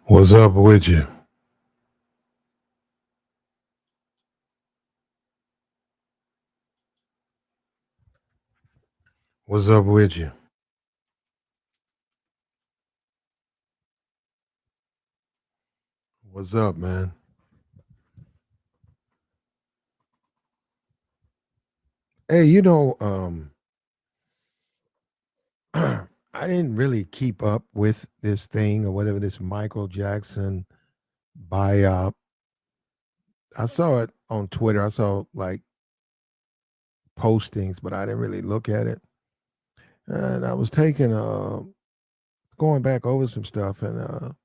What's up with you? What's up with you? What's up, man? Hey, I didn't really keep up with this thing or whatever this Michael Jackson biop. I saw it on Twitter. I saw like postings, but I didn't really look at it. And I was going back over some stuff, and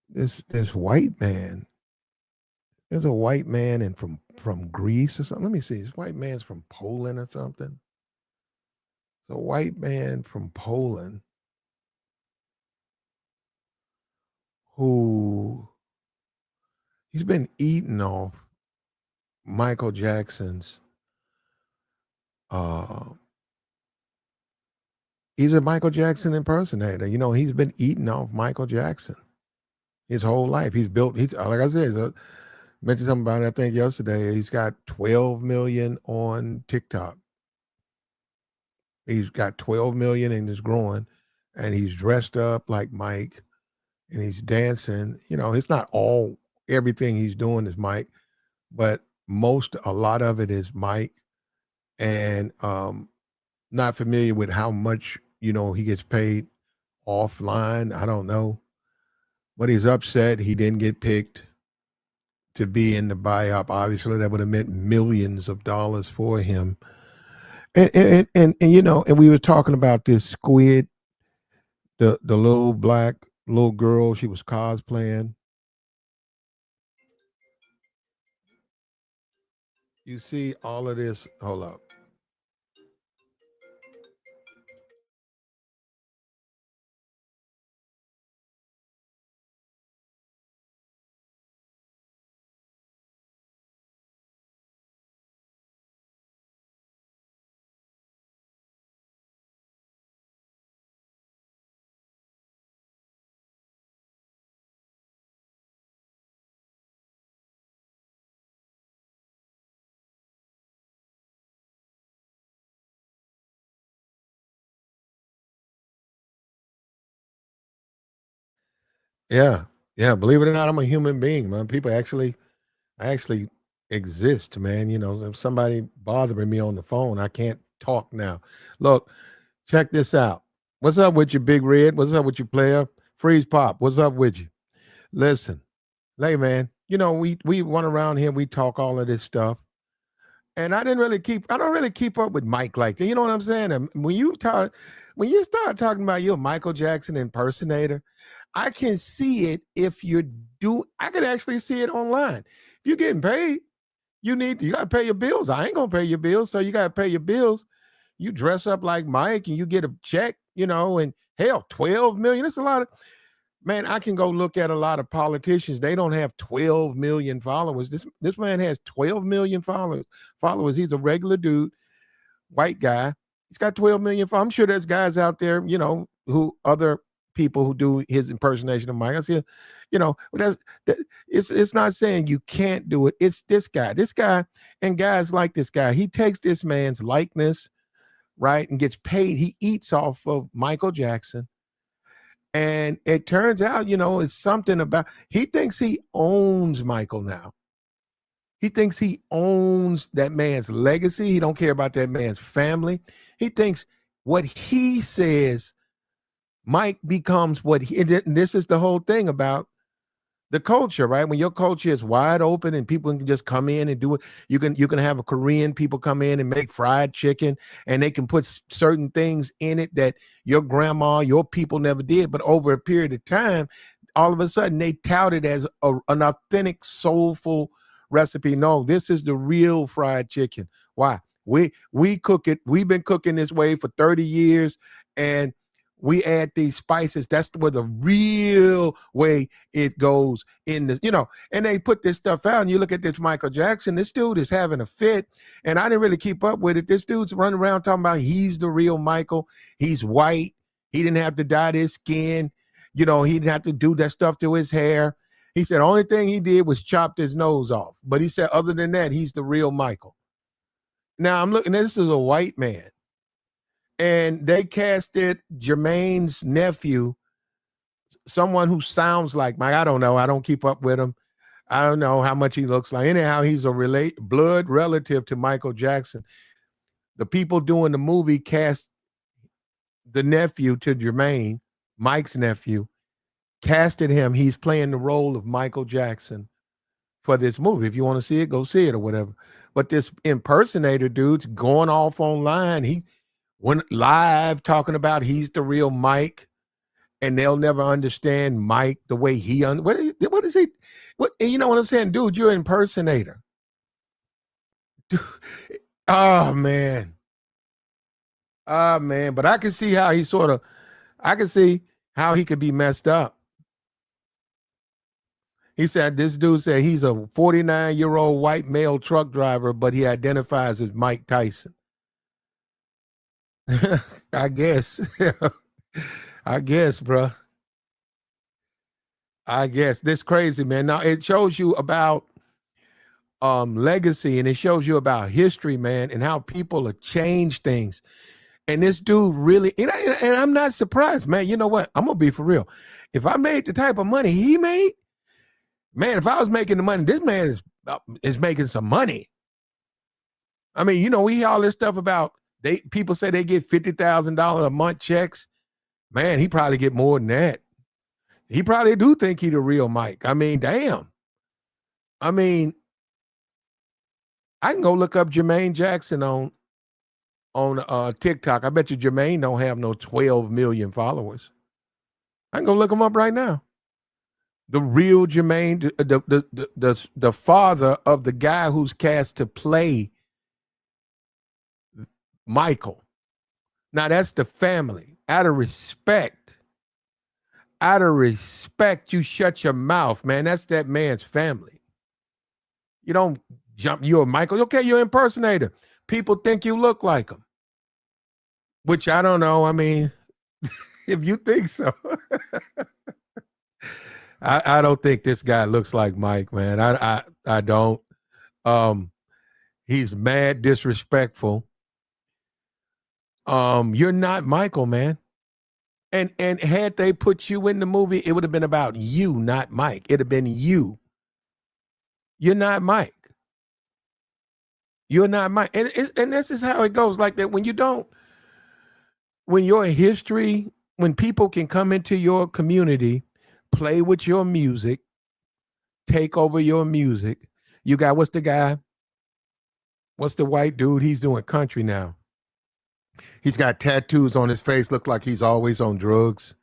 this white man. There's a white man and from Greece or something. Let me see. This white man's from Poland or something. It's a white man from Poland who he's been eating off Michael Jackson's. Uh, he's a Michael Jackson impersonator. He's been eating off Michael Jackson his whole life. He's built. He's like I said. Mentioned something about it. I think yesterday. He's got 12 million on TikTok. He's got 12 million and is growing, and he's dressed up like Mike, and he's dancing. It's not all everything he's doing is Mike, but a lot of it is Mike, and not familiar with how much he gets paid offline. I don't know, but he's upset he didn't get picked to be in the buy-up. Obviously, that would have meant millions of dollars for him. And we were talking about this squid, the little black little girl. She was cosplaying. You see all of this. Hold up. Yeah, yeah. Believe it or not, I'm a human being, man. I actually exist, man. If somebody bothering me on the phone, I can't talk now. Look, check this out. What's up with you, Big Red? What's up with you, player? Freeze Pop. What's up with you? Listen, hey man, we run around here, we talk all of this stuff. And I don't really keep up with Mike like that. You know what I'm saying? And when you start talking about you're a Michael Jackson impersonator, I can see it I could actually see it online. If you're getting paid, you gotta pay your bills. I ain't gonna pay your bills, so you gotta pay your bills. You dress up like Mike and you get a check, and hell, 12 million. That's a lot of man. I can go look at a lot of politicians. They don't have 12 million followers. This man has 12 million followers. He's a regular dude, white guy. He's got 12 million followers. I'm sure there's guys out there, who other people who do his impersonation of Mike. I see, it's not saying you can't do it. It's this guy, and guys like this guy. He takes this man's likeness, right, and gets paid. He eats off of Michael Jackson. And it turns out, it's something about he thinks he owns Michael now. He thinks he owns that man's legacy. He don't care about that man's family. He thinks what he says, Mike becomes what he. And this is the whole thing about the culture, right? When your culture is wide open and people can just come in and do it, you can have a Korean people come in and make fried chicken, and they can put certain things in it that your grandma, your people never did. But over a period of time, all of a sudden they tout it as an authentic, soulful recipe. No, this is the real fried chicken. Why? We cook it. We've been cooking this way for 30 years, and we add these spices. That's where the real way it goes in the, and they put this stuff out. And you look at this Michael Jackson, this dude is having a fit. And I didn't really keep up with it. This dude's running around talking about he's the real Michael. He's white. He didn't have to dye his skin. He didn't have to do that stuff to his hair. He said only thing he did was chopped his nose off. But he said other than that, he's the real Michael. Now I'm looking, this is a white man. And they casted Jermaine's nephew, someone who sounds like Mike. I don't know. I don't keep up with him. I don't know how much he looks like. Anyhow, he's a blood relative to Michael Jackson. The people doing the movie cast the nephew to Jermaine, Mike's nephew, casted him. He's playing the role of Michael Jackson for this movie. If you want to see it, go see it or whatever. But this impersonator dude's going off online. He went live talking about he's the real Mike, and they'll never understand Mike the way he what is he? What, you know what I'm saying, dude? You're an impersonator. Dude, oh man. Oh man. But I can see how I can see how he could be messed up. He said this dude said he's a 49-year-old white male truck driver, but he identifies as Mike Tyson. I guess. I guess, bro. I guess this crazy, man. Now it shows you about legacy, and it shows you about history, man, and how people have changed things. And this dude really, and I'm not surprised, man. You know what? I'm gonna be for real. If I made the type of money he made, man, if I was making the money, this man is making some money. I mean, we hear all this stuff about people say they get $50,000 a month checks. Man, he probably get more than that. He probably do think he the real Mike. I mean, damn. I mean, I can go look up Jermaine Jackson on TikTok. I bet you Jermaine don't have no 12 million followers. I can go look him up right now. The real Jermaine, the father of the guy who's cast to play Michael. Now that's the family. Out of respect, you shut your mouth, man. That's that man's family. You don't jump. You're Michael. Okay, you're an impersonator. People think you look like him, which I don't know. I mean, if you think so. I don't think this guy looks like Mike, man. I don't. He's mad disrespectful. You're not Michael, man. And had they put you in the movie, it would have been about you, not Mike. It'd have been you. You're not Mike. You're not Mike. And this is how it goes. Like that when your history, when people can come into your community, play with your music, take over your music. You got what's the white dude? He's doing country now. He's got tattoos on his face, look like he's always on drugs.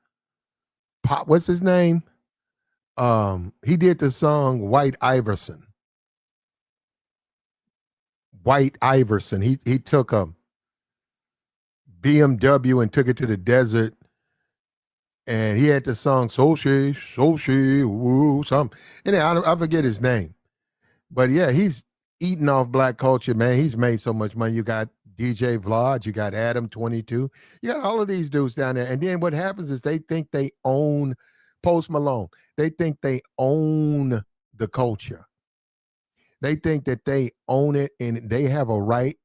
Pop, what's his name? He did the song White Iverson. White Iverson. He took a BMW and took it to the desert, and he had the song so she, woo, something. And I forget his name. But yeah, he's eating off black culture, man. He's made so much money. You got DJ Vlad, you got Adam 22, you got all of these dudes down there. And then what happens is they think they own Post Malone. They think they own the culture. They think that they own it and they have a right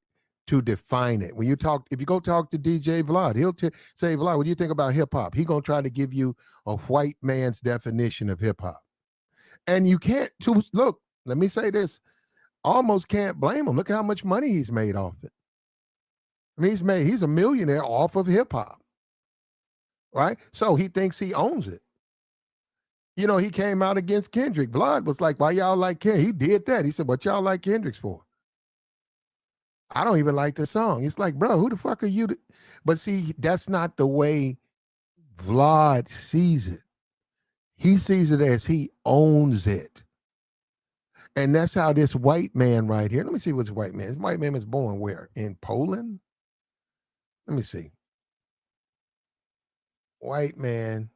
to define it. When if you go talk to DJ Vlad, he'll say, Vlad, what do you think about hip hop? He's going to try to give you a white man's definition of hip hop. And you can't, look, let me say this, almost can't blame him. Look how much money he's made off it. I mean, he's a millionaire off of hip hop, right? So he thinks he owns it. He came out against Kendrick. Vlad was like, why y'all like Kendrick? He did that. He said, what y'all like Kendrick's for? I don't even like the song. It's like, bro, who the fuck are you? But see, that's not the way Vlad sees it. He sees it as he owns it. And that's how this white man right here, let me see what's white man. This white man was born where? In Poland? Let me see. White man.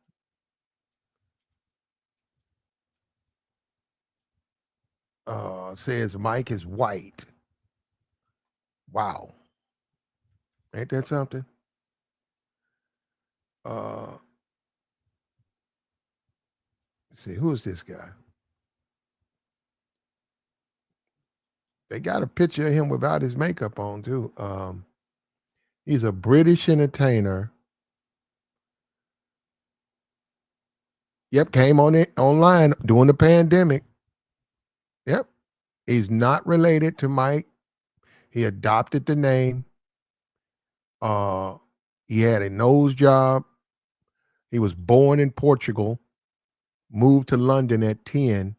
Says Mike is white. Wow. Ain't that something? Let's see, who is this guy? They got a picture of him without his makeup on too. He's a British entertainer. Yep, came on it online during the pandemic. Yep, he's not related to Mike. He adopted the name. Uh, he had a nose job. He was born in Portugal, moved to London at 10.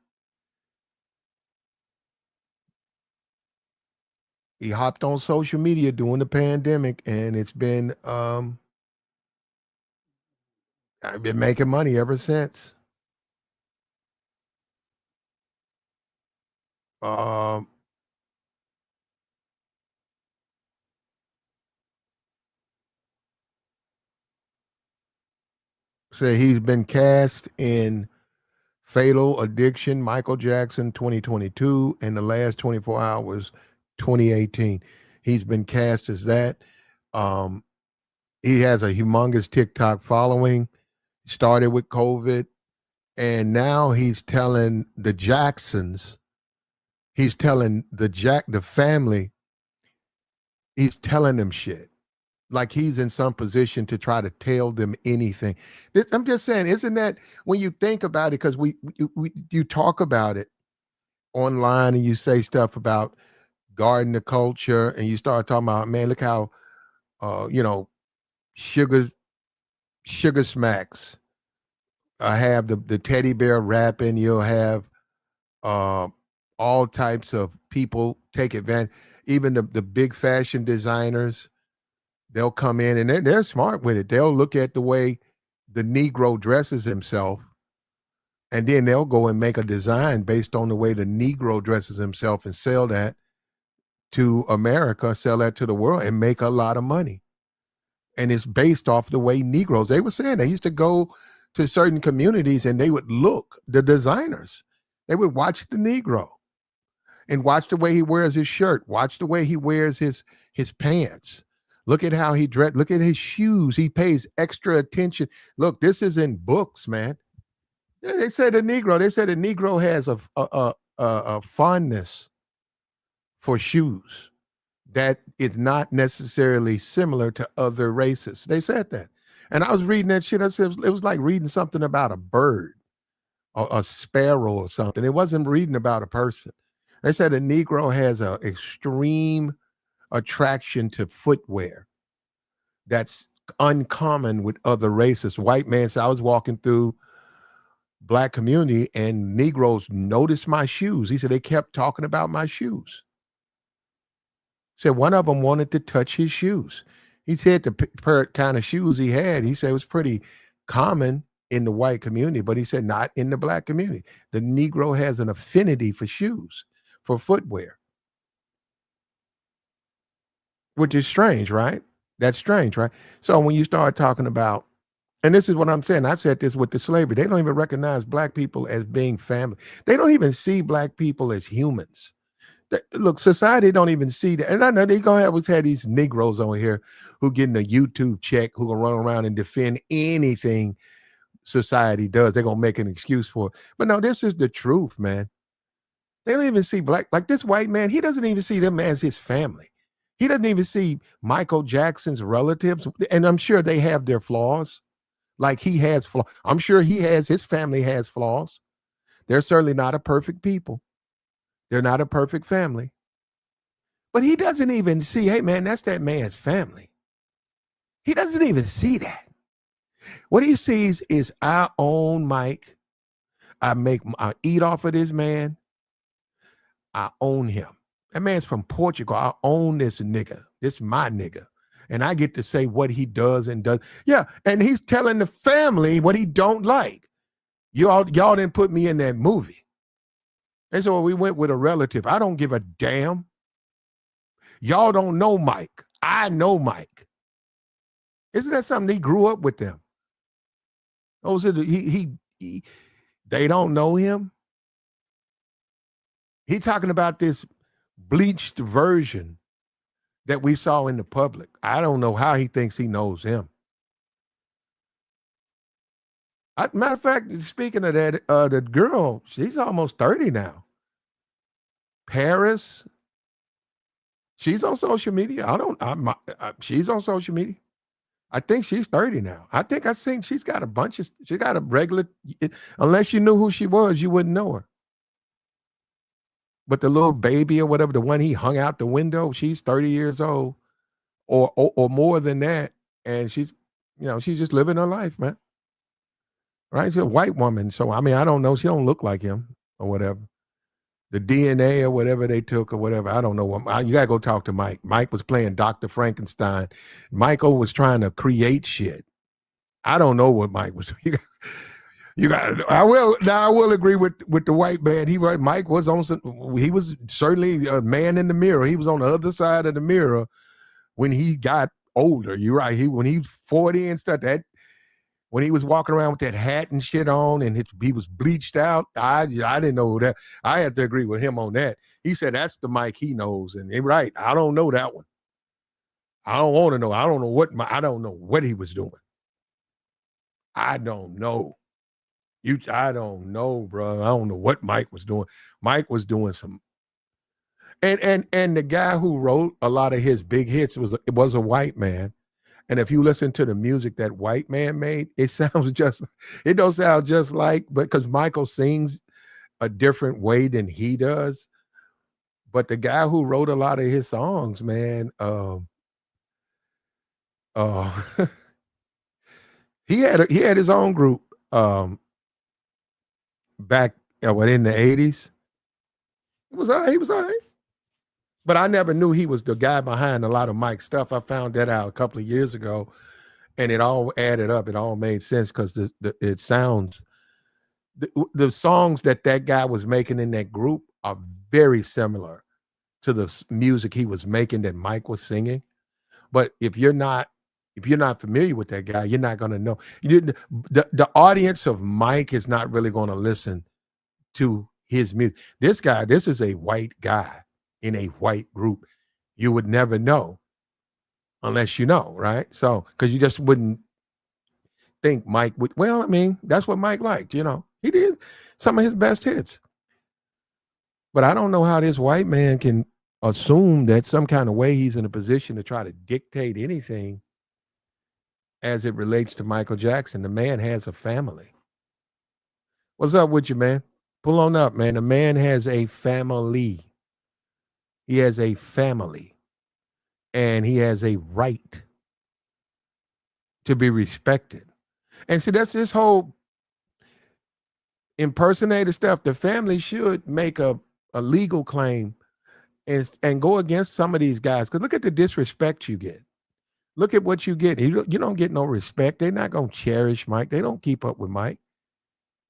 He hopped on social media during the pandemic, and I've been making money ever since. Um, so he's been cast in Fatal Addiction, Michael Jackson 2022, and The Last 24 Hours 2018. He's been cast as that. Um, he has a humongous TikTok following. Started with COVID, and now he's telling the Jacksons, he's telling the family, he's telling them shit. Like he's in some position to try to tell them anything. I'm just saying, isn't that when you think about it? Because you talk about it online and you say stuff about guarding the culture, and you start talking about, man, look how you know, sugar sugar smacks. I have the teddy bear rapping. You'll have uh, all types of people take advantage. Even the big fashion designers, they'll come in and they're smart with it. They'll look at the way the Negro dresses himself, and then they'll go and make a design based on the way the Negro dresses himself and sell that to America, sell that to the world, and make a lot of money. And it's based off the way Negroes, they were saying they used to go to certain communities and they would look, the designers, they would watch the Negro and watch the way he wears his shirt, watch the way he wears his pants. Look at how he dress. Look at his shoes. He pays extra attention. Look, this is in books, man. They said the Negro. They said the Negro has a fondness for shoes that is not necessarily similar to other races. They said that, and I was reading that shit. I said it was like reading something about a bird or a sparrow or something. It wasn't reading about a person. They said a Negro has an extreme attraction to footwear that's uncommon with other races. White man said I was walking through black community and Negroes noticed my shoes. He said they kept talking about my shoes. Said one of them wanted to touch his shoes. He said the kind of shoes he had, he said it was pretty common in the white community, but he said not in the black community. The Negro has an affinity for shoes, for footwear, which is strange, right? That's strange, right? So when you start talking about, and this is what I'm saying, I've said this with the slavery, they don't even recognize black people as being family. They don't even see black people as humans. Look, society don't even see that. And I know they're gonna always have these Negroes on here who getting a YouTube check, who gonna run around and defend anything society does. They're gonna make an excuse for it. But no, this is the truth, man. They don't even see black, like this white man, he doesn't even see them as his family. He doesn't even see Michael Jackson's relatives. And I'm sure they have their flaws. Like he has flaws. I'm sure his family has flaws. They're certainly not a perfect people. They're not a perfect family. But he doesn't even see, hey man, that's that man's family. He doesn't even see that. What he sees is I own Mike. I eat off of this man. I own him. That man's from Portugal. I own this nigga. This my nigga. And I get to say what he does and does. Yeah. And he's telling the family what he don't like. Y'all didn't put me in that movie. And so we went with a relative. I don't give a damn. Y'all don't know Mike. I know Mike. Isn't that something he grew up with them? Those are they don't know him. He talking about this bleached version that we saw in the public. I don't know how he thinks he knows him. Matter of fact, speaking of that, the girl, she's almost 30 now. Paris, she's on social media. I don't. She's on social media. I think she's 30 now. I think I seen she's got a bunch of. She got a regular. Unless you knew who she was, you wouldn't know her. But the little baby or whatever, the one he hung out the window, she's 30 years old, or more than that, and she's just living her life, man. Right? She's a white woman, so I mean, I don't know. She don't look like him or whatever. The DNA or whatever they took or whatever. I don't know. You gotta go talk to Mike. Mike was playing Dr. Frankenstein. Michael was trying to create shit. I don't know what Mike was. You got. I will now. I will agree with the white man. Mike was on some. He was certainly a man in the mirror. He was on the other side of the mirror when he got older. You're right. When he was 40 and stuff. That when he was walking around with that hat and shit on, and he was bleached out. I didn't know that. I had to agree with him on that. He said that's the Mike he knows, and they're right. I don't know that one. I don't want to know. I don't know I don't know what he was doing. I don't know. I don't know, bro. I don't know what Mike was doing. Mike was doing some, and the guy who wrote a lot of his big hits was a white man. And if you listen to the music that white man made, it don't sound just like, but because Michael sings a different way than he does. But the guy who wrote a lot of his songs, man, uh, he had his own group back in the 80s. He was all right. But I never knew he was the guy behind a lot of Mike's stuff. I found that out a couple of years ago, and it all added up. It all made sense because it sounds the songs that guy was making in that group are very similar to the music he was making that Mike was singing. But if you're not familiar with that guy, you're not going to know. The audience of Mike is not really going to listen to his music. This is a white guy in a white group. You would never know unless you know, right? So, because you just wouldn't think Mike would. Well, I mean, that's what Mike liked. He did some of his best hits. But I don't know how this white man can assume that some kind of way he's in a position to try to dictate anything as it relates to Michael Jackson. The man has a family. What's up with you, man? Pull on up, man. The man has a family. He has a family. And he has a right to be respected. And see, that's this whole impersonator stuff. The family should make a legal claim and go against some of these guys. Because look at the disrespect you get. Look at what you get. You don't get no respect. They're not going to cherish Mike. They don't keep up with Mike.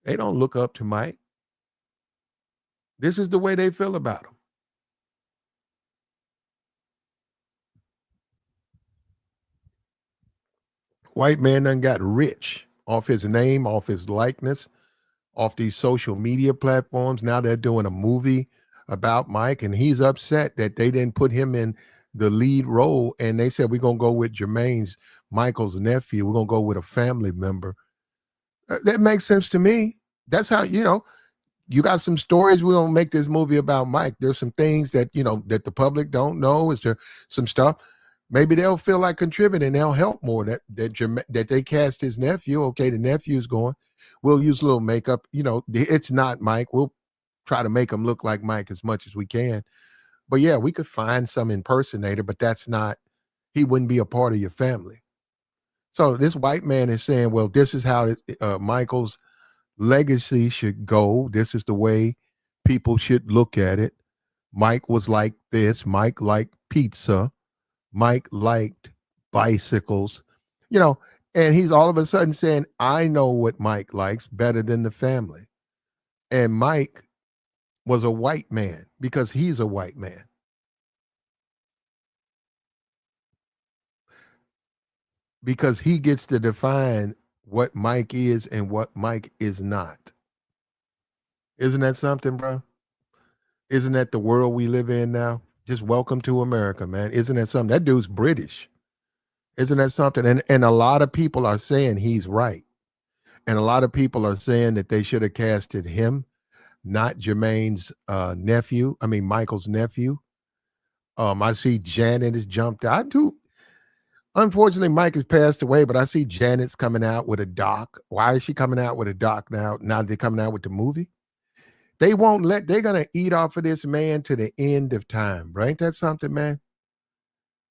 They don't look up to Mike. This is the way they feel about him. White man done got rich off his name, off his likeness, off these social media platforms. Now they're doing a movie about Mike, and he's upset that they didn't put him in the lead role. And they said, we're going to go with Michael's nephew. We're going to go with a family member. That makes sense to me. That's how, you got some stories. We're going to make this movie about Mike. There's some things that, that the public don't know. Is there some stuff? Maybe they'll feel like contributing. They'll help more that they cast his nephew. Okay, the nephew's going. We'll use a little makeup. It's not Mike. We'll try to make him look like Mike as much as we can. But yeah, we could find some impersonator, but he wouldn't be a part of your family. So this white man is saying, well, this is how Michael's legacy should go. This is the way people should look at it. Mike was like this. Mike liked pizza. Mike liked bicycles, and he's all of a sudden saying, I know what Mike likes better than the family. And Mike was a white man because he's a white man. Because he gets to define what Mike is and what Mike is not. Isn't that something, bro? Isn't that the world we live in now? Just welcome to America, man. Isn't that something? That dude's British. Isn't that something? And a lot of people are saying he's right. And a lot of people are saying that they should have casted him, not Jermaine's nephew. I mean, Michael's nephew. I see Janet has jumped out. I do. Unfortunately, Mike has passed away, but I see Janet's coming out with a doc. Why is she coming out with a doc now? Now they're coming out with the movie. They won't let. They're gonna eat off of this man to the end of time, bro. Ain't that something, man?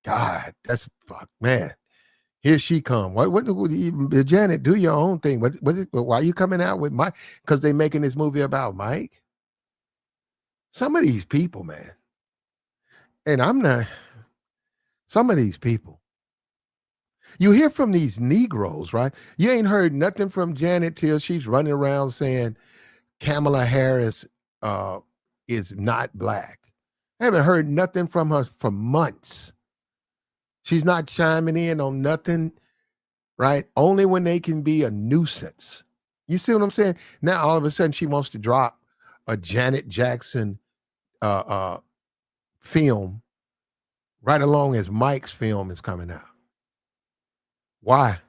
God, that's fuck, man. Here she come. Janet, do your own thing. Why are you coming out with Mike? Because they making this movie about Mike. Some of these people, man, and I'm not. Some of these people. You hear from these Negroes, right? You ain't heard nothing from Janet till she's running around saying Kamala Harris is not black. I haven't heard nothing from her for months. She's not chiming in on nothing, right? Only when they can be a nuisance. You see what I'm saying? Now all of a sudden she wants to drop a Janet Jackson film right along as Mike's film is coming out. Why?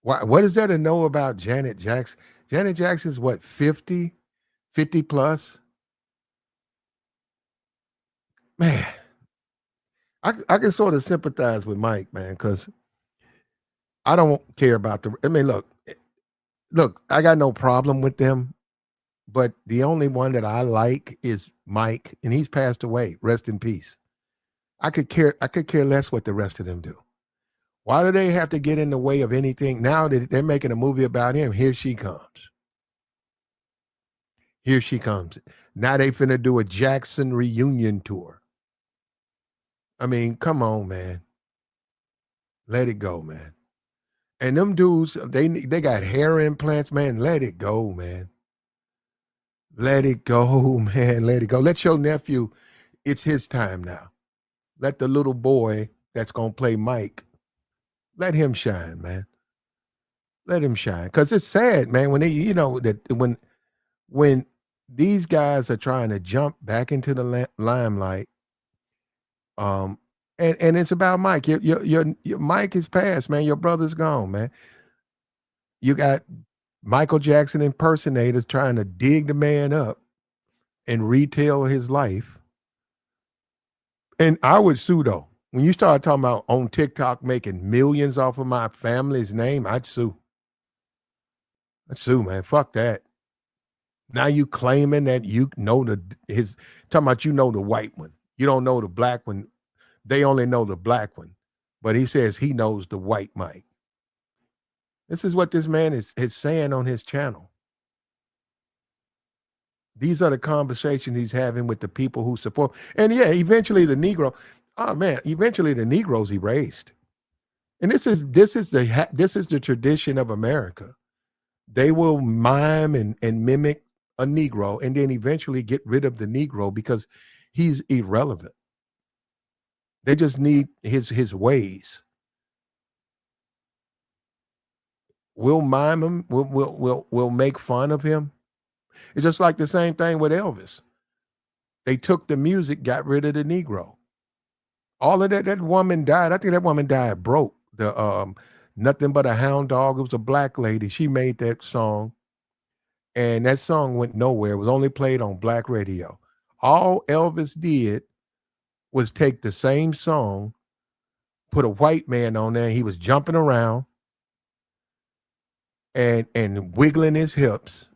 Why? What is there to know about Janet Jackson? Janet Jackson's what, 50? 50 plus? Man, I can sort of sympathize with Mike, man, because I don't care about I mean, look, I got no problem with them, but the only one that I like is Mike, and he's passed away. Rest in peace. I could care less what the rest of them do. Why do they have to get in the way of anything? Now that they're making a movie about him, here she comes. Here she comes. Now they finna do a Jackson reunion tour. I mean, come on, man. Let it go, man. And them dudes, they got hair implants, man. Let it go, man. Let it go, man. Let it go. Let your nephew, it's his time now. Let the little boy that's gonna play Mike, let him shine, man. Let him shine. Cause it's sad, man, when that when these guys are trying to jump back into the limelight, um, and it's about Mike. Your Mike is passed, man. Your brother's gone, man. You got Michael Jackson impersonators trying to dig the man up and retell his life. And I would sue though. When you start talking about on TikTok making millions off of my family's name, I'd sue. I'd sue, man. Fuck that. Now you claiming that you know talking about the white one. You don't know the black one. They only know the black one. But he says he knows the white Mike. This is what this man is saying on his channel. These are the conversations he's having with the people who support. And yeah, eventually the Negro, eventually the Negro's erased. And this is the tradition of America. They will mime and mimic a Negro and then eventually get rid of the Negro because he's irrelevant. They just need his ways. We'll mime him. We'll make fun of him. It's just like the same thing with Elvis. They took the music, got rid of the Negro. All of that woman died. I think that woman died broke. The Nothing But a Hound Dog. It was a black lady. She made that song. And that song went nowhere. It was only played on black radio. All Elvis did was take the same song, put a white man on there. He was jumping around and wiggling his hips,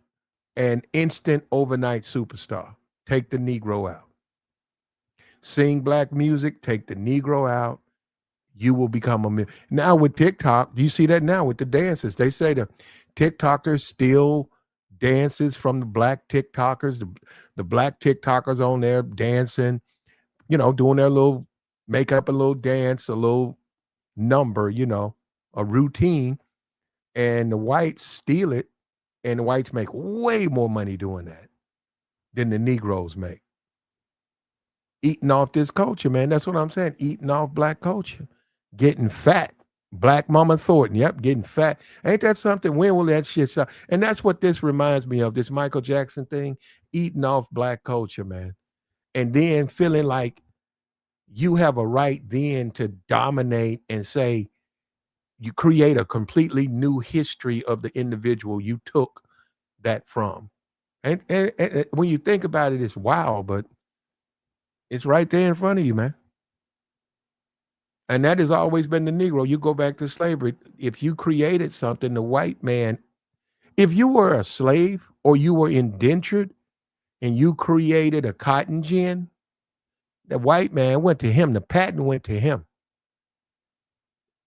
and instant overnight superstar. Take the Negro out. Sing black music, take the Negro out. You will become now with TikTok. You see that now with the dances. They say the TikTokers steal dances from the black TikTokers. The black TikTokers on there dancing, doing their little make up a little dance, a little number, a routine, and the whites steal it, and the whites make way more money doing that than the Negroes make. Eating off this culture, man. That's what I'm saying. Eating off black culture. Getting fat. Black Mama Thornton. Yep, getting fat. Ain't that something? When will that shit stop? And that's what this reminds me of, this Michael Jackson thing. Eating off black culture, man. And then feeling like you have a right then to dominate and say, You create a completely new history of the individual you took that from. And when you think about it, it's wild, but it's right there in front of you, man. And that has always been the Negro. You go back to slavery. If you created something, the white man, if you were a slave or you were indentured and you created a cotton gin, the white man went to him. The patent went to him.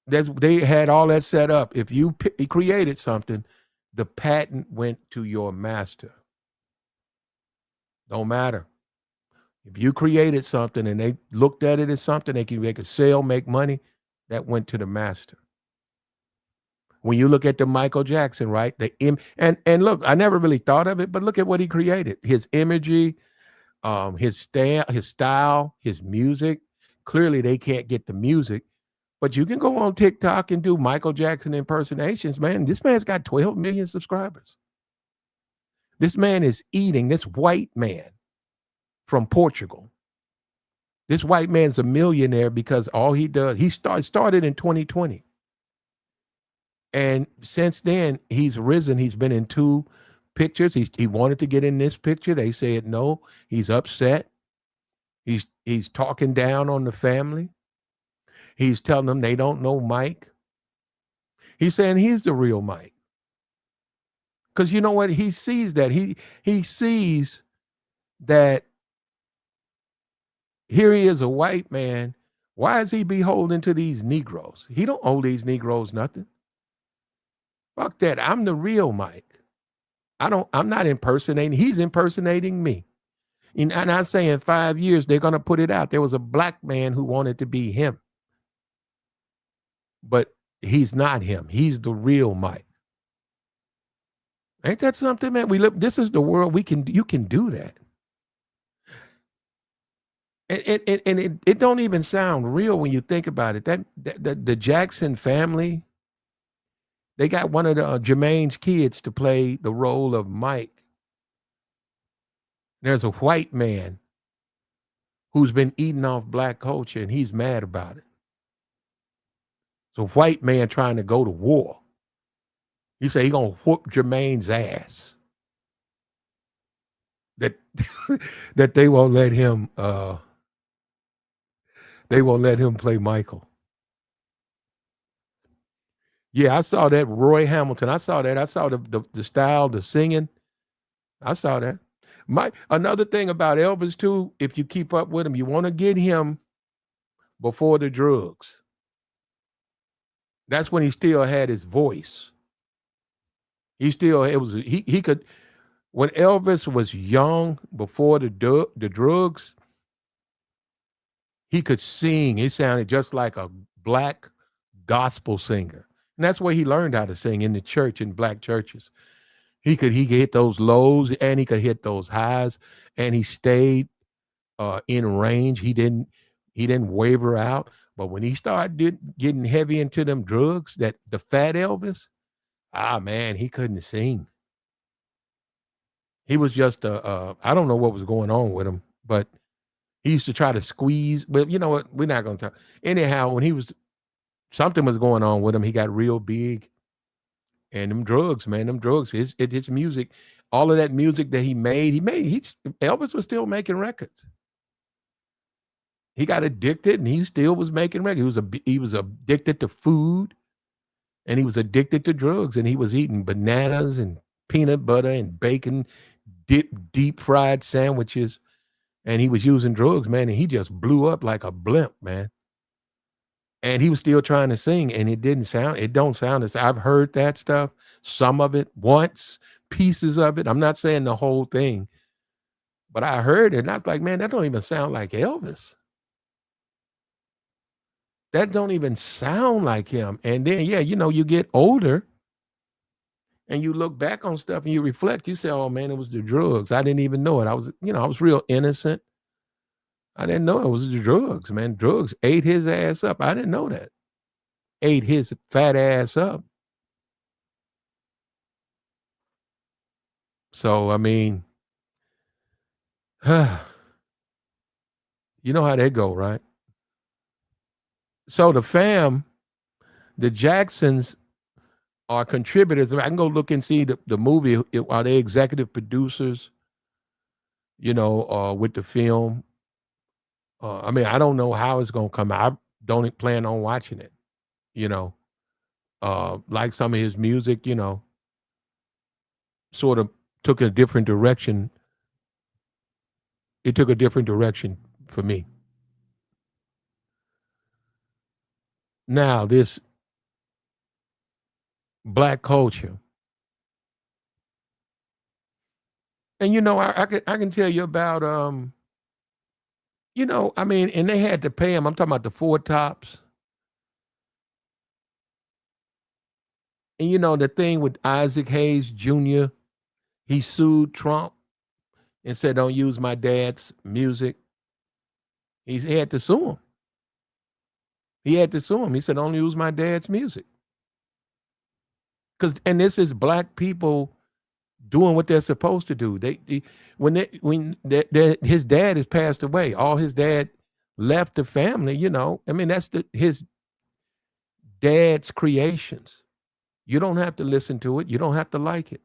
They had all that set up. If you created something, the patent went to your master. Don't matter. If you created something and they looked at it as something they could sell, make money, that went to the master. When you look at the Michael Jackson, right? And look, I never really thought of it, but look at what he created. His imagery, his style, his music. Clearly, they can't get the music, but you can go on TikTok and do Michael Jackson impersonations. Man, this man's got 12 million subscribers. This man is eating. This white man from Portugal. This white man's a millionaire because all he does, he started in 2020. And since then, he's risen. He's been in 2 pictures. He wanted to get in this picture. They said no. He's upset. He's talking down on the family. He's telling them they don't know Mike. He's saying he's the real Mike. Because you know what? He sees that. He sees that here he is, a white man. Why is he beholden to these Negroes? He don't owe these Negroes nothing. Fuck that. I'm the real Mike. I'm not impersonating. He's impersonating me. And I say in 5 years, they're going to put it out. There was a black man who wanted to be him. But he's not him. He's the real Mike. Ain't that something, man? This is the world you can do that. And it don't even sound real when you think about it. The Jackson family, they got one of the Jermaine's kids to play the role of Mike. There's a white man who's been eating off black culture, and he's mad about it. It's a white man trying to go to war. He said he's gonna whoop Jermaine's ass. That that they won't let him play Michael. Yeah, I saw that. Roy Hamilton. I saw that. I saw the style, the singing. I saw that. Another thing about Elvis too, if you keep up with him, you want to get him before the drugs. That's when he still had his voice. He could, when Elvis was young before the drugs, he could sing. He sounded just like a black gospel singer. And that's where he learned how to sing, in the church, in black churches. He could hit those lows and he could hit those highs, and he stayed in range. He didn't waver out. But when he started getting heavy into them drugs, that the fat Elvis, man, he couldn't sing. He was just I don't know what was going on with him, but he used to try to squeeze. But you know what? We're not going to talk. Anyhow, when something was going on with him, he got real big. And them drugs, man, his music, all of that music that he made, Elvis was still making records. He got addicted and he still was making records. He was addicted to food, and he was addicted to drugs, and he was eating bananas and peanut butter and bacon, deep fried sandwiches, and he was using drugs, man, and he just blew up like a blimp, man. And he was still trying to sing, and it don't sound as I've heard that stuff, some of it once, pieces of it. I'm not saying the whole thing, but I heard it, and I was like, man, that don't even sound like Elvis. That don't even sound like him. And then, yeah, you get older and you look back on stuff and you reflect, you say, oh man, it was the drugs. I didn't even know it. I was real innocent. I didn't know it was the drugs, man. Drugs ate his ass up. I didn't know that. Ate his fat ass up. So, I mean, you know how they go, right? So the fam, The Jacksons are contributors. I can go look and see the movie. Are they executive producers? With the film. I mean, I don't know how it's gonna come out. I don't plan on watching it. You know, like some of his music, sort of took a different direction. It took a different direction for me. Now, this black culture, and I can tell you about I mean, and they had to pay him. I'm talking about the Four Tops, and the thing with Isaac Hayes Jr. He sued Trump and said, "Don't use my dad's music." He had to sue him. He had to sue him. He said, "Don't use my dad's music." And this is black people doing what they're supposed to do. His dad has passed away. All his dad left the family. I mean, that's his dad's creations. You don't have to listen to it. You don't have to like it.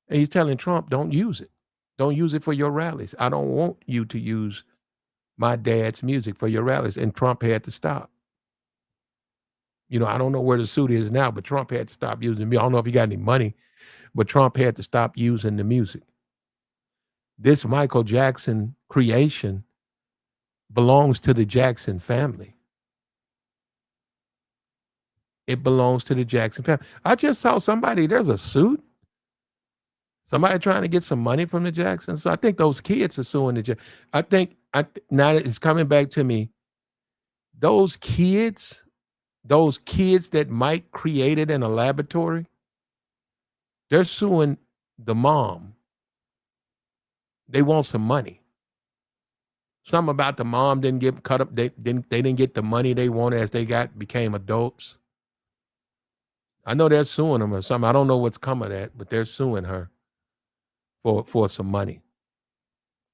And he's telling Trump, "Don't use it. Don't use it for your rallies. I don't want you to use my dad's music for your rallies." And Trump had to stop. I don't know where the suit is now, but Trump had to stop using me. I don't know if he got any money, but Trump had to stop using the music. This Michael Jackson creation belongs to the Jackson family. It belongs to the Jackson family. I just saw there's a suit. Somebody trying to get some money from the Jacksons. So I think those kids are suing the Jacksons. Now that it's coming back to me, those kids that Mike created in a laboratory, they're suing the mom. They want some money. Something about the mom didn't get cut up. They didn't get the money they wanted as they became adults. I know they're suing them or something. I don't know what's come of that, but they're suing her for some money.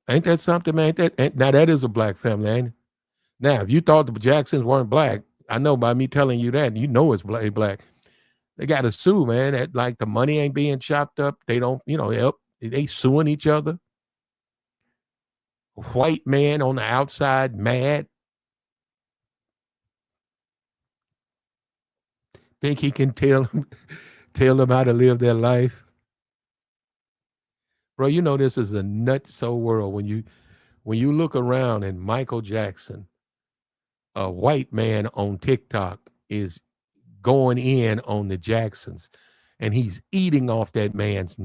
Ain't that something, man? Now that is a black family, ain't it? Now, if you thought the Jacksons weren't black, I know by me telling you that, it's black. They got to sue, man. That, like, the money ain't being chopped up. They don't, they suing each other. White man on the outside, mad. Think he can tell them how to live their life. Bro, this is a nutso world when you look around and Michael Jackson, a white man on TikTok, is going in on the Jacksons, and he's eating off that man's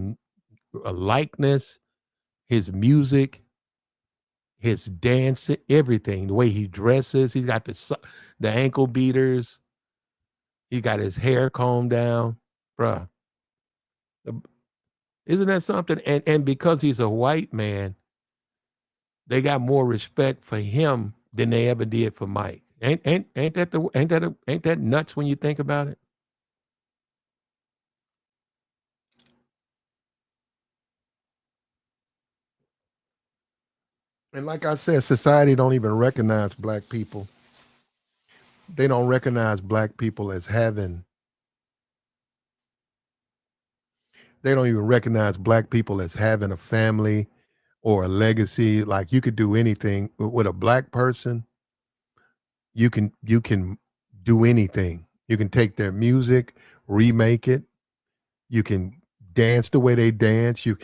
likeness, his music, his dance, everything, the way he dresses. He's got the ankle beaters. He got his hair combed down, bruh. Isn't that something? And because he's a white man, they got more respect for him than they ever did for Mike. Ain't that nuts when you think about it? And like I said, society don't even recognize black people. They don't recognize black people as having. They don't even recognize black people as having a family or a legacy. Like, you could do anything with a black person. You can do anything. You can take their music, remake it. You can dance the way they dance. You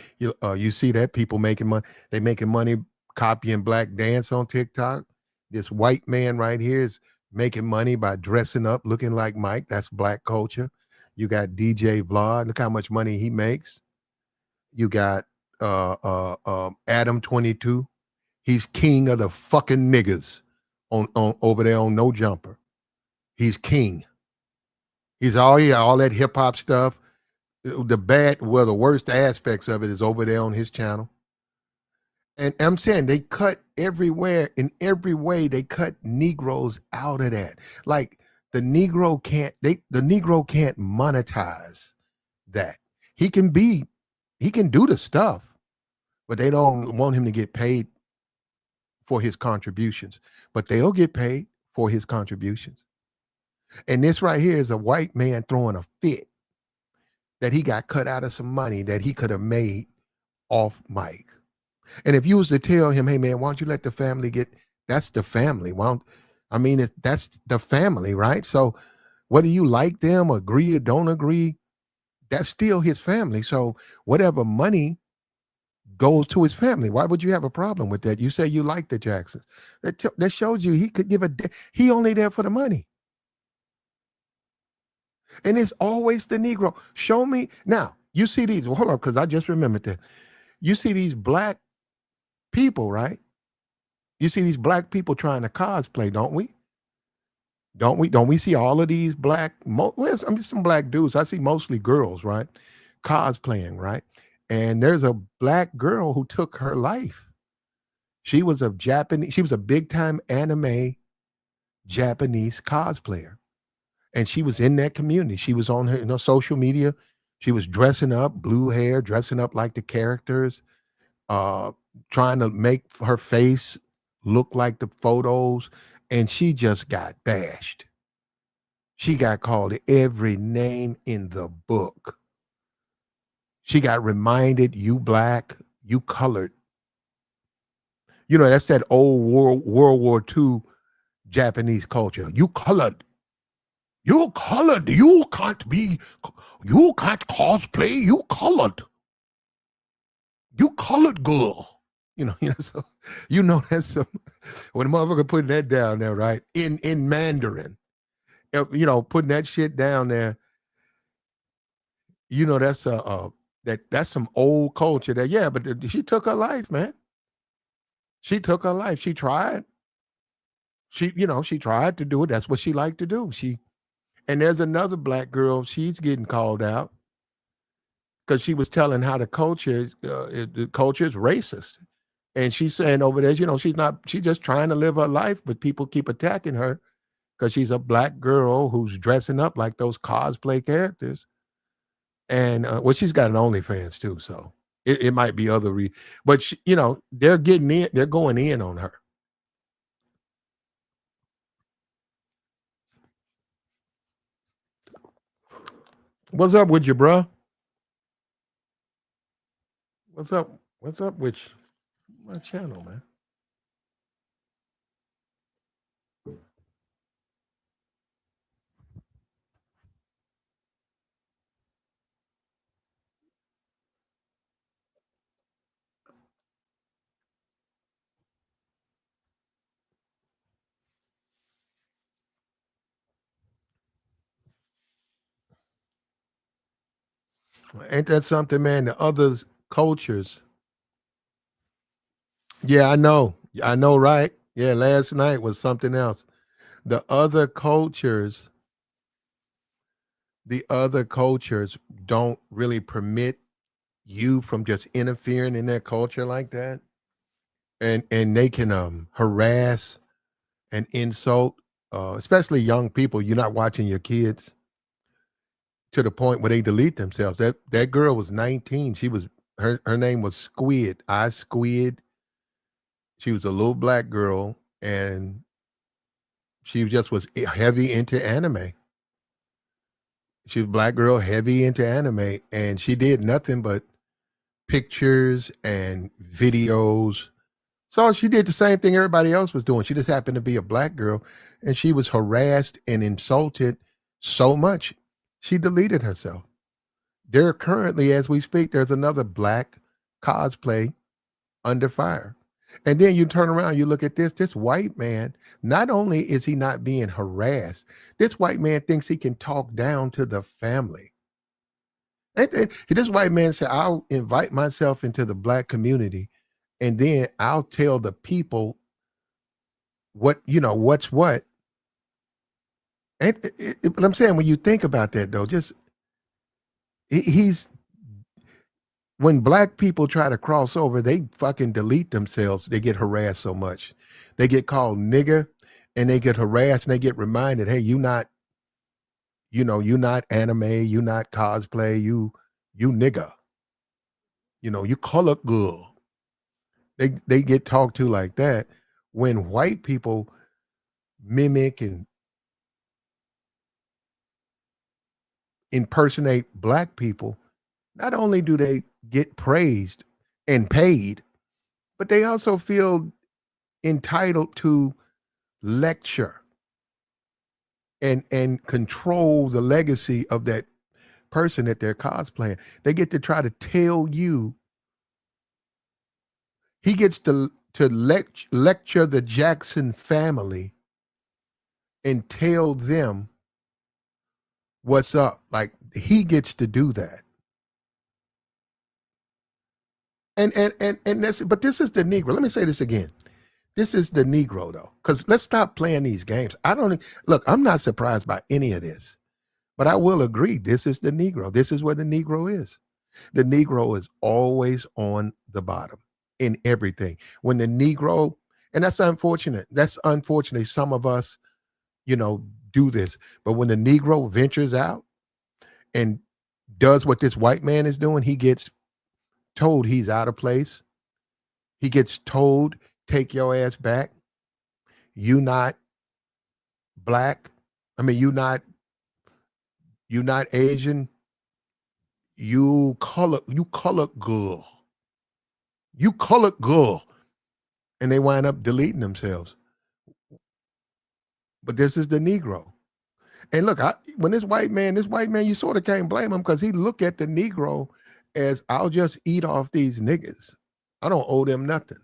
see that people making money. They making money copying black dance on TikTok. This white man right here is making money by dressing up, looking like Mike. That's black culture. You got DJ Vlad. Look how much money he makes. You got Adam 22. He's king of the fucking niggas on over there on No Jumper. He's king. He's all that hip hop stuff. The worst aspects of it is over there on his channel. And I'm saying they cut everywhere, in every way. They cut Negroes out of that. Like, the Negro can't monetize that. He can do the stuff, but they don't want him to get paid for his contributions. But they'll get paid for his contributions. And this right here is a white man throwing a fit that he got cut out of some money that he could have made off Mike. And if you was to tell him, hey man, why don't you let the family get, that's the family. Why don't, I mean, that's the family, right? So whether you like them, agree or don't agree, that's still his family. So whatever money goes to his family. Why would you have a problem with that? You say you like the Jacksons. That shows you he could give he only there for the money. And it's always the Negro. Show me now. You see these. Well, hold up, because I just remembered that. You see these black people, right? You see these black people trying to cosplay, don't we? Don't we? Don't we see all of these black? Well, I mean, some black dudes. I see mostly girls, right? Cosplaying, right? And there's a black girl who took her life. She was a Japanese. She was a big time anime Japanese cosplayer, and she was in that community. She was on her, social media. She was dressing up, blue hair, dressing up like the characters, uh, trying to make her face look like the photos, and she just got bashed. She got called every name in the book. She got reminded, you black, you colored. That's that old World War II Japanese culture. You colored. You colored. You can't cosplay. You colored. You colored girl. So that's when a motherfucker putting that down there, right? In Mandarin, putting that shit down there, that's that's some old culture that, yeah, but she took her life, man. She took her life. She tried. She tried to do it. That's what she liked to do. And there's another black girl, she's getting called out because she was telling how the culture is racist. And she's saying over there, she's just trying to live her life, but people keep attacking her because she's a black girl who's dressing up like those cosplay characters. And well, she's got an OnlyFans too, so it might be but they're getting in, they're going in on her. What's up with you, bro? What's up? What's up with my channel, man? Ain't that something, man? The others cultures. Yeah, I know. I know, right? Yeah, last night was something else. The other cultures, the other cultures don't really permit you from just interfering in their culture like that. And they can harass and insult, especially young people. You're not watching your kids to the point where they delete themselves. That girl was 19. Her name was Squid. I Squid. She was a little black girl, and she just was heavy into anime. She was a black girl, heavy into anime, and she did nothing but pictures and videos. So she did the same thing everybody else was doing. She just happened to be a black girl, and she was harassed and insulted so much, she deleted herself. There currently, as we speak, there's another black cosplay under fire. And then you turn around, you look at this white man, not only is he not being harassed, this white man thinks he can talk down to the family. This white man said, I'll invite myself into the black community, and then I'll tell the people what's what. But I'm saying, when you think about that, though, just he's when black people try to cross over, they fucking delete themselves. They get harassed so much. They get called nigger, and they get harassed, and they get reminded, hey, you not anime, you not cosplay, you nigger, you color girl. They get talked to like that when white people mimic and impersonate black people, not only do they get praised and paid, but they also feel entitled to lecture and control the legacy of that person that they're cosplaying. They get to try to tell you. He gets to lecture the Jackson family and tell them what's up. Like he gets to do that. And this, but this is the Negro. Let me say this again. This is the Negro though, because let's stop playing these games. I don't look. I'm not surprised by any of this, but I will agree. This is the Negro. This is where the Negro is. The Negro is always on the bottom in everything. When the Negro, and that's unfortunate. That's unfortunately some of us, you know, do this. But when the Negro ventures out and does what this white man is doing, he gets told he's out of place. He gets told, take your ass back. You not black. I mean, you not Asian. You color girl. You colored girl. And they wind up deleting themselves. But this is the Negro. And look, when this white man, you sort of can't blame him because he look at the Negro as I'll just eat off these niggas. I don't owe them nothing.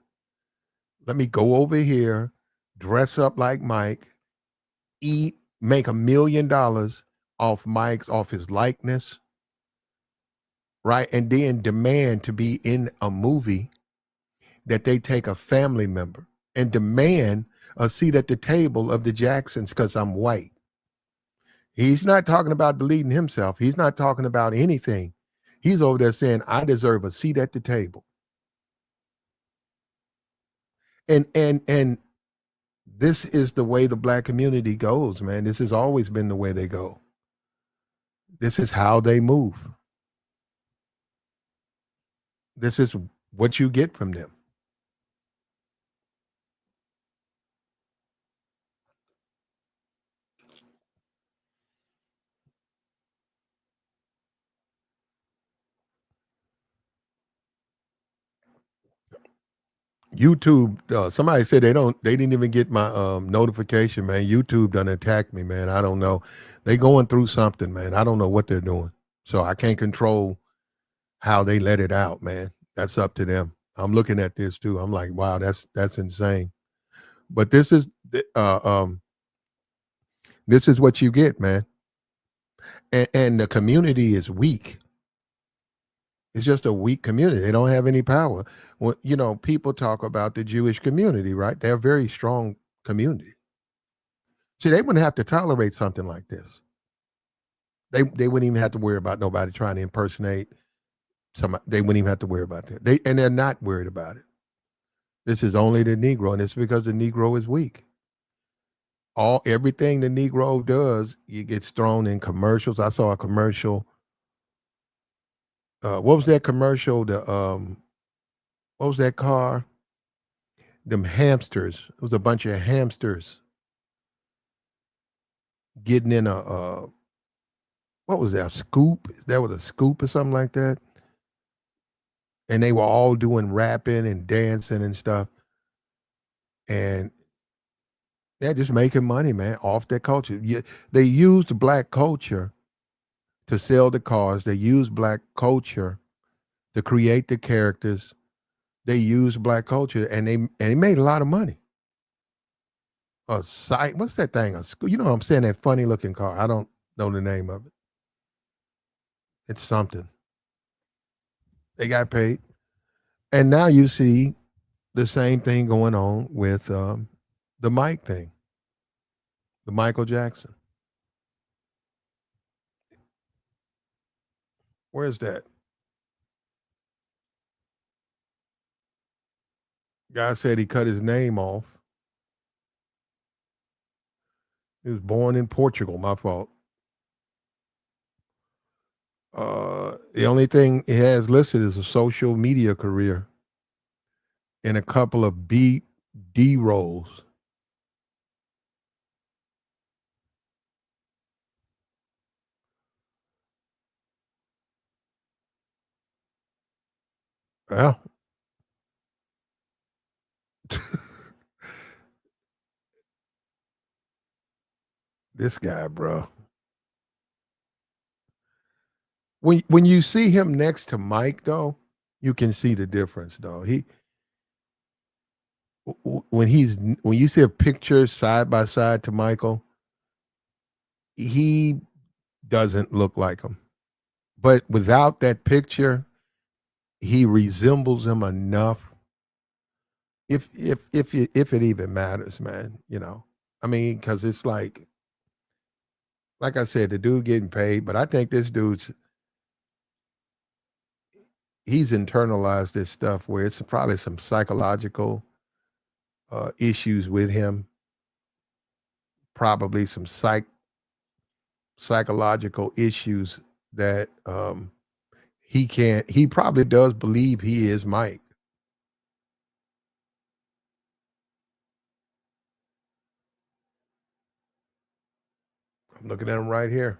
Let me go over here, dress up like Mike, eat, make $1 million off Mike's, off his likeness, right? And then demand to be in a movie that they take a family member and demand a seat at the table of the Jacksons because I'm white. He's not talking about deleting himself. He's not talking about anything. He's over there saying, I deserve a seat at the table. And this is the way the black community goes, man. This has always been the way they go. This is how they move. This is what you get from them. YouTube, somebody said they didn't even get my notification, man. YouTube done attacked me, man. I don't know. They going through something, man. I don't know what they're doing. So I can't control how they let it out, man. That's up to them. I'm looking at this too. I'm like, wow, that's insane. But this is what you get, man. And the community is weak. It's just a weak community. They don't have any power. Well, people talk about the Jewish community, right? They're a very strong community. See, they wouldn't have to tolerate something like this. They wouldn't even have to worry about nobody trying to impersonate somebody. They wouldn't even have to worry about that. They're not worried about it. This is only the Negro, and it's because the Negro is weak. Everything the Negro does, it gets thrown in commercials. I saw a commercial. What was that commercial? What was that car? Them hamsters. It was a bunch of hamsters getting in a what was that? A scoop? That was a scoop or something like that. And they were all doing rapping and dancing and stuff. And they're just making money, man, off their culture. Yeah, they used black culture to sell the cars. They used black culture to create the characters. They used black culture, and they made a lot of money. A site, what's that thing? A school, what I'm saying? That funny looking car. I don't know the name of it. It's something. They got paid, and now you see the same thing going on with the Mike thing, the Michael Jackson. Where's that? Guy said he cut his name off. He was born in Portugal. My fault. The only thing he has listed is a social media career and a couple of D roles. Well, this guy, bro. When you see him next to Mike, though, you can see the difference, though. When you see a picture side by side to Michael, he doesn't look like him. But without that picture, he resembles him enough. If it even matters, man, you know. I mean, because it's like I said, the dude getting paid, but I think this dude's he's internalized this stuff where it's probably some psychological issues with him, probably some psychological issues that he can't. He probably does believe he is Mike. I'm looking at him right here.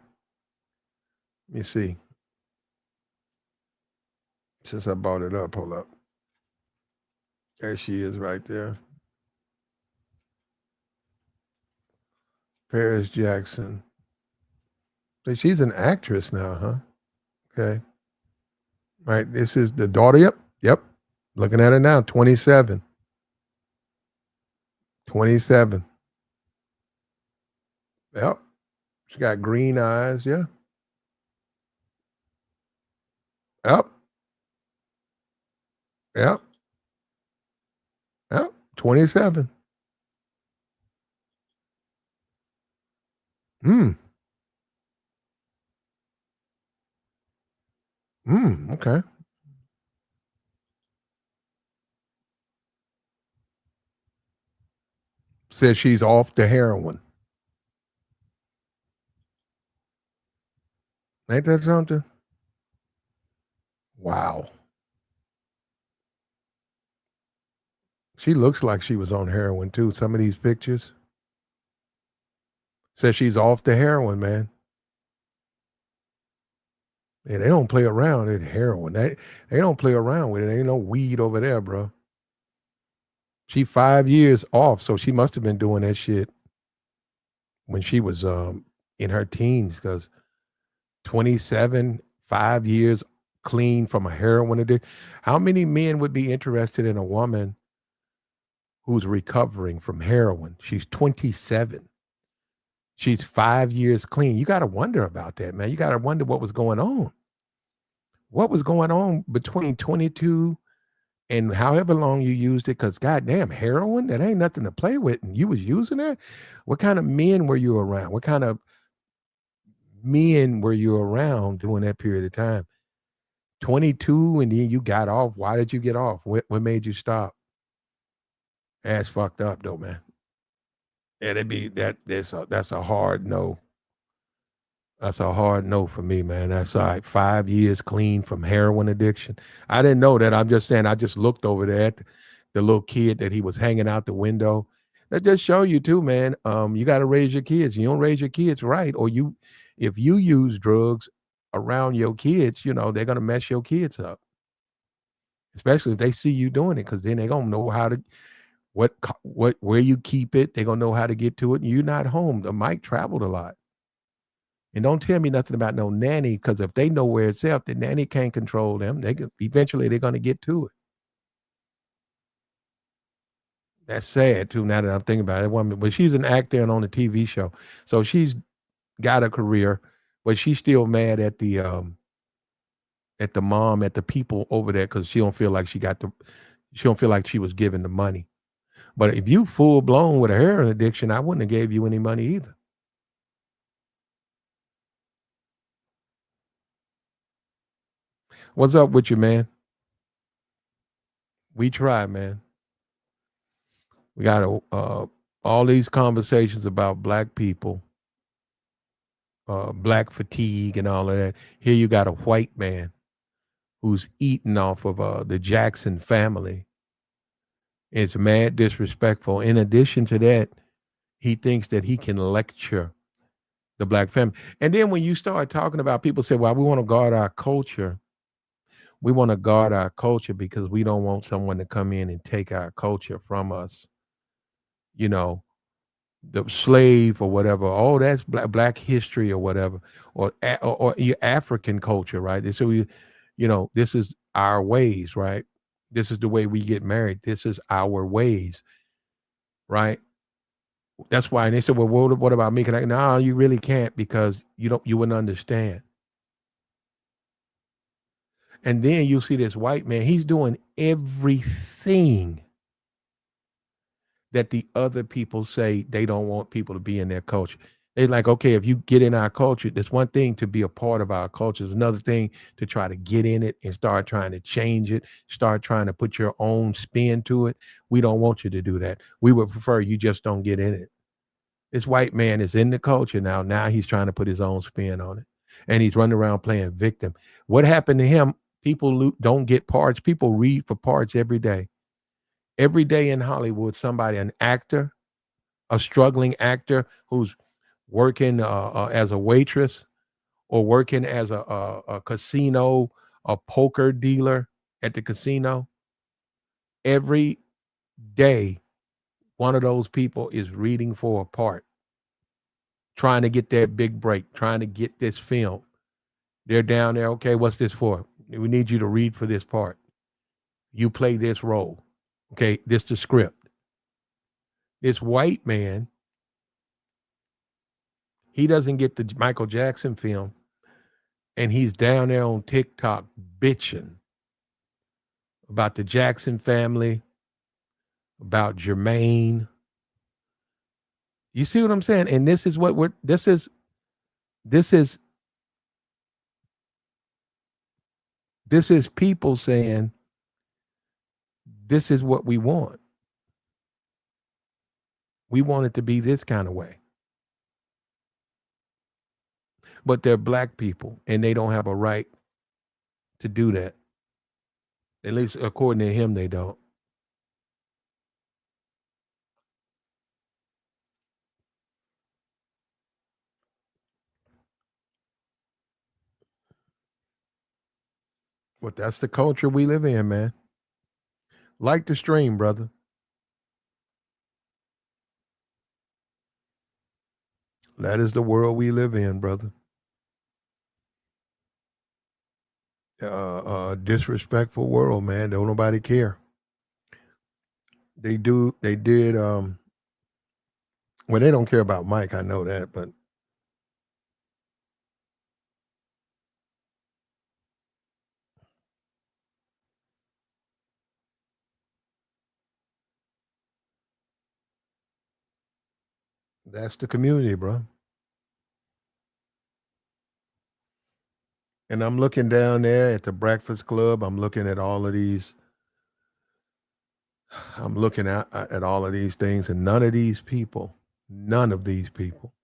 Let me see. Since I brought it up, hold up. There she is right there. Paris Jackson. So she's an actress now, huh? Okay. Right. This is the daughter. Yep. Yep. Looking at her now. 27. 27. Yep. She got green eyes. Yeah. Yep. Yep. Yep. 27. Hmm. Hmm. Okay. Says she's off the heroin. Ain't that something? Wow. She looks like she was on heroin too. Some of these pictures. Says she's off the heroin, man. Yeah, they don't play around with heroin. They don't play around with it. Ain't no weed over there, bro. She 5 years off, so she must have been doing that shit when she was in her teens. Because 27, 5 years clean from a heroin addiction. How many men would be interested in a woman who's recovering from heroin? She's 27. She's 5 years clean. You got to wonder about that, man. You got to wonder what was going on. What was going on between 22 and however long you used it? Because goddamn, heroin, that ain't nothing to play with. And you was using that. What kind of men were you around? What kind of men were you around during that period of time? 22 and then you got off. Why did you get off? What made you stop? That's fucked up though, man. Yeah, that'd be that's a hard no. That's a hard no for me, man. That's all right. 5 years clean from heroin addiction. I didn't know that. I'm just saying. I just looked over there at the little kid that he was hanging out the window. That just show you too, man. You got to raise your kids. You don't raise your kids right, or if you use drugs around your kids, they're gonna mess your kids up. Especially if they see you doing it, because then they're gonna know how to where you keep it. They're gonna know how to get to it. And you're not home. The Mike traveled a lot. And don't tell me nothing about no nanny, because if they know where it's at, the nanny can't control them. Eventually they're going to get to it. That's sad too. Now that I'm thinking about it, woman, but she's an actor and on a TV show, so she's got a career, but she's still mad at the mom, at the people over there, because she don't feel like she don't feel like she was given the money. But if you full blown with a heroin addiction, I wouldn't have gave you any money either. What's up with you, man? We try, man. We got all these conversations about black people, black fatigue, and all of that. Here you got a white man who's eating off of the Jackson family. It's mad disrespectful. In addition to that, he thinks that he can lecture the black family. And then when you start talking about, people say, "Well, we want to guard our culture." We want to guard our culture because we don't want someone to come in and take our culture from us. You know, the slave or whatever. Oh, that's black history or whatever, or your African culture, right? So this is our ways, right? This is the way we get married. This is our ways, right? That's why. And they said, well, what about me? Can I? No, you really can't because you wouldn't understand. And then you see this white man. He's doing everything that the other people say they don't want people to be in their culture. They're like, okay, if you get in our culture, there's one thing to be a part of our culture. It's another thing to try to get in it and start trying to change it, start trying to put your own spin to it. We don't want you to do that. We would prefer you just don't get in it. This white man is in the culture now. Now he's trying to put his own spin on it. And he's running around playing victim. What happened to him? People don't get parts. People read for parts every day. Every day in Hollywood, somebody, an actor, a struggling actor who's working as a waitress or working as a casino, a poker dealer at the casino. Every day, one of those people is reading for a part, trying to get that big break, trying to get this film. They're down there. Okay, what's this for? We need you to read for this part. You play this role. Okay, this the script. This white man, he doesn't get the Michael Jackson film, and he's down there on TikTok bitching about the Jackson family, about Jermaine. You see what I'm saying? And this is what we're this is this is people saying this is what we want. We want it to be this kind of way. But they're black people and they don't have a right to do that. At least according to him, they don't. But that's the culture we live in, man. Like the stream, brother. That is the world we live in, brother. Disrespectful world, man. Don't nobody care. They did well, they don't care about Mike, I know that, but that's the community, bro. And I'm looking down there at the Breakfast Club. I'm looking at all of these. I'm looking at all of these things, and none of these people, none of these people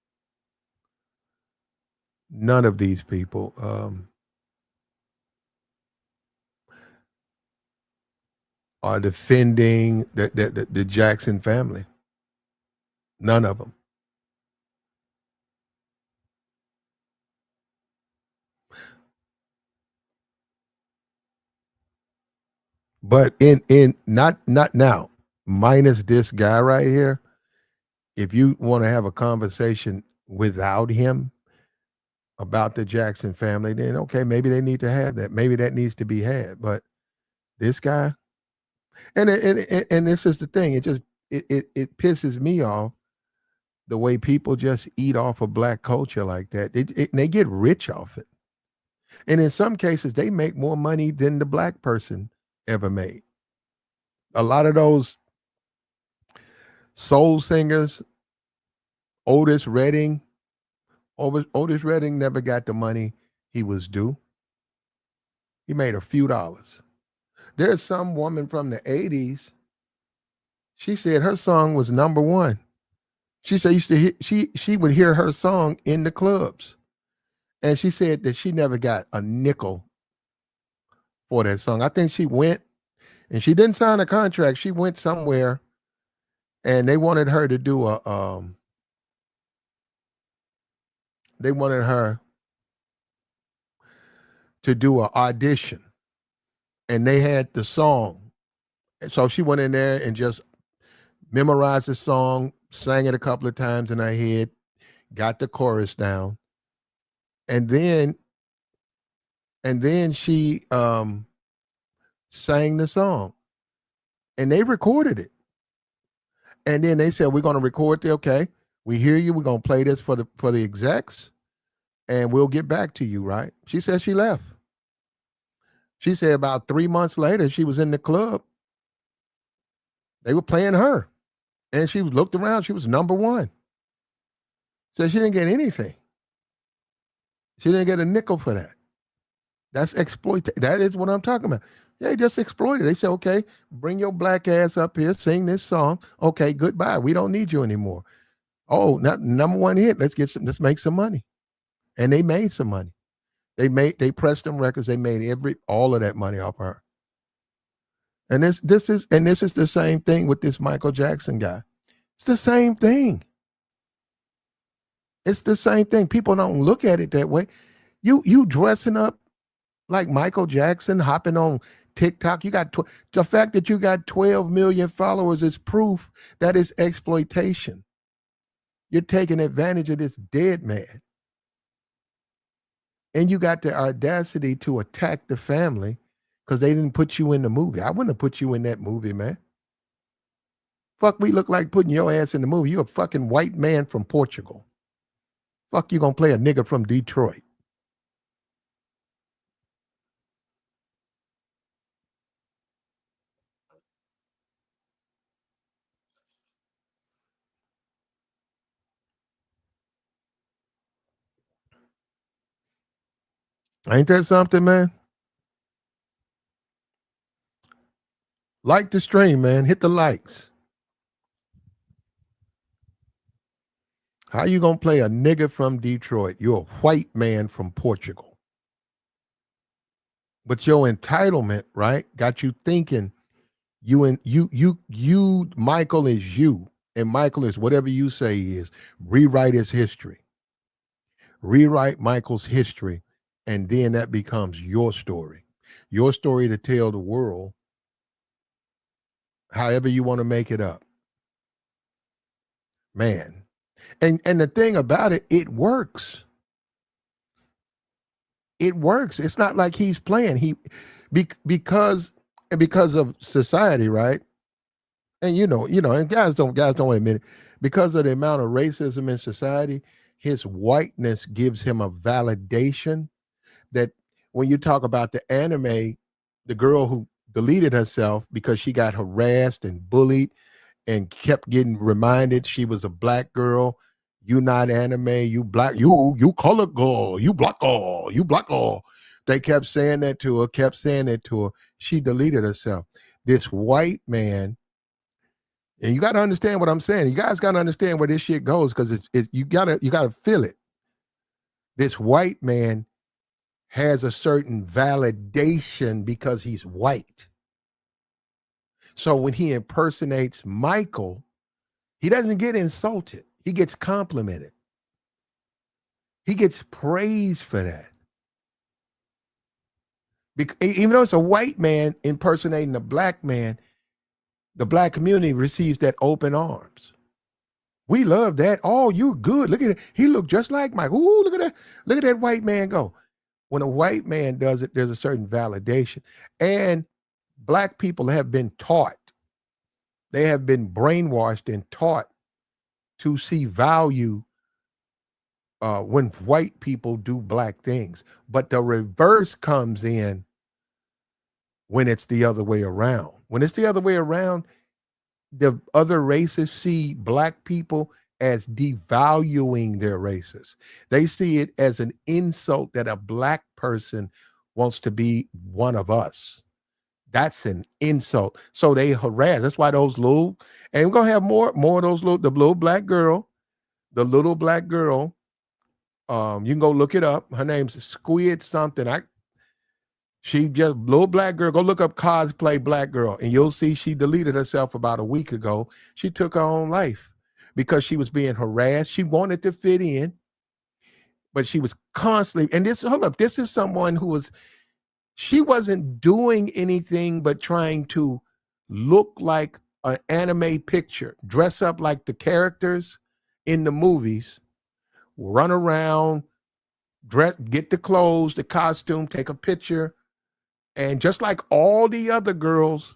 are defending the Jackson family. None of them. But in not now, minus this guy right here. If you want to have a conversation without him about the Jackson family, then okay, maybe they need to have that. Maybe that needs to be had. But this guy, and this is the thing. It pisses me off the way people just eat off of black culture like that. And they get rich off it, and in some cases, they make more money than the black person ever made. A lot of those soul singers, Otis Redding, Otis Redding never got the money he was due. He made a few dollars. There's some woman from the 80s. She said her song was number one. She said used to hear, she would hear her song in the clubs. And she said that she never got a nickel for that song. I think she went and she didn't sign a contract. She went somewhere and they wanted her to do an audition. and they had the song. And so she went in there and just memorized the song, sang it a couple of times in her head, got the chorus down, and then she sang the song, and they recorded it. And then they said, "We're going to record the okay. We hear you. We're going to play this for the execs, and we'll get back to you." Right? She said she left. She said about 3 months later, she was in the club. They were playing her, and she looked around. She was number one. So she didn't get anything. She didn't get a nickel for that. That's exploit. That is what I'm talking about. They just exploited. They said, "Okay, bring your black ass up here, sing this song. Okay, goodbye. We don't need you anymore." Oh, not number one hit. Let's make some money. And they made some money. They pressed them records. They made all of that money off her. And this is the same thing with this Michael Jackson guy. It's the same thing. It's the same thing. People don't look at it that way. You dressing up like Michael Jackson, hopping on TikTok. The fact that you got 12 million followers is proof that it's exploitation. You're taking advantage of this dead man. And you got the audacity to attack the family because they didn't put you in the movie. I wouldn't have put you in that movie, man. Fuck, we look like putting your ass in the movie. You're a fucking white man from Portugal. Fuck, you gonna play a nigga from Detroit. Ain't that something, man? Like the stream, man. Hit the likes. How you gonna play a nigga from Detroit? You're a white man from Portugal. But your entitlement, right, got you thinking Michael is you, and Michael is whatever you say he is. Rewrite his history. Rewrite Michael's history, and then that becomes your story. Your story to tell the world, however you want to make it up. Man. And the thing about it, it works. It works. It's not like he's playing. Because of society, right? And and guys don't admit it. Because of the amount of racism in society, his whiteness gives him a validation that when you talk about the anime, the girl who deleted herself because she got harassed and bullied and kept getting reminded she was a black girl. You not anime, you black, you color girl, you black girl, you black girl. They kept saying that to her, She deleted herself. This white man, and you got to understand what I'm saying. You guys got to understand where this shit goes because you gotta feel it. This white man has a certain validation because he's white. So when he impersonates Michael, he doesn't get insulted. He gets complimented. He gets praised for that. Even though it's a white man impersonating a black man, the black community receives that open arms. We love that. Oh, you good. Look at it. He looked just like Mike. Ooh, look at that. Look at that white man go. When a white man does it, there's a certain validation. And black people have been taught, they have been brainwashed and taught to see value when white people do black things. But the reverse comes in when it's the other way around. When it's the other way around, the other races see black people as devaluing their races. They see it as an insult that a black person wants to be one of us. That's an insult. So they harass. That's why those little, and we're gonna have more of those the little black girl, the little black girl. You can go look it up. Her name's Squid something. She just little black girl. Go look up cosplay black girl, and you'll see she deleted herself about a week ago. She took her own life because she was being harassed. She wanted to fit in, but she was constantly. And this, hold up, this is someone who was She wasn't doing anything but trying to look like an anime picture, dress up like the characters in the movies, run around, dress, get the clothes, the costume, take a picture, and just like all the other girls,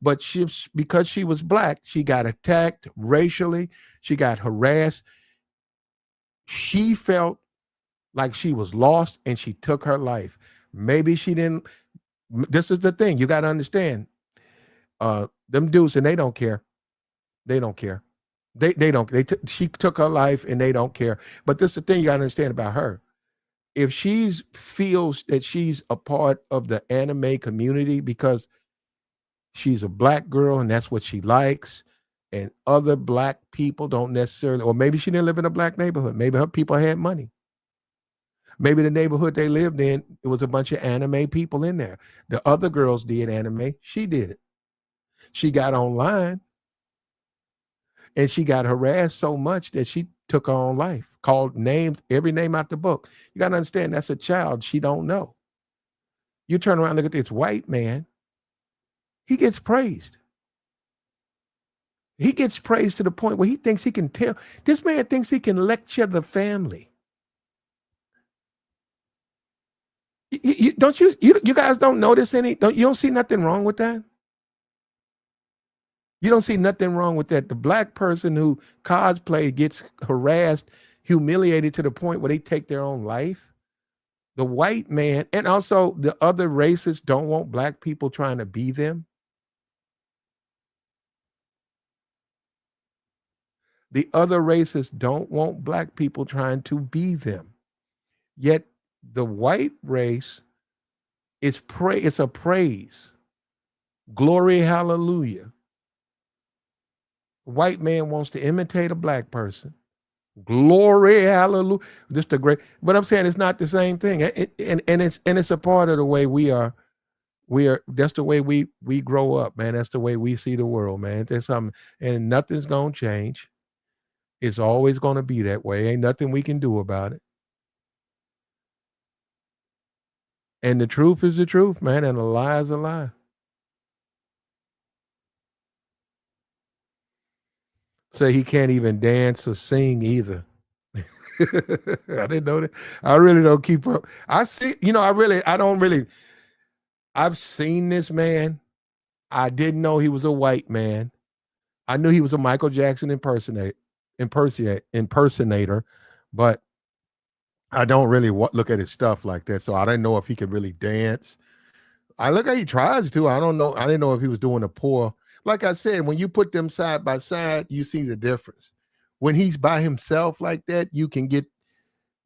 but she, because she was black, she got attacked racially, she got harassed. She felt like she was lost and she took her life. Maybe she didn't. This is the thing you got to understand. Them dudes, and they don't care. They don't care. They don't. She took her life and they don't care. But this is the thing you got to understand about her. If she's feels that she's a part of the anime community because she's a black girl and that's what she likes, and other black people don't necessarily, or maybe she didn't live in a black neighborhood. Maybe her people had money. Maybe the neighborhood they lived in, it was a bunch of anime people in there. The other girls did anime. She did it. She got online and she got harassed so much that she took her own life, called names, every name out the book. You got to understand that's a child she don't know. You turn around and look at this white man, he gets praised. He gets praised to the point where he thinks he can tell. This man thinks he can lecture the family. Don't you guys don't notice any? You don't see nothing wrong with that? You don't see nothing wrong with that. The black person who cosplay gets harassed, humiliated to the point where they take their own life. The white man, and also the other races don't want black people trying to be them. The other races don't want black people trying to be them. Yet the white race is it's a praise. Glory, hallelujah. White man wants to imitate a black person. Glory, hallelujah. Just a great, but I'm saying it's not the same thing. And it's a part of the way we are. That's the way we grow up, man. That's the way we see the world, man. There's something, and nothing's gonna change. It's always gonna be that way. Ain't nothing we can do about it. And the truth is the truth, man, and a lie is a lie. Say he can't even dance or sing either. I didn't know that. I really don't keep up. I see, I don't really. I've seen this man. I didn't know he was a white man. I knew he was a Michael Jackson impersonator, but I don't really look at his stuff like that. So I didn't know if he could really dance. I look at he tries to. I don't know. I didn't know if he was doing a poor. Like I said, when you put them side by side, you see the difference. When he's by himself like that, you can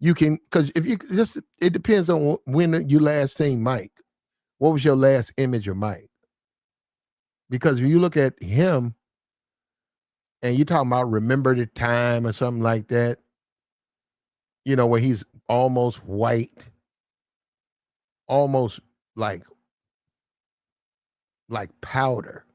because if you just it depends on when you last seen Mike. What was your last image of Mike? Because when you look at him and you talking about remember the time or something like that, where he's almost white, almost like powder.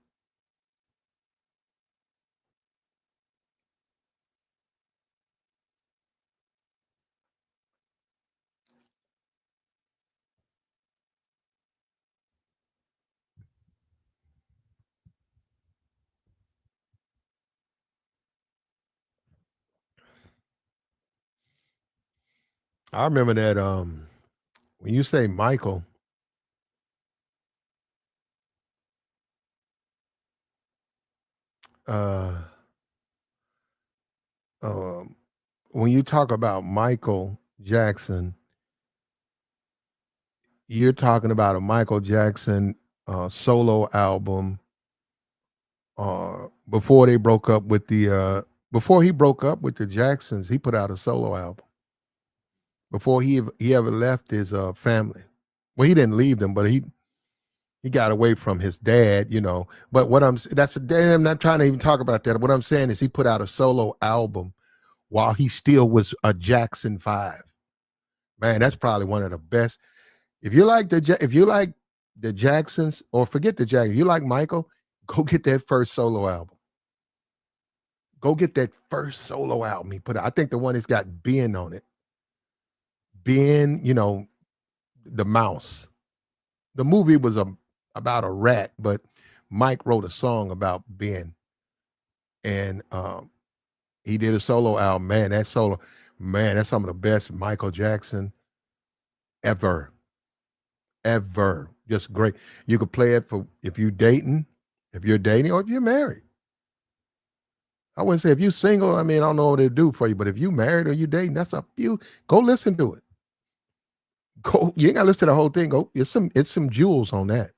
I remember that when you say Michael, uh um when you talk about Michael Jackson, you're talking about a Michael Jackson solo album before they broke up with the before he broke up with the Jacksons, he put out a solo album before he ever left his family. Well, he didn't leave them, but he got away from his dad, But I'm not trying to even talk about that. What I'm saying is he put out a solo album while he still was a Jackson 5. Man, that's probably one of the best. If you like the Jacksons, or forget the Jacksons, if you like Michael, go get that first solo album. Go get that first solo album he put out. I think the one that's got Ben on it. Ben, the mouse. The movie was about a rat, but Mike wrote a song about Ben, and he did a solo album. Man, that's some of the best Michael Jackson ever, ever. Just great. You could play it for if you're dating, or if you're married. I wouldn't say if you're single. I mean, I don't know what it'd do for you, but if you married or you dating, that's up to you. Go listen to it. Go. You ain't got to listen to the whole thing. Go. It's some jewels on that.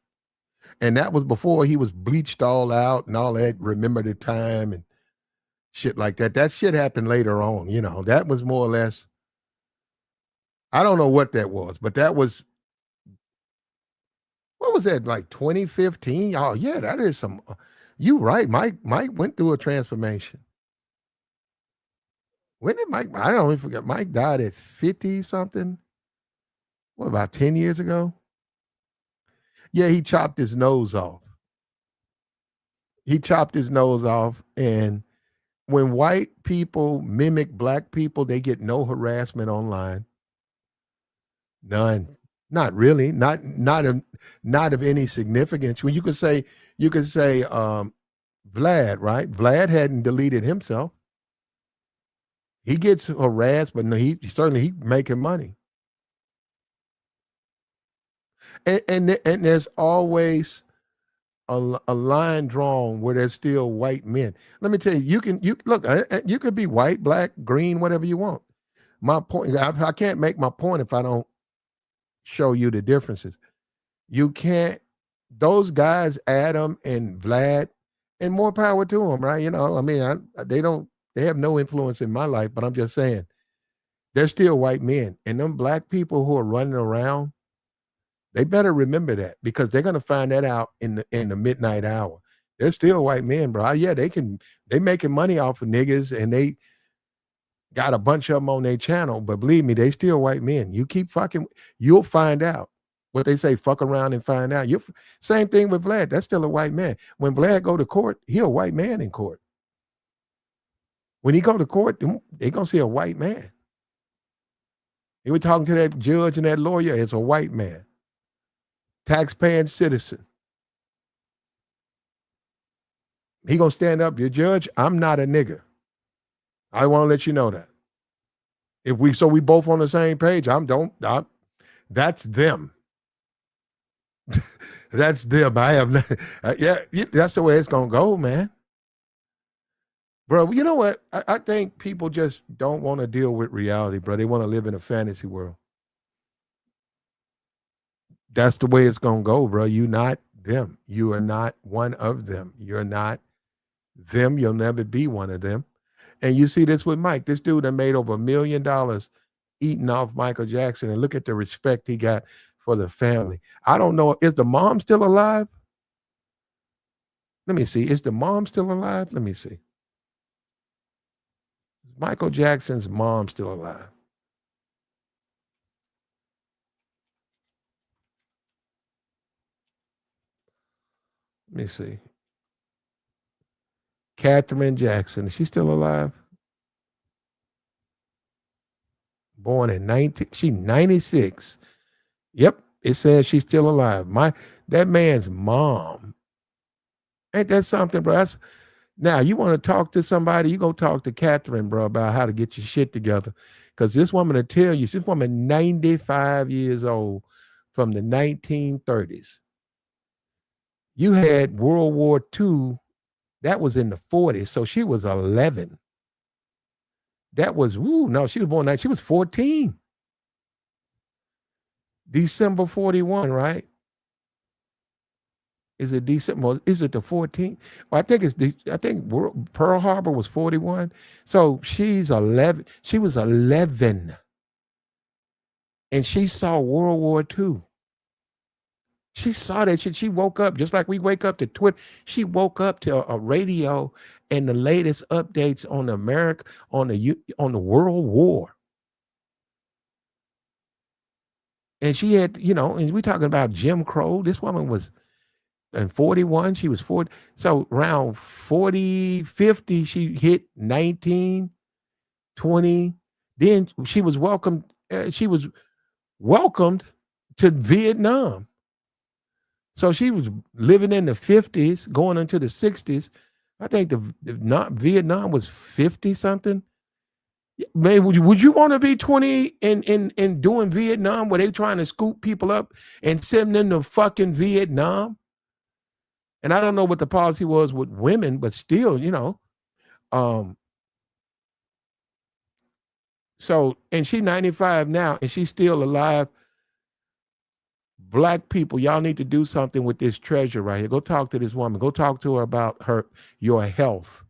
And that was before he was bleached all out and all that. Remember the time and shit like that. That shit happened later on. That was more or less. I don't know what that was, but that was what was that, like 2015? Oh yeah, that is some. You right, Mike went through a transformation. When did Mike? I don't even forget. Mike died at 50 something. What, about 10 years ago? Yeah, he chopped his nose off. He chopped his nose off, and when white people mimic black people, they get no harassment online. None. Not really. Not of any significance. When you could say Vlad, right? Vlad hadn't deleted himself. He gets harassed, but no, he making money. And there's always a line drawn where there's still white men. Let me tell you, you look, you could be white, black, green, whatever you want. My point, I can't make my point if I don't show you the differences. You can't. Those guys, Adam and Vlad, and more power to them, right? I mean, they have no influence in my life, but I'm just saying they're still white men, and them black people who are running around, they better remember that, because they're gonna find that out in the midnight hour. They're still white men, bro. Yeah, they making money off of niggas, and they got a bunch of them on their channel, but believe me, they still white men. You keep fucking, you'll find out. What they say, fuck around and find out. Same thing with Vlad. That's still a white man. When Vlad go to court, he a white man in court. When he go to court, they gonna see a white man. He was talking to that judge and that lawyer as a white man, taxpaying citizen. He gonna stand up, your judge, I'm not a nigger. I want to let you know that. We both on the same page. That's them. That's them. I have not, yeah, that's the way it's gonna go, man. Bro, you know what? I think people just don't want to deal with reality, bro. They want to live in a fantasy world. That's the way it's gonna go, bro. You not them. You are not one of them. You're not them. You'll never be one of them. And you see this with Mike. This dude that made over $1 million eating off Michael Jackson, and look at the respect he got for the family. I don't know. Is the mom still alive? Let me see. Is the mom still alive? Let me see. Michael Jackson's mom still alive? Let me see. Catherine Jackson. Is she still alive? Born in 96. Yep. It says she's still alive. That man's mom. Ain't that something, bro? Now, you want to talk to somebody, you go talk to Catherine, bro, about how to get your shit together. Because this woman will tell you, this woman 95 years old, from the 1930s. You had World War II, that was in the 40s, so she was 11. That was, no, she was born, she was 14. December 41, right? Is it December? Is it the 14th? Well, I think Pearl Harbor was 41. So she's 11. She was 11. And she saw World War II. She saw that shit. She woke up just like we wake up to Twitter. She woke up to a radio and the latest updates on the World War. And she had, and we talking about Jim Crow. This woman was in 41, she was 40. So around 40, 50, she hit 19, 20. Then she was welcomed to Vietnam. So she was living in the 50s, going into the 60s. I think the not Vietnam was 50 something. Man, would you want to be 20 in doing Vietnam where they trying to scoop people up and send them to fucking Vietnam? And I don't know what the policy was with women, but still, Um, so and she's 95 now and she's still alive. Black people, y'all need to do something with this treasure right here. Go talk to this woman. Go talk to her about your health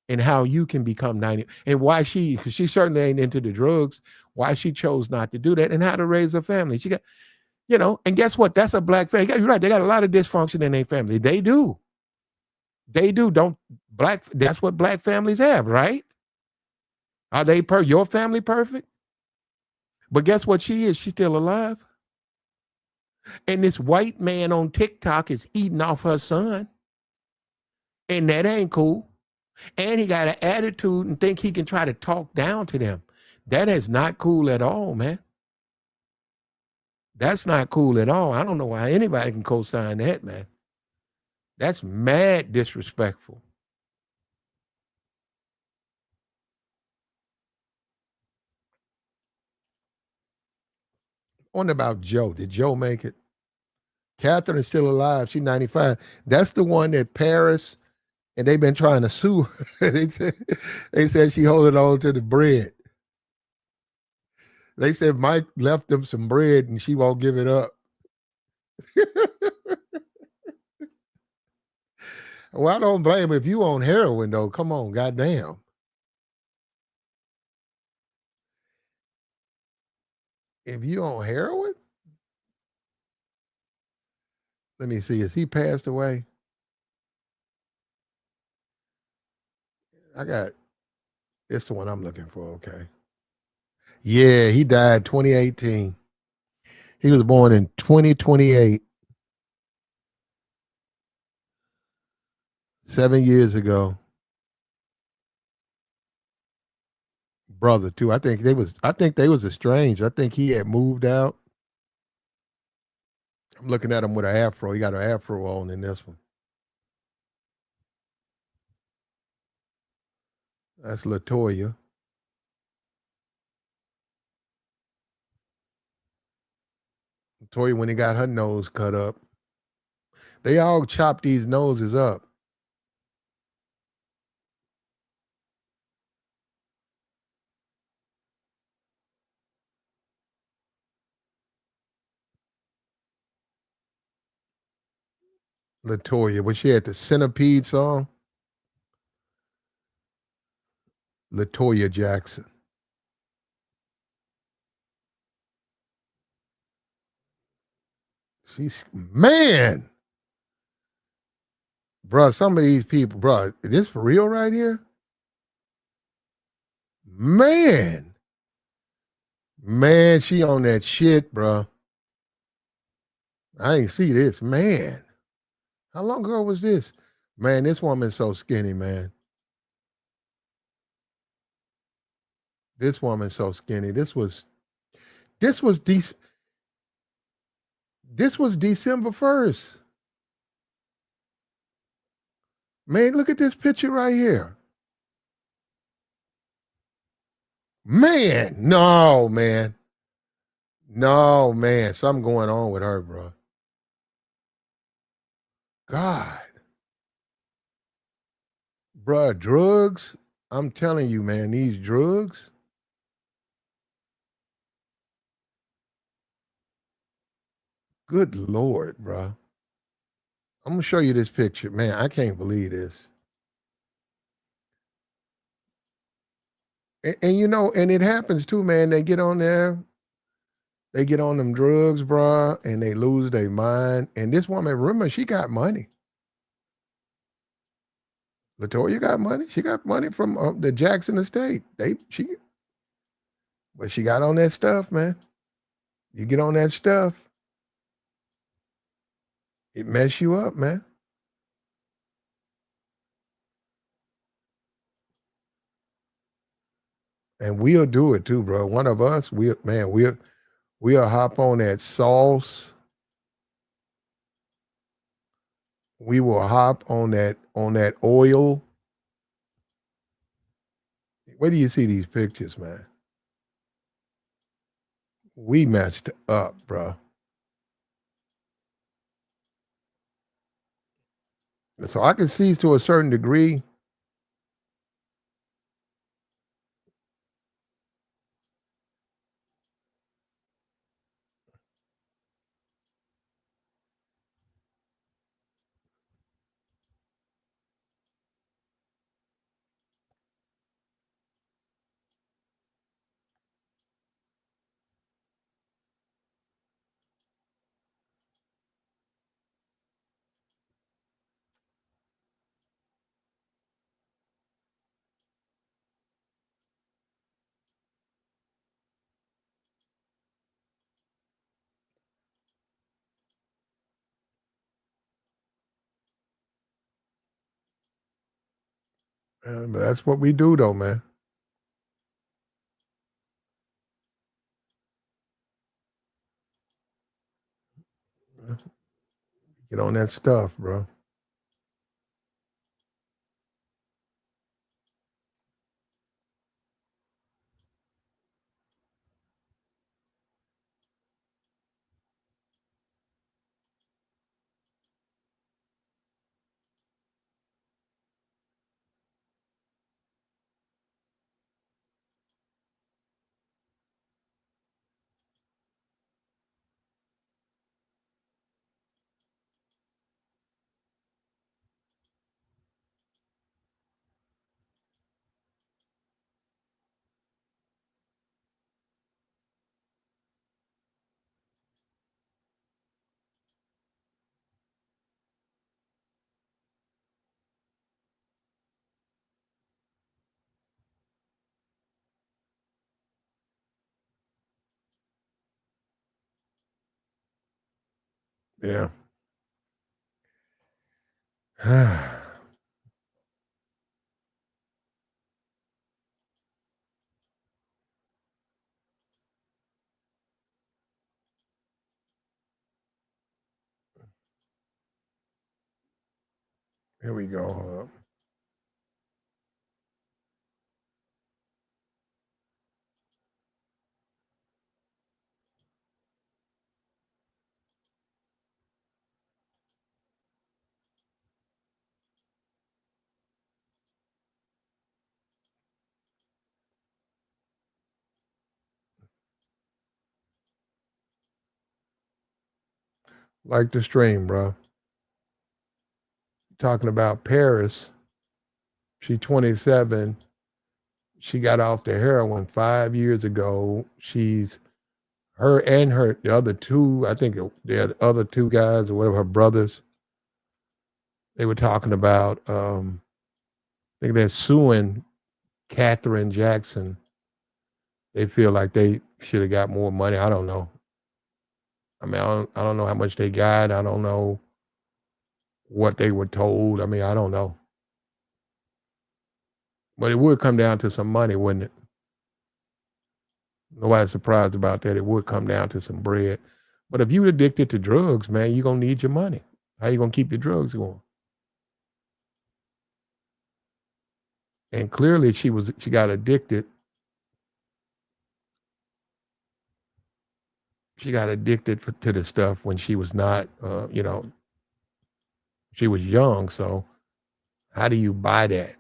and how you can become 90 and why because she certainly ain't into the drugs, why she chose not to do that and how to raise a family. She got, and guess what? That's a black family. You're right. They got a lot of dysfunction in their family. They do. They do. That's what black families have, right? Are your family perfect? But guess what she is? She's still alive. And this white man on TikTok is eating off her son. And that ain't cool. And he got an attitude and think he can try to talk down to them. That is not cool at all, man. That's not cool at all. I don't know why anybody can co-sign that, man. That's mad disrespectful. What about Joe? Did Joe make it? Catherine is still alive. She's 95. That's the one that Paris and they've been trying to sue her. they said she holding on to the bread. They said Mike left them some bread and she won't give it up. Well, I don't blame her if you on heroin though. Come on, goddamn. If you on heroin, let me see. Is he passed away? I got it's the one I'm looking for. Okay. Yeah, he died 2018. He was born in 2028, 7 years ago. Brother too. I think they was estranged. I think he had moved out. I'm looking at him with an afro. He got an afro on in this one. That's Latoya. Latoya when he got her nose cut up. They all chop these noses up. Latoya, when she had the centipede song, Latoya Jackson. She's man, bruh. Some of these people, bruh, is this for real right here? Man, man, she on that shit, bruh. I ain't see this, man. How long ago was this? Man, this woman's so skinny, man. This woman's so skinny. This was de- this was December 1st. Man, look at this picture right here. Man, no, man. No, man. Something going on with her, bro. God. Bruh, drugs. I'm telling you, man, these drugs. Good Lord, bro. I'm gonna show you this picture. Man, I can't believe this. And it happens too, man. They get on there, they get on them drugs, bruh, and they lose their mind. And this woman, remember, she got money. Latoya got money. She got money from the Jackson estate. But she got on that stuff, man. You get on that stuff, it mess you up, man. And we'll do it too, bro. One of us, we'll hop on that sauce. We will hop on that oil. Where do you see these pictures, man? We matched up, bro. So I can see to a certain degree. But that's what we do, though, man. Get on that stuff, bro. Yeah. Here we go. Like the stream, bro. Talking about Paris. She 27. She got off the heroin 5 years ago. She's her and her the other two. I think the other two guys or whatever her brothers. They were talking about. I think they're suing Catherine Jackson. They feel like they should have got more money. I don't know. I mean, I don't know how much they got. I don't know what they were told. I mean, I don't know. But it would come down to some money, wouldn't it? Nobody's surprised about that. It would come down to some bread. But if you're addicted to drugs, man, you're gonna need your money. How you gonna keep your drugs going? And clearly she got addicted. She got addicted to the stuff when she was not she was young. So how do you buy that?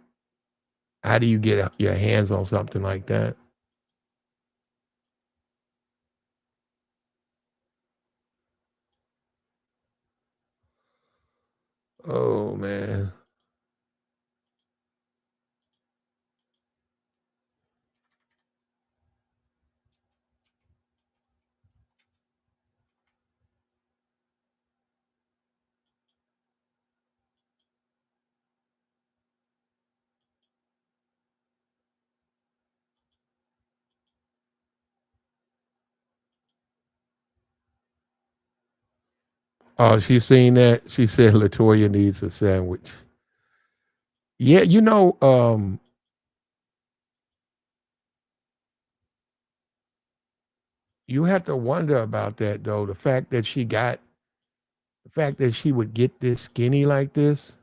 How do you get your hands on something like that? Oh man. Oh, she seen that. She said Latoya needs a sandwich. Yeah, you have to wonder about that though. The fact that she got The fact that she would get this skinny like this,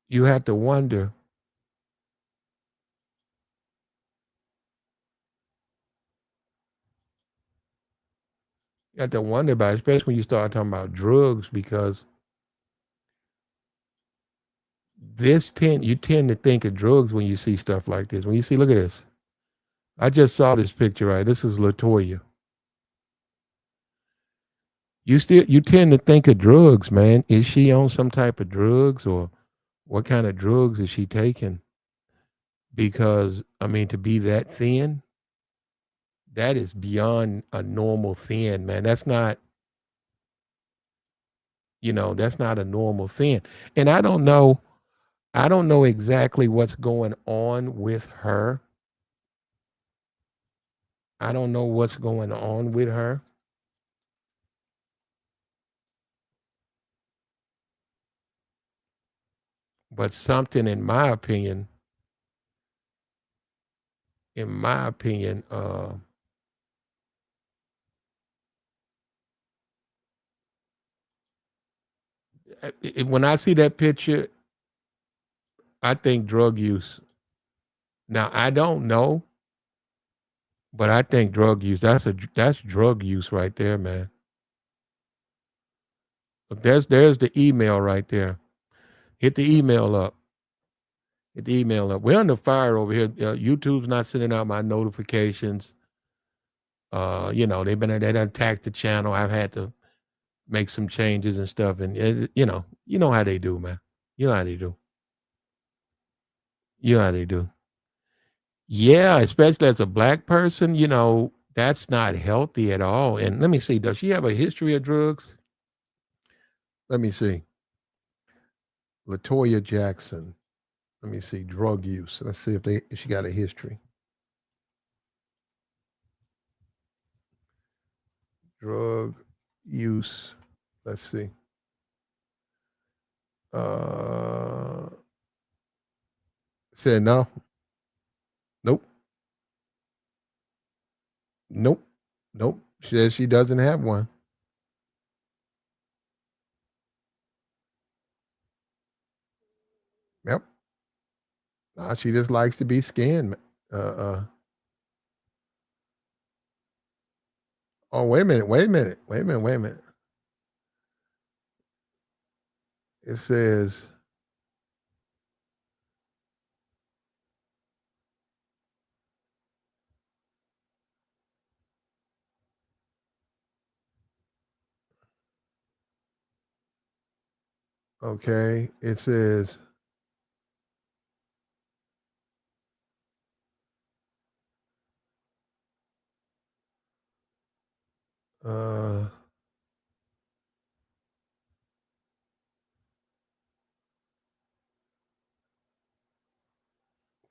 you have to wonder. You have to wonder about it, especially when you start talking about drugs, because you tend to think of drugs when you see stuff like this. When you see, look at this. I just saw this picture, right? This is Latoya. You tend to think of drugs, man. Is she on some type of drugs, or what kind of drugs is she taking? Because I mean, to be that thin, that is beyond a normal thin, man. That's not a normal thin. And I don't know exactly what's going on with her. I don't know what's going on with her. But something in my opinion, when I see that picture, I think drug use. Now I don't know, but I think drug use. That's drug use right there, man. Look, there's the email right there. Hit the email up. Hit the email up. We're under fire over here. YouTube's not sending out my notifications. They done attacked the channel. I've had to make some changes and stuff, and you know how they do, man. You know how they do. You know how they do. Yeah, especially as a black person, that's not healthy at all. And let me see, does she have a history of drugs? Let me see. Latoya Jackson. Let me see. Drug use. Let's see if she got a history. Drug use. Let's see. Uh Said no. Nope. Nope. Nope. She says she doesn't have one. Yep. She just likes to be skinned. Oh, wait a minute. Wait a minute. Wait a minute. Wait a minute. It says, okay. It says, uh,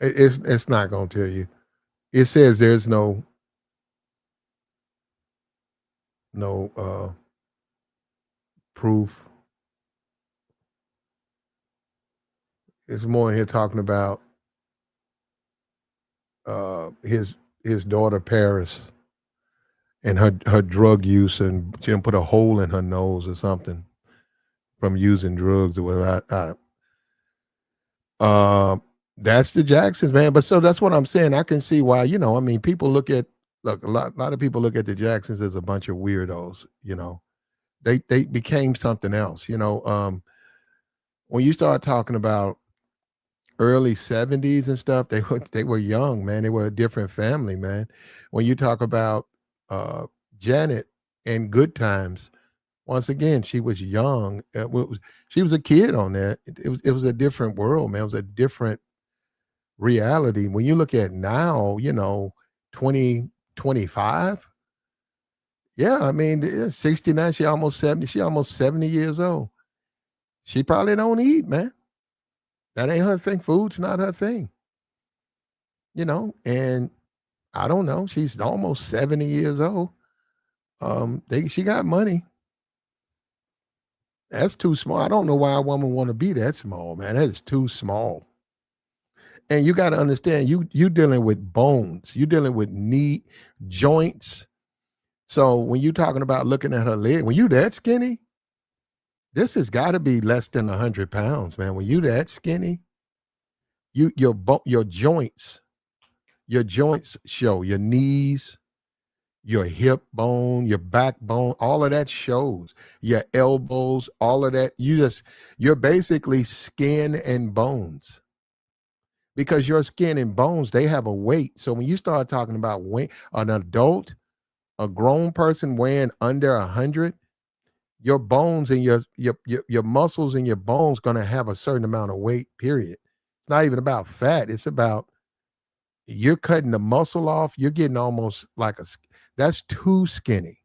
it's not gonna tell you. It says there's no proof. It's more in here talking about his daughter Paris and her drug use, and she done put a hole in her nose or something from using drugs or whatever. Um, that's the Jacksons, man. But so that's what I'm saying. I can see why, I mean, people look, a lot of people look at the Jacksons as a bunch of weirdos, They became something else, when you start talking about early 70s and stuff, they were young, man. They were a different family, man. When you talk about uh Janet and Good Times, once again, she was young. She was a kid on that. It was a different world, man. It was a different reality. When you look at now, 2025, yeah, I mean, 69, she almost 70, she almost 70 years old. She probably don't eat, man. That ain't her thing. Food's not her thing, and I don't know. She's almost 70 years old. She got money. That's too small. I don't know why a woman want to be that small, man. That is too small. And you got to understand, you dealing with bones. You dealing with knee joints. So when you talking about looking at her leg, when you that skinny, this has got to be less than 100 pounds, man. When you that skinny, your joints show, your knees, your hip bone, your backbone, all of that shows. Your elbows, all of that. You're basically skin and bones because your skin and bones, they have a weight. So when you start talking about weight, an adult, a grown person weighing under 100, your bones and your muscles and your bones going to have a certain amount of weight, period. It's not even about fat. It's about you're cutting the muscle off. You're getting almost like that's too skinny.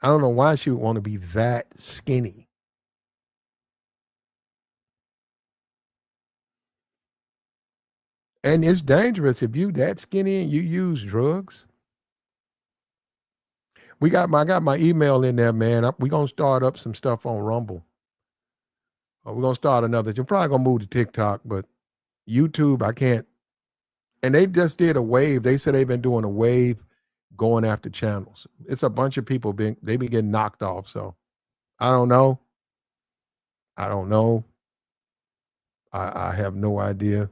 I don't know why she would want to be that skinny. And it's dangerous if you that skinny and you use drugs. I got my email in there, man. We're gonna start up some stuff on Rumble. We're gonna start another. You're probably gonna move to TikTok, but YouTube, I can't. And they just did a wave. They said they've been doing a wave going after channels. It's a bunch of people they be getting knocked off. So I don't know. I don't know. I have no idea.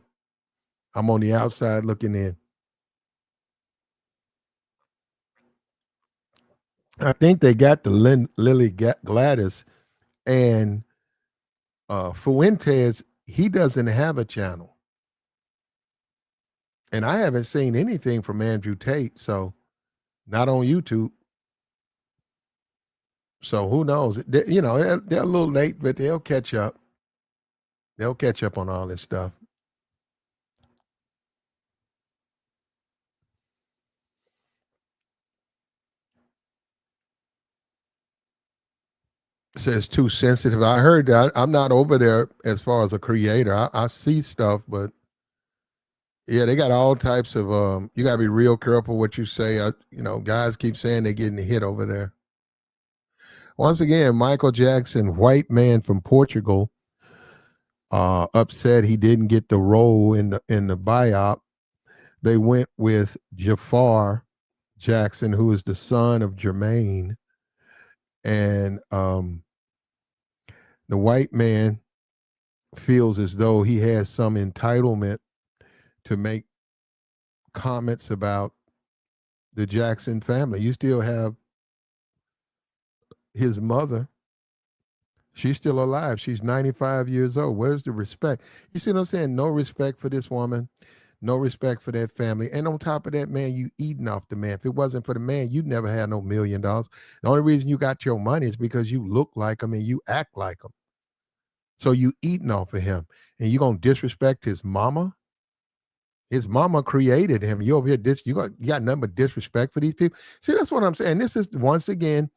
I'm on the outside looking in. I think they got the Lily Gladys and Fuentes. He doesn't have a channel, and I haven't seen anything from Andrew Tate. So not on YouTube. So who knows? They're a little late, but they'll catch up. They'll catch up on all this stuff. Says too sensitive. I heard that. I'm not over there as far as a creator. I see stuff, but yeah, they got all types of. You gotta be real careful what you say. Guys keep saying they're getting hit over there. Once again, Michael Jackson, white man from Portugal, upset he didn't get the role in the biop. They went with Jafar Jackson, who is the son of Jermaine, and the white man feels as though he has some entitlement to make comments about the Jackson family. You still have his mother. She's still alive. She's 95 years old. Where's the respect? You see what I'm saying? No respect for this woman. No respect for that family. And on top of that, man, you eating off the man. If it wasn't for the man, you'd never had no $1 million. The only reason you got your money is because you look like him and you act like him. So you eating off of him. And you gonna disrespect his mama? His mama created him. You over here, you got nothing but disrespect for these people. See, that's what I'm saying. This is once again,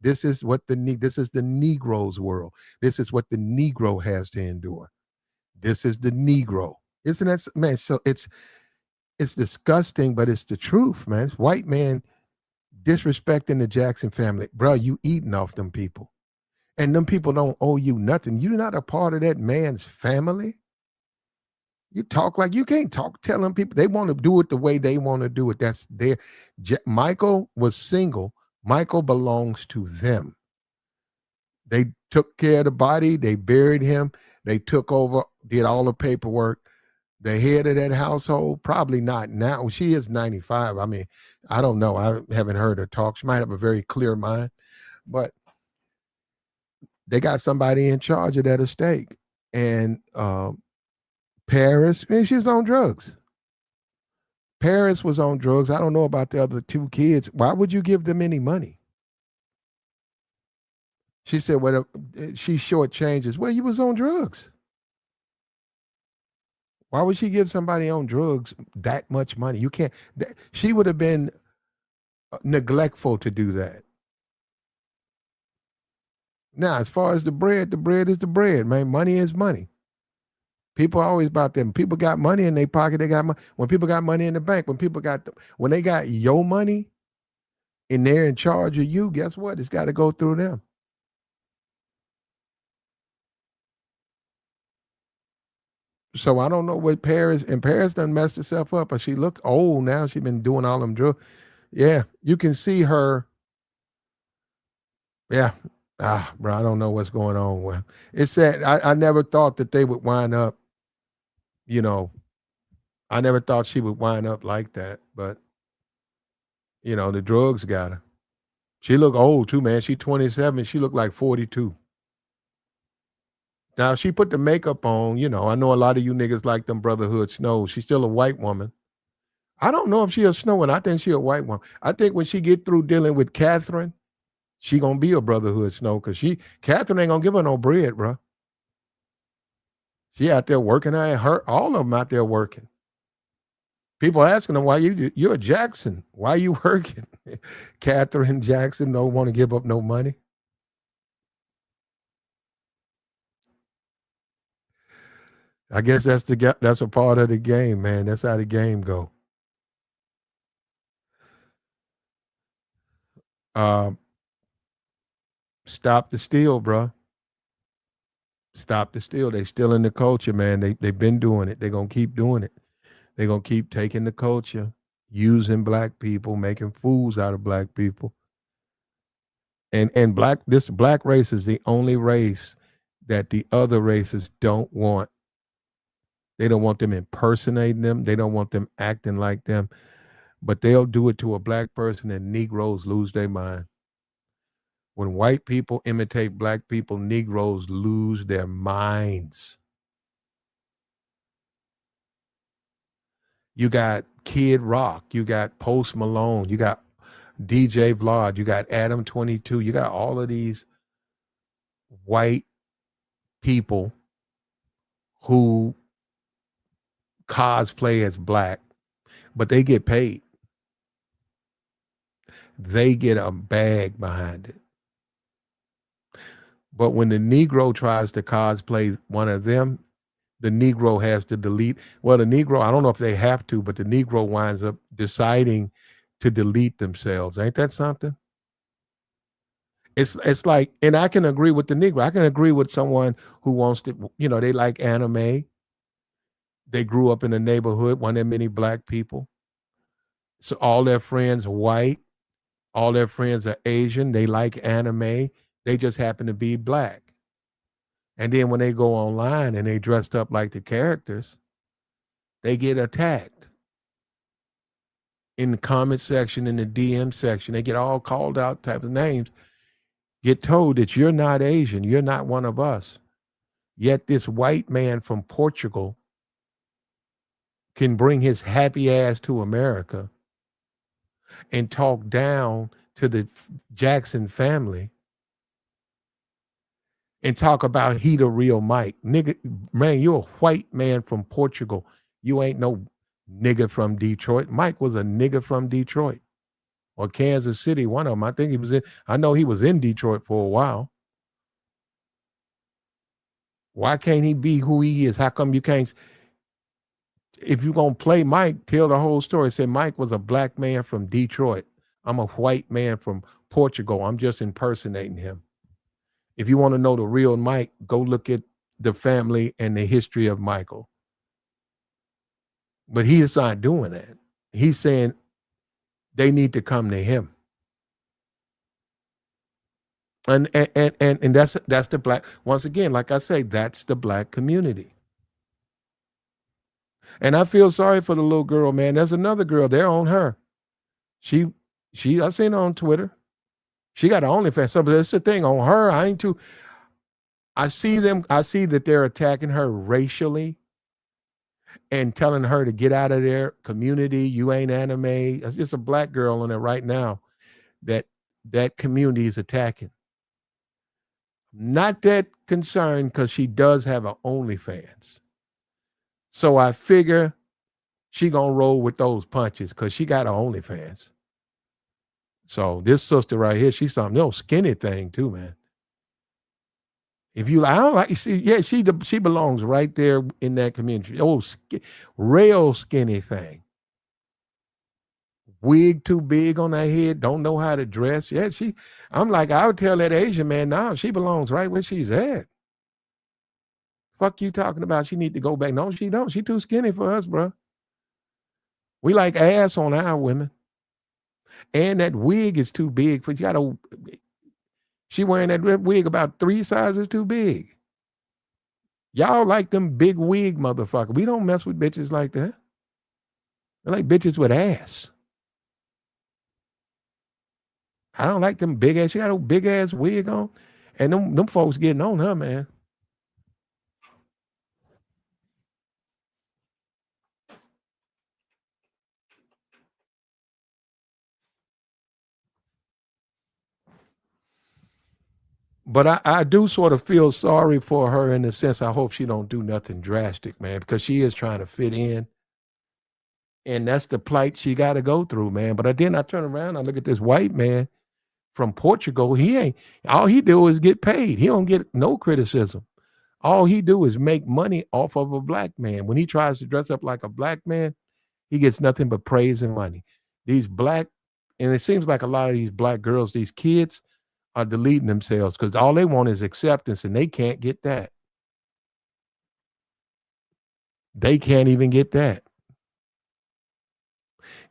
this is the Negro's world. This is what the Negro has to endure. This is the Negro. Isn't that, man? So it's disgusting, but it's the truth, man. It's white man disrespecting the Jackson family. Bro, you eating off them people. And them people don't owe you nothing. You're not a part of that man's family. You talk like you can't talk, telling people they want to do it the way they want to do it. That's their. Michael was single. Michael belongs to them. They took care of the body. They buried him. They took over, did all the paperwork. The head of that household, probably not now. She is 95. I mean, I don't know. I haven't heard her talk. She might have a very clear mind, but they got somebody in charge of that estate. And Paris, and she was on drugs. Paris was on drugs. I don't know about the other two kids. Why would you give them any money? She said, well, she shortchanges. Well, he was on drugs. Why would she give somebody on drugs that much money? You can't. She would have been neglectful to do that. Now, as far as the bread is the bread, man. Money is money. People are always about them. People got money in their pocket. They got money. When people got money in the bank, when they got your money and they're in charge of you, guess what? It's got to go through them. So I don't know what Paris done messed herself up, but she look old now. She been doing all them drugs. Yeah, you can see her. Yeah. Bro, I don't know what's going on with. It's sad. I never thought that they would wind up, you know, I never thought she would wind up like that, but the drugs got her. She look old too, man. She 27. She looked like 42. Now she put the makeup on. I know a lot of you niggas like them Brotherhood Snows. She's still a white woman. I don't know if she a snow one. I think she a white woman. I think when she get through dealing with Catherine, she gonna be a Brotherhood Snow because Catherine ain't gonna give her no bread, bro. She out there working. All of them out there working. People asking them why you're a Jackson. Why you working? Catherine Jackson don't want to give up no money. I guess that's a part of the game, man. That's how the game go. Um, Stop the steal, bro. Stop the steal. They still in the culture, man. They've been doing it. They're gonna keep doing it. They're gonna keep taking the culture, using black people, making fools out of black people. And this black race is the only race that the other races don't want. They don't want them impersonating them. They don't want them acting like them. But they'll do it to a black person and Negroes lose their mind. When white people imitate black people, Negroes lose their minds. You got Kid Rock, you got Post Malone, you got DJ Vlad, you got Adam 22, you got all of these white people who cosplay as black, but they get paid. They get a bag behind it. But when the Negro tries to cosplay one of them, the Negro has to delete. Well, the Negro, I don't know if they have to, but the Negro winds up deciding to delete themselves. Ain't that something? It's like, and I can agree with the Negro. I can agree with someone who wants to, they like anime. They grew up in a neighborhood, one of them many black people. So all their friends are white, all their friends are Asian. They like anime. They just happen to be black. And then when they go online and they dressed up like the characters, they get attacked in the comment section, in the DM section. They get all called out type of names, get told that you're not Asian, you're not one of us. Yet this white man from Portugal can bring his happy ass to America and talk down to the Jackson family and talk about he the real Mike. Nigga, man, you're a white man from Portugal. You ain't no nigga from Detroit. Mike was a nigga from Detroit or Kansas City, one of them. I know he was in Detroit for a while. Why can't he be who he is? How come you can't? If you're going to play Mike, tell the whole story. Say Mike was a black man from Detroit. I'm a white man from Portugal. I'm just impersonating him. If you want to know the real Mike, go look at the family and the history of Michael. But he's not doing that. He's saying they need to come to him. And that's the black, once again, like I say, that's the black community. And I feel sorry for the little girl, man. There's another girl there on her. She I seen her on Twitter. She got an OnlyFans. So that's the thing on her. I see that they're attacking her racially and telling her to get out of their community. You ain't anime. It's just a black girl on there right now that community is attacking. Not that concerned because she does have an OnlyFans. So I figure she gonna roll with those punches because she got an OnlyFans. So this sister right here, she's something else, skinny thing too, man. If you, I don't like, see, yeah, she belongs right there in that community. Oh, real skinny thing. Wig too big on her head, don't know how to dress. Yeah, I'm like, I would tell that Asian man, now she belongs right where she's at. Fuck you talking about she need to go back. No, she don't. She too skinny for us, bro. We like ass on our women. And that wig is too big for you. Gotta. She wearing that wig about 3 sizes too big. Y'all like them big wig motherfucker. We don't mess with bitches like that. I like bitches with ass. I don't like them big ass. She got a big ass wig on, and them folks getting on her, man. But I do sort of feel sorry for her in the sense I hope she don't do nothing drastic, man, because she is trying to fit in. And that's the plight she got to go through, man. But then I turn around, I look at this white man from Portugal. He ain't all he do is get paid. He don't get no criticism. All he do is make money off of a black man. When he tries to dress up like a black man, he gets nothing but praise and money. These black, and it seems like a lot of these black girls, these kids are deleting themselves because all they want is acceptance and they can't get that. They can't even get that.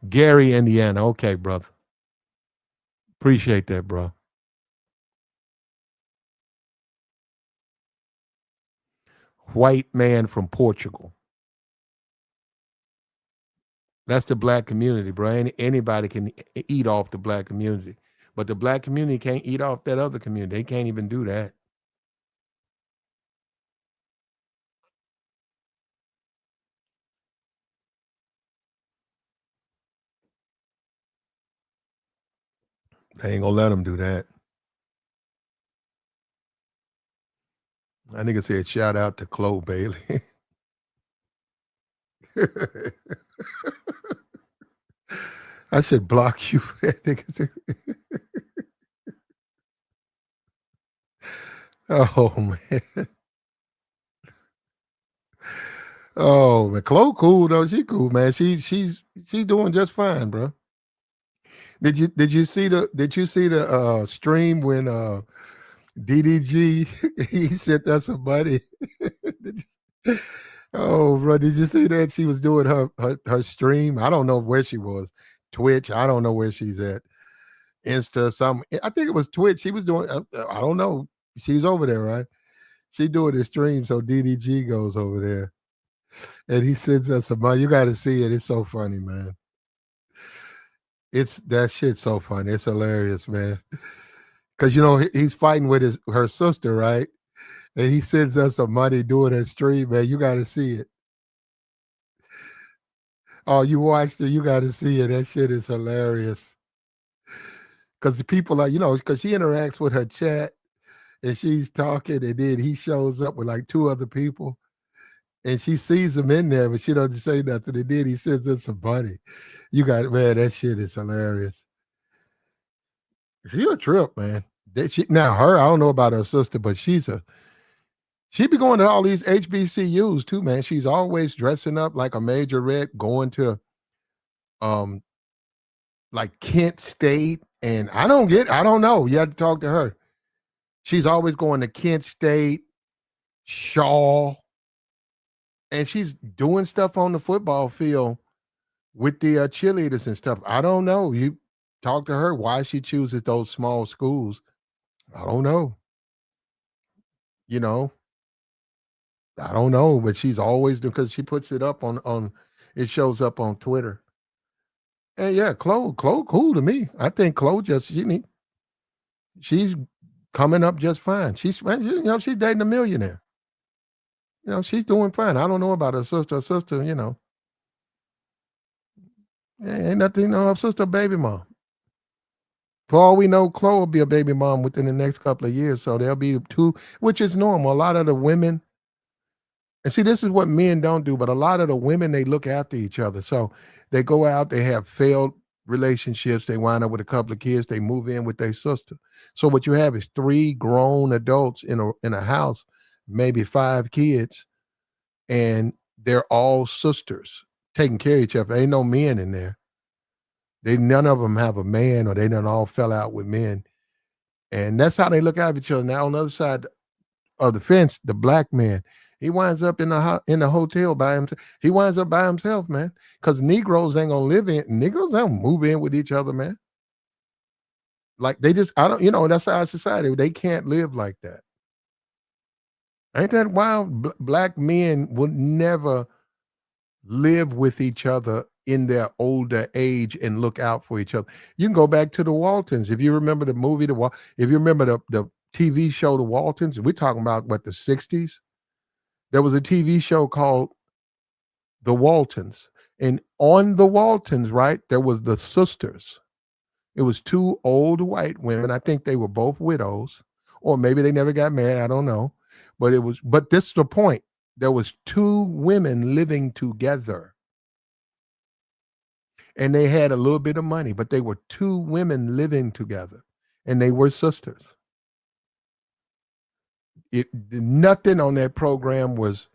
Gary, Indiana. Okay, brother. Appreciate that, bro. White man from Portugal. That's the black community, bro. Anybody can eat off the black community. But the black community can't eat off that other community. They can't even do that. They ain't gonna let them do that. I think it said shout out to Chloe Bailey. I should block you for that. Oh man. Oh man. Chloe cool though. She cool, man. She's doing just fine, bro. Did you see the stream when DDG he sent us some money? Oh, bro, did you see that? She was doing her stream. I don't know where she was. Twitch. I don't know where she's at. Insta, some. I think it was Twitch. She was doing. I don't know. She's over there, right? She doing the stream. So DDG goes over there, and he sends us some money. You got to see it. It's so funny, man. It's that shit's so funny. It's hilarious, man. Because he's fighting with her sister, right? And he sends us some money doing a stream, man. You got to see it. Oh, you watched it. You got to see it. That shit is hilarious. Because the people are, because she interacts with her chat and she's talking, and then he shows up with like two other people, and she sees him in there, but she doesn't say nothing. And then he sends us some money. You got man, that shit is hilarious. She a trip, man. Now her, I don't know about her sister, but she be going to all these HBCUs too, man. She's always dressing up like a major red, going to um like Kent State. And I don't know. You have to talk to her. She's always going to Kent State, Shaw, and she's doing stuff on the football field with the cheerleaders and stuff. I don't know. You talk to her why she chooses those small schools. I don't know. You know, I don't know, but she's always doing because she puts it up on it shows up on Twitter. And yeah, Chloe, cool to me. I think Chloe she's coming up just fine. She's dating a millionaire. She's doing fine. I don't know about her sister. Her sister, ain't nothing. Her sister, baby mom. For all we know, Chloe will be a baby mom within the next couple of years. So there'll be two, which is normal. A lot of the women, and see, this is what men don't do, but a lot of the women, they look after each other. So they go out, they have failed relationships, they wind up with a couple of kids, they move in with their sister. So what you have is three grown adults in a house, maybe five kids, and they're all sisters taking care of each other. Ain't no men in there. None of them have a man, or they done all fell out with men. And that's how they look out at each other. Now on the other side of the fence, the black man, he winds up in the hotel by himself. He winds up by himself, man. Because Negroes ain't gonna live in. Negroes don't move in with each other, man. Like they just, I don't, you know, that's our society. They can't live like that. Ain't that wild? Black men will never live with each other in their older age and look out for each other. You can go back to the Waltons. If you remember the movie, if you remember the TV show, The Waltons, we're talking about what, the 60s? There was a TV show called The Waltons. And on The Waltons, right, there was the sisters. It was two old white women. I think they were both widows, or maybe they never got married. I don't know. But this is the point. There was two women living together and they had a little bit of money, but they were two women living together and they were sisters. Nothing on that program was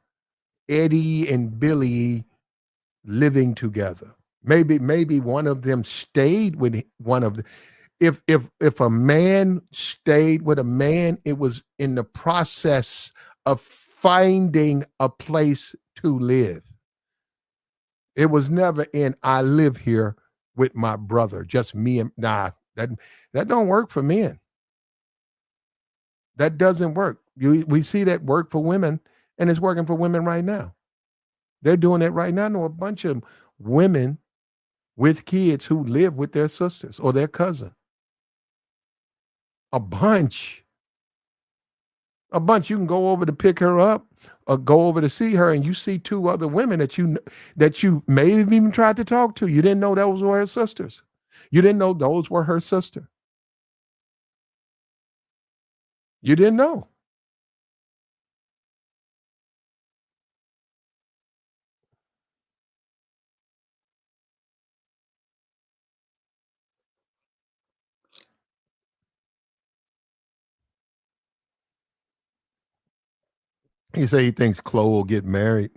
Eddie and Billy living together. Maybe one of them stayed with one of the, if a man stayed with a man, it was in the process of finding a place to live. It was never in I live here with my brother, just me and that don't work for men. That doesn't work. We see that work for women, and it's working for women right now. They're doing it right now. I know a bunch of women with kids who live with their sisters or their cousin. A bunch. A bunch. You can go over to pick her up or go over to see her, and you see two other women that you may have even tried to talk to. You didn't know those were her sisters. You didn't know those were her sister. You didn't know. He said he thinks Chloe will get married.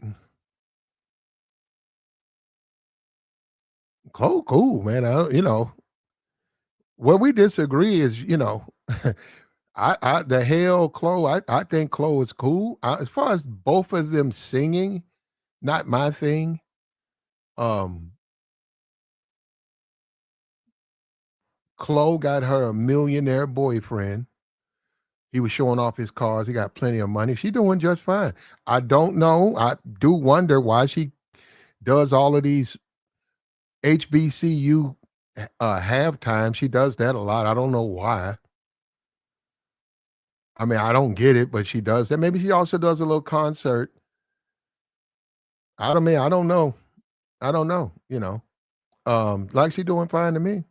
Chloe, cool, man. Where we disagree is, I the hell Chloe. I think Chloe is cool. As far as both of them singing, not my thing. Um, Chloe got her a millionaire boyfriend. He was showing off his cars. He got plenty of money. She doing just fine. I don't know. I do wonder why she does all of these HBCU halftime. She does that a lot. I don't know why. I mean, I don't get it, but she does that. Maybe she also does a little concert. I don't know. I don't know, like she doing fine to me.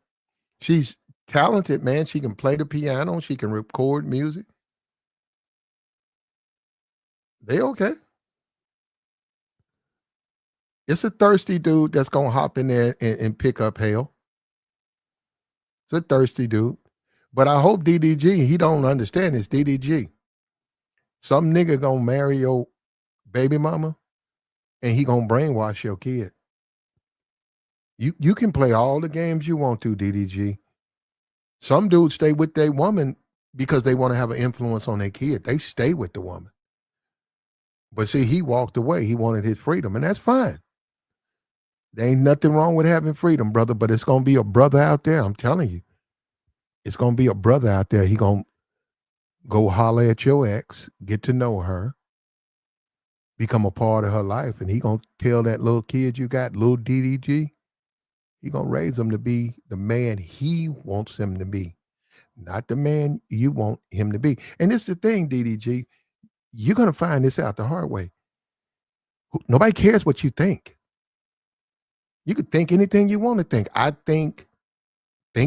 She's talented, man. She can play the piano, she can record music. They okay. It's a thirsty dude that's gonna hop in there and pick up hell. It's a thirsty dude. But I hope DDG, he don't understand this. DDG. Some nigga gonna marry your baby mama and he gonna brainwash your kid. You can play all the games you want to, DDG. Some dudes stay with their woman because they want to have an influence on their kid. They stay with the woman. But see, he walked away. He wanted his freedom, and that's fine. There ain't nothing wrong with having freedom, brother, but it's gonna be a brother out there. I'm telling you. It's gonna be a brother out there. He gonna go holler at your ex, get to know her, become a part of her life, and he gonna tell that little kid you got, little DDG, he gonna raise him to be the man he wants him to be, not the man you want him to be. And it's the thing, DDG, you're gonna find this out the hard way. Nobody cares what you think. You could think anything you want to think. I think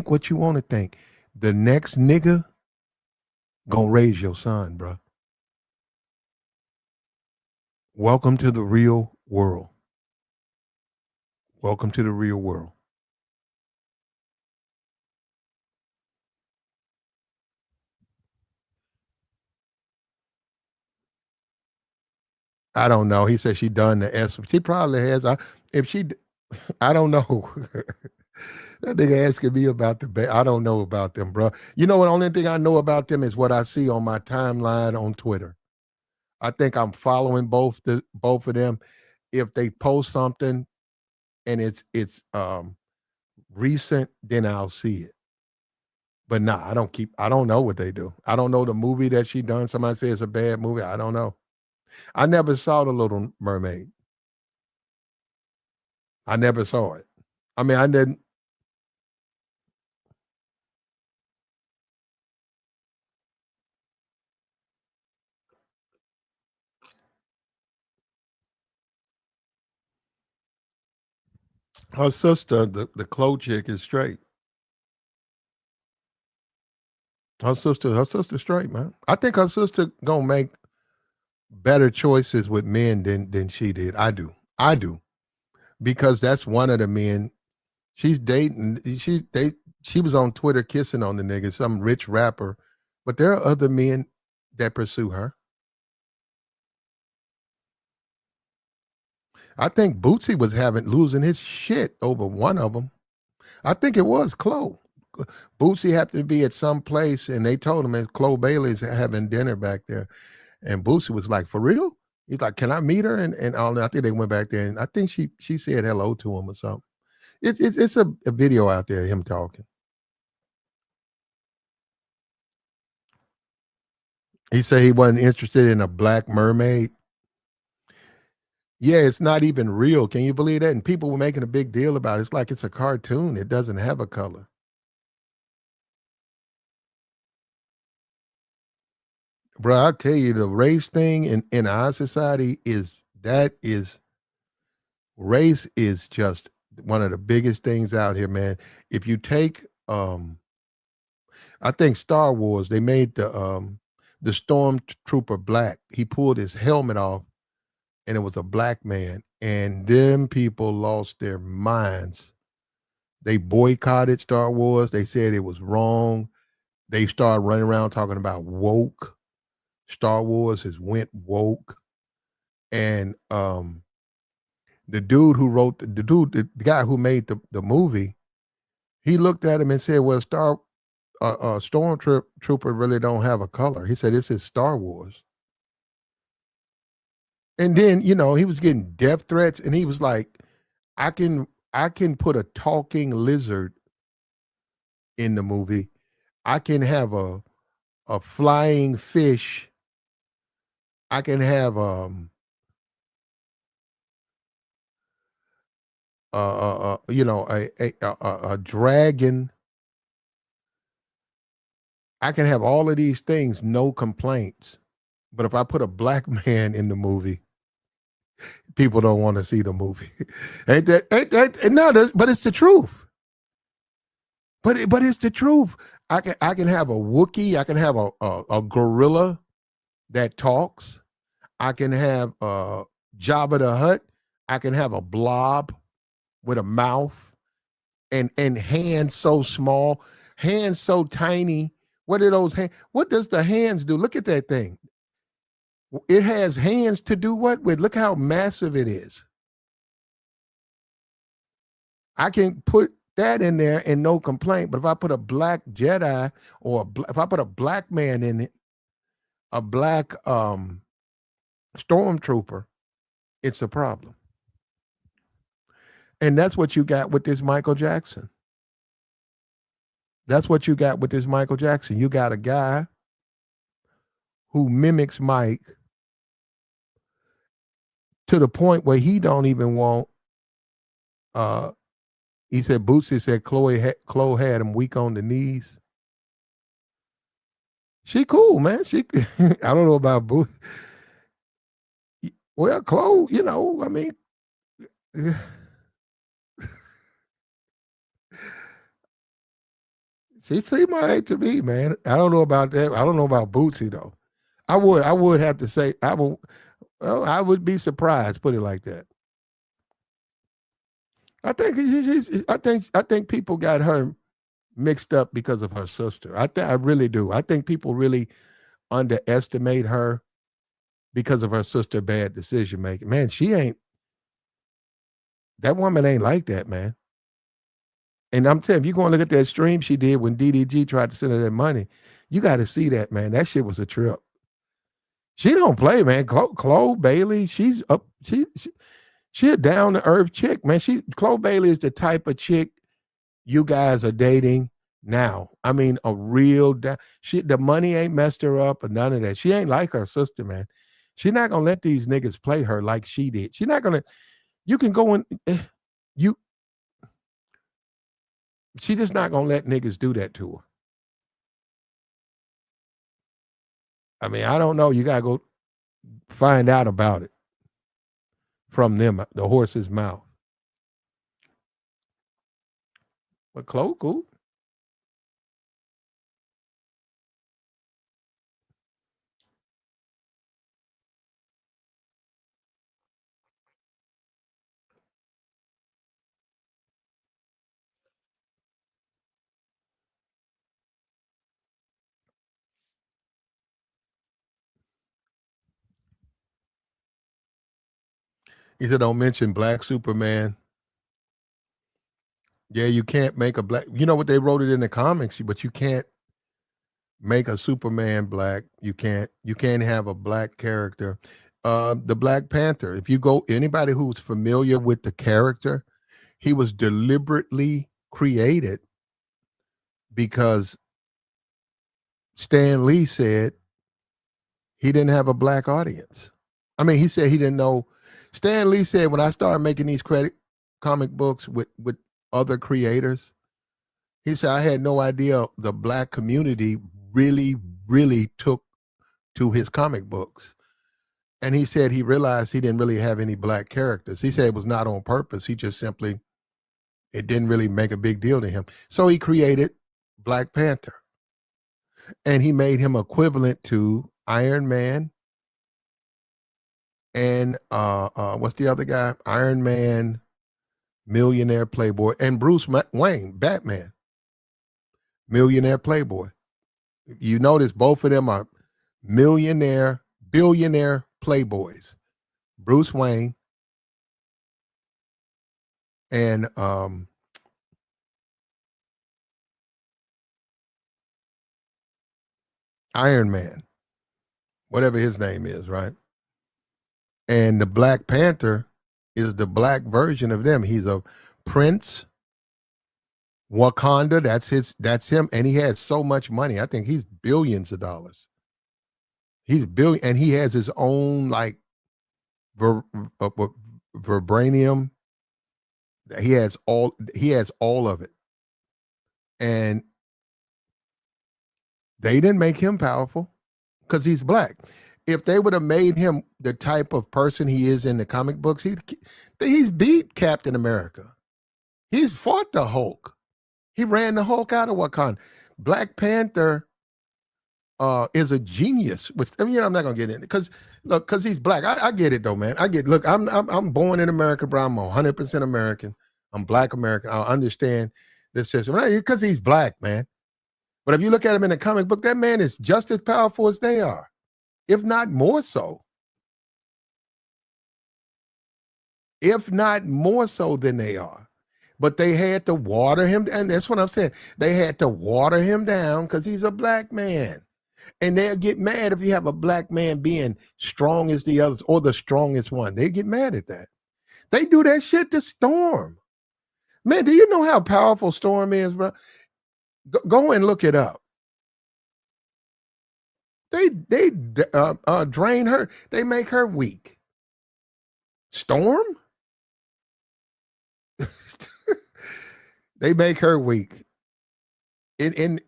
what you want to think. The next nigga gonna raise your son, bro. Welcome to the real world. Welcome to the real world. I don't know. He said she done the S. She probably has. If she, I don't know. That nigga asking me about I don't know about them, bro. You know what? Only thing I know about them is what I see on my timeline on Twitter. I think I'm following both of them. If they post something and it's recent, then I'll see it. But nah, I don't know what they do. I don't know the movie that she done. Somebody says it's a bad movie. I don't know. I never saw The Little Mermaid. I never saw it. I mean, I didn't. Her sister, the Chloe chick, is straight. Her sister straight, man. I think her sister gonna make better choices with men than she did. I do. Because that's one of the men she's dating. She was on Twitter kissing on the nigga, some rich rapper. But there are other men that pursue her. I think Bootsy was having losing his shit over one of them. I think it was Chloe. Bootsy happened to be at some place, and they told him that Chloe Bailey's having dinner back there. And Bootsy was like, "For real?" He's like, "Can I meet her?" And all that. I think they went back there, and I think she said hello to him or something. It's a video out there, him talking. He said he wasn't interested in a black mermaid. Yeah, it's not even real. Can you believe that? And people were making a big deal about it. It's like it's a cartoon. It doesn't have a color. Bro, I tell you, the race thing in our society is race is just one of the biggest things out here, man. If you take I think Star Wars, they made the stormtrooper black. He pulled his helmet off and it was a black man. And them people lost their minds. They boycotted Star Wars. They said it was wrong. They started running around talking about woke. Star Wars has went woke. And the dude who wrote the guy who made the movie, he looked at him and said, "Well, Stormtrooper really don't have a color." He said, "This is Star Wars." And then he was getting death threats, and he was like, "I can put a talking lizard in the movie. I can have a flying fish. I can have a dragon. I can have all of these things, no complaints. But if I put a black man in the movie, people don't want to see the movie." Ain't that no, but it's the truth. But it's the truth. I can have a Wookiee, I can have a gorilla that talks. I can have Jabba the Hutt. I can have a blob with a mouth and hands so small, hands so tiny. What are those hands? What does the hands do? Look at that thing. It has hands to do what with? Look how massive it is. I can put that in there and no complaint. But if I put a black Jedi or if I put a black man in it, a black stormtrooper, it's a problem. And that's what you got with this Michael Jackson. That's what you got with this Michael Jackson. You got a guy who mimics Mike to the point where he don't even want uh he said Bootsy said Chloe had him weak on the knees. She cool, man. She I don't know about Bootsy. Well, Chloe, I mean she seemed all right to me, man. I don't know about that. I don't know about Bootsy though. I would have to say I would be surprised, put it like that. I think people got her mixed up because of her sister. I really do. I think people really underestimate her because of her sister bad decision making. Man, that woman ain't like that, man. And I'm telling you, if you're going to look at that stream she did when DDG tried to send her that money, you got to see that, man. That shit was a trip. She don't play, man. Chloe Bailey, she's up. She a down to earth chick, man. Chloe Bailey is the type of chick you guys are dating now. I mean, a real she the money ain't messed her up or none of that. She ain't like her sister, man. She's not gonna let these niggas play her like she did. She's not gonna. You can go in. You. She just not gonna let niggas do that to her. I mean, I don't know. You gotta go find out about it from them, the horse's mouth. But Chloe, cool. He said, "Don't mention Black Superman." Yeah, you can't make a black. You know what they wrote it in the comics, but you can't make a Superman black. You can't. You can't have a black character. The Black Panther. If you go, anybody who's familiar with the character, he was deliberately created because Stan Lee said he didn't have a black audience. I mean, he said he didn't know. Stan Lee said when I started making these credit comic books with other creators, he said I had no idea the black community really, really took to his comic books. And he said he realized he didn't really have any black characters. He said it was not on purpose. He just simply, it didn't really make a big deal to him. So he created Black Panther. And he made him equivalent to Iron Man and what's the other guy? Iron Man, millionaire playboy, and Bruce Wayne, Batman, millionaire playboy. You notice both of them are millionaire, billionaire playboys. Bruce Wayne and Iron Man, whatever his name is, right? And the Black Panther is the black version of them. He's a prince, Wakanda. That's him, and he has so much money. I think he's billions of dollars. He's billion, and he has his own like ver, vibranium. He has all of it, and they didn't make him powerful because he's black. If they would have made him the type of person he is in the comic books, he's beat Captain America. He's fought the Hulk. He ran the Hulk out of Wakanda. Black Panther is a genius. Which I mean, I'm not gonna get in it because look, because he's black. I get it though, man. I get. Look, I'm born in America, bro. I'm 100% American. I'm Black American. I understand this system because he's black, man. But if you look at him in the comic book, that man is just as powerful as they are, if not more so. If not more so than they are. But they had to water him, and that's what I'm saying. They had to water him down because he's a black man. And they'll get mad if you have a black man being strong as the others or the strongest one. They get mad at that. They do that shit to Storm. Man, do you know how powerful Storm is, bro? Go and look it up. They drain her. They make her weak. Storm? They make her weak. In in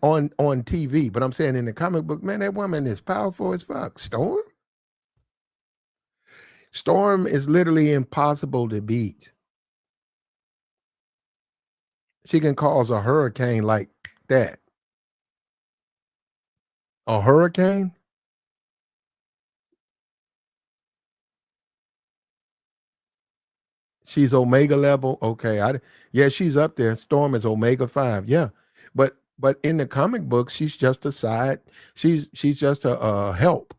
on TV, but I'm saying in the comic book, man, that woman is powerful as fuck. Storm is literally impossible to beat. She can cause a hurricane like that. A hurricane? She's Omega level. Okay, yeah, she's up there. Storm is Omega 5. Yeah. But in the comic book, she's just a side. She's just a help.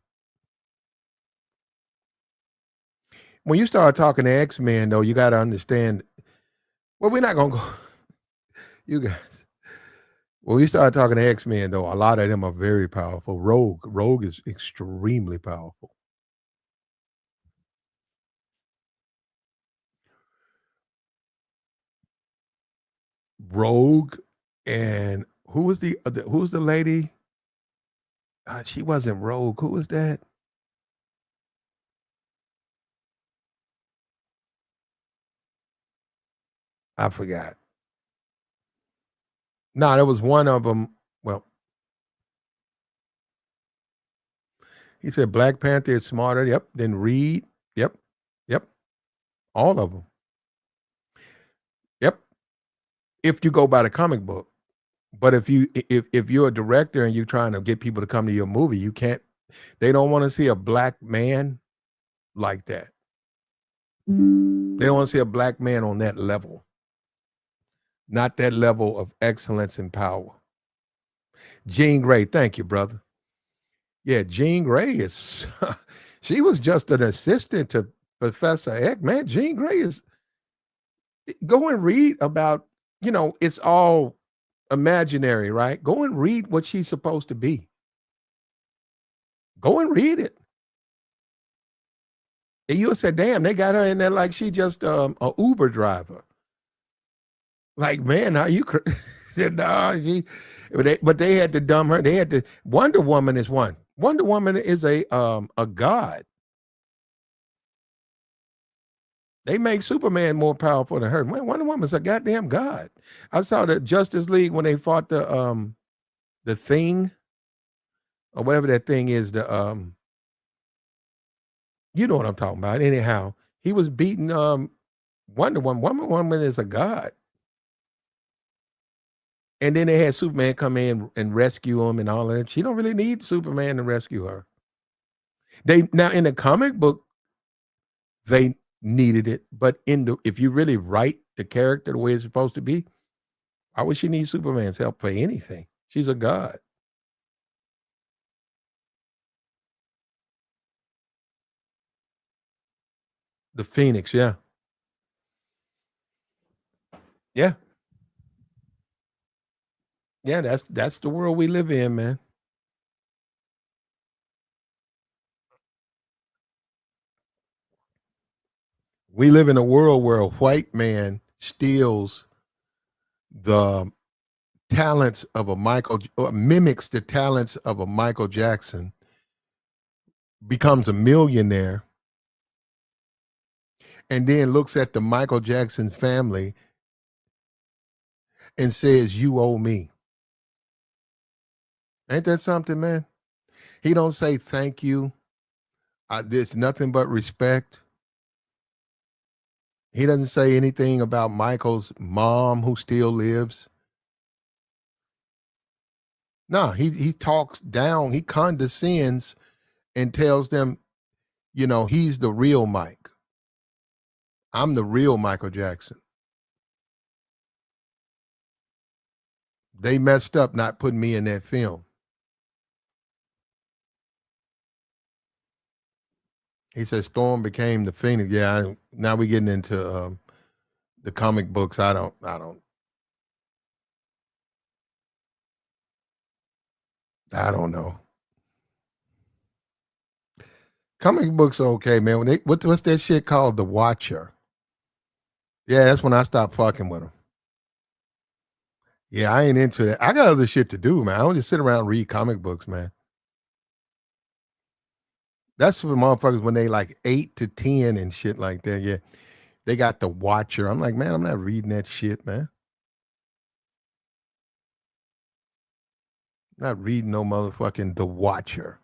When you start talking to X-Men though, you got to understand. Well, we're not going to go you guys. When we start talking to X-Men though, a lot of them are very powerful. Rogue is extremely powerful. Rogue And who was the lady? She wasn't Rogue. Who was that? I forgot. No, there was one of them. Well, he said Black Panther is smarter. Yep. Then Reed. Yep. Yep. All of them. Yep. If you go by the comic book. But if you're a director and you're trying to get people to come to your movie, you can't. They don't want to see a black man like that. They don't want to see a black man on that level. Not that level of excellence and power. Jean Grey, thank you, brother. Yeah, Jean Grey is she was just an assistant to Professor X. Man, Jean Grey is go and read about, it's all imaginary, right? Go and read what she's supposed to be. Go and read it. And you'll say, damn, they got her in there like she just a Uber driver. Like, man, how you said, no, but they had to dumb her. They had to Wonder Woman is one. Wonder Woman is a god. They make Superman more powerful than her. Man, Wonder Woman's a goddamn god. I saw the Justice League when they fought the thing, or whatever that thing is, you know what I'm talking about. Anyhow, he was beating Wonder Woman. Wonder Woman is a god. And then they had Superman come in and rescue him and all that. She don't really need Superman to rescue her. They now in the comic book, they needed it, but if you really write the character the way it's supposed to be, why would she need Superman's help for anything? She's a god. The Phoenix, yeah. Yeah. Yeah, that's the world we live in, man. We live in a world where a white man steals the talents of a mimics the talents of a Michael Jackson, becomes a millionaire, and then looks at the Michael Jackson family and says, "You owe me." Ain't that something, man? He don't say thank you. There's nothing but respect. He doesn't say anything about Michael's mom who still lives. No, he talks down. He condescends and tells them, he's the real Mike. I'm the real Michael Jackson. They messed up not putting me in that film. He said Storm became the Phoenix. Yeah, now we're getting into the comic books. I don't know. Comic books are okay, man. What's that shit called? The Watcher. Yeah, that's when I stopped fucking with them. Yeah, I ain't into that. I got other shit to do, man. I don't just sit around and read comic books, man. That's for motherfuckers when they like 8 to 10 and shit like that. Yeah, they got the Watcher. I'm like, man, I'm not reading that shit, man. I'm not reading no motherfucking The Watcher.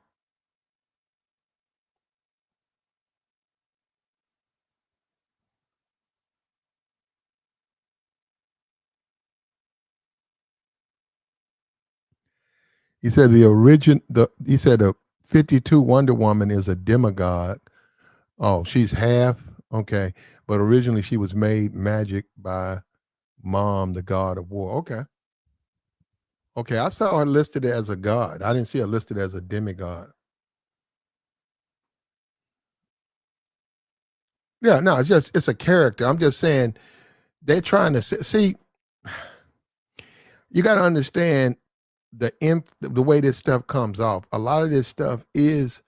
He said he said a 52 Wonder Woman is a demigod. Oh, she's half. Okay. But originally she was made magic by Mom, the god of war. Okay. Okay. I saw her listed as a god. I didn't see her listed as a demigod. Yeah, no, it's a character. I'm just saying they're trying to see, you got to understand the way this stuff comes off. A lot of this stuff is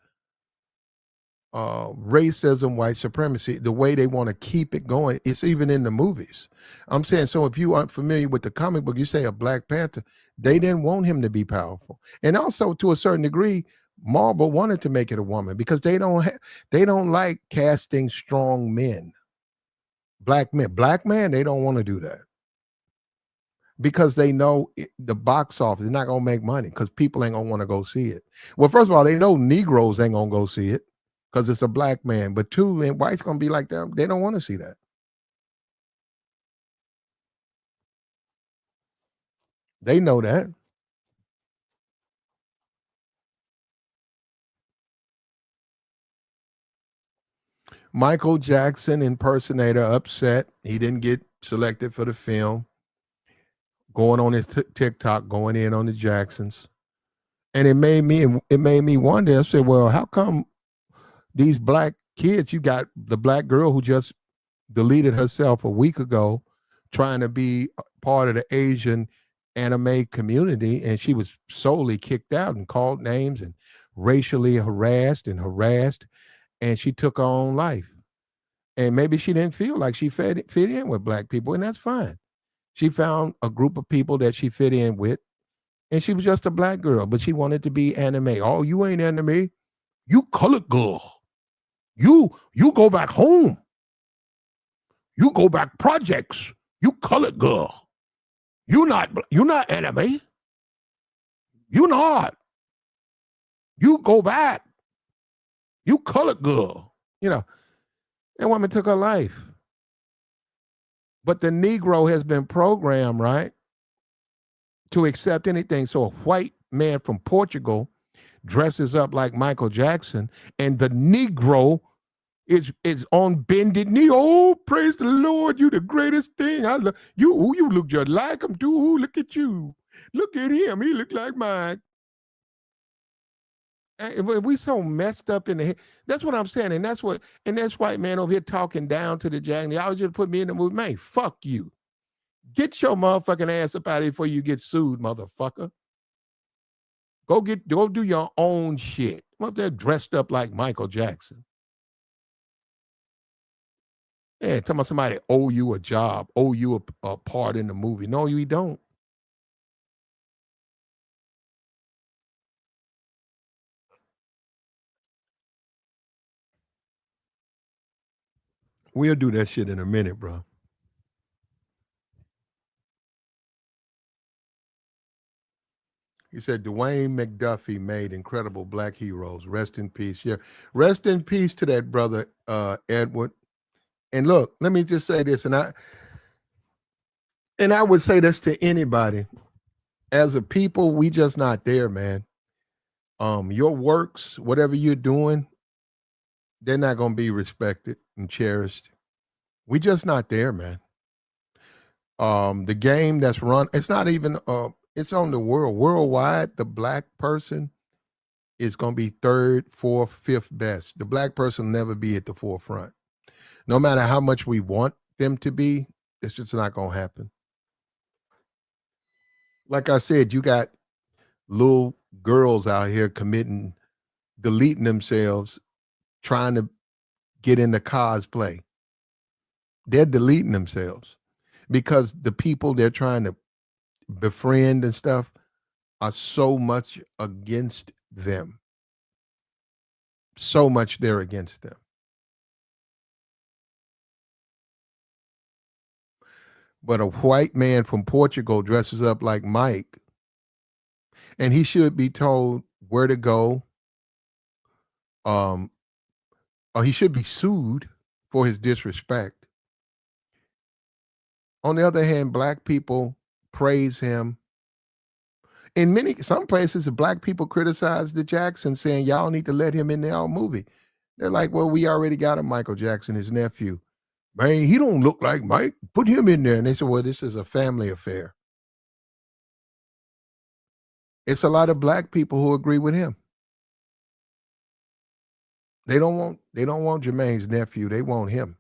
racism, white supremacy, the way they want to keep it going, it's even in the movies. I'm saying, so if you aren't familiar with the comic book, you say a Black Panther, they didn't want him to be powerful. And also to a certain degree, Marvel wanted to make it a woman because they don't like casting strong men, black men. Black man, they don't want to do that because they know the box office is not gonna make money because people ain't gonna want to go see it. Well, first of all, they know Negroes ain't gonna go see it because it's a black man. But two, and whites gonna be like them. They don't want to see that. They know that. Michael Jackson impersonator upset. He didn't get selected for the film. Going on his TikTok, going in on the Jacksons, and it made me wonder. I said, well, how come these black kids? You got the black girl who just deleted herself a week ago, trying to be part of the Asian anime community, and she was solely kicked out and called names and racially harassed, and she took her own life. And maybe she didn't feel like she fit in with black people, and that's fine. She found a group of people that she fit in with, and she was just a black girl, but she wanted to be anime. Oh, you ain't anime. You colored girl. You go back home. You go back projects. You colored girl. You not anime. You not. You go back. You colored girl. That woman took her life. But the Negro has been programmed, right, to accept anything. So a white man from Portugal dresses up like Michael Jackson, and the Negro is on bended knee. Oh, praise the Lord! You the greatest thing. I love you. Ooh, you look just like him too. Ooh, look at you. Look at him. He look like mine. We so messed up in the head. That's what I'm saying, and that's white man over here talking down to the jack. Y'all just put me in the movie, man. Fuck you. Get your motherfucking ass up out of here before you get sued, motherfucker. Go do your own shit. I'm up there dressed up like Michael Jackson. Yeah, talking about somebody owe you a job, owe you a part in the movie. No, you don't. We'll do that shit in a minute, bro. He said Dwayne McDuffie made incredible black heroes. Rest in peace. Yeah. Rest in peace to that brother, Edward. And look, let me just say this, and I would say this to anybody. As a people, we just not there, man. Your works, whatever you're doing, they're not gonna be respected and cherished. We just not there, man. The game that's run, it's not even it's on the worldwide. The black person is gonna be third, fourth, fifth best. The black person will never be at the forefront. No matter how much we want them to be, it's just not gonna happen. Like I said, you got little girls out here deleting themselves, trying to get into cosplay. They're deleting themselves because the people they're trying to befriend and stuff are so much against them. So much they're against them. But a white man from Portugal dresses up like Mike, and he should be told where to go, um, or he should be sued for his disrespect. On the other hand, black people praise him. In some places, the black people criticize the Jackson, saying y'all need to let him in their movie. They're like, well, we already got a Michael Jackson, his nephew. Man, he don't look like Mike. Put him in there. And they said, well, this is a family affair. It's a lot of black people who agree with him. They don't want Jermaine's nephew. They want him.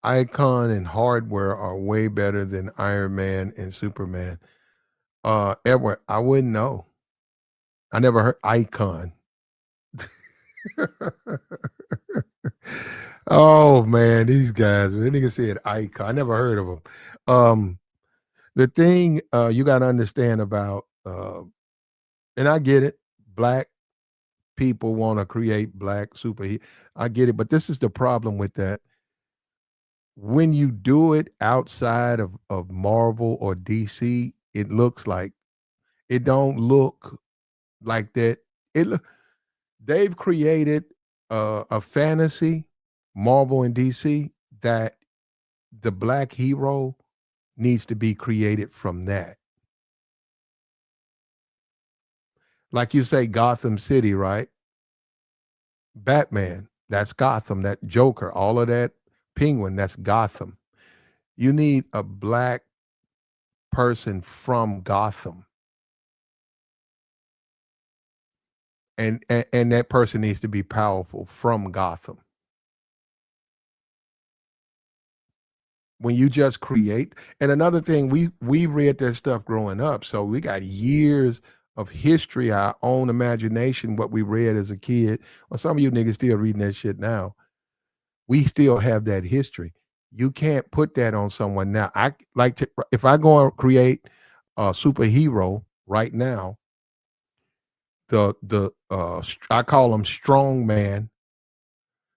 Icon and Hardware are way better than Iron Man and Superman. Edward, I wouldn't know. I never heard Icon. Oh man, these guys, man, nigga said Icon. I never heard of them. The thing you got to understand about, and I get it, black people want to create black superheroes. I get it, but this is the problem with that. When you do it outside of Marvel or DC, it looks like it don't look like that. They've created a fantasy, Marvel and DC, that the black hero needs to be created from that. Like you say, Gotham City, right? Batman, that's Gotham. That Joker, all of that, Penguin, that's Gotham. You need a black person from Gotham, and that person needs to be powerful from Gotham. When you just create, and another thing, we read that stuff growing up, so we got years of history, our own imagination, what we read as a kid. Well, some of you niggas still reading that shit now. We still have that history. You can't put that on someone now. I like to, if I go and create a superhero right now, I call them strong man.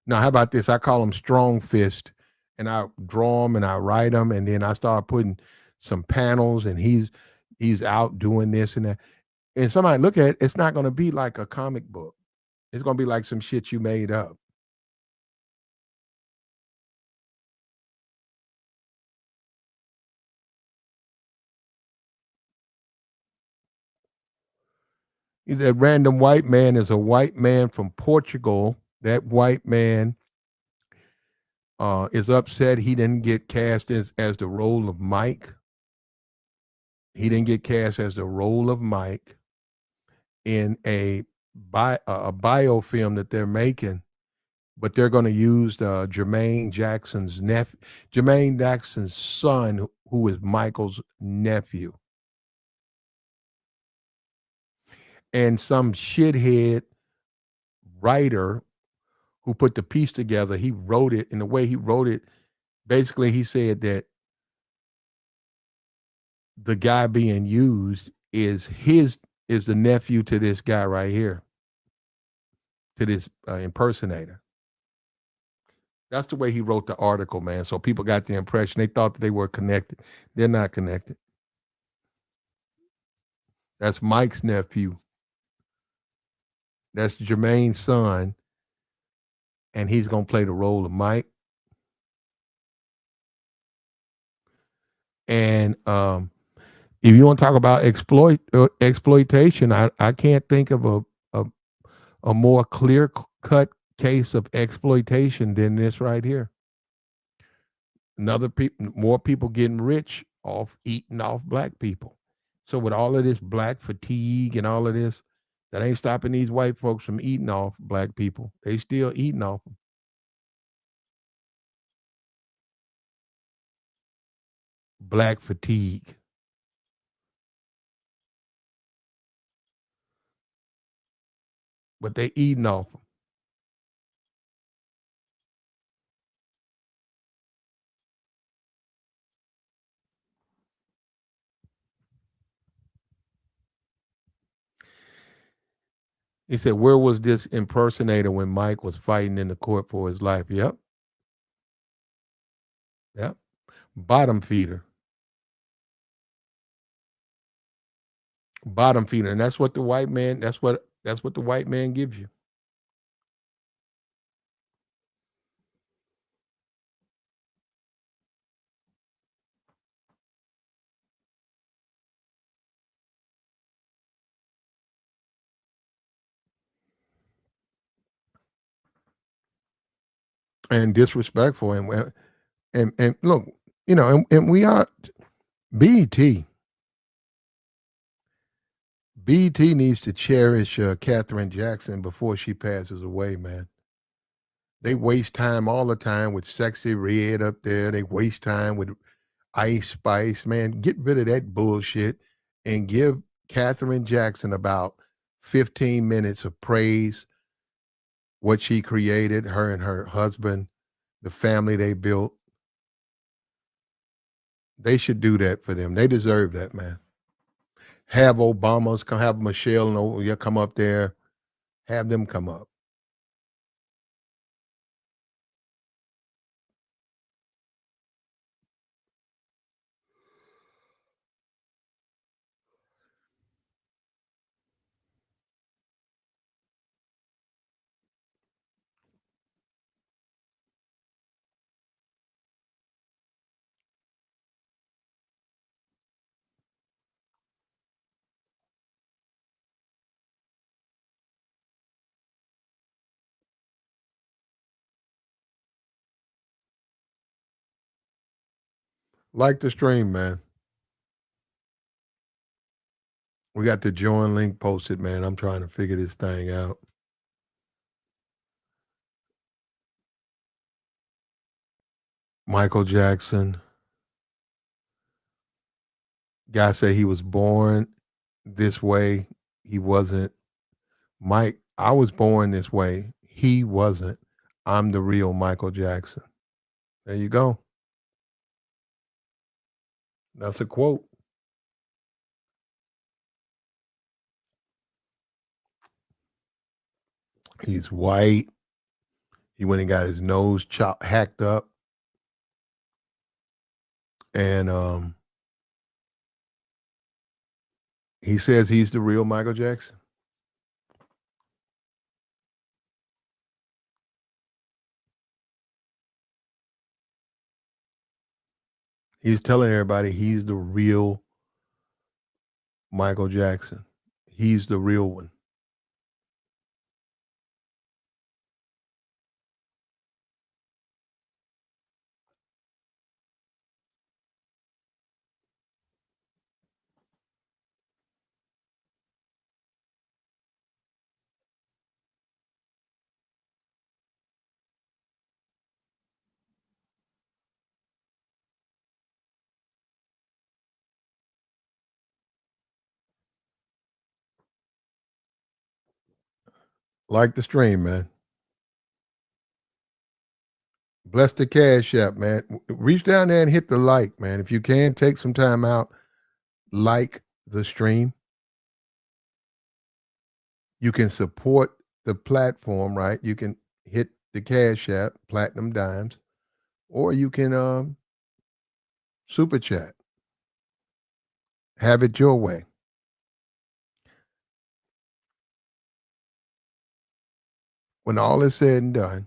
Now, how about this? I call them strong fist, and I draw them and I write them, and then I start putting some panels, and he's out doing this and that. And somebody look at it, it's not going to be like a comic book. It's going to be like some shit you made up. That random white man is a white man from Portugal. That white man is upset he didn't get cast as the role of Mike. He didn't get cast as the role of Mike in a biofilm that they're making, but they're going to use Jermaine Jackson's nephew, Jermaine Jackson's son, who is Michael's nephew, and some shithead writer who put the piece together. He wrote it, and the way he wrote it, basically, he said that the guy being used is the nephew to this guy right here, to this impersonator. That's the way he wrote the article, man. So people got the impression they thought that they were connected. They're not connected. That's Mike's nephew. That's Jermaine's son, and he's gonna play the role of Mike. And if you want to talk about exploitation, I can't think of a more clear cut case of exploitation than this right here. More people getting rich off eating off black people. So with all of this black fatigue and all of this, that ain't stopping these white folks from eating off black people. They still eating off them. Black fatigue. But they eating off them. He said, where was this impersonator when Mike was fighting in the court for his life? Yep. Yep. Bottom feeder. Bottom feeder. And that's what the white man, that's what the white man gives you. And disrespectful. And look, and we are BT. BT needs to cherish Katherine Jackson before she passes away, man. They waste time all the time with Sexy Red up there. They waste time with Ice Spice. Man, get rid of that bullshit and give Katherine Jackson about 15 minutes of praise, what she created, her and her husband, the family they built. They should do that for them. They deserve that, man. Have Obamas come, have Michelle and yeah, come up there, have them come up. Like the stream, man. We got the join link posted, man. I'm trying to figure this thing out. Michael Jackson. Guy said he was born this way. He wasn't. Mike, I was born this way. He wasn't. I'm the real Michael Jackson. There you go. That's a quote. He's white. He went and got his nose hacked up. And he says he's the real Michael Jackson. He's telling everybody he's the real Michael Jackson. He's the real one. Like the stream, man. Bless the Cash App, man. Reach down there and hit the like, man. If you can, take some time out, like the stream. You can support the platform, right? You can hit the Cash App, Platinum Dimes, or you can super chat. Have it your way. When all is said and done,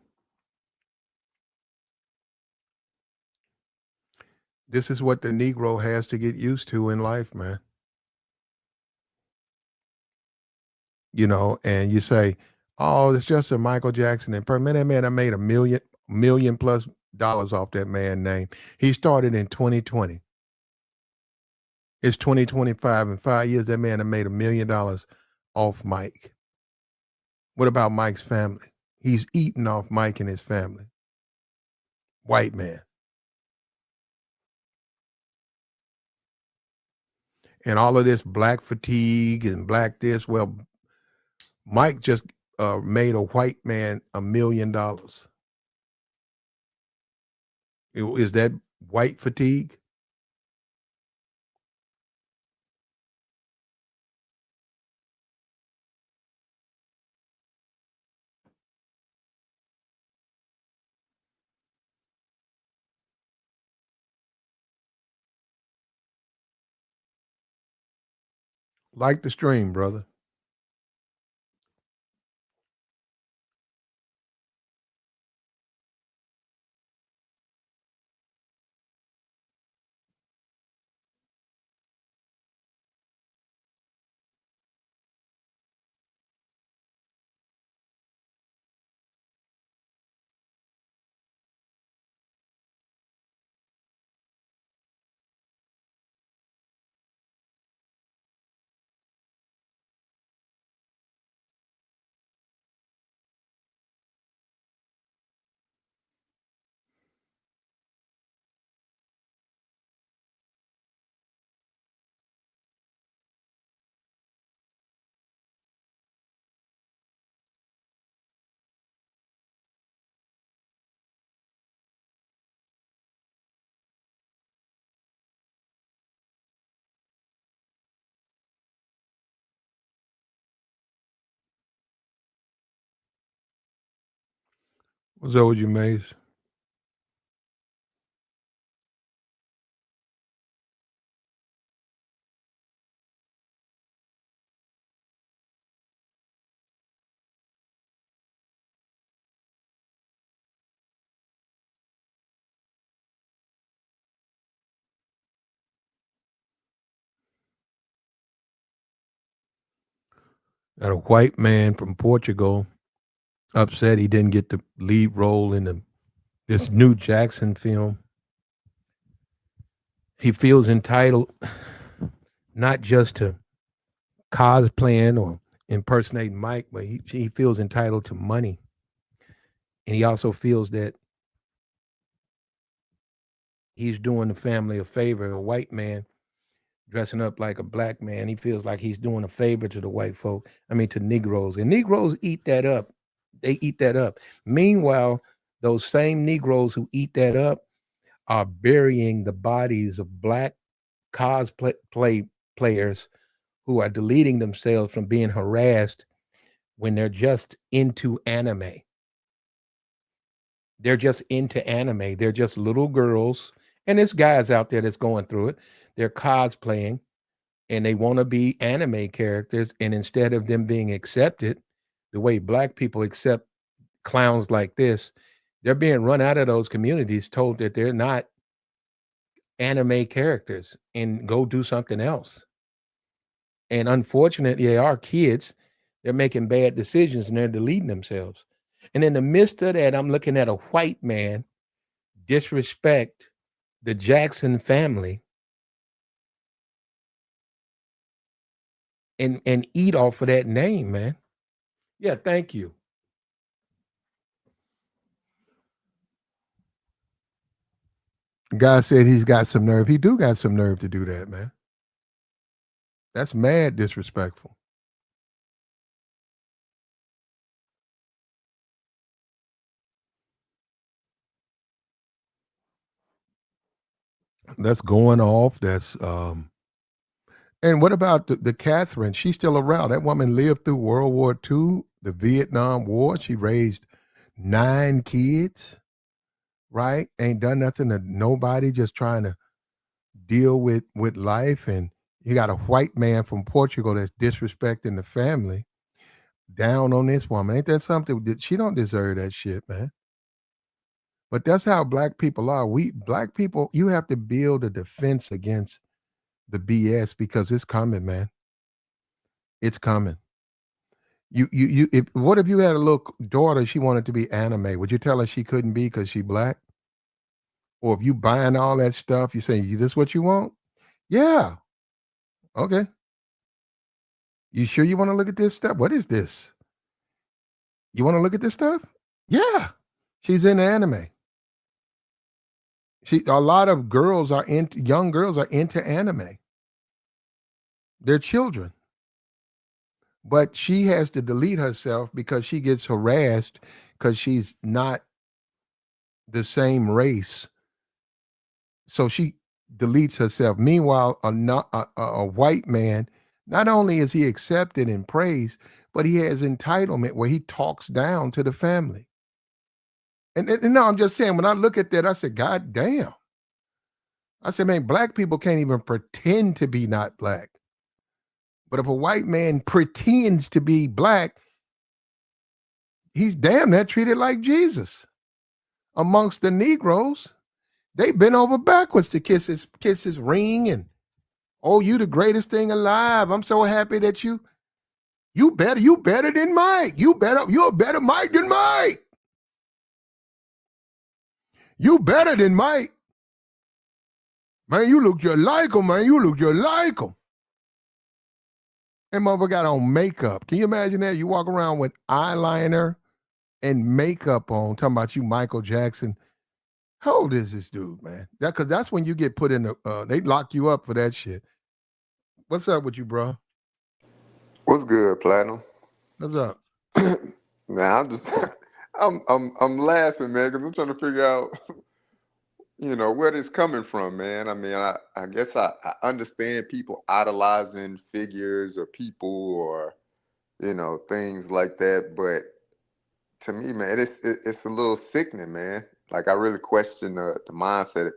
this is what the Negro has to get used to in life, man. You know, and you say, "Oh, it's just a Michael Jackson." And per minute, man, I made a million plus dollars off that man name. He started in 2020. It's 2025. In 5 years, that man have made $1 million off Mike. What about Mike's family? He's eating off Mike and his family. White man. And all of this black fatigue and black this. Well, Mike just made a white man $1 million. Is that white fatigue? Like the stream, brother. What's up with you, Mace? Got a white man from Portugal upset he didn't get the lead role in this new Jackson film. He feels entitled not just to cosplaying or impersonating Mike, but he feels entitled to money. And he also feels that he's doing the family a favor. A white man dressing up like a black man, he feels like he's doing a favor to the white folk. I mean, to Negroes. And Negroes eat that up. They eat that up. Meanwhile, those same Negroes who eat that up are burying the bodies of black cosplay players who are deleting themselves from being harassed when they're just into anime. They're just into anime. They're just little girls. And there's guys out there that's going through it. They're cosplaying and they want to be anime characters. And instead of them being accepted the way black people accept clowns like this, they're being run out of those communities, told that they're not anime characters and go do something else. And unfortunately, they are kids. They're making bad decisions and they're deleting themselves. And in the midst of that, I'm looking at a white man disrespect the Jackson family and eat off of that name, man. Yeah, thank you. Guy said he's got some nerve. He do got some nerve to do that, man. That's mad disrespectful. That's going off. That's and what about the Catherine? She's still around. That woman lived through World War II, the Vietnam War. She raised 9 kids, right? Ain't done nothing to nobody, just trying to deal with life. And you got a white man from Portugal that's disrespecting the family, down on this woman. Ain't that something? She don't deserve that shit, man. But that's how black people are. We black people, you have to build a defense against the BS because it's coming, man. It's coming. If what if you had a little daughter, she wanted to be anime? Would you tell her she couldn't be because she black? Or if you buying all that stuff, you say, "You this what you want?" Yeah. Okay. You sure you want to look at this stuff? What is this? You want to look at this stuff? Yeah. She's in anime. A lot of girls are into young girls are into anime. They're children. But she has to delete herself because she gets harassed because she's not the same race. So she deletes herself. Meanwhile, a white man, not only is he accepted and praised, but he has entitlement where he talks down to the family. And no, I'm just saying, when I look at that, I said, God damn. I said, man, black people can't even pretend to be not black. But if a white man pretends to be black, he's damn that treated like Jesus. Amongst the Negroes, they bent over backwards to kiss his ring and, oh, you the greatest thing alive. I'm so happy that you better than Mike. You're a better Mike than Mike. You better than Mike. Man, you look just like him, man. You look just like him. And mother got on makeup. Can you imagine that? You walk around with eyeliner and makeup on, talking about you, Michael Jackson. How old is this dude, man? Because that's when you get put in the. They lock you up for that shit. What's up with you, bro? What's good, Platinum? What's up? Now I'm just I'm laughing, man, because I'm trying to figure out, where this coming from, man. I mean, I guess I understand people idolizing figures or people or things like that, but to me, man, it's a little sickening, man. Like I really question the mindset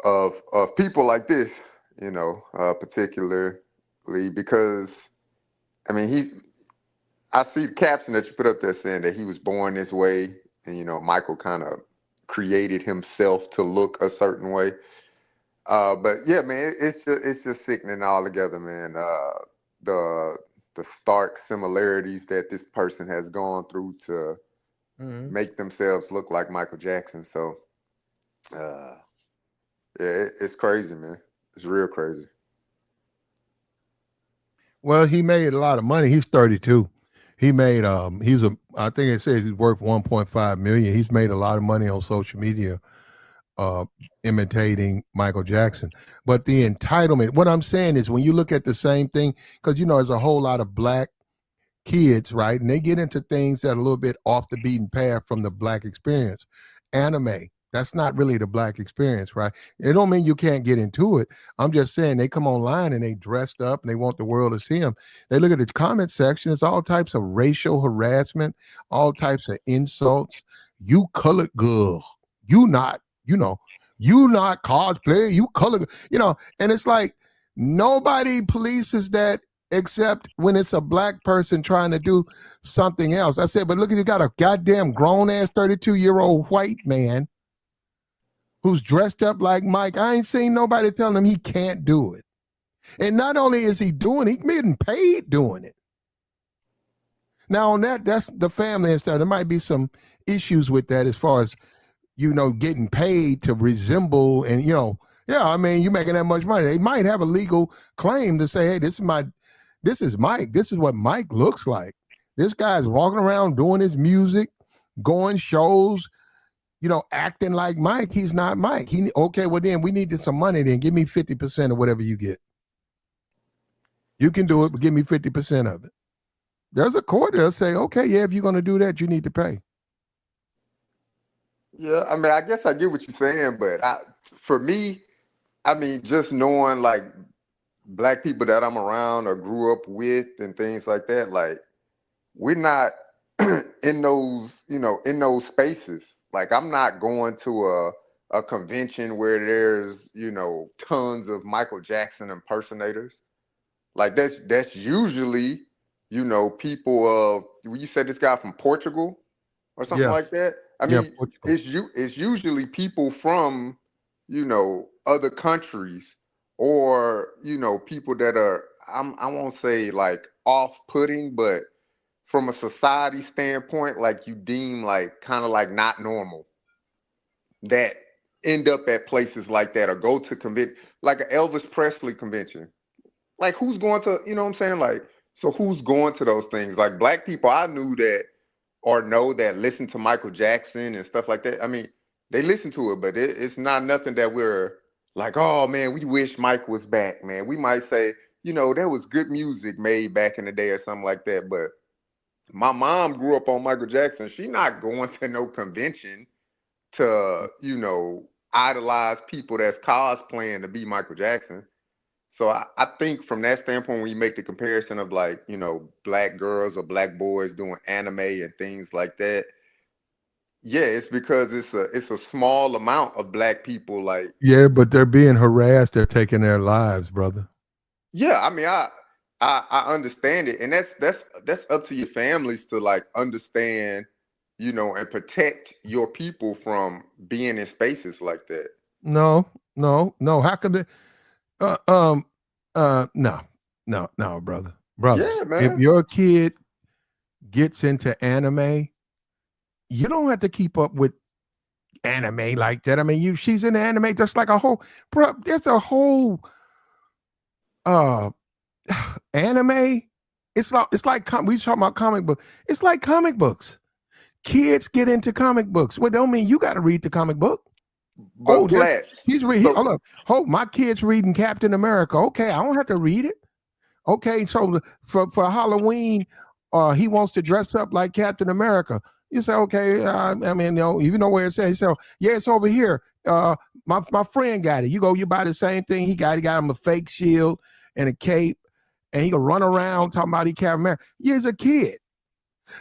of people like this, particularly because I mean he's. I see the caption that you put up there saying that he was born this way, and Michael kind of created himself to look a certain way. But yeah, man, it's just sickening altogether, man. The the stark similarities that this person has gone through to Mhm. make themselves look like Michael Jackson. So uh, yeah, it's crazy, man. It's real crazy. Well, he made a lot of money. He's 32. He made I think it says he's worth 1.5 million. He's made a lot of money on social media uh imitating Michael Jackson. But the entitlement, what I'm saying is when you look at the same thing, because there's a whole lot of black kids, right? And they get into things that are a little bit off the beaten path from the black experience. Anime, that's not really the black experience, right? It don't mean you can't get into it. I'm just saying they come online and they dressed up and they want the world to see them. They look at the comment section, it's all types of racial harassment, all types of insults. You colored girl, you not, you not cosplay, you colored, and it's like nobody polices that except when it's a black person trying to do something else. I said, but look, you got a goddamn grown ass 32-year-old white man who's dressed up like Mike. I ain't seen nobody telling him he can't do it. And not only is he doing it, he's getting paid doing it. Now, on that's the family and stuff. There might be some issues with that as far as, getting paid to resemble and, yeah, I mean, you're making that much money. They might have a legal claim to say, hey, this is Mike. This is what Mike looks like. This guy's walking around doing his music, going shows, acting like Mike. He's not Mike. Okay, well then we needed some money. Then give me 50% of whatever you get. You can do it, but give me 50% of it. There's a court that'll say, okay, yeah, if you're going to do that, you need to pay. Yeah, I mean, I guess I get what you're saying, but for me, I mean, just knowing like black people that I'm around or grew up with and things like that, like we're not in those spaces. Like I'm not going to a convention where there's, tons of Michael Jackson impersonators. Like that's usually, people of you said this guy from Portugal or something Yeah, like that. I yeah, mean, Portugal. it's usually people from, other countries or, people that are I won't say like off-putting, but from a society standpoint, like you deem like kind of like not normal that end up at places like that or go to convention like an Elvis Presley convention. Like who's going to, you know what I'm saying? Like, so who's going to those things? Like black people I knew that or know that listen to Michael Jackson and stuff like that. I mean, they listen to it, but it's not nothing that we're like, oh man, we wish Mike was back, man. We might say, there was good music made back in the day or something like that. But my mom grew up on Michael Jackson. She not going to no convention to, idolize people that's cosplaying to be Michael Jackson. So I think from that standpoint, when you make the comparison of like, black girls or black boys doing anime and things like that, yeah, it's because it's a small amount of black people. Like, Yeah, but they're being harassed. They're taking their lives, brother. yeah, I mean, I understand it, and that's up to your families to like understand, and protect your people from being in spaces like that. No, no, no. How come they? Uh, um, no, no, no, brother. Yeah, If man. your kid gets into anime, you don't have to keep up with anime like that. I mean, she's in anime. There's like a whole, bro. There's a whole uh anime. It's like we talking about comic book. It's like comic books. Kids get into comic books. Well, don't mean you got to read the comic book. But Oh, there's Platts, he's reading. so Hold up. Oh, my kid's reading Captain America. Okay, I don't have to read it. Okay, so for Halloween, he wants to dress up like Captain America. You say, okay, I mean, you know where it says. So yeah, it's over here. My friend got it. You buy the same thing. He got him a fake shield and a cape, and he can run around talking about he Captain America. He's a kid.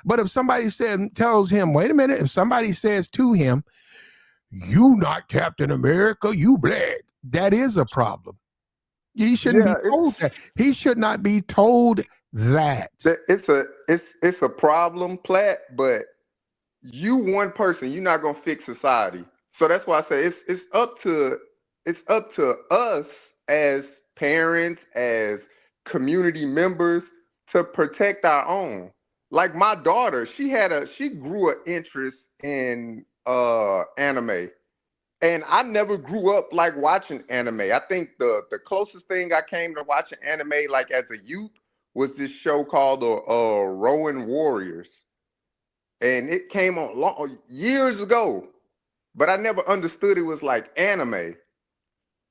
But if somebody tells him, wait a minute, if somebody says to him, "You not Captain America, you black," that is a problem. He shouldn't Yeah, be told that. He should not be told that. it's a problem, Platt, but you one person, you're not gonna fix society. So that's why I say it's up to us as parents, as community members, to protect our own. Like my daughter, she grew an interest in anime. And I never grew up like watching anime. I think the closest thing I came to watching anime like as a youth was this show called the Rowan Warriors, and it came on years ago. But I never understood it was like anime.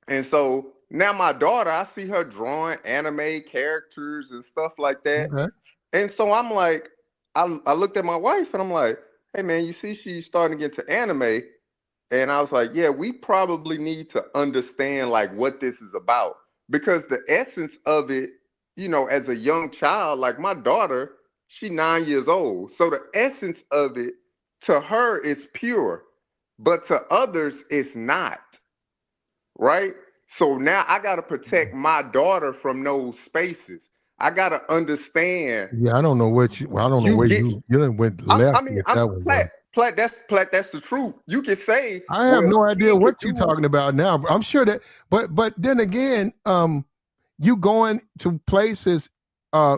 And so now my daughter, I see her drawing anime characters and stuff like that. Okay. And so I'm like, I looked at my wife and I'm like, hey man, you see she's starting to get to anime. And I was like, yeah, we probably need to understand like what this is about. Because the essence of it, as a young child, like my daughter, she's 9 years old. So the essence of it to her is pure, but to others, it's not. Right? So now I gotta protect my daughter from those spaces. I gotta understand Yeah, I don't know what I don't know you where get you went I'm, left I mean, with I'm that one, bro. Platt. That's the truth. You can say, I have well, no a idea kid what could you're do. talking about now. I'm sure that, but then again, you going to places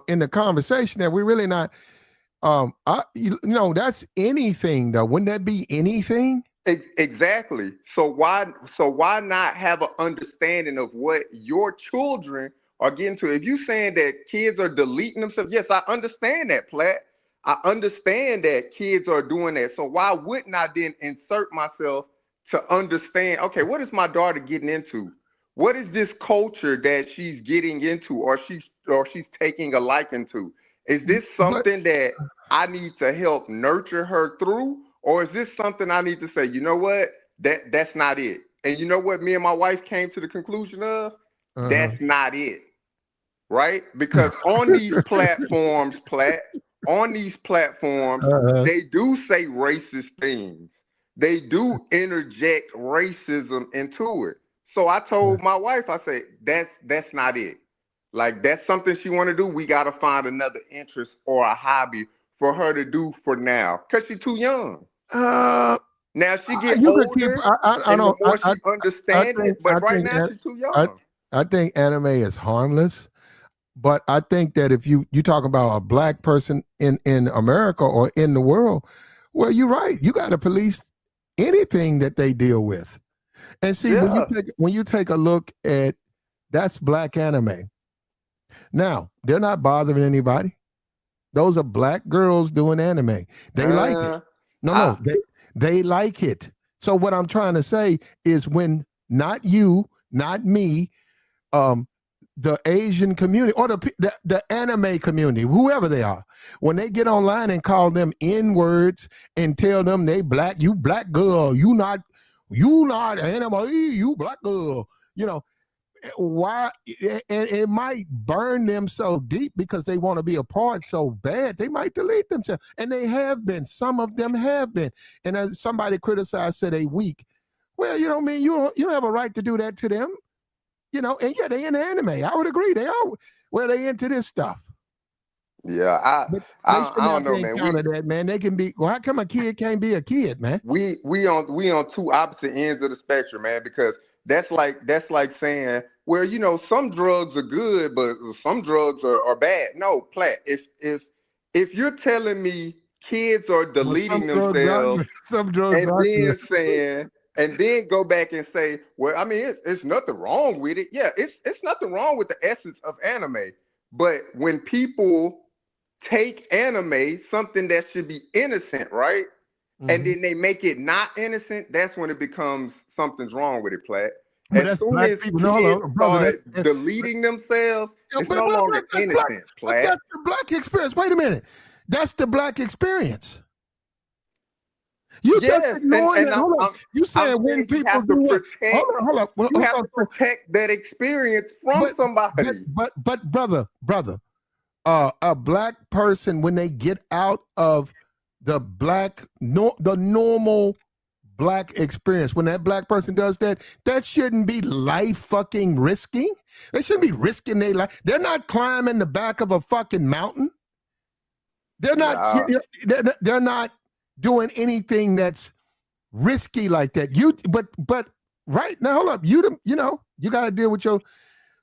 in the conversation that we're really not. That's anything though. Wouldn't that be anything? Exactly. So why not have an understanding of what your children are getting to? If you saying that kids are deleting themselves, yes, I understand that, Platt. I understand that kids are doing that. So why wouldn't I then insert myself to understand, okay, what is my daughter getting into? What is this culture that she's getting into or she's taking a liking to? Is this But something that I need to help nurture her through? Or is this something I need to say, you know what? That's not it. And you know what me and my wife came to the conclusion of? uh-huh. That's not it. Right? Because on these platforms, uh-huh. they do say racist things. They do interject racism into it. So I told my wife, I said, that's not it. Like that's something she want to do. We got to find another interest or a hobby for her to do for now, because she's too young. Uh, Now she get you could keep. older, I and the don't. more she understand it, I but right think now she's too I, young. I think anime is harmless. But I think that if you talk about a black person in America or in the world, well, you're right. You got to police anything that they deal with. And see, Yeah, when you take a look at that's black anime. Now they're not bothering anybody. Those are black girls doing anime. They like it. uh, No, I no, they like it. So what I'm trying to say is when not you, not me, um, the Asian community or the anime community, whoever they are, when they get online and call them N words and tell them they black, you black girl, you not anime, you black girl, you know why? And it might burn them so deep because they want to be a part so bad they might delete themselves, and they have been. Some of them have been, and as somebody criticized, said they weak. Well, mean you don't have a right to do that to them. And yeah, they in anime. I would agree. They are well, they into this stuff. yeah, I But they I, shouldn't I don't have to know, man. encounter that, man. They can be. Well, how come a kid can't be a kid, man? We on two opposite ends of the spectrum, man, because that's like saying, well, some drugs are good, but some drugs are bad. No, Platt, if you're telling me kids are Well, some deleting drugs are themselves good. Some drugs and are good. then saying and then go back and say, well, I mean, it's nothing wrong with it. Yeah, it's nothing wrong with the essence of anime. But when people take anime, something that should be innocent, right? And Hmm. then they make it not innocent, that's when it becomes something's wrong with it, Platt. But As that's soon black as people. No, hold kids on, brother. start deleting themselves, Yeah, it's no longer that's black. innocent, But Platt. that's the black experience. Wait a minute. That's the black experience. You just Yes, and ignoring and that. I'm Hold on. I'm You I'm saying when saying you people have to do what? Hold protect on, hold on. Well, you have to so, protect that experience from but somebody. brother, brother. a black person, when they get out of the the normal black experience, when that black person does that, that shouldn't be life fucking risking. They shouldn't be risking their life. They're not climbing the back of a fucking mountain. They're not. Nah, They're not doing anything that's risky like that. But right now, hold up. You got to deal with your.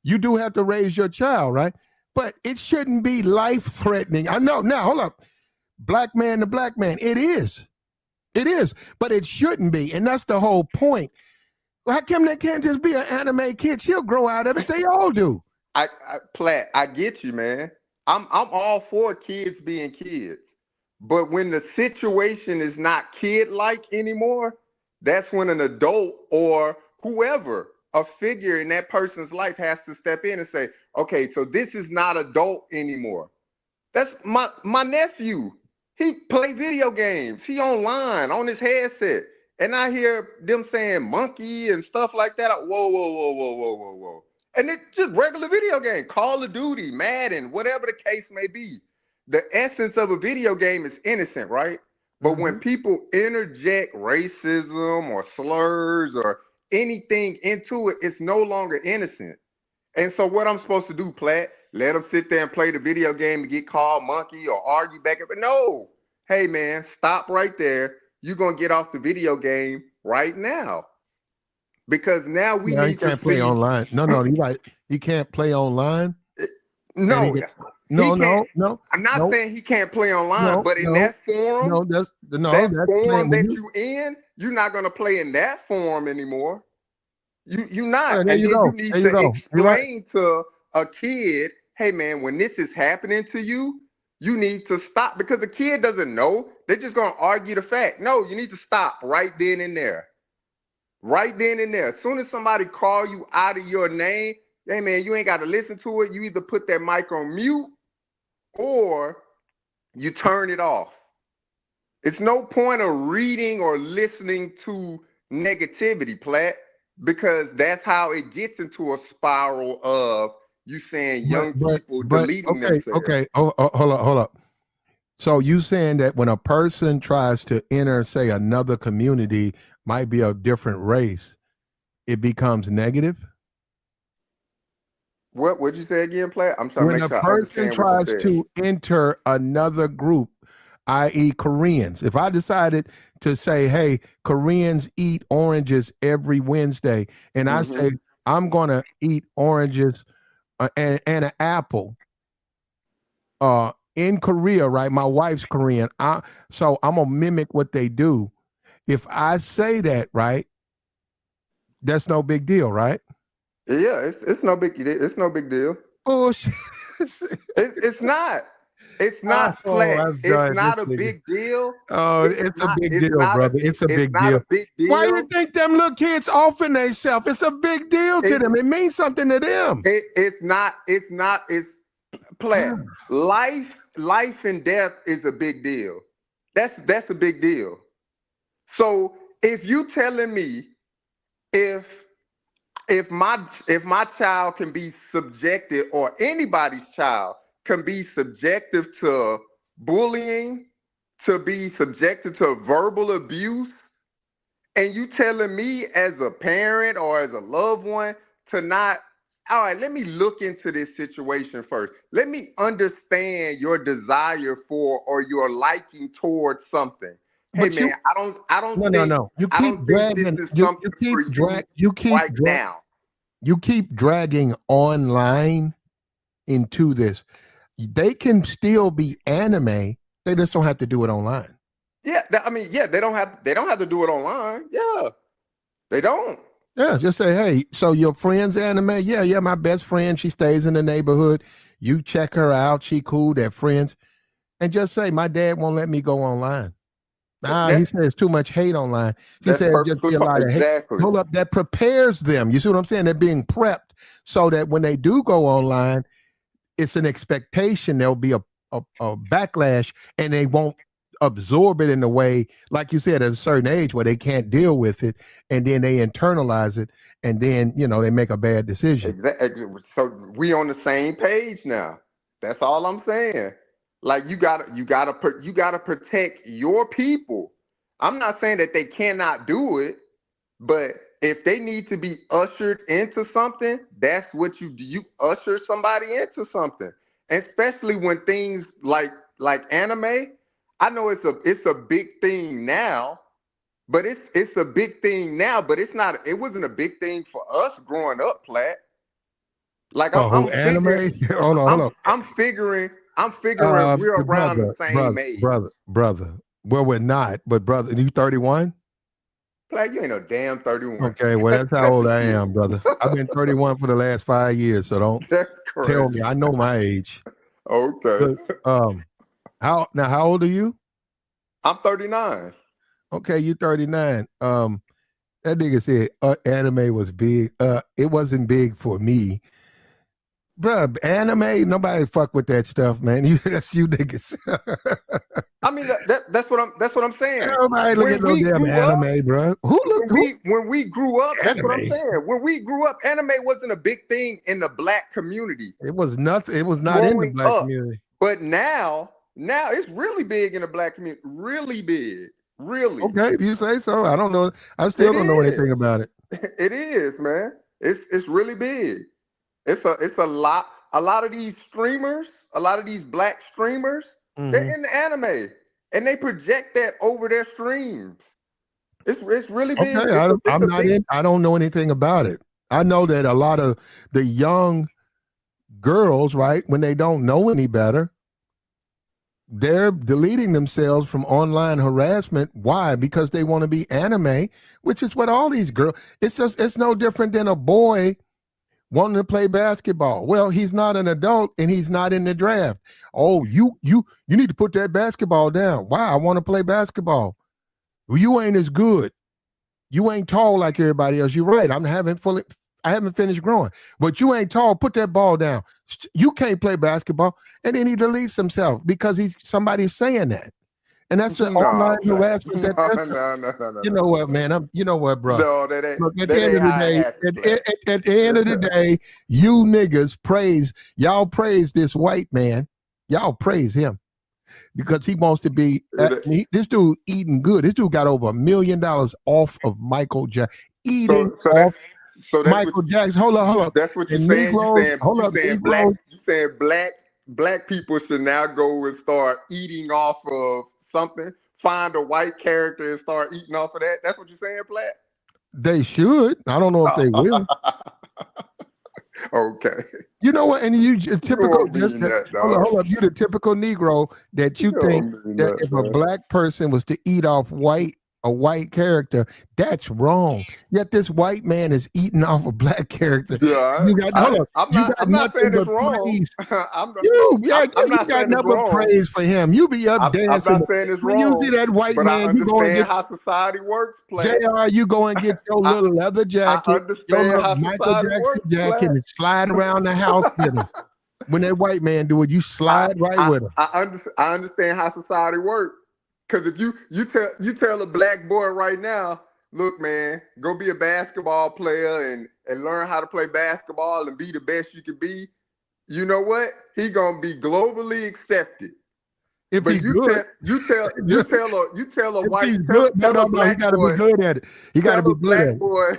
You do have to raise your child, right? But it shouldn't be life threatening. I know. Now, hold up. Black man to black man. It is. It is. But it shouldn't be. And that's the whole point. How come they can't just be an anime kid? She'll grow out of it. They all do. Platt, I get you, man. I'm all for kids being kids. But when the situation is not kid-like anymore, that's when an adult or whoever, a figure in that person's life has to step in and say, okay, so this is not adult anymore. That's my nephew. He play video games. He online on his headset. And I hear them saying monkey and stuff like that. Whoa, whoa, whoa, whoa, whoa, whoa, whoa. And it's just regular video game, Call of Duty, Madden, whatever the case may be. The essence of a video game is innocent, right? But when people interject racism or slurs or anything into it, it's no longer innocent. And so what I'm supposed to do, Platt, let them sit there and play the video game and get called monkey or argue back? No. Hey, man, stop right there. You're going to get off the video game right now. Because now we need to play online. No, you're right. He can't play online. No, no. I'm not saying he can't play online, but in that forum, that forum that you in, you're not going to play in that forum anymore. You're not. Right, and then you need to explain to a kid, hey, man, when this is happening to you, you need to stop, because the kid doesn't know. They're just going to argue the fact. No, you need to stop right then and there. Right then and there. As soon as somebody call you out of your name, hey, man, you ain't got to listen to it. You either put that mic on mute or you turn it off. It's no point of reading or listening to negativity, Platt, because that's how it gets into a spiral of you saying young people deleting themselves. Okay, hold up. So you saying that when a person tries to enter, say, another community, might be a different race, it becomes negative? What would you say again, Platt? I'm trying to make sure I understand what you said. When a person tries to enter another group, i.e. Koreans, if I decided to say, hey, Koreans eat oranges every Wednesday, and I say, I'm going to eat oranges and an apple in Korea, right? My wife's Korean. So I'm going to mimic what they do. If I say that, right, that's no big deal, right? Yeah, it's no big deal. It's no big deal. Bullshit. It's not. It's not, Platt. It's not a big deal. Oh, it's a big deal, brother. It's a big deal. A big deal. Why you think them little kids offing themselves? It's a big deal to them. It means something to them. It's not. It's Platt. Life and death is a big deal. That's a big deal. So if you telling me if my child can be subjected, or anybody's child can be subjective to bullying, to be subjected to verbal abuse, and you telling me as a parent or as a loved one to not, all right, let me look into this situation first. Let me understand your desire for or your liking towards something. Hey, man, I don't think this is something for you right now. You keep dragging online into this. They can still be anime. They just don't have to do it online. Yeah, they don't have to do it online. Yeah, they don't. Yeah, just say, hey, so your friend's anime? Yeah, my best friend. She stays in the neighborhood. You check her out. She cool. They're friends. And just say, my dad won't let me go online. He says too much hate online. He says just be a lot of hate. Hold up, that prepares them. You see what I'm saying? They're being prepped so that when they do go online, it's an expectation there'll be a backlash, and they won't absorb it in a way, like you said, at a certain age where they can't deal with it, and then they internalize it, and then they make a bad decision. Exactly. So we on the same page now. That's all I'm saying. Like you gotta protect your people. I'm not saying that they cannot do it, but if they need to be ushered into something, that's what you do. You usher somebody into something. And especially when things like anime, I know it's a big thing now, but it's a big thing now, but it wasn't a big thing for us growing up, Platt. Like I'm Oh, who I'm figuring anime? Hold on, hold I'm on. I'm figuring I'm figuring we're around the Brother, same age. brother. Well, we're not, but brother, you 31? Platt, you ain't no damn 31. Okay, well, that's how That's a old I kid. am, brother. I've been 31 for the last 5 years, so don't That's tell crazy. me. I know my age. Okay. But how old are you? I'm 39. Okay, you 39. That nigga said anime was big. It wasn't big for me. Bruh, anime, nobody fuck with that stuff, man. That's you niggas. I mean that's what I'm saying. Nobody look at When no we damn grew up, anime, bro. Who when we grew up, that's what I'm anime? saying. When we grew up, anime wasn't a big thing in the black community It was nothing. It was not in the growing black up. community. But now it's really big in the black community. Really big. Really. Okay, if you say so. I don't know. I still It don't know anything is. about it. It is, man. It's really big. It's a lot of these streamers, a lot of these black streamers, Mm-hmm. they're in the anime and they project that over their streams. It's really big. Okay, It's I'm a not big. in. I don't know anything about it. I know that a lot of the young girls, right, when they don't know any better, they're deleting themselves from online harassment. Why? Because they want to be anime, which is what all these girls. It's no different than a boy wanting to play basketball. Well, he's not an adult and he's not in the draft. Oh, you need to put that basketball down. Why? I want to play basketball. Well, you ain't as good. You ain't tall like everybody else. You're right. I haven't finished growing. But you ain't tall. Put that ball down. You can't play basketball. And then he deletes himself because somebody's saying that. And that's the No, online Platt. harassment No, that no, that's no, no, no, you no. know what, man? You know what, bro? No, that ain't Look, at the that end ain't of the how it day, happened, Platt. at the end of the day, you niggas y'all praise this white man. Y'all praise him because he wants to be. This dude eating good. This dude got over $1 million off of Michael Jackson. So Eating so off that's what Michael Jackson. Hold on. that's what you're And saying. Negroes, hold You up, saying Negroes. black people should now go and start eating off of something. Find a white character and start eating off of that. That's what you're saying, Platt? They should. I don't know if they will. Okay. You know what? And you You typical. won't mean that, dog. Hold up. You the typical Negro that You you think don't mean that that, if a man. black person was to eat off a white character, that's wrong. Yet this white man is eating off a black character. Yeah, You got hold up. You got I'm not nothing saying it's but wrong. praise. I'm not, Yeah, I'm you not got saying it's nothing but wrong. praise for him. You be up I'm dancing. not saying it's When you see wrong, that white but I man, you go and understand get how society works, Platt. JR, you go and get your I, little leather I jacket, your understand little how Michael society Jackson works, jacket, Platt. and slide around the house with him. When that white man do it, you slide right with him. I understand how society works. Because if you tell a black boy right now, look, man, go be a basketball player and learn how to play basketball and be the best you can be. You know what? He gonna be globally accepted. If he But good, you tell a if white he's good, tell a no, he black got to be boy good at it. He got to tell be a good at black it. boy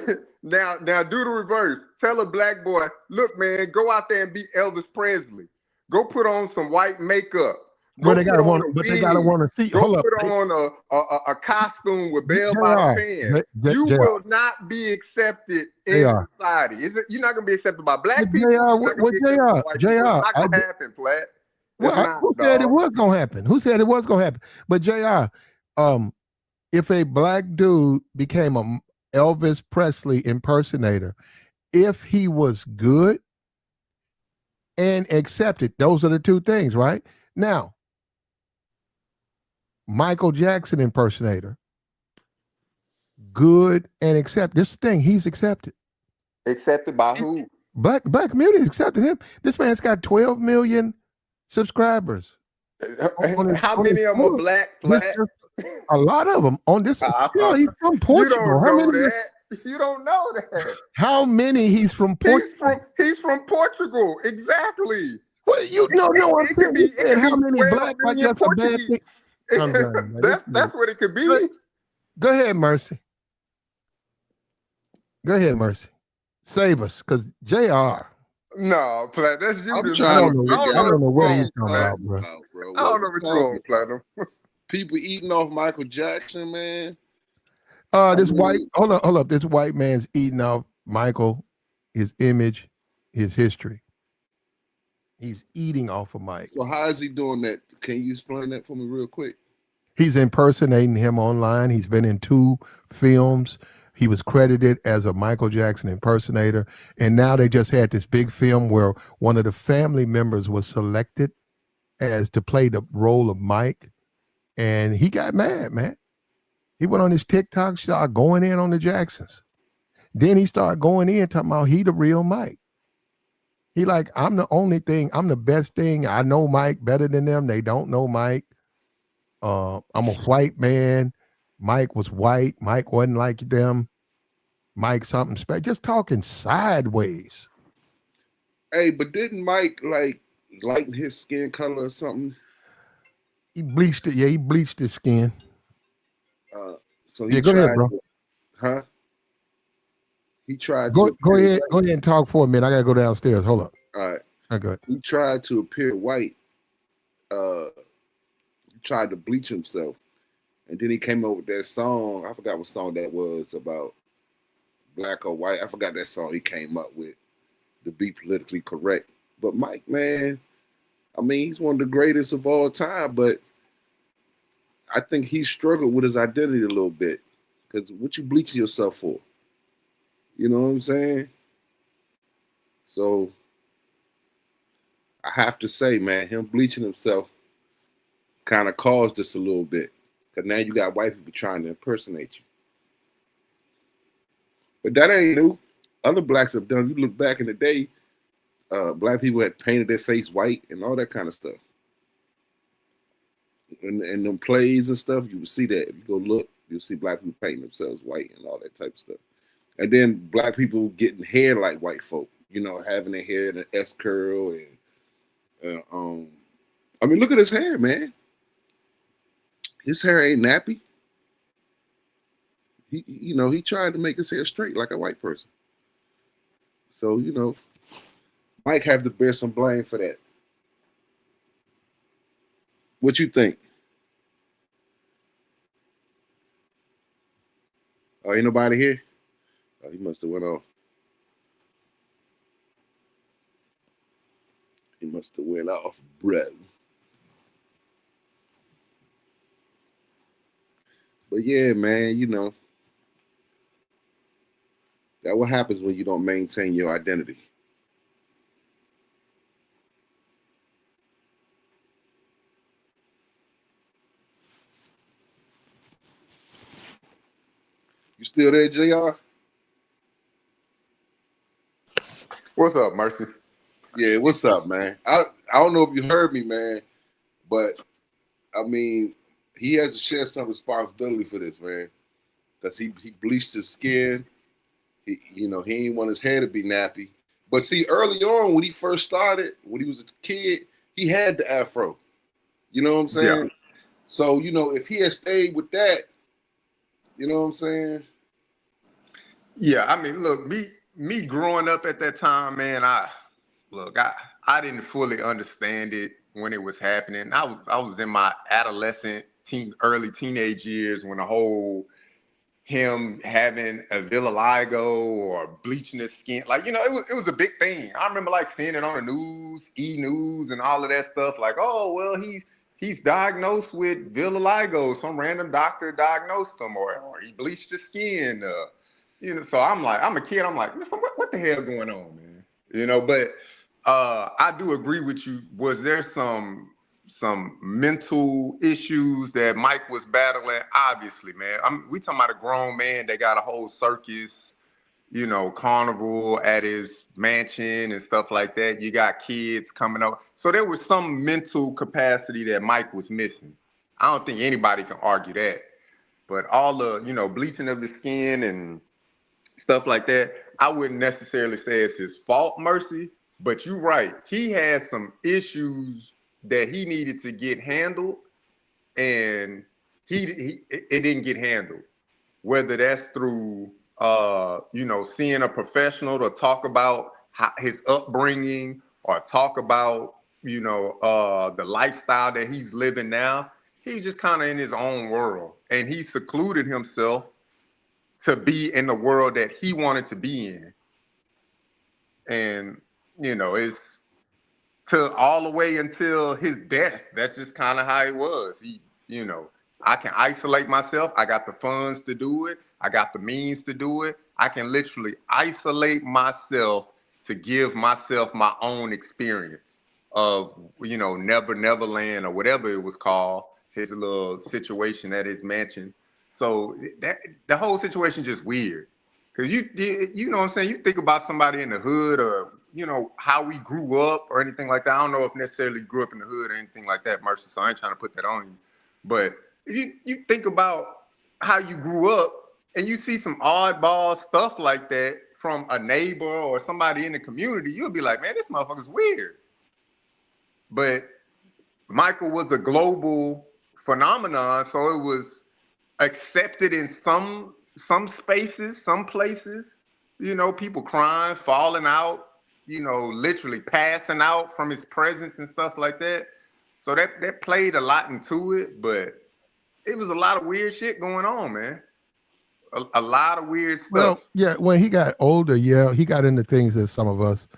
now do the reverse. Tell a black boy, look, man, go out there and be Elvis Presley. Go put on some white makeup. But Go they put gotta on want, a but they gotta wig. want to see. Go Hold up, put on a costume with bell bottom Jr. pants. You will not be accepted in Jr. society. You're not gonna be accepted by But black people. Jr. You're not gonna What be accepted by Jr. white people. It's Jr. not gonna happen, Platt. It's Well, not, who said it dog. was gonna happen? Who said it was gonna happen? But Jr. Um, if a black dude became a Elvis Presley impersonator, if he was good and accepted, those are the two things, right? Now, Michael Jackson impersonator, good and accepted. This thing, he's accepted. Accepted by who? Black community accepted him. This man's got 12 million subscribers. How On his many of them are tour. black, This Platt? a lot of them on this. Yeah, he's from You Portugal. don't know that. You don't know that. How many he's from Portugal? He's from Portugal. Exactly. Well, You know, no, I'm It saying could be you it said could how be many 12 black like million that's a bad thing. Portuguese. I'm done, man. That's what it could Go, be. go ahead, Mercy. Go ahead, Mercy. Save us, because JR. No, Plat, that's you I'm this I trying don't to morning. know. I figure don't I know out don't what know you're what what he's we on, talking Plat. about, talking bro. about, bro. I What don't know we what you're on, talking about? Platinum. People eating off Michael Jackson, man. I This white, mean, hold up. This white man's eating off Michael, his image, his history. He's eating off of Mike. so how is he doing that? Can you explain that for me real quick? He's impersonating him online. He's been in 2 films. He was credited as a Michael Jackson impersonator. And now they just had this big film where one of the family members was selected as to play the role of Mike. And he got mad, man. He went on his TikTok, started going in on the Jacksons. Then he started going in talking about he the real Mike. He like, I'm the only thing, I'm the best thing. I know Mike better than them. They don't know Mike. I'm a white man. Mike was white. Mike wasn't like them. Mike something special. Just talking sideways. Hey, but didn't Mike like lighten his skin color or something? He bleached it. Yeah, he bleached his skin. Uh, so he Yeah, go ahead, tried, bro. huh? He tried to Go appear ahead. white. Go ahead and talk for a minute. I gotta go downstairs. Hold up. All right. Okay. He tried to appear white. He tried to bleach himself. And then he came up with that song. I forgot what song that was about black or white. I forgot that song he came up with to be politically correct. But Mike, man, I mean, he's one of the greatest of all time, but I think he struggled with his identity a little bit. Because what you bleaching yourself for? You know what I'm saying? So I have to say, man, him bleaching himself kind of caused this a little bit. Because now you got white people trying to impersonate you. But that ain't new. Other blacks have done. You look back in the day, black people had painted their face white and all that kind of stuff. In them plays and stuff, you would see that. If you go look, you'll see black people painting themselves white and all that type of stuff. And then black people getting hair like white folk, you know, having their hair in an S curl and I mean, look at his hair, man. His hair ain't nappy. He tried to make his hair straight like a white person. So, Mike have to bear some blame for that. What you think? Oh, ain't nobody here? Oh, he must have went off. He must have went off, bro. But yeah, man, that what happens when you don't maintain your identity. You still there, JR? What's up, Mercy? Yeah, what's up, man? I don't know if you heard me, man, but I mean, he has to share some responsibility for this, man. Because he bleached his skin. He ain't want his hair to be nappy. But see, early on when he first started, when he was a kid, he had the afro. You know what I'm Yeah. saying? So, if he had stayed with that, you know what I'm saying? Yeah, I mean, look, me growing up at that time, man, I didn't fully understand it when it was happening. I was in my early teenage years when the whole him having a vitiligo or bleaching his skin, like, it was a big thing. I remember like seeing it on the news, News, and all of that stuff. Like, oh well, he's diagnosed with vitiligo. Some random doctor diagnosed him, or he bleached his skin. So I'm a kid. I'm like, listen, what the hell going on, man? But I do agree with you. Was there some mental issues that Mike was battling? Obviously, man. We talking about a grown man that got a whole circus, carnival at his mansion and stuff like that. You got kids coming up. So there was some mental capacity that Mike was missing. I don't think anybody can argue that. But all the, bleaching of the skin and stuff like that, I wouldn't necessarily say it's his fault, Mercy. But you're right. He had some issues that he needed to get handled, and it didn't get handled. Whether that's through seeing a professional to talk about his upbringing, or talk about the lifestyle that he's living now. He's just kind of in his own world, and he secluded himself to be in the world that he wanted to be in. And it's to all the way until his death. That's just kind of how it was. I can isolate myself. I got the funds to do it. I got the means to do it. I can literally isolate myself to give myself my own experience of, Never Land, or whatever it was called, his little situation at his mansion. So that the whole situation just weird. Cause you know what I'm saying? You think about somebody in the hood, or how we grew up or anything like that. I don't know if necessarily grew up in the hood or anything like that, Mercy. So I ain't trying to put that on you. But if you think about how you grew up, and you see some oddball stuff like that from a neighbor or somebody in the community, you'll be like, man, this motherfucker's weird. But Michael was a global phenomenon, so it was accepted in some spaces, some places. People crying, falling out, literally passing out from his presence and stuff like that. So that played a lot into it, but it was a lot of weird shit going on, man. A lot of weird stuff. Well, yeah, when he got older, yeah, he got into things that some of us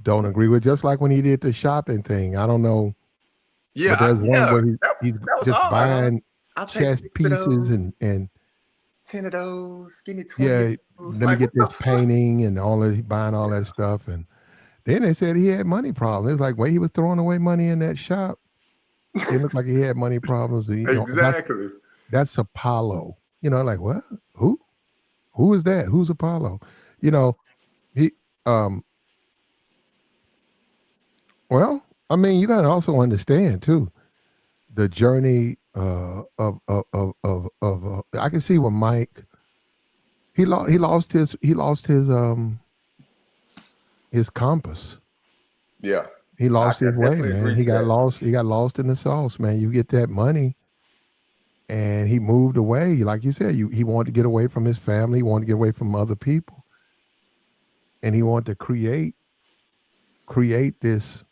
don't agree with, just like when he did the shopping thing. I don't know. Yeah, but there's one where he's that just hard, buying chess take pieces and 10 of those, give me 20. Yeah, let me get this painting and all that. He buying all that stuff, and then they said he had money problems. It's like, wait, he was throwing away money in that shop. It looked like he had money problems. Exactly. That's Apollo. Like what? Who? Who is that? Who's Apollo? He. Well, I mean, you got to also understand too the journey of I can see where Mike he lost his compass. Yeah. He lost his way, man. He got lost in the sauce, man. You get that money, and he moved away. Like you said, he wanted to get away from his family, he wanted to get away from other people. And he wanted to create this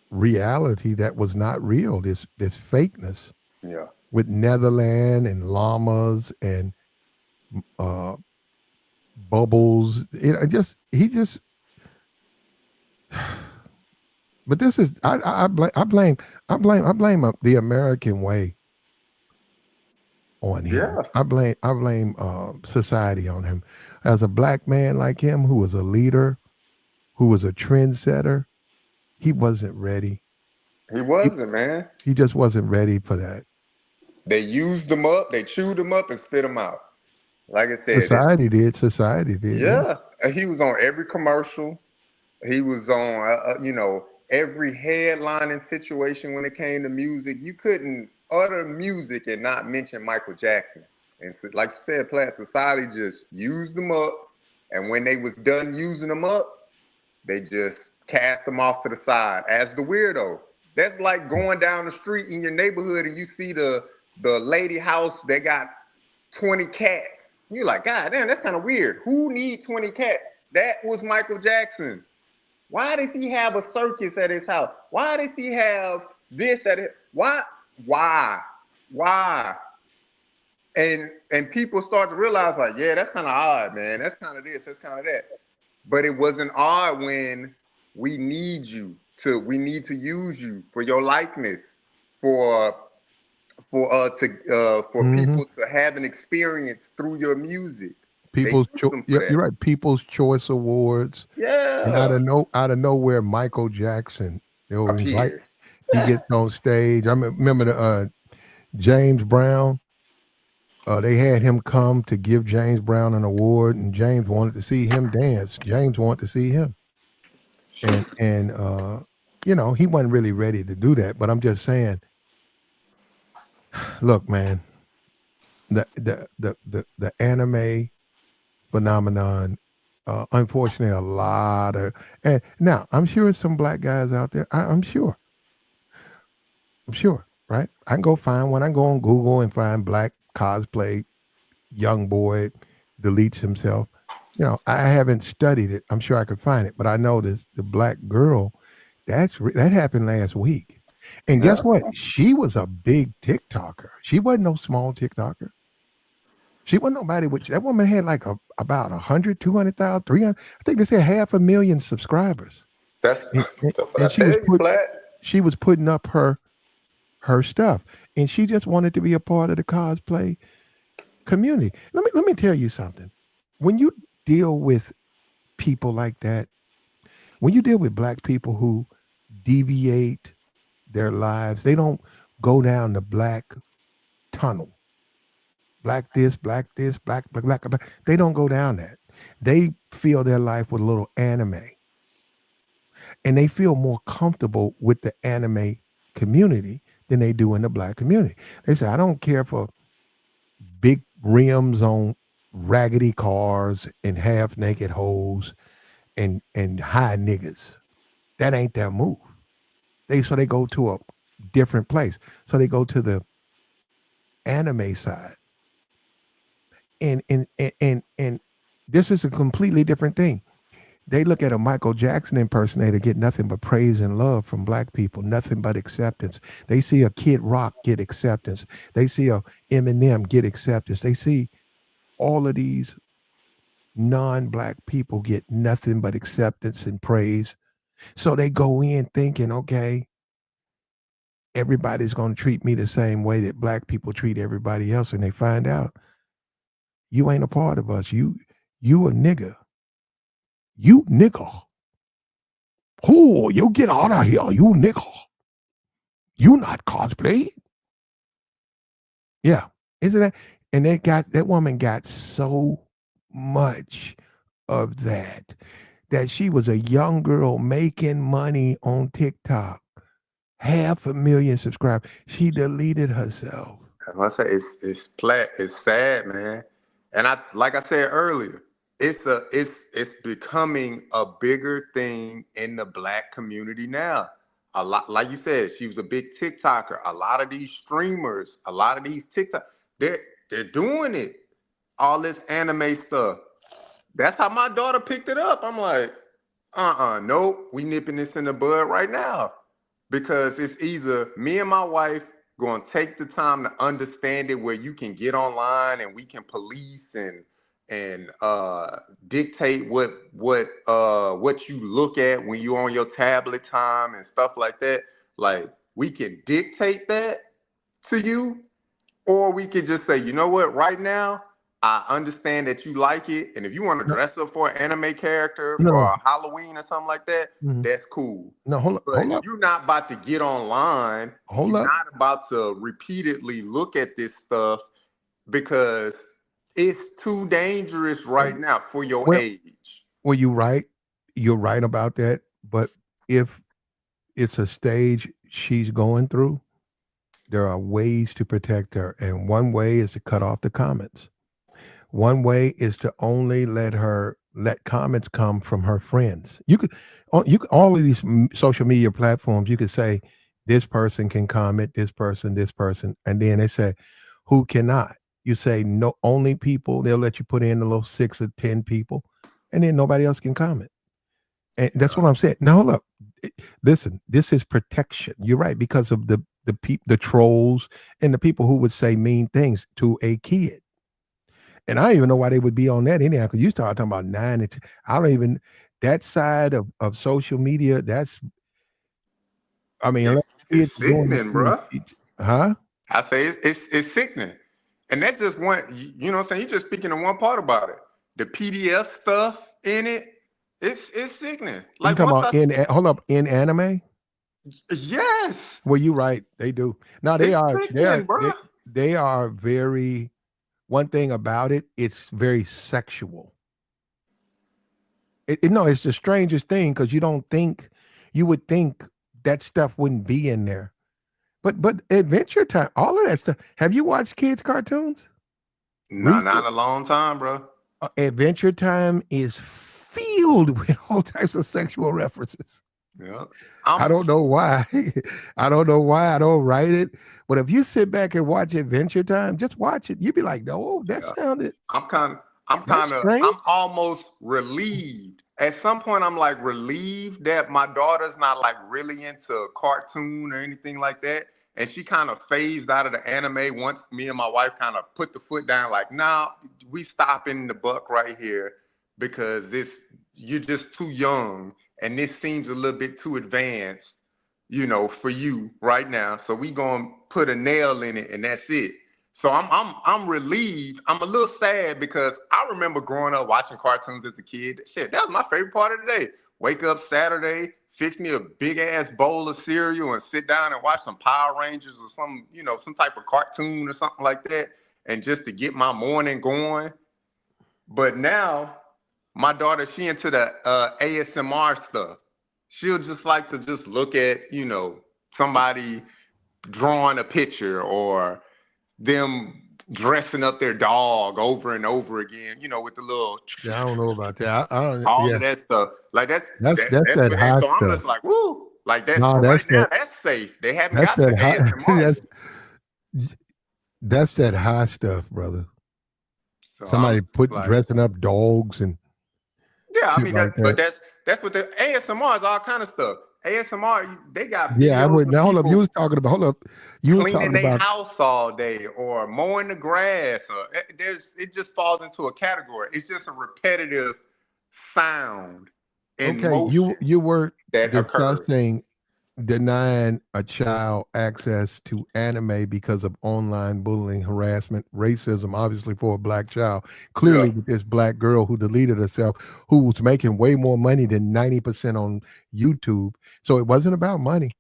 reality that was not real, this fakeness. Yeah. With Netherland and llamas and bubbles. He just but this is I blame the American way on him. Yeah. I blame society on him. As a black man like him, who was a leader, who was a trendsetter, he wasn't ready. He wasn't, man. He just wasn't ready for that. They used them up, they chewed them up and spit them out. Like I said, Society did. Yeah. He was on every commercial. He was on, every headlining situation when it came to music. You couldn't utter music and not mention Michael Jackson. And so, like you said, Platt, society just used them up. And when they was done using them up, they just cast them off to the side as the weirdo. That's like going down the street in your neighborhood and you see the lady house, they got 20 cats. You're like, God damn, that's kind of weird. Who need 20 cats? That was Michael Jackson. Why does he have a circus at his house? Why does he have this at it? Why? And people start to realize, like, yeah, that's kind of odd, man. That's kind of this, that's kind of that. But it wasn't odd when we need to use you for your likeness, for people to have an experience through your music. You're right. People's Choice Awards. Yeah. And out of nowhere, Michael Jackson. Appeared. He gets on stage. I remember the James Brown. They had him come to give James Brown an award, and James wanted to see him dance. James wanted to see him, and he wasn't really ready to do that. But I'm just saying, look, man, the anime phenomenon Unfortunately, a lot of, and now I'm sure some black guys out there. I'm sure, right? I can go find one. I can go on Google and find black cosplay young boy deletes himself. I haven't studied it. I'm sure I could find it, but I know this the black girl. That happened last week, and guess Yeah, what? She was a big TikToker. She wasn't no small TikToker. She wasn't nobody. Which that woman had like about 100, 200,000, 300. I think they said 500,000 subscribers, that's and, and, that's what I and tell you, Flat. she was putting up her stuff, and she just wanted to be a part of the cosplay community. Let me tell you something. When you deal with people like that, when you deal with black people who deviate their lives, they don't go down the black tunnel. Black this, black. They don't go down that. They fill their life with a little anime, and they feel more comfortable with the anime community than they do in the black community. They say, I don't care for big rims on raggedy cars and half naked hoes and high niggas. That ain't their move. They go to a different place. So they go to the anime side. And this is a completely different thing. They look at a Michael Jackson impersonator get nothing but praise and love from black people, nothing but acceptance. They see a Kid Rock get acceptance. They see a Eminem get acceptance. They see all of these non-black people get nothing but acceptance and praise. So they go in thinking, okay, everybody's going to treat me the same way that black people treat everybody else, and they find out you ain't a part of us. You a nigga. You nigga. Oh, you get out of here. You nigga. You not cosplay. Yeah. Isn't that? And that woman got so much of that she was a young girl making money on TikTok. 500,000 subscribers. She deleted herself. I say it's sad, man. And like I said earlier, it's becoming a bigger thing in the black community now. A lot, like you said, she was a big TikToker. A lot of these streamers, a lot of these TikTok, they're doing it. All this anime stuff. That's how my daughter picked it up. I'm like, nope, we nipping this in the bud right now. Because it's either me and my wife going to take the time to understand it where you can get online and we can police and dictate what you look at when you're on your tablet time and stuff like that. Like we can dictate that to you, or we could just say, you know what, right now, I understand that you like it. And if you want to No, dress up for an anime character no, for no. a Halloween or something like that, Mhm. that's cool. No, But hold up, you're not about to get online and hold you're up. not about to repeatedly look at this stuff because it's too dangerous right now for your Well, age. well, you're right about that. But if it's a stage she's going through, there are ways to protect her. And one way is to cut off the comments. One way is to only let comments come from her friends. You could all of these social media platforms. You could say this person can comment, this person, and then they say who cannot. You say no, only people. They'll let you put in the little 6 or 10 people, and then nobody else can comment. And that's what I'm saying. Now hold up. Listen, this is protection. You're right because of the trolls and the people who would say mean things to a kid. And I don't even know why they would be on that anyhow. Because you start talking about nine and 10. I don't even that side of social media. I mean, unless kids It's are doing sickening, it, bruh. huh? I say it's sickening. And that's just one, you know what I'm saying? You're just speaking of one part about it. The PDF stuff in it, it's sickening. You Like talking once about I hold up in anime? yes, Well, you right. They do. Now it's sickening, bruh. they are very. One thing about it, it's very sexual. No, it's the strangest thing because you would think that stuff wouldn't be in there. But Adventure Time, all of that stuff. Have you watched kids cartoons? Nah, not Recent in a long time, bro. Adventure Time is filled with all types of sexual references. Yeah. I I'm don't know why. I don't know why I don't write it. But if you sit back and watch Adventure Time, just watch it. You'd be like, no, that yeah. sounded, I'm kind of that's strange. I'm almost relieved. At some point I'm like relieved that my daughter's not like really into cartoon or anything like that. And she kind of phased out of the anime once me and my wife kind of put the foot down, like, nah, we stopping the buck right here because this you're just too young and this seems a little bit too advanced, for you right now. So we gonna put a nail in it and that's it. So I'm relieved. I'm a little sad because I remember growing up watching cartoons as a kid. Shit, that was my favorite part of the day. Wake up Saturday, fix me a big ass bowl of cereal and sit down and watch some Power Rangers or some type of cartoon or something like that. And just to get my morning going. But now my daughter, she into the ASMR stuff. She'll just like to just look at, somebody drawing a picture or them dressing up their dog over and over again, with the little Yeah, I don't know about that. I don't, all yeah, of that stuff. Like that's that's that what, and high so I'm stuff. just like, woo, like that's No, for right now, that's safe. They haven't that's got to that high, ASMR yet. that's that high stuff, brother. So I'm Somebody just put like, dressing up dogs and yeah, I shit mean like but that. that's what the ASMR is all kind of stuff. ASMR, they got Yeah, I videos would. of Now hold up. You people was talking about. Hold up. You was cleaning talking their about. house all day or mowing the grass or it just falls into a category. It's just a repetitive sound and Okay, you motion you were that occurs. discussing denying a child access to anime because of online bullying, harassment, racism, obviously for a black child. Yeah. Clearly, with this black girl who deleted herself, who was making way more money than 90% on YouTube. So it wasn't about money.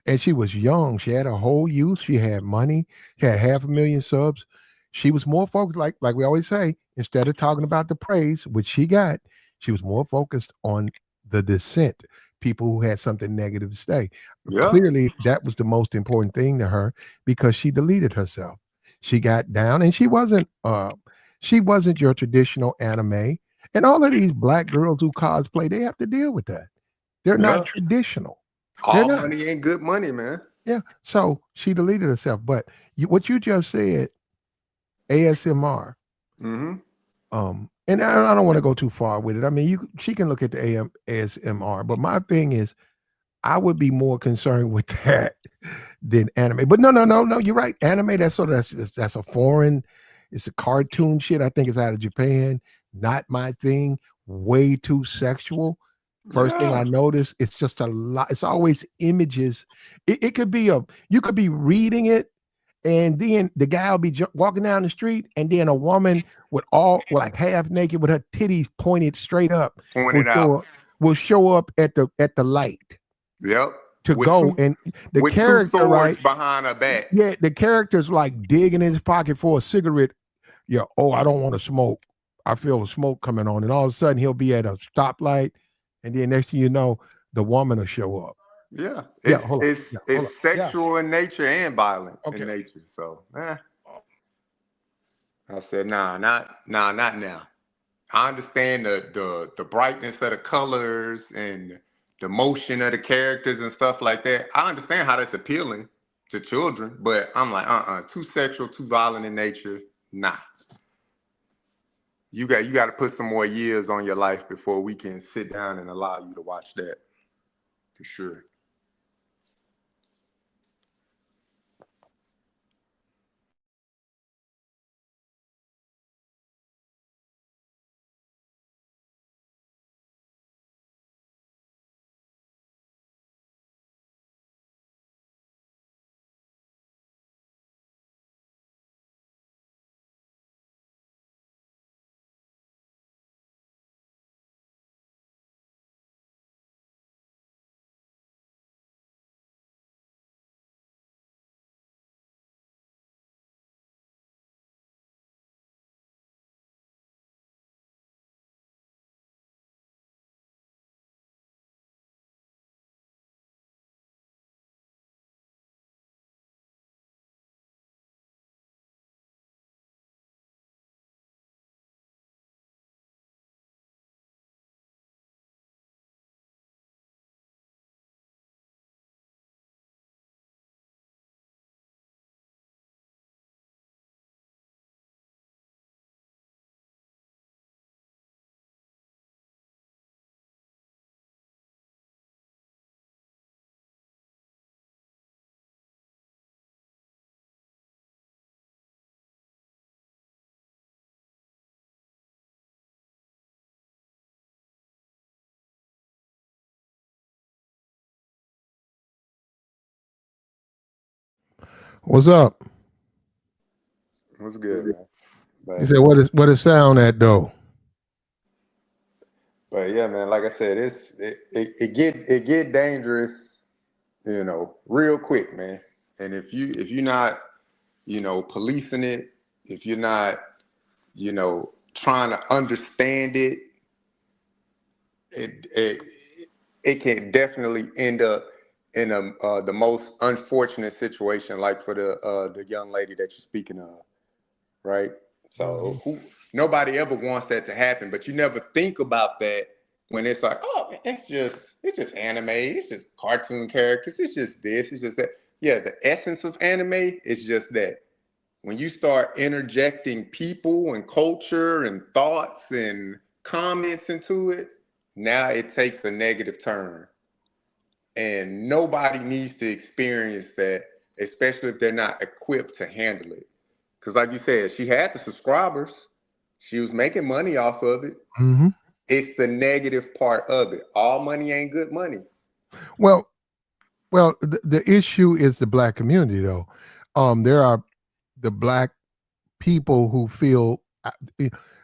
And she was young. She had a whole youth. She had money. She had 500,000 subs. She was more focused, like we always say, instead of talking about the praise, which she got, she was more focused on the dissent, people who had something negative to say. Yeah. Clearly, that was the most important thing to her because she deleted herself. She got down and she wasn't your traditional anime. And all of these black girls who cosplay, they have to deal with that. They're not Yeah. traditional. They're All not. money ain't good money, man. Yeah. So she deleted herself. But what you just said, ASMR, Mm-hmm. and I don't want to go too far with it. I mean, she can look at the ASMR, but my thing is, I would be more concerned with that than anime. But no, no, no, no. You're right. Anime, that's a foreign. It's a cartoon shit. I think it's out of Japan. Not my thing. Way too sexual. First thing I Yeah. notice, it's just a lot. It's always images. It could be you could be reading it, and then the guy will be walking down the street, and then a woman like half naked with her titties pointed straight up Point will it out. show up, at the light Yep. to go. And the With two character, swords right? behind her back. Yeah, the character's like digging in his pocket for a cigarette. Yeah, oh, I don't want to smoke. I feel the smoke coming on. And all of a sudden he'll be at a stoplight. And then next thing you know, the woman will show up. Yeah. Yeah, It's hold on. it's Yeah, hold on. it's Yeah. sexual in nature and violent in Okay. nature. So I said, not now. I understand the brightness of the colors and the motion of the characters and stuff like that. I understand how that's appealing to children, but I'm like, too sexual, too violent in nature. Nah. You got to put some more years on your life before we can sit down and allow you to watch that for sure. What's up? What's good, man? You But said what is sound at though? but yeah, man. Like I said, it get dangerous, real quick, man. And if you're not, policing it, if you're not, trying to understand it, it it, it can definitely end up in the most unfortunate situation, like for the young lady that you're speaking of, right? Mhm. So nobody ever wants that to happen, but you never think about that when it's like, oh, it's just anime, it's just cartoon characters, it's just this, it's just that. Yeah, the essence of anime is just that. When you start interjecting people and culture and thoughts and comments into it, now it takes a negative turn. And nobody needs to experience that, especially if they're not equipped to handle it. Because, like you said, she had the subscribers, she was making money off of it. Mhm. It's the negative part of it. All money ain't good money. Well, the issue is the black community though. There are the black people who feel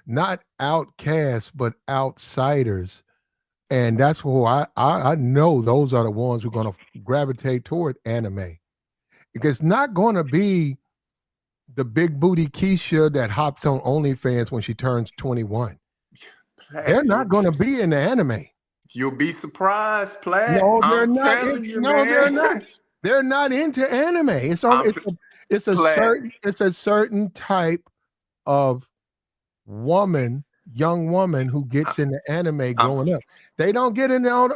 not outcasts but outsiders, and that's who I know those are the ones who are going to gravitate toward anime. It's not going to be the big booty Keisha that hops on OnlyFans when she turns 21. They're Platt, not going to be in the anime. you'll be surprised, Platt. No, they're I'm not. telling you, No, they're not. man. They're not into anime. It's only I'm t- Platt. it's a certain type of woman, young woman who gets into anime I'm growing up. They don't get into all.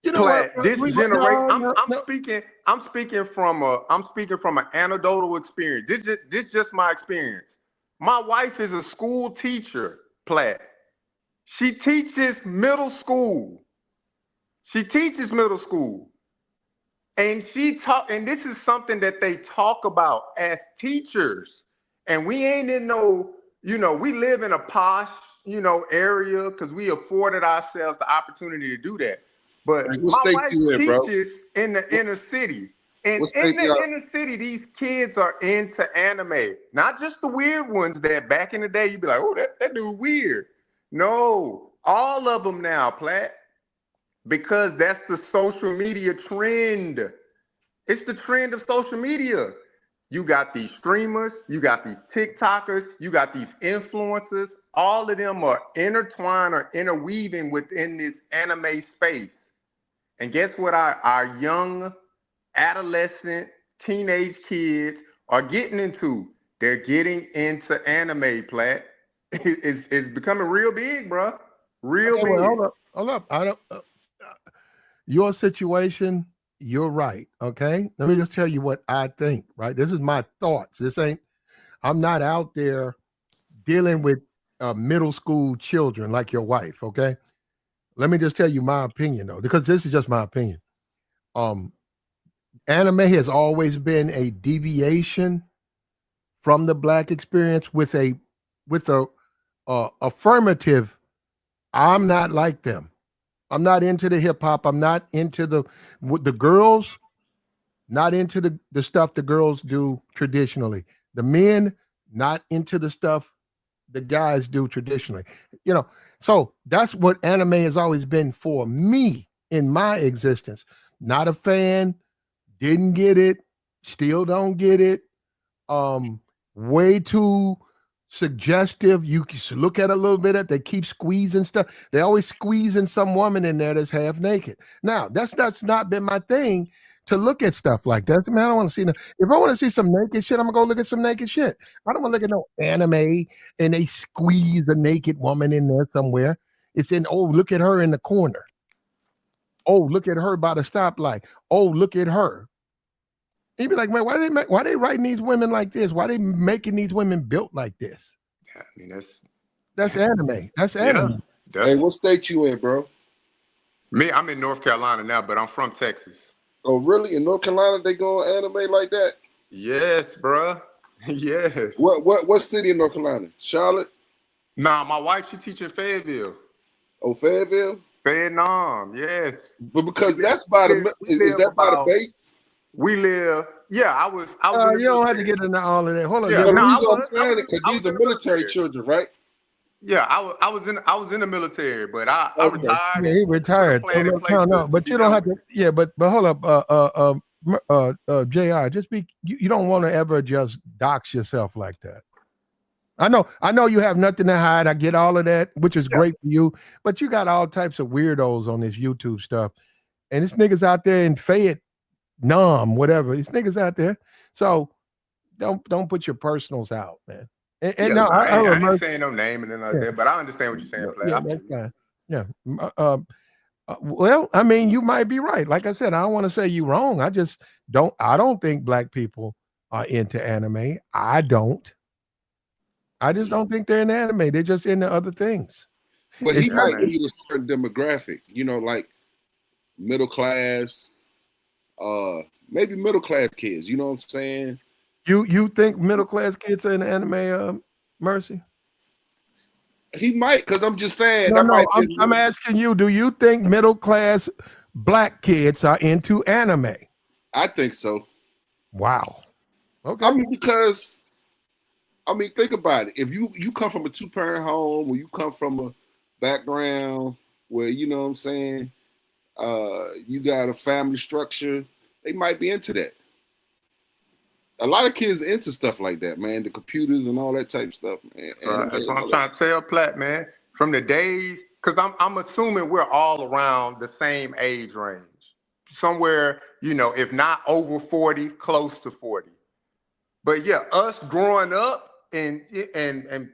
You know what? Platt, this generation. No, no, I'm no. speaking. I'm speaking from an anecdotal experience. This just my experience. My wife is a school teacher, Platt. She teaches middle school. She teaches middle school. And and this is something that they talk about as teachers. And we ain't in no, we live in a posh, area because we afforded ourselves the opportunity to do that. But Like, what my state wife you in, bro? teaches in the inner city. And What in state the you inner city, these kids are into anime. Not just the weird ones that back in the day you'd be like, oh, that dude weird. No, all of them now, Platt, because that's the social media trend. It's the trend of social media. You got these streamers, you got these TikTokers, you got these influencers. All of them are intertwined or interweaving within this anime space. And guess what our young adolescent teenage kids are getting into? They're getting into anime, Platt. It's becoming real big, bro. Real Okay, well, big. hold up. I don't. Your situation. You're right. Okay. Let me just tell you what I think. Right. This is my thoughts. This ain't. I'm not out there dealing with middle school children like your wife. Okay. Let me just tell you my opinion though, because this is just my opinion. Um, Anime has always been a deviation from the black experience with a affirmative. I'm not like them. I'm not into the hip hop. I'm not into the girls. Not into the stuff the girls do traditionally. The men not into the stuff the guys do traditionally. You know, so that's what anime has always been for me in my existence. Not a fan, didn't get it, still don't get it. Um, Way too suggestive. You should look at it a little bit at they keep squeezing stuff. They always squeezing some woman in there that's half naked. Now, that's not been my thing to look at stuff like that. Man, I don't want to see no, if I want to see some naked shit, I'm gonna go look at some naked shit. I don't want to look at no anime and they squeeze a naked woman in there somewhere. It's in, oh, look at her in the corner. Oh, look at her by the stoplight. Oh, look at her. He'd be like, man, why they writing these women like this? Why they making these women built like this? I mean, that's That's anime. That's yeah. anime. Hey, That's what state you in, bro? me. I'm in North Carolina now, but I'm from Texas. Oh, really? In North Carolina, they go on anime like that? Yes, bruh. Yes. What city in North Carolina? Charlotte? Nah, my wife, she teach in Fayetteville. Oh, Fayetteville? Vietnam, yes. But We because live, that's by we live, the we is live that by the about base? we live. Yeah, I was in the You don't have to military. get into all of that. Hold on. Yeah, No, the no, reason I'm saying it because I these was are in the military military. children, right? Yeah, I was in the military, but I Okay. retired Yeah, and he put a retired. So plan in look, place no. to But you get don't done have with to. it. Yeah, but hold up, Jr. Just be. You don't want to ever just dox yourself like that. I know you have nothing to hide. I get all of that, which is Yeah, great for you. But you got all types of weirdos on this YouTube stuff, and this niggas out there in Fayette, Nom, whatever. These niggas out there. So don't put your personals out, man. And yeah. no, No, I I ain't remember. saying no name and then like Yeah, that, but I understand what you're saying, no, Play. yeah, I that's feel you. fine. Yeah. Well, I mean, you might be right. Like I said, I don't want to say you wrong. I just don't. I don't think black people are into anime. I don't. I just don't think they're in anime. They're just into other things. But he It's Yeah, might man. be a certain demographic, like middle class, maybe middle class kids. You know what I'm saying? you think middle class kids are in anime, Mercy? He might, because I'm just saying No, that no. might be. I'm asking you. Do you think middle class black kids are into anime? I think so. Wow. I Okay. mean, because think about it. If you come from a 2-parent home, or you come from a background where you know what I'm saying, you got a family structure, they might be into that. A lot of kids into stuff like that, man. The computers and all that type of stuff, man. So Anime that's and what I'm all that. trying to tell Platt, man. From the days, because I'm assuming we're all around the same age range. Somewhere, if not over 40, close to 40. But yeah, us growing up and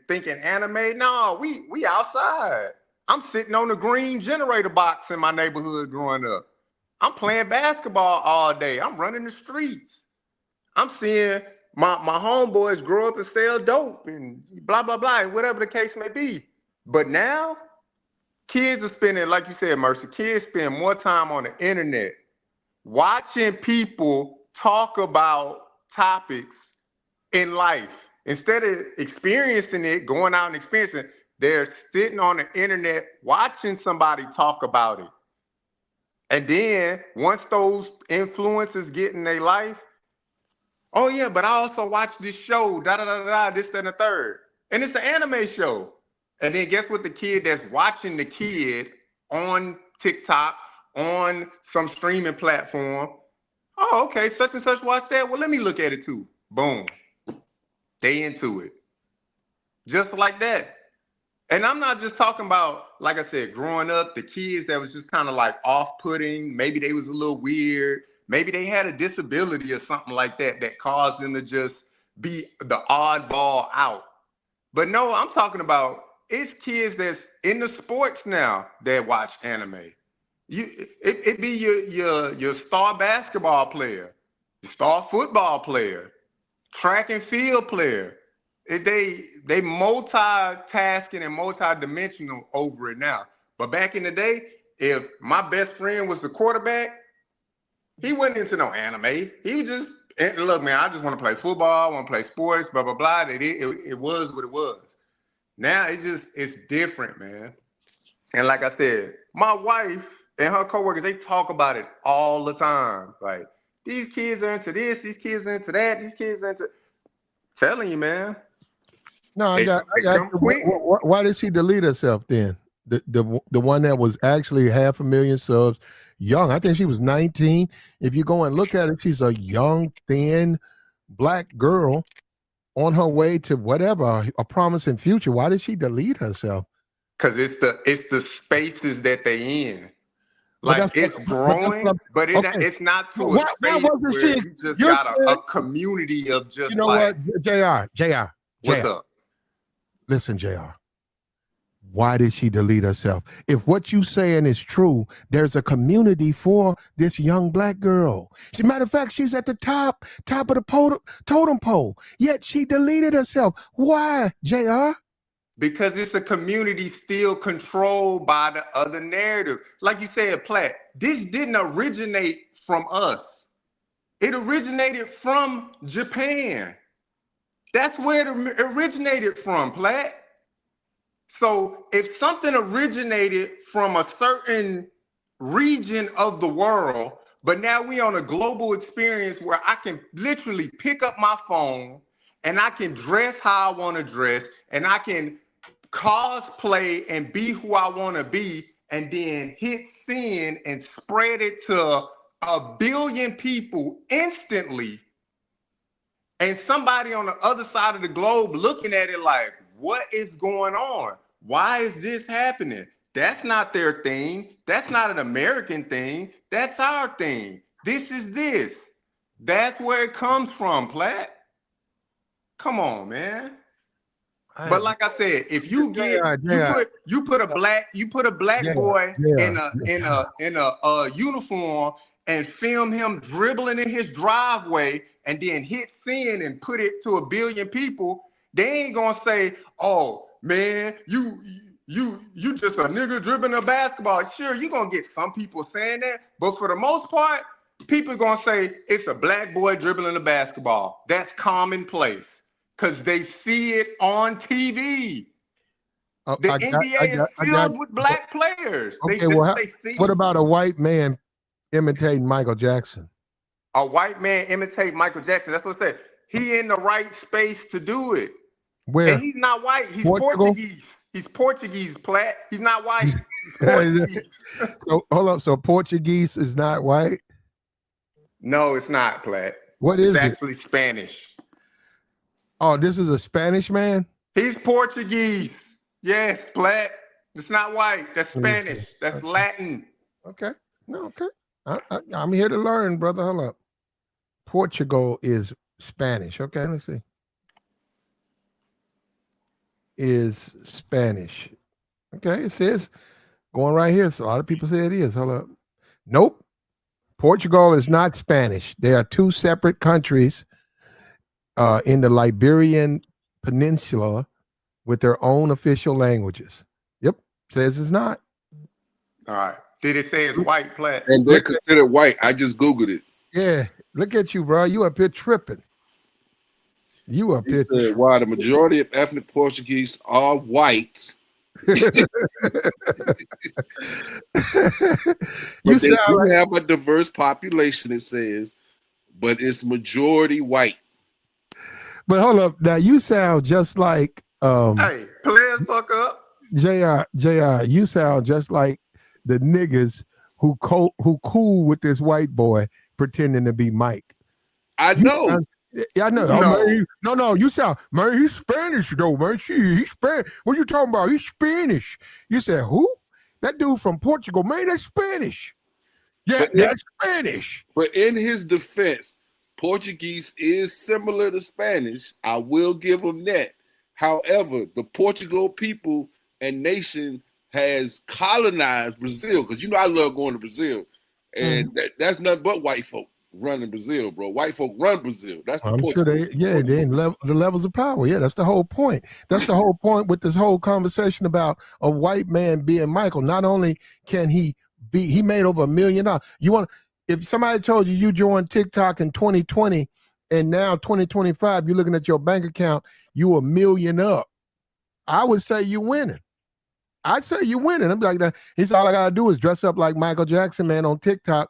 thinking anime, no, we outside. I'm sitting on the green generator box in my neighborhood growing up. I'm playing basketball all day. I'm running the streets. I'm seeing my homeboys grow up and sell dope and blah blah blah, and whatever the case may be. But now, kids are spending, like you said, Mercy, kids spend more time on the internet watching people talk about topics in life. Instead of experiencing it, going out and experiencing it, they're sitting on the internet watching somebody talk about it. And then once those influences get in their life, oh yeah, but I also watched this show, da da da da, this, that, and the third. And it's an anime show. And then guess what? The kid that's watching the kid on TikTok, on some streaming platform. Oh, okay, such and such watch that. Well, let me look at it too. Boom. They into it. Just like that. And I'm not just talking about, like I said, growing up, the kids that was just kind of like off-putting. Maybe they was a little weird. Maybe they had a disability or something like that that caused them to just be the oddball out. But no, I'm talking about it's kids that's in the sports now that watch anime. It be your star basketball player, your star football player, track and field player. They multitasking and multidimensional over it now. But back in the day, if my best friend was the quarterback, he wasn't into no anime. He was just, look, man, I just want to play football, I want to play sports, blah blah blah. It was what it was. Now it's different, man. And like I said, my wife and her coworkers, they talk about it all the time. Like, these kids are into this, these kids are into that, these kids are into, telling you, man. No, They I got come you. quick. Why did she delete herself then? The one that was actually 500,000 subs, young. I think she was 19. If you go and look at it, she's a young, thin, black girl on her way to whatever, a promising future. Why did she delete herself? Cause it's the spaces that they in. But Like, it's that's what growing, but okay. it's not to a Why space wasn't where she? you just You're got a saying, community of you just know like, what, Jr. what's up? Listen, Jr. Why did she delete herself? If what you saying is true, there's a community for this young black girl. As a matter of fact, she's at the top of the totem pole. Yet she deleted herself. Why, Jr.? Because it's a community still controlled by the other narrative. Like you said, Platt, this didn't originate from us. It originated from Japan. That's where it originated from, Platt. So if something originated from a certain region of the world, But now we on a global experience where I can literally pick up my phone and I can dress how I want to dress and I can cosplay and be who I want to be and then hit send and spread it to 1 billion people instantly. And somebody on the other side of the globe looking at it like, what is going on? Why is this happening? That's not their thing. That's not an American thing. That's our thing. This is this. That's where it comes from, Platt. Come on, man. But like I said, if you get you put a black boy in a uniform and film him dribbling in his driveway and then hit send and put it to 1 billion people, they ain't gonna say, "Oh man, you just a nigga dribbling a basketball." Sure, you're gonna get some people saying that, but for the most part, people gonna say it's a black boy dribbling a basketball. That's commonplace. Because they see it on TV. The NBA is filled with black players. Okay, what about a white man imitating Michael Jackson? A white man imitate Michael Jackson. That's what I said. He in the right space to do it. Where? And he's not white. He's Portuguese. He's Portuguese, Platt. He's not white. He's Portuguese. So, hold up. So Portuguese is not white? No, it's not, Platt. What is it? It's actually Spanish. Oh, this is a Spanish man? He's Portuguese. Yes, Platt. It's not white. That's Spanish. That's Latin. Okay. No, okay. I'm here to learn, brother. Hold up. Portugal is Spanish. Okay, let's see. Is Spanish. Okay, it says going right here. So a lot of people say it is. Hold up. Nope. Portugal is not Spanish. They are two separate countries in the Iberian Peninsula with their own official languages. Yep, says it's not. All right. Did it say it's white, Platt? And they're considered white. I just Googled it. Yeah, look at you, bro. You up here tripping. You up here. Said, while the majority of ethnic Portuguese are white, you but they do have a diverse population, it says, but it's majority white. But hold up, now you sound just like hey, players fuck up. JR, you sound just like the niggas who cool with this white boy pretending to be Mike. I know. Yeah, I know. No, you sound, man, he's Spanish though, man. He's Spanish. What are you talking about? He's Spanish. You said, who? That dude from Portugal, man, that's Spanish. Yeah, that's Spanish. But in his defense, Portuguese is similar to Spanish. I will give him that. However, the Portugal people and nation has colonized Brazil, because you know I love going to Brazil, and that's nothing but white folk running Brazil, bro. White folk run Brazil. That's the sure they in the levels of power. Yeah, that's the whole point. That's the whole point with this whole conversation about a white man being Michael. Not only can he made over $1 million. If somebody told you joined TikTok in 2020 and now 2025, you're looking at your bank account, you $1 million up, I would say you're winning. I'd say you're winning. I'm like that. He's all I gotta do is dress up like Michael Jackson, man, on TikTok,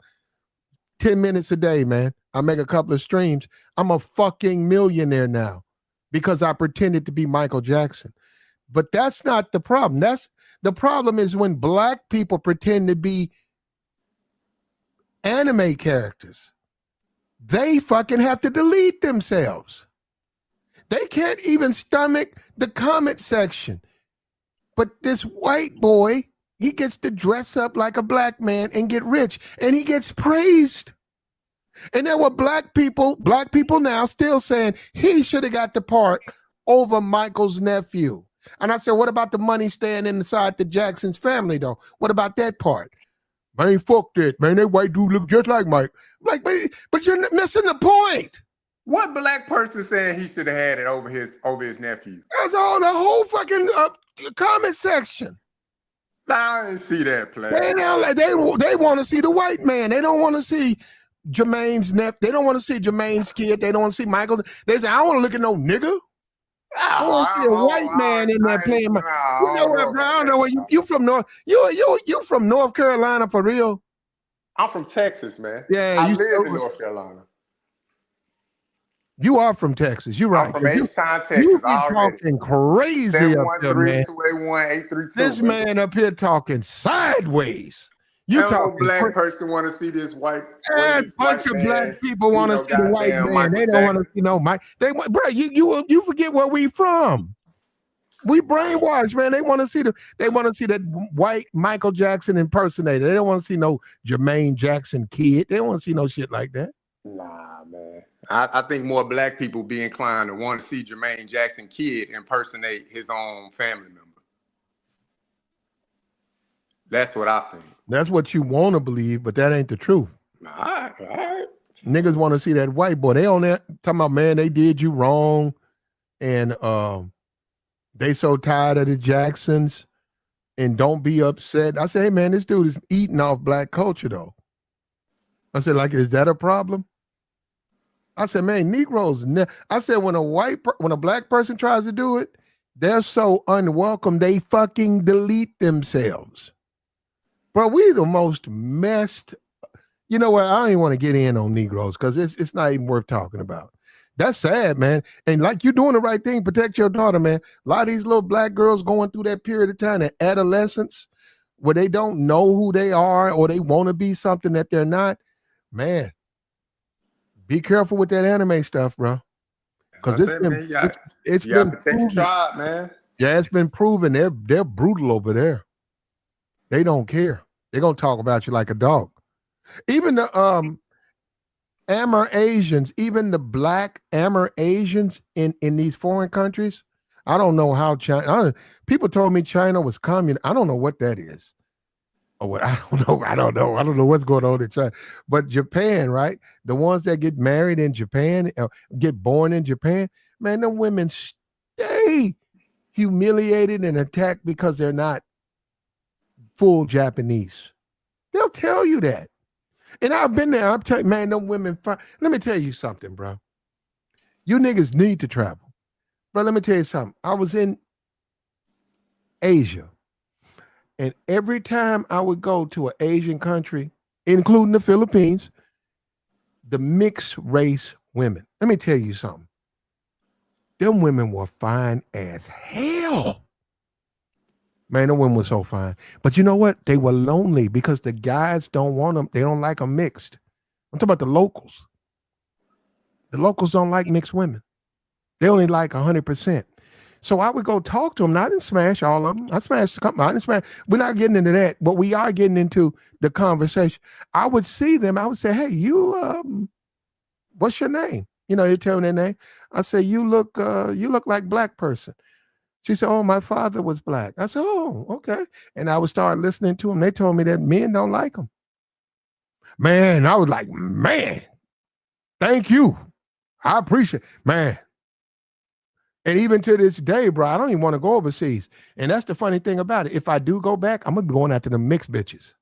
10 minutes a day, man. I make a couple of streams. I'm a fucking millionaire now because I pretended to be Michael Jackson. But that's not the problem. The problem is when black people pretend to be anime characters. They fucking have to delete themselves. They can't even stomach the comment section. But this white boy, he gets to dress up like a black man and get rich, and he gets praised. And there were black people now still saying he should have got the part over Michael's nephew. And I said, what about the money staying inside the Jackson's family, though? What about that part? Man, fuck that, man. That white dude look just like Mike. Like, but you're missing the point. What black person saying he should have had it over his nephew? That's all, the whole fucking comment section. I didn't see that play. They want to see the white man. They don't want to see Jermaine's nephew. They don't want to see Jermaine's kid. They don't want to see Michael. They say, I don't want to look at no nigga. I want to see a white man in there playing. You know what, bro? I don't know where you from North. You from North Carolina for real? I'm from Texas, man. Yeah, I live in North Carolina. You are from Texas. You're right. I'm from H-Town, You Texas be already. talking crazy up there, man. 713-281-832. This man up here talking sideways. You I don't know talking black person want to see this white a bunch of black man, people want to see the white man. Michael They don't want to see no Mike. They want, bro. You forget where we from. We brainwashed, man. They want to see that white Michael Jackson impersonator. They don't want to see no Jermaine Jackson kid. They don't want to see no shit like that. Nah, man. I think more black people be inclined to want to see Jermaine Jackson kid impersonate his own family member. That's what I think. That's what you want to believe, but that ain't the truth. All right. Niggas want to see that white boy. They on there talking about, man, they did you wrong. And they so tired of the Jacksons and don't be upset. I say, hey, man, this dude is eating off black culture, though. I said, like, is that a problem? I said, man, Negroes. I said, when a black person tries to do it, they're so unwelcome, they fucking delete themselves. Bro, we the most messed. You know what? I don't even want to get in on Negroes because it's not even worth talking about. That's sad, man. And like, you're doing the right thing, protect your daughter, man. A lot of these little black girls going through that period of time, that adolescence, where they don't know who they are or they want to be something that they're not. Man, be careful with that anime stuff, bro. Because it's been proven, tribe, man. Yeah, it's been proven they're brutal over there. They don't care. They're gonna talk about you like a dog. Even the Amer-Asians, even the black Amer-Asians in these foreign countries. I don't know how China. People told me China was communist. I don't know what that is. I don't know what's going on in China. But Japan, right? The ones that get married in Japan, get born in Japan, man, them women stay humiliated and attacked because they're not full Japanese. They'll tell you that. And I've been there. I'm telling you, man, them women. Let me tell you something, bro. You niggas need to travel. Bro, let me tell you something. I was in Asia. And every time I would go to an Asian country, including the Philippines, the mixed race women. Let me tell you something. Them women were fine as hell. Man, them women were so fine. But you know what? They were lonely because the guys don't want them. They don't like them mixed. I'm talking about the locals. The locals don't like mixed women. They only like 100%. So I would go talk to them. Now, I didn't smash all of them. I smashed a couple. I didn't smash. We're not getting into that, but we are getting into the conversation. I would see them. I would say, hey, you, what's your name? You know, they tell me their name. I say, you look like black person. She said, oh, my father was black. I said, oh, okay. And I would start listening to them. They told me that men don't like them. Man, I was like, man, thank you. I appreciate it. Man. And even to this day, bro, I don't even want to go overseas. And that's the funny thing about it. If I do go back, I'm going to be going after the mixed bitches.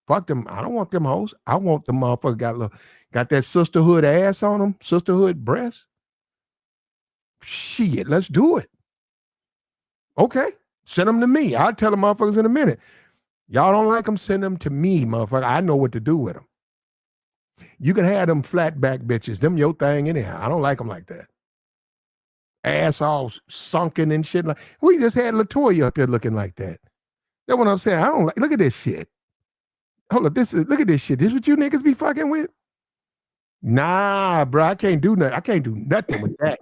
Fuck them. I don't want them hoes. I want them motherfuckers got that sisterhood ass on them, sisterhood breasts. Shit, let's do it. Okay, send them to me. I'll tell the motherfuckers in a minute. Y'all don't like them, send them to me, motherfucker. I know what to do with them. You can have them flat back bitches. Them your thing anyhow. I don't like them like that. Ass all sunken and shit. Like, we just had LaToya up here looking like that. That's what I'm saying. I don't like. Look at this shit. Hold up. Look at this shit. This what you niggas be fucking with? Nah, bro. I can't do nothing. I can't do nothing with that.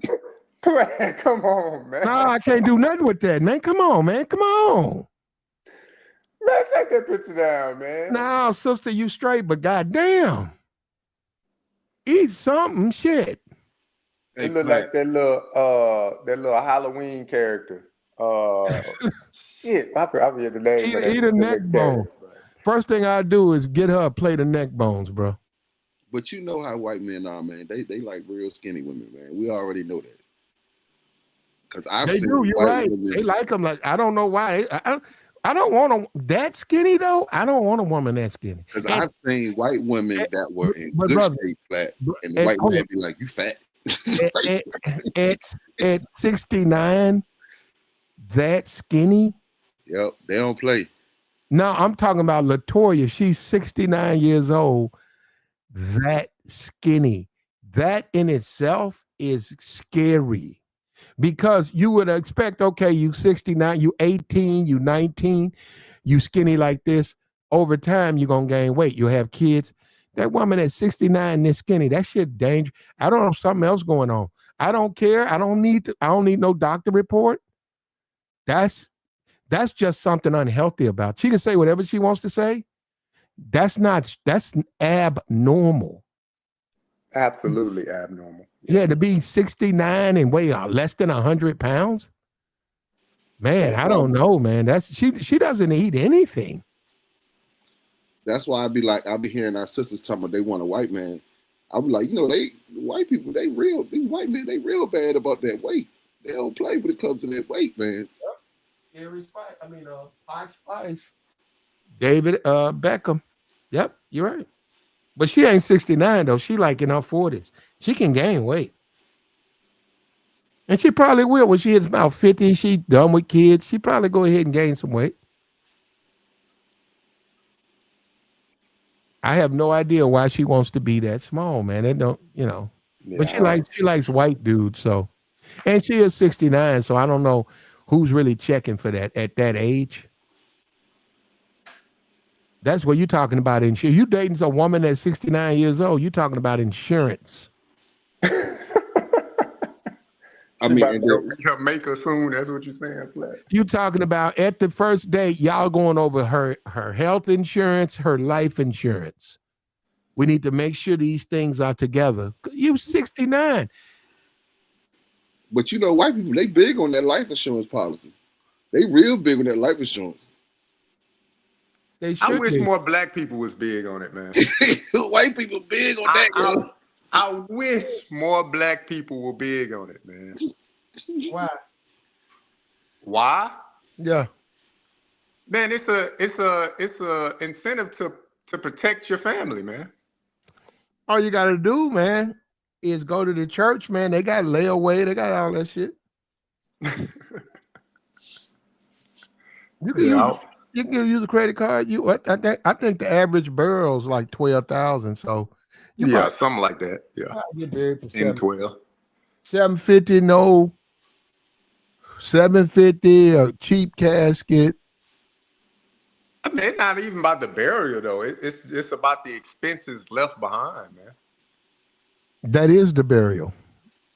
Man, come on, man. Nah, I can't do nothing with that, man. Come on, man. Come on. Man, take that picture down, man. Nah, sister, you straight, but goddamn. Eat something, shit. It look like that little Halloween character. Shit, I forget the name. Eat a neck bone. First thing I do is get her a plate of neck bones, bro. But you know how white men are, man. They like real skinny women, man. We already know that. Because I've seen do. You're right. Women. They like them. Like, I don't know why. I don't want them that skinny though. I don't want a woman that skinny. Because I've seen white women that were in good shape, flat, and the white man be like, "You fat." at 69, that skinny. Yep, they don't play. No, I'm talking about Latoya. She's 69 years old. That skinny. That in itself is scary because you would expect, okay, you 69, you 18, you 19, you skinny like this. Over time, you're gonna gain weight. You'll have kids. That woman at 69 this skinny, that shit dangerous. I don't know something else going on. I don't care. I don't need no doctor report. That's that's just something unhealthy about. She can say whatever she wants to say. That's abnormal. Absolutely abnormal. Yeah, to be 69 and weigh less than 100 pounds. Man, That's I why. don't know, man. She doesn't eat anything. That's why I'll be hearing our sisters talking about they want a white man. I'll be like, white people, these white men, they real bad about that weight. They don't play when it comes to that weight, man. Spice. David Beckham. Yep, you're right. But she ain't 69 though. She like in her 40s. She can gain weight. And she probably will when she hits about 50, she done with kids. She probably go ahead and gain some weight. I have no idea why she wants to be that small, man. It don't, But Yeah. she likes white dudes, so and she is 69, so I don't know who's really checking for that at that age. That's what you're talking about insurance. You dating a woman that's 69 years old, you're talking about insurance. I She mean, about to go meet her maker soon. That's what you're saying, Flat. You talking about at the first date, y'all going over her health insurance, her life insurance. We need to make sure these things are together. You 69. but white people, they big on that life insurance policy. They real big on that life insurance. They I should wish be. more black people was big on it, man. White people big on that, yo. I wish more black people were big on it, man. Why? Why? Yeah. Man, it's a incentive to protect your family, man. All you got to do, man, is go to the church, man. They got layaway. They got all that shit. You can use Yeah, you can use a credit card. I think the average barrel's like 12,000. So you yeah, probably something like that. Yeah, get married for in 12. 750. No, 750. A cheap casket. I mean, it's not even about the burial though. It's about the expenses left behind, man. That is the burial.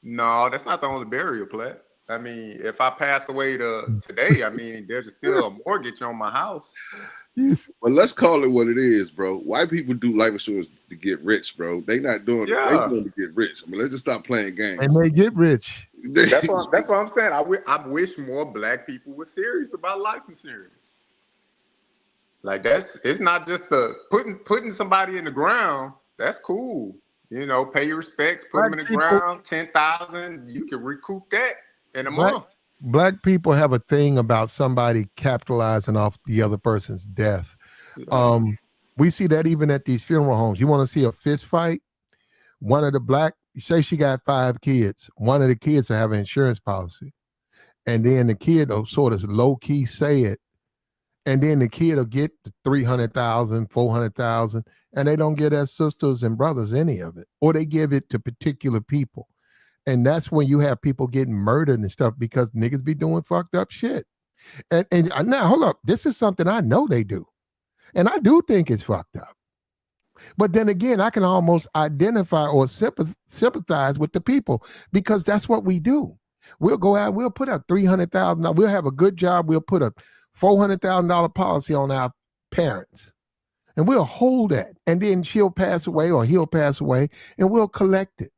No, that's not the only burial, Plat. I mean, if I pass away today, I mean, there's still a mortgage on my house. Yes. But let's call it what it is, bro. White people do life insurance to get rich, bro. They not doing it. They Yeah. doing it to get rich. I mean, let's just stop playing games. And they get rich. That's what I'm saying. I wish more black people were serious about life insurance. Like it's not just putting somebody in the ground. That's cool. Pay your respects, put them in the ground, 10,000. You can recoup that in a month. Black people have a thing about somebody capitalizing off the other person's death. Yeah. We see that even at these funeral homes. You want to see a fist fight? One of the black, say she got 5 kids. One of the kids will have an insurance policy. And then the kid will sort of low key say it. And then the kid will get the 300,000, 400,000, and they don't give their sisters and brothers any of it, or they give it to particular people. And that's when you have people getting murdered and stuff because niggas be doing fucked up shit. And now hold up, this is something I know they do, and I do think it's fucked up. But then again, I can almost identify or sympathize with the people because that's what we do. We'll go out, we'll put up $300,000. We'll have a good job. We'll put a $400,000 policy on our parents, and we'll hold that. And then she'll pass away or he'll pass away, and we'll collect it.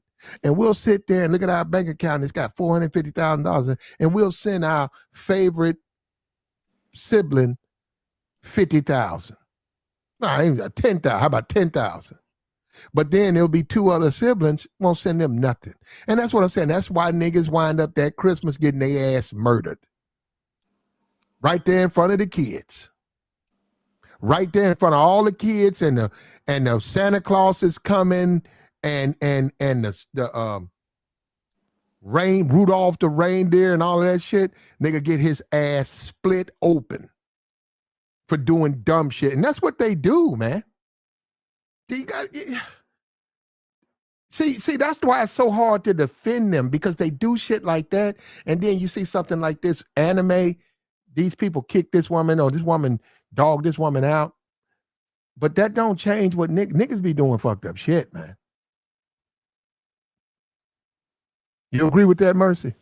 And we'll sit there and look at our bank account. It's got $450,000, and we'll send our favorite sibling 50,000. No, even 10,000. How about 10,000? But then there'll be 2 other siblings, won't send them nothing. And that's what I'm saying. That's why niggas wind up that Christmas getting their ass murdered. Right there in front of the kids. Right there in front of all the kids, and the Santa Claus is coming, and the Rudolph the reindeer and all of that shit. Nigga get his ass split open. for doing dumb shit. And that's what they do, man. You got, see, that's why it's so hard to defend them, because they do shit like that. And then you see something like this anime, these people kick this woman, or this woman dog this woman out. But that don't change what niggas be doing fucked up shit, man. You agree with that, Mercy?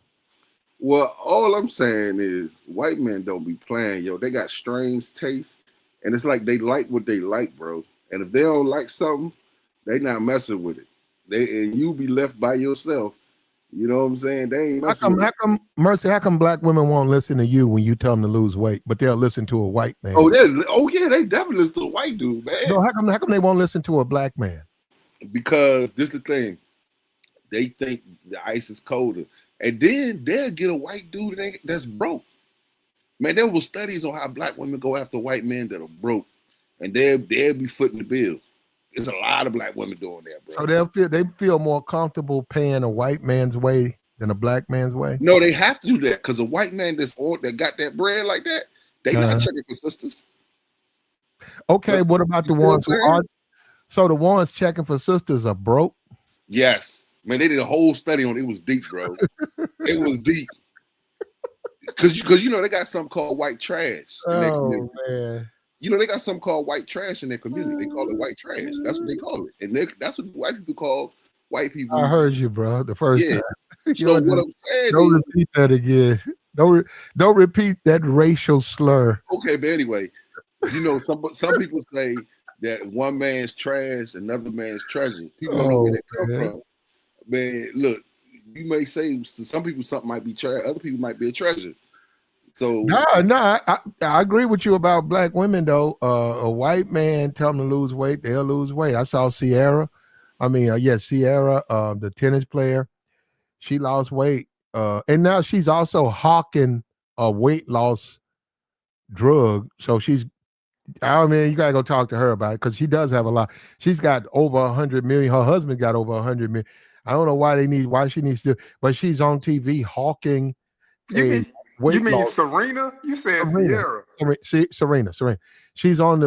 Well, all I'm saying is white men don't be playing, yo. They got strange tastes, and it's like they like what they like, bro. And if they don't like something, they not messing with it. And you be left by yourself. You know what I'm saying? They ain't messing with it. Mercy, how come black women won't listen to you when you tell them to lose weight, but they'll listen to a white man? Oh yeah, they definitely listen to a white dude, man. No, how come they won't listen to a black man? Because this is the thing. They think the ice is colder. And then they'll get a white dude that's broke. Man, there were studies on how black women go after white men that are broke. And they'll be footing the bill. There's a lot of black women doing that, bro. So they feel more comfortable paying a white man's way than a black man's way? No, they have to do that, because a white man that got that bread like that, they not checking for sisters. Okay, what about the ones who are? So the ones checking for sisters are broke? Yes. Man, they did a whole study on it. It was deep, bro. It was deep. Because they got something called white trash. Oh, man. They got something called white trash in their community. They call it white trash. That's what they call it. And that's what white people call white people. I heard you, bro, the first time. So what I'm saying don't repeat that again. Don't repeat that racial slur. Okay, but anyway, some people say that one man's trash, another man's treasure. People don't know where that come from. Man, look, you may say some people something might be trash, other people might be a treasure. So no, I agree with you about black women though. A white man tell them to lose weight, they'll lose weight. I saw Sierra. Sierra, the tennis player, she lost weight, and now she's also hawking a weight loss drug. So you gotta go talk to her about it, because she does have a lot. She's got over 100 million. Her husband got over 100 million. I don't know why she needs to, but she's on TV hawking. You mean Serena? You said Sierra. Serena. She's on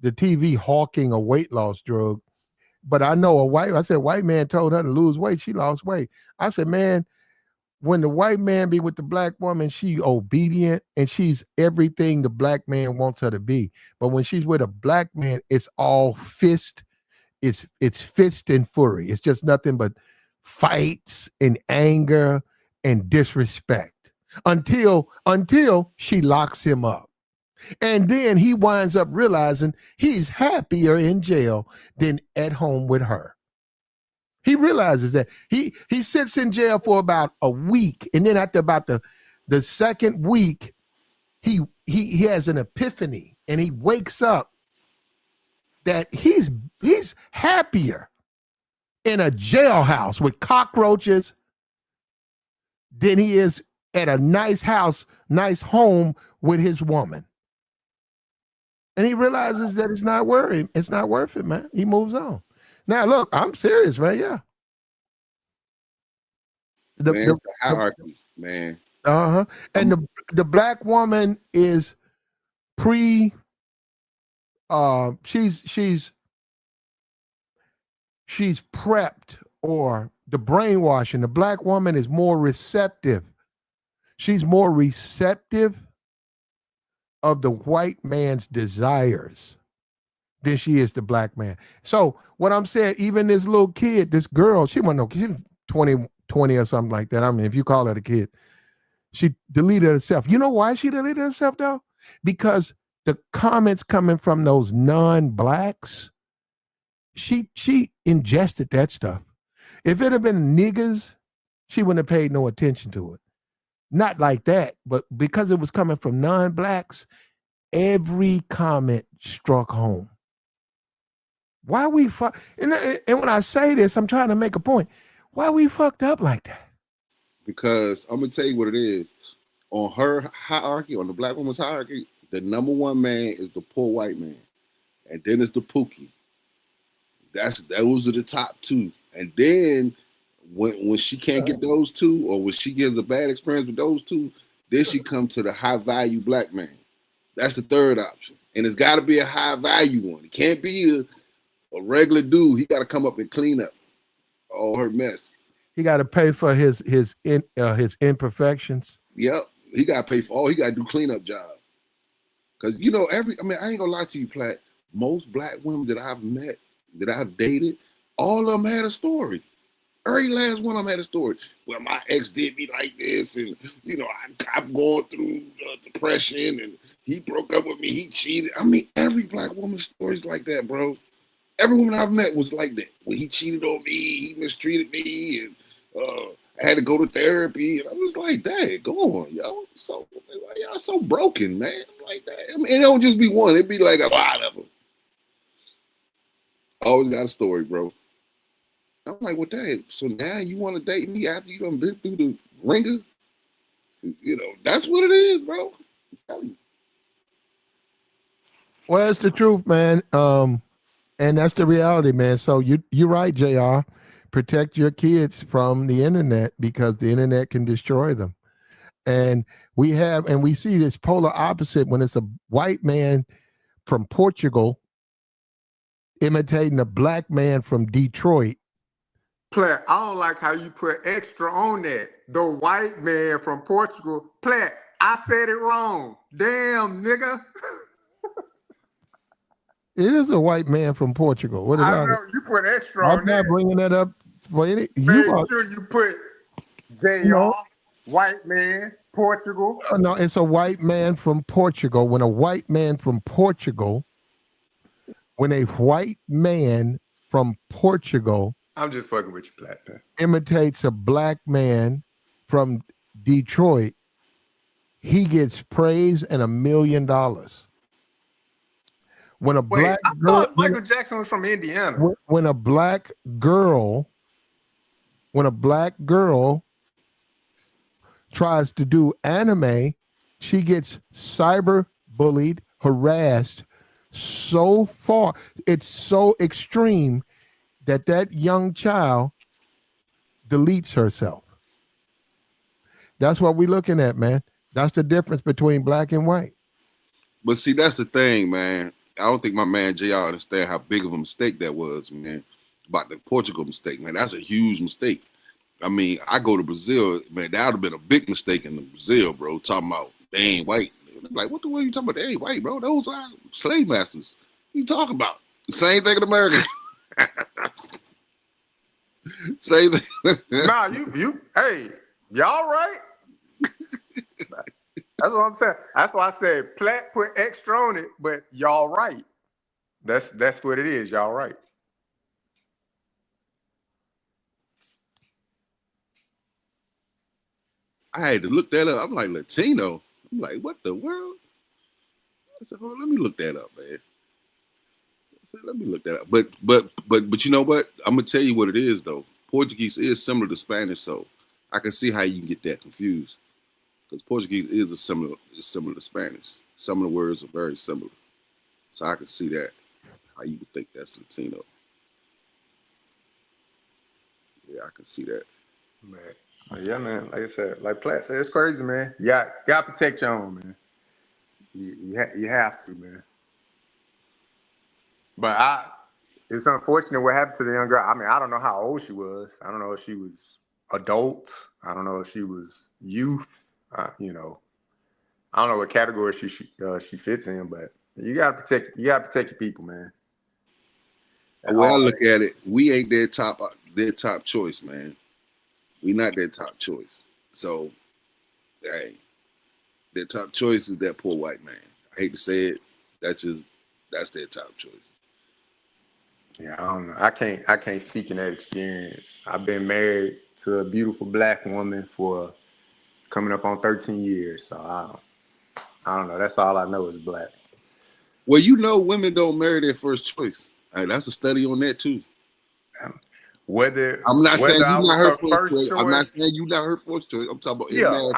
the TV hawking a weight loss drug. But I know white man told her to lose weight. She lost weight. I said, man, when the white man be with the black woman, she obedient and she's everything the black man wants her to be. But when she's with a black man, it's all fist. It's fist and fury. It's just nothing but fights and anger and disrespect until she locks him up. And then he winds up realizing he's happier in jail than at home with her. He realizes that he sits in jail for about a week, and then after about the second week, he has an epiphany, and he wakes up that he's happier in a jailhouse with cockroaches than he is at a nice house, nice home with his woman. And he realizes that it's not worth it, man. He moves on. Now, look, I'm serious, man. Yeah. The hierarchy, man. And the black woman is she's prepped, or the brainwashing. The black woman is more receptive. She's more receptive of the white man's desires than she is the black man. So what I'm saying, even this little kid, this girl, she was 20 or something like that. I mean, if you call her a kid, she deleted herself. You know why she deleted herself though? Because the comments coming from those non-blacks, she ingested that stuff. If it had been niggas, she wouldn't have paid no attention to it. Not like that, but because it was coming from non-blacks, every comment struck home. Why we fuck? And when I say this, I'm trying to make a point. Why we fucked up like that? Because I'm gonna tell you what it is. On her hierarchy, on the black woman's hierarchy, the number one man is the poor white man, and then it's the pookie. Those are the top two, and then when she can't get those two, or when she gets a bad experience with those two, then she comes to the high value black man. That's the third option. And it's got to be a high value one. It can't be a regular dude. He got to come up and clean up all her mess. He got to pay for his imperfections. Yep. He got to pay for all. He got to do cleanup job. Because, you know, I ain't going to lie to you, Platt. Most black women that I've met, that I've dated, all of them had a story. Every last one of them had a story. Well, my ex did me like this, and, you know, I'm going through depression, and he broke up with me, he cheated. I mean, every black woman's story is like that, bro. Every woman I've met was like that. When he cheated on me, he mistreated me, and I had to go to therapy, and I was like, dang, go on, yo. So, like, y'all so broken, man. I'm like that. I mean, it don't just be one. It'd be like a lot of them. Always got a story, bro. I'm like, well, dang, so now you want to date me after you done been through the ringer? You know, that's what it is, bro. I'm telling you. Well, it's the truth, man. And that's the reality, man. So you're right, JR. Protect your kids from the internet because the internet can destroy them. And we see this polar opposite when it's a white man from Portugal imitating a black man from Detroit. Platt, I don't like how you put extra on that. The white man from Portugal. Platt, I said it wrong. Damn, nigga. It is a white man from Portugal. What I about know it? you put extra I'm on not that. bringing that up for any. Make You are, sure you put JR, no, white man, Portugal. no, it's a white man from Portugal. When a white man from Portugal I'm just fucking with you, Platt. imitates a black man from Detroit, he gets praise and $1 million. When a Wait, black I girl, thought Michael Jackson was from Indiana. when a black girl tries to do anime, she gets cyber bullied, harassed so far. It's so extreme that young child deletes herself. That's what we're looking at, man. That's the difference between black and white. But see, that's the thing, man. I don't think my man JR understand how big of a mistake that was, man. About the Portugal mistake, man. That's a huge mistake. I mean, I go to Brazil, man. That would have been a big mistake in Brazil, bro. Talking about they ain't white. Like, what the hell are you talking about? They ain't white, bro. Those are slave masters. What you talking about? Same thing in America. Same thing. Nah, you, hey, y'all right? That's what I'm saying. That's why I said Platt put extra on it, but y'all right. That's what it is. Y'all right. I had to look that up. I'm like, Latino. I'm like, what the world? I said, hold on, let me look that up, man. I said, let me look that up. But you know what? I'm gonna tell you what it is though. Portuguese is similar to Spanish, so I can see how you can get that confused. Because Portuguese is similar to Spanish. Some of the words are very similar. So I can see that. How you would think that's Latino. Yeah, I can see that. Man. Yeah, man. Like I said, like Platt said, it's crazy, man. Yeah, got to protect your own, man. You have to, man. But it's unfortunate what happened to the young girl. I mean, I don't know how old she was. I don't know if she was adult. I don't know if she was youth. You know, I don't know what category she fits in, but you gotta protect your people, man. The way I look at it, we ain't their top choice, man. We not their top choice. So, hey, their top choice is that poor white man. I hate to say it, that's their top choice. Yeah, I don't know. I can't speak in that experience. I've been married to a beautiful black woman for coming up on 13 years, so I don't know. That's all I know is black. Well, you know, women don't marry their first choice. That's a study on that too. Whether I'm not saying I you're was not her her first choice. I'm not choice, saying you're not her first choice. I'm talking about yeah.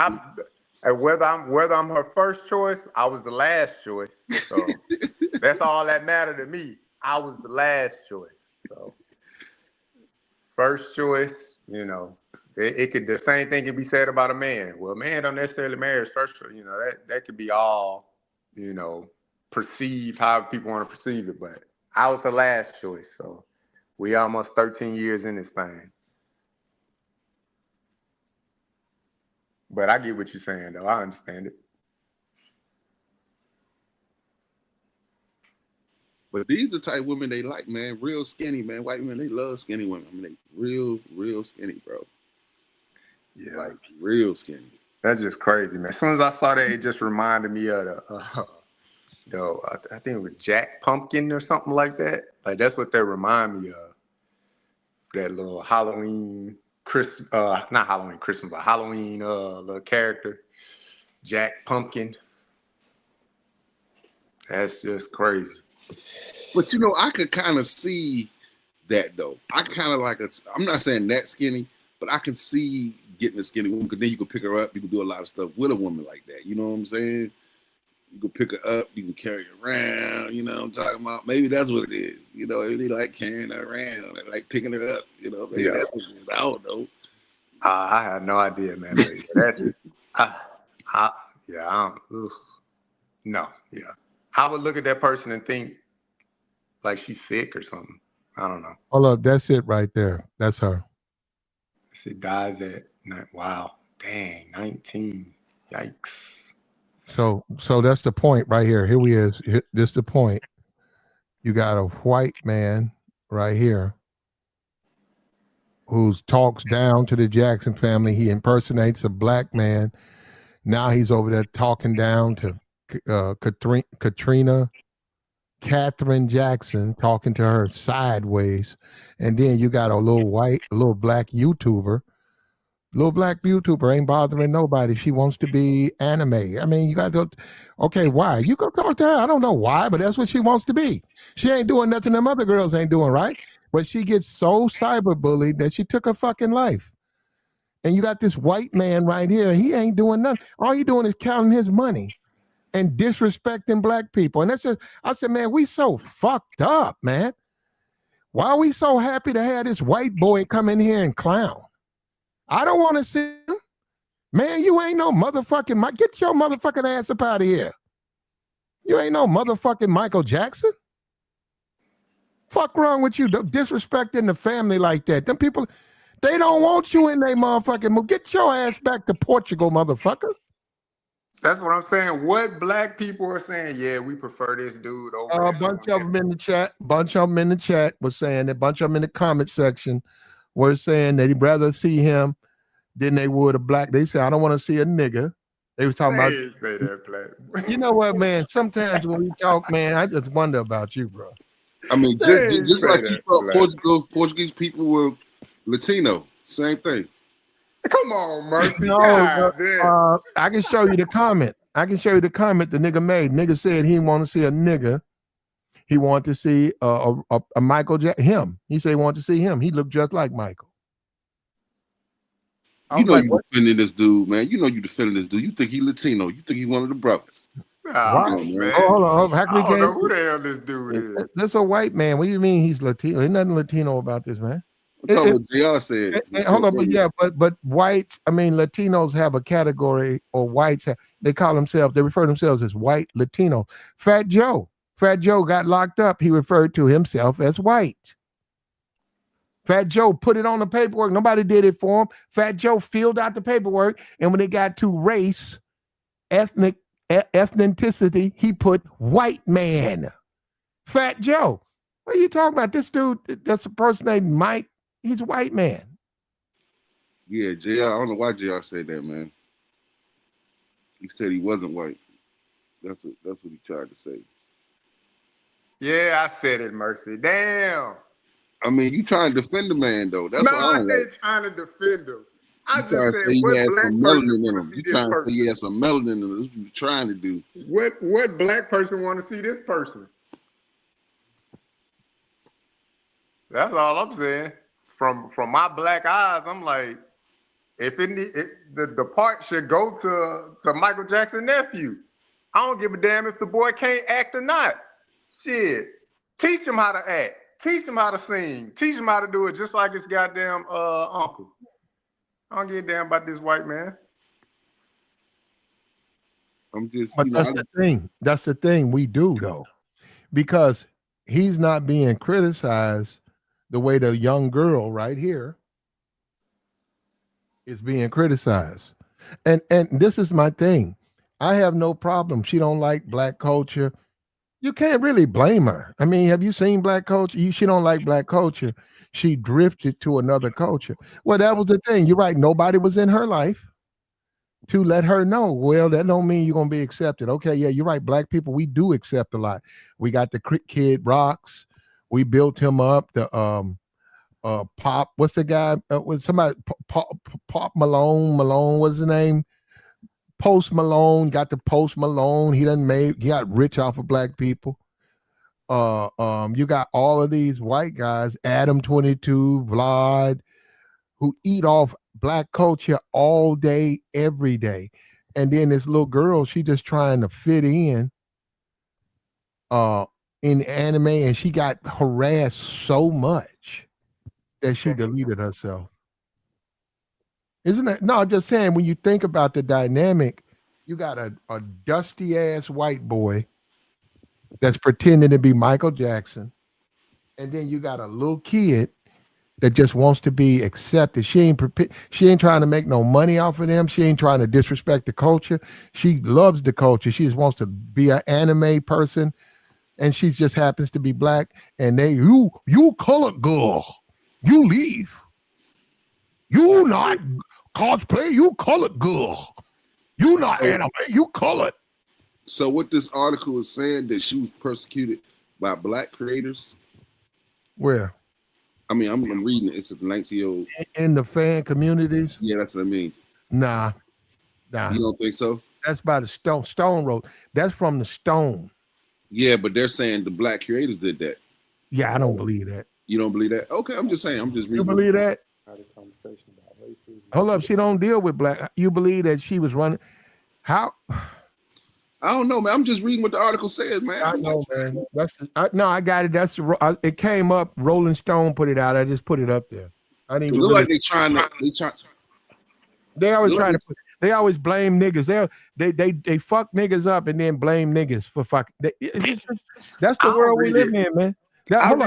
And whether I'm her first choice, I was the last choice. So that's all that mattered to me. I was the last choice. So first choice, you know, it could, the same thing can be said about a man. Well, a man don't necessarily marry his first choice. You know, that could be all, you know, perceive how people want to perceive it, but I was the last choice. So we almost 13 years in this thing. But I get what you're saying, though. I understand it. But these are the type of women they like, man. Real skinny, man. White women, they love skinny women. I mean, they real skinny, bro. Yeah. Like, real skinny. That's just crazy, man. As soon as I saw that, it just reminded me of I think it was Jack Pumpkin or something like that. Like, that's what they remind me of. That little Halloween, not Halloween Christmas, but Halloween little character, Jack Pumpkin. That's just crazy. But, I could kind of see that, though. I kind of like I'm not saying that skinny, but I can see getting a skinny woman, because then you can pick her up. You can do a lot of stuff with a woman like that. You know what I'm saying? You can pick her up. You can carry her around. You know what I'm talking about? Maybe that's what it is. They like carrying her around. They like picking her up. Maybe that's what it is. I don't know. I had no idea, man. That's, no. I would look at that person and think like she's sick or something. I don't know. Hold up, that's it right there. That's her. She dies at, wow, dang, 19. Yikes. So that's the point right here. Here we is. This the point. You got a white man right here who talks down to the Jackson family. He impersonates a black man. Now he's over there talking down to Catherine Jackson, talking to her sideways. And then you got a little black YouTuber. Little black YouTuber ain't bothering nobody. She wants to be anime. I mean, you got to, okay, why? You go talk to her. I don't know why, but that's what she wants to be. She ain't doing nothing them other girls ain't doing, right? But she gets so cyberbullied that she took her fucking life. And you got this white man right here. He ain't doing nothing. All he doing is counting his money and disrespecting black people. And that's just, I said, man, we so fucked up, man. Why are we so happy to have this white boy come in here and clown? I don't want to see him. Man, you ain't no motherfucking, get your motherfucking ass up out of here. You ain't no motherfucking Michael Jackson. Fuck wrong with you, disrespecting the family like that. Them people, they don't want you in their motherfucking move. Get your ass back to Portugal, motherfucker. That's what I'm saying. What black people are saying, yeah, we prefer this dude over A bunch of them in the chat, was saying, a bunch of them in the comment section were saying that he'd rather see him than they would a black. They said, I don't want to see a nigga. They was talking about. Say that, black. You know what, man? Sometimes when we talk, man, I just wonder about you, bro. I mean, just like you thought Portuguese people were Latino, same thing. Come on, Mercy. No, I can show you the comment. The nigga made. Nigga said he didn't want to see a nigga. He wanted to see a Michael him. He said he wanted to see him. He looked just like Michael. You defending this dude, man. You defending this dude. You think he Latino. You think he's one of the brothers. Wow, man. Hold on. I don't know who the hell this dude is. This a white man. What do you mean he's Latino? Ain't nothing Latino about this, man. I'm talking what JR said. Hold on, but whites, I mean, Latinos have a category, or whites, they refer to themselves as white Latino. Fat Joe got locked up. He referred to himself as white. Fat Joe put it on the paperwork. Nobody did it for him. Fat Joe filled out the paperwork. And when it got to race, ethnicity, he put white man. Fat Joe. What are you talking about? This dude, that's a person named Mike. He's a white man. Yeah, JR, I don't know why JR said that, man. He said he wasn't white. That's what he tried to say. Yeah, I said it, Mercy. Damn. I mean, you trying to defend the man, though. That's what I don't ain't trying to defend him. I just said, he what has black some person melanin in want him. to see You this trying to person? say he has some melanin in him. That's what you're trying to do. What black person want to see this person? That's all I'm saying. From my black eyes, I'm like, if the part should go to Michael Jackson's nephew. I don't give a damn if the boy can't act or not. Shit. Teach him how to act. Teach him how to sing. Teach him how to do it just like his goddamn uncle. I don't give a damn about this white man. I'm just, But that's the thing. That's the thing we do though, because he's not being criticized the way the young girl right here is being criticized. And this is my thing. I have no problem. She don't like black culture. You can't really blame her. I mean, have you seen black culture? She don't like black culture. She drifted to another culture. Well, that was the thing. You're right. Nobody was in her life to let her know. Well, that don't mean you're gonna be accepted. Okay, yeah, you're right. Black people, we do accept a lot. We got the kid Rocks. We built him up. The Pop. What's the guy? Was somebody Pop Malone? What's his name? Post Malone. Got the Post Malone. He got rich off of black people. You got all of these white guys, Adam 22, Vlad, who eat off black culture all day, every day. And then this little girl, she just trying to fit in anime, and she got harassed so much that she deleted herself. Isn't it? No, just saying, when you think about the dynamic, you got a dusty ass white boy that's pretending to be Michael Jackson. And then you got a little kid that just wants to be accepted. She ain't trying to make no money off of them. She ain't trying to disrespect the culture. She loves the culture. She just wants to be an anime person, and she just happens to be black. And you colored girl, you leave. You not cosplay. You colored girl. You not anime. You colored. So what this article is saying, that she was persecuted by black creators? Where? I mean, I'm reading it. It's a 19-year-old. In the fan communities? Yeah, that's what I mean. Nah. You don't think so? That's by the Stone Road. That's from the Stone. Yeah, but they're saying the black creators did that. Yeah, I don't believe that. You don't believe that? Okay, I'm just saying. I'm just reading. You believe that? Hold up, she don't deal with black. You believe that she was running? How? I don't know, man. I'm just reading what the article says, man. I know, man. No, I got it. It came up. Rolling Stone put it out. I just put it up there. I didn't even. It look like they trying to. They always trying to. They always blame niggas. They fuck niggas up and then blame niggas for fuck. That's the world we live in, man. Hold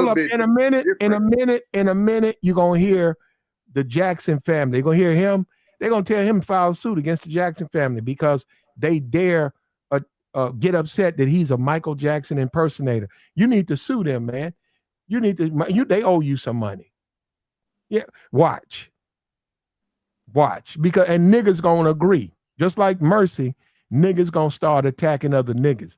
up. In a minute, you're gonna hear the Jackson family. They're gonna hear him. They're gonna tell him to file suit against the Jackson family because they dare get upset that he's a Michael Jackson impersonator. You need to sue them, man. You need to. They owe you some money. Yeah, watch, because and niggas gonna agree. Just like Mercy, niggas gonna start attacking other niggas.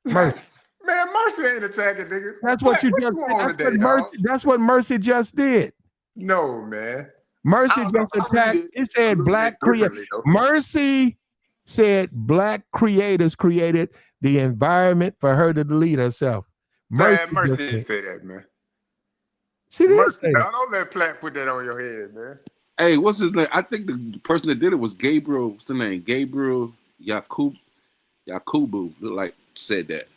Mercy. Man, Mercy ain't attacking niggas. That's what you just did. That's what Mercy just did. No, man. Mercy just attacked. It said black creators. Mercy said black creators created the environment for her to delete herself. Mercy didn't say that, man. She did Mercy, say that. don't let Platt put that on your head, man. Hey, what's his name? I think the person that did it was Gabriel. What's the name? Gabriel Yakubu. Look like said that.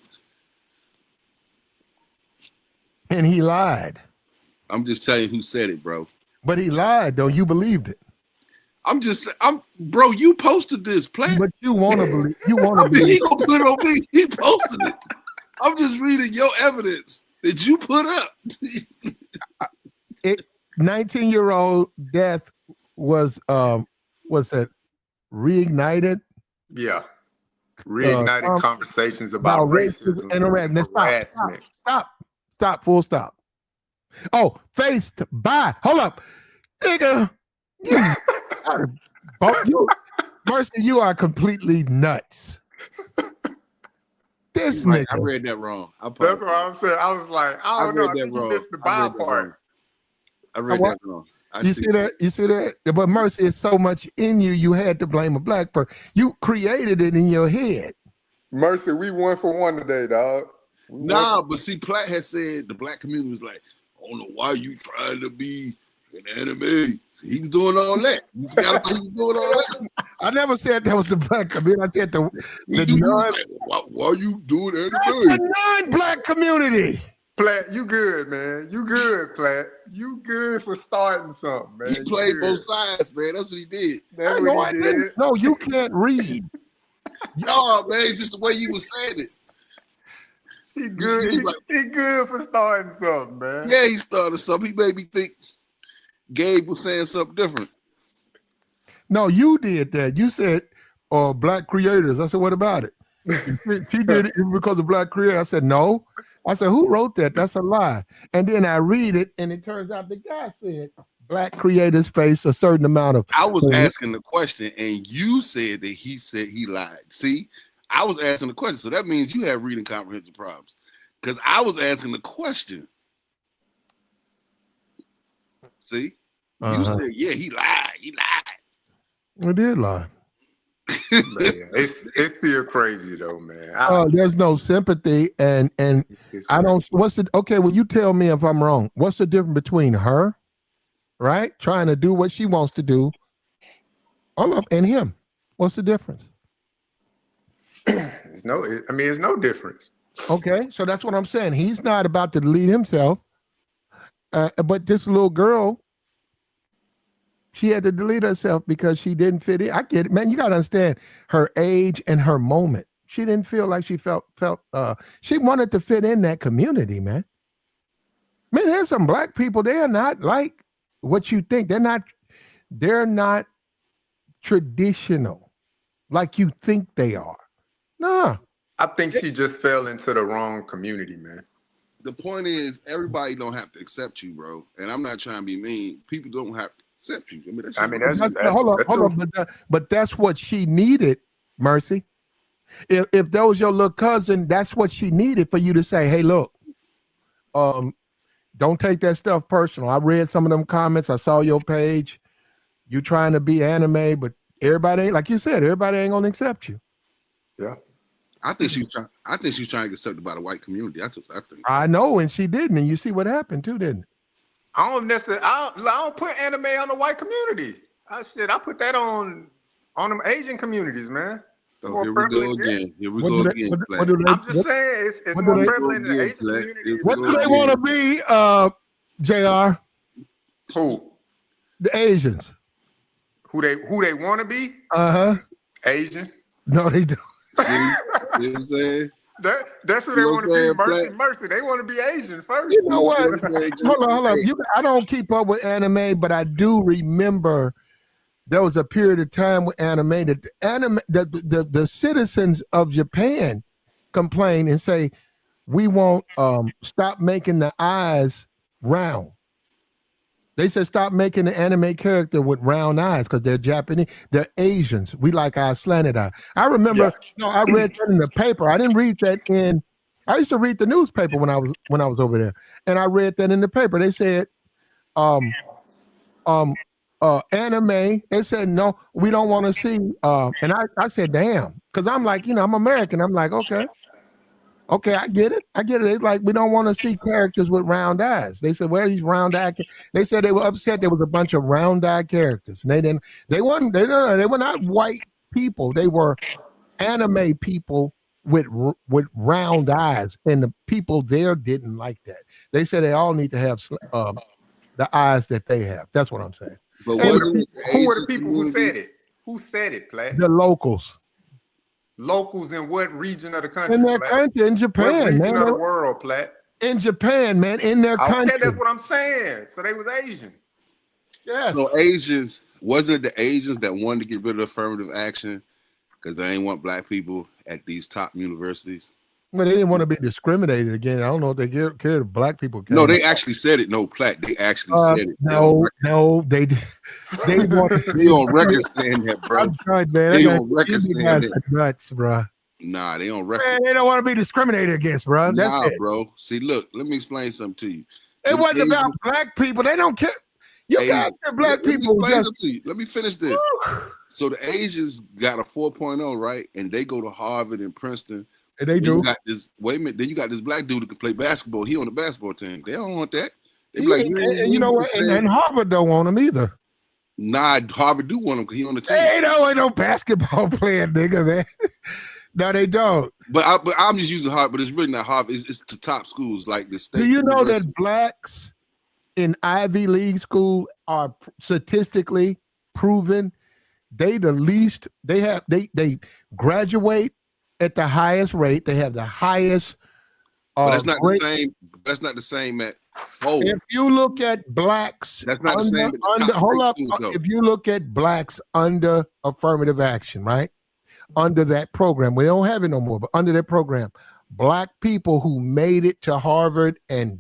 And he lied. I'm just telling you who said it, bro. But he lied, though. You believed it. Bro, you posted this, Platt. But you want to believe. You want to believe. He gonna put it on me. He posted it. I'm just reading your evidence that you put up. 19-year-old death was that reignited? Yeah. Reignited conversations about racism and harassment. Stop, full stop. Oh, faced by. Hold up. Nigga. Mercy, you are completely nuts. This nigga. I read that wrong. That's what I'm saying. I was like, I don't know. I think you missed the bye part. I read that wrong. You see that? But Mercy is so much in you, you had to blame a black person. You created it in your head. Mercy, we 1 for 1 today, dog. But see, Platt has said the black community was like, I don't know why you trying to be an anime. He was doing all that. You forgot he was doing all that. I never said that was the black community. I said the why you doing anime? The non-black community. Platt, you good, man. You good, Platt. You good for starting something, man. He played both sides, man. That's what he did. That's what he did. No, you can't read. No, man, just the way you was saying it. He good. He good for starting something, man. Yeah, he started something. He made me think Gabe was saying something different. No, you did that. You said, black creators. I said, what about it? She did it because of black creators. I said, no. I said, who wrote that? That's a lie. And then I read it, and it turns out the guy said black creators face a certain amount of. I was asking the question, and you said that he said he lied. See, I was asking the question, so that means you have reading comprehension problems. Because I was asking the question. See, you said, yeah, he lied. He lied. I did lie. Man, it's still crazy though, man. There's no sympathy, and I don't. Okay? Well, you tell me if I'm wrong. What's the difference between her, right, trying to do what she wants to do, and him? What's the difference? It's no difference. Okay, so that's what I'm saying. He's not about to delete himself, but this little girl, she had to delete herself because she didn't fit in. I get it, man. You got to understand her age and her moment. She didn't feel like she felt. She wanted to fit in that community, man. Man, there's some black people. They are not like what you think. They're not traditional like you think they are. Nah. I think she just fell into the wrong community, man. The point is, everybody don't have to accept you, bro. And I'm not trying to be mean. People don't have to accept you. Hold on. But that's what she needed, Mercy. If that was your little cousin, that's what she needed for you to say, hey, look, don't take that stuff personal. I read some of them comments. I saw your page. You trying to be anime, but everybody ain't, like you said, everybody ain't gonna accept you. Yeah. I think she's trying to get accepted by the white community. That's what I think. I know, and she didn't. And you see what happened too, didn't it? I don't put anime on the white community. I put that on them Asian communities, man. So here we go again. Here we go again. I'm just saying it's more prevalent in the Asian community. What do they want to be, JR? Who? The Asians. Who they want to be? Asian. No, they don't. See, you know what I'm saying? That's who they want to be. Mercy. They want to be Asian first. You know what? Hold on. I don't keep up with anime, but I do remember there was a period of time with anime that the citizens of Japan complain and say, we won't stop making the eyes round. They said stop making the anime character with round eyes because they're Japanese. They're Asians. We like our slanted eye. I remember, I read that in the paper. I didn't read that I used to read the newspaper when I was over there. And I read that in the paper. They said, anime. They said, no, we don't want to see. And I said, damn. Because I'm like, I'm American. I'm like, okay, I get it. It's like we don't want to see characters with round eyes. They said, where are these round eye? They said they were upset there was a bunch of round eye characters. And they were not white people. They were anime people with round eyes. And the people there didn't like that. They said they all need to have the eyes that they have. That's what I'm saying. But who were the people who said it? Who said it, Platt? The locals. Locals in what region of the country? In their country, in Japan, what region man. of the world, Platt? In Japan, man, in their country. Okay, that's what I'm saying. So they was Asian. Yeah. So Asians, wasn't it the Asians that wanted to get rid of affirmative action because they ain't want black people at these top universities? Well, they didn't want to be discriminated again. I don't know if they cared if black people. No, they actually said it. No, Platt. They actually said it. No, they wanted. They on record saying that, bro. I'm trying, man. They on record saying that. Nuts, bro. Nah, they on record. Man, they don't want to be discriminated against, bro. That's it. Bro. See, look, let me explain something to you. It wasn't about black people. They don't care. You got black people. Let me finish this. So the Asians got a 4.0, right? And they go to Harvard and Princeton. And they do. Then you got this black dude that can play basketball. He on the basketball team. They don't want that. They be like, and you know what? And Harvard don't want him either. Nah, Harvard do want him because he on the team. They don't want no basketball playing nigga, man. No, they don't. But I'm just using Harvard, but it's really not Harvard. It's the top schools like the state. Do you know that blacks in Ivy League school are statistically proven They the least. They graduate at the highest rate. They have the highest. But that's not grade. the same. That's not the same at whole. If you look at blacks, That's not the same at the top hold up. schools, though. If you look at blacks under affirmative action, right? Under that program, we don't have it no more, but under that program, black people who made it to Harvard and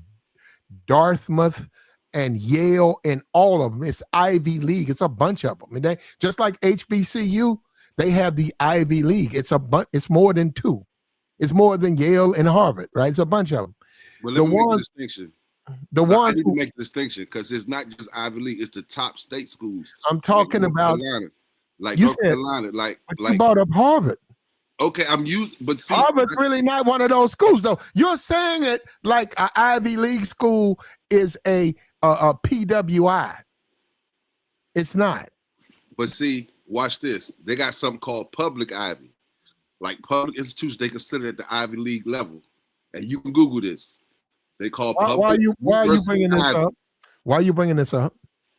Dartmouth and Yale and all of them, it's Ivy League. It's a bunch of them. And they just like HBCU, they have the Ivy League. It's more than two. It's more than Yale and Harvard, right? It's a bunch of them. Well, let me make a distinction. I need to make the distinction because it's not just Ivy League; it's the top state schools. I'm talking about North Carolina, like you brought up Harvard. Okay, but see, Harvard's really not one of those schools, though. You're saying it like an Ivy League school is a PWI. It's not. But see, watch this. They got something called public Ivy, like public institutions. They consider at the Ivy League level, and you can Google this. They call public. Why are you bringing this up? Why are you bringing this up?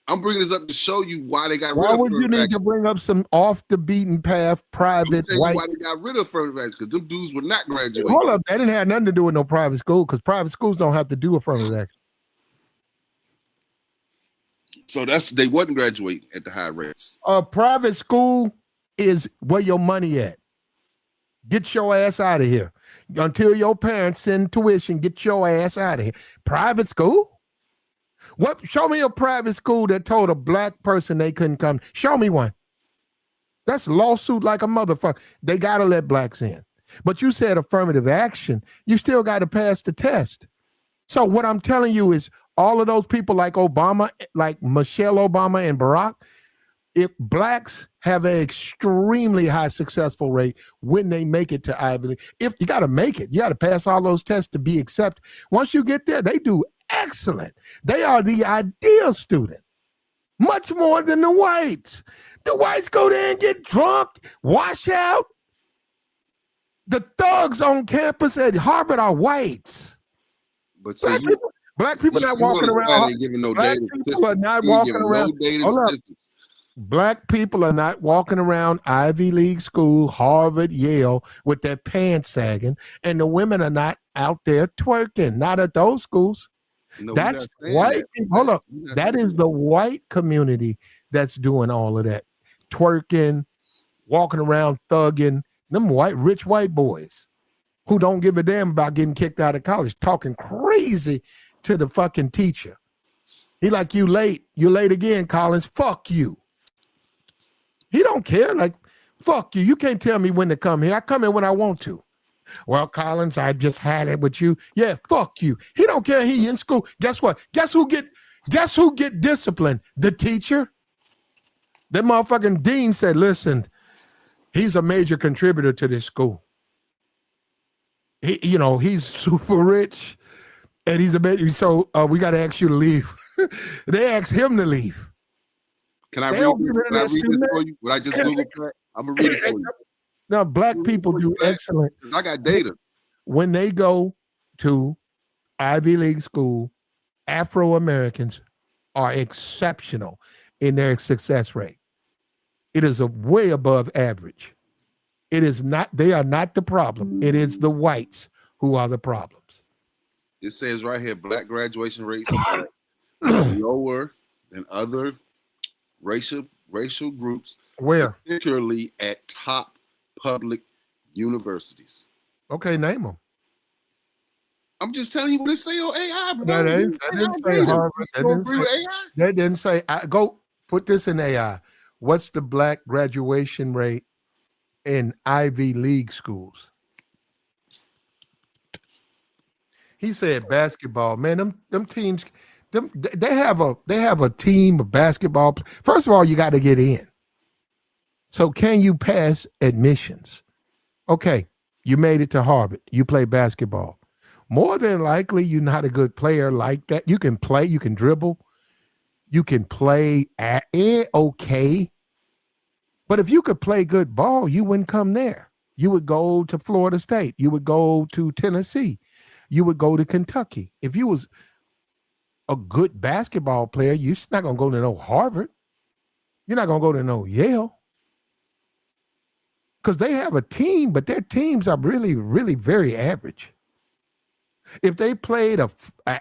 I'm bringing this up to show you why they got rid of. Why would you need action. To bring up some off the beaten path private white? Why they got rid of affirmative action? Because them dudes were not graduating. Hold up, that didn't have nothing to do with no private school because private schools don't have to do affirmative action. So they wasn't graduating at the high rates. A private school is where your money at. Get your ass out of here. Until your parents send tuition, get your ass out of here. Private school? What? Show me a private school that told a black person they couldn't come. Show me one. That's lawsuit like a motherfucker. They got to let blacks in. But you said affirmative action. You still got to pass the test. So what I'm telling you is all of those people like Obama, like Michelle Obama and Barack, if blacks have an extremely high successful rate when they make it to Ivy League. If you got to make it, you got to pass all those tests to be accepted. Once you get there, they do excellent. They are the ideal student, much more than the whites. The whites go there and get drunk, wash out. The thugs on campus at Harvard are whites. But see, black people not walking around. Black people are not walking around. Black people are not walking around Ivy League school, Harvard, Yale, with their pants sagging, and the women are not out there twerking. Not at those schools. No, that's white. Hold up. That is the white community that's doing all of that. Twerking, walking around thugging. Them rich white boys who don't give a damn about getting kicked out of college, talking crazy to the fucking teacher. He like, you late. You late again, Collins. Fuck you. He don't care. Like, fuck you. You can't tell me when to come here. I come here when I want to. Well, Collins, I just had it with you. Yeah, fuck you. He don't care. He in school. Guess what? Guess who get disciplined? The teacher. That motherfucking dean said, listen, he's a major contributor to this school. He's super rich and he's a major. So we got to ask you to leave. They asked him to leave. Can I read this for you? What I just Googled? I'm going to read it for you. Now, black people do excellent. I got data. When they go to Ivy League school, Afro-Americans are exceptional in their success rate. It is way above average. It is not, they are not the problem. It is the whites who are the problems. It says right here, black graduation rates are lower than other racial groups. Where? Particularly at top public universities. Okay, name them. I'm just telling you what it say on AI. No, that didn't say Harvard. That didn't say. Go put this in AI. What's the black graduation rate in Ivy League schools? He said basketball. Man, them teams. They have a team of basketball. First of all, you got to get in. So can you pass admissions? Okay, you made it to Harvard. You play basketball. More than likely, you're not a good player like that. You can play, you can dribble, you can play okay. But if you could play good ball, you wouldn't come there. You would go to Florida State. You would go to Tennessee. You would go to Kentucky. If you was a good basketball player, you're not going to go to no Harvard. You're not going to go to no Yale. because they have a team, but their teams are really, really very average. If they played a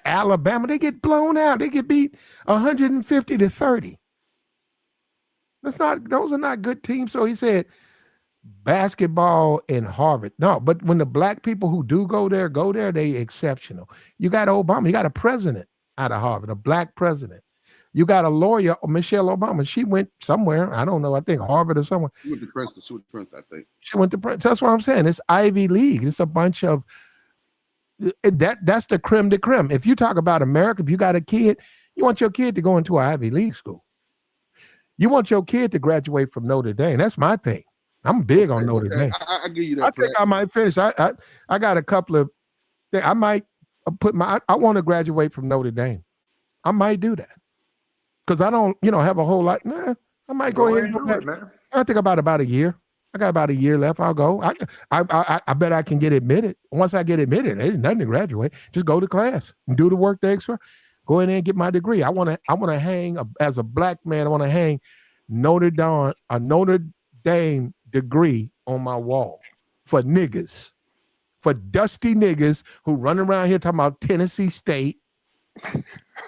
Alabama, they get blown out. They get beat 150-30. Those are not good teams. So he said basketball in Harvard. No, but when the black people who do go there, they exceptional. You got Obama, you got a president out of Harvard, a black president. You got a lawyer, Michelle Obama. She went somewhere. I don't know. I think Harvard or somewhere. She went to Princeton. I think. She went to Princeton. That's what I'm saying. It's Ivy League. It's a bunch of that's the creme de creme. If you talk about America, if you got a kid, you want your kid to go into an Ivy League school. You want your kid to graduate from Notre Dame. That's my thing. I'm big on Notre Dame. I give you that. I think I might finish. I got a couple of things. I might I want to graduate from Notre Dame. I might do that. Because I don't, have a whole lot. Nah, I might go ahead and do it, man. I think about a year. I got about a year left. I'll go. I bet I can get admitted. Once I get admitted, there's nothing to graduate. Just go to class and do the work the extra. Go in there and get my degree. I want to hang as a black man. I want to hang a Notre Dame degree on my wall for niggas, for dusty niggas who run around here talking about Tennessee State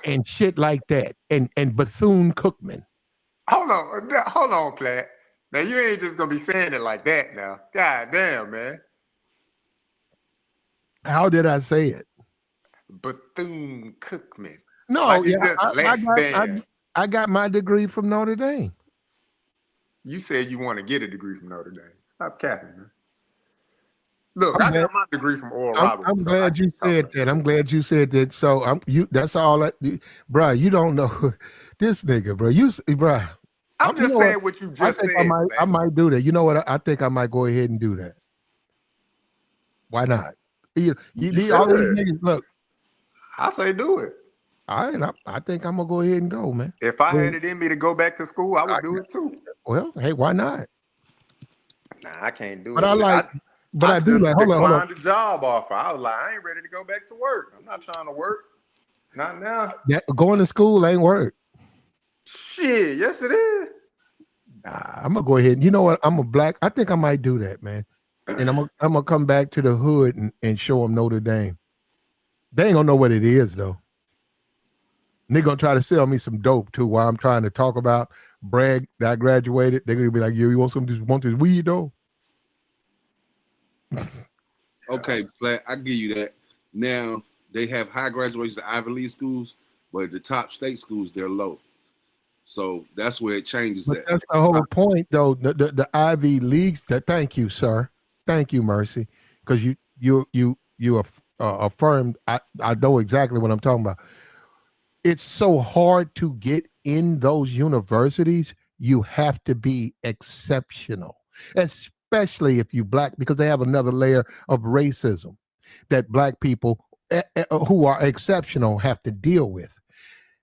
and shit like that, and Bethune-Cookman. Hold on, Platt. Now you ain't just gonna be saying it like that now. God damn, man. How did I say it? Bethune-Cookman. No, I got my degree from Notre Dame. You said you want to get a degree from Notre Dame. Stop capping, man. Look, I got my degree from Oral Roberts. I'm glad you said that. I'm glad you said that. So that's all bro, you don't know this nigga, bro. I'm just saying what you just said. I might do that. You know what? I think I might go ahead and do that. Why not? You need all these niggas. Look, I say do it. All right, I think I'm gonna go ahead and go, man. If I had it in me to go back to school, I would do it too. Well, hey, why not? Nah, I can't do it. But I do like. Hold on. The job offer. I was like, I ain't ready to go back to work. I'm not trying to work. Not now. Yeah, going to school ain't work. Shit, yes it is. Nah, I'm gonna go ahead. You know what? I'm a black. I think I might do that, man. And I'm gonna come back to the hood and show them Notre Dame. They ain't gonna know what it is though. And they gonna try to sell me some dope too while I'm trying to talk about brag that I graduated. They're gonna be like, "Yo, you want this weed though?" Okay, Platt, I give you that. Now they have high graduations at Ivy League schools, but at the top state schools they're low. So that's where it changes. That's the whole point, though. The Ivy Leagues. Thank you, sir. Thank you, Mercy, because you affirmed. I know exactly what I'm talking about. It's so hard to get in those universities. You have to be exceptional, especially if you black, because they have another layer of racism that black people who are exceptional have to deal with.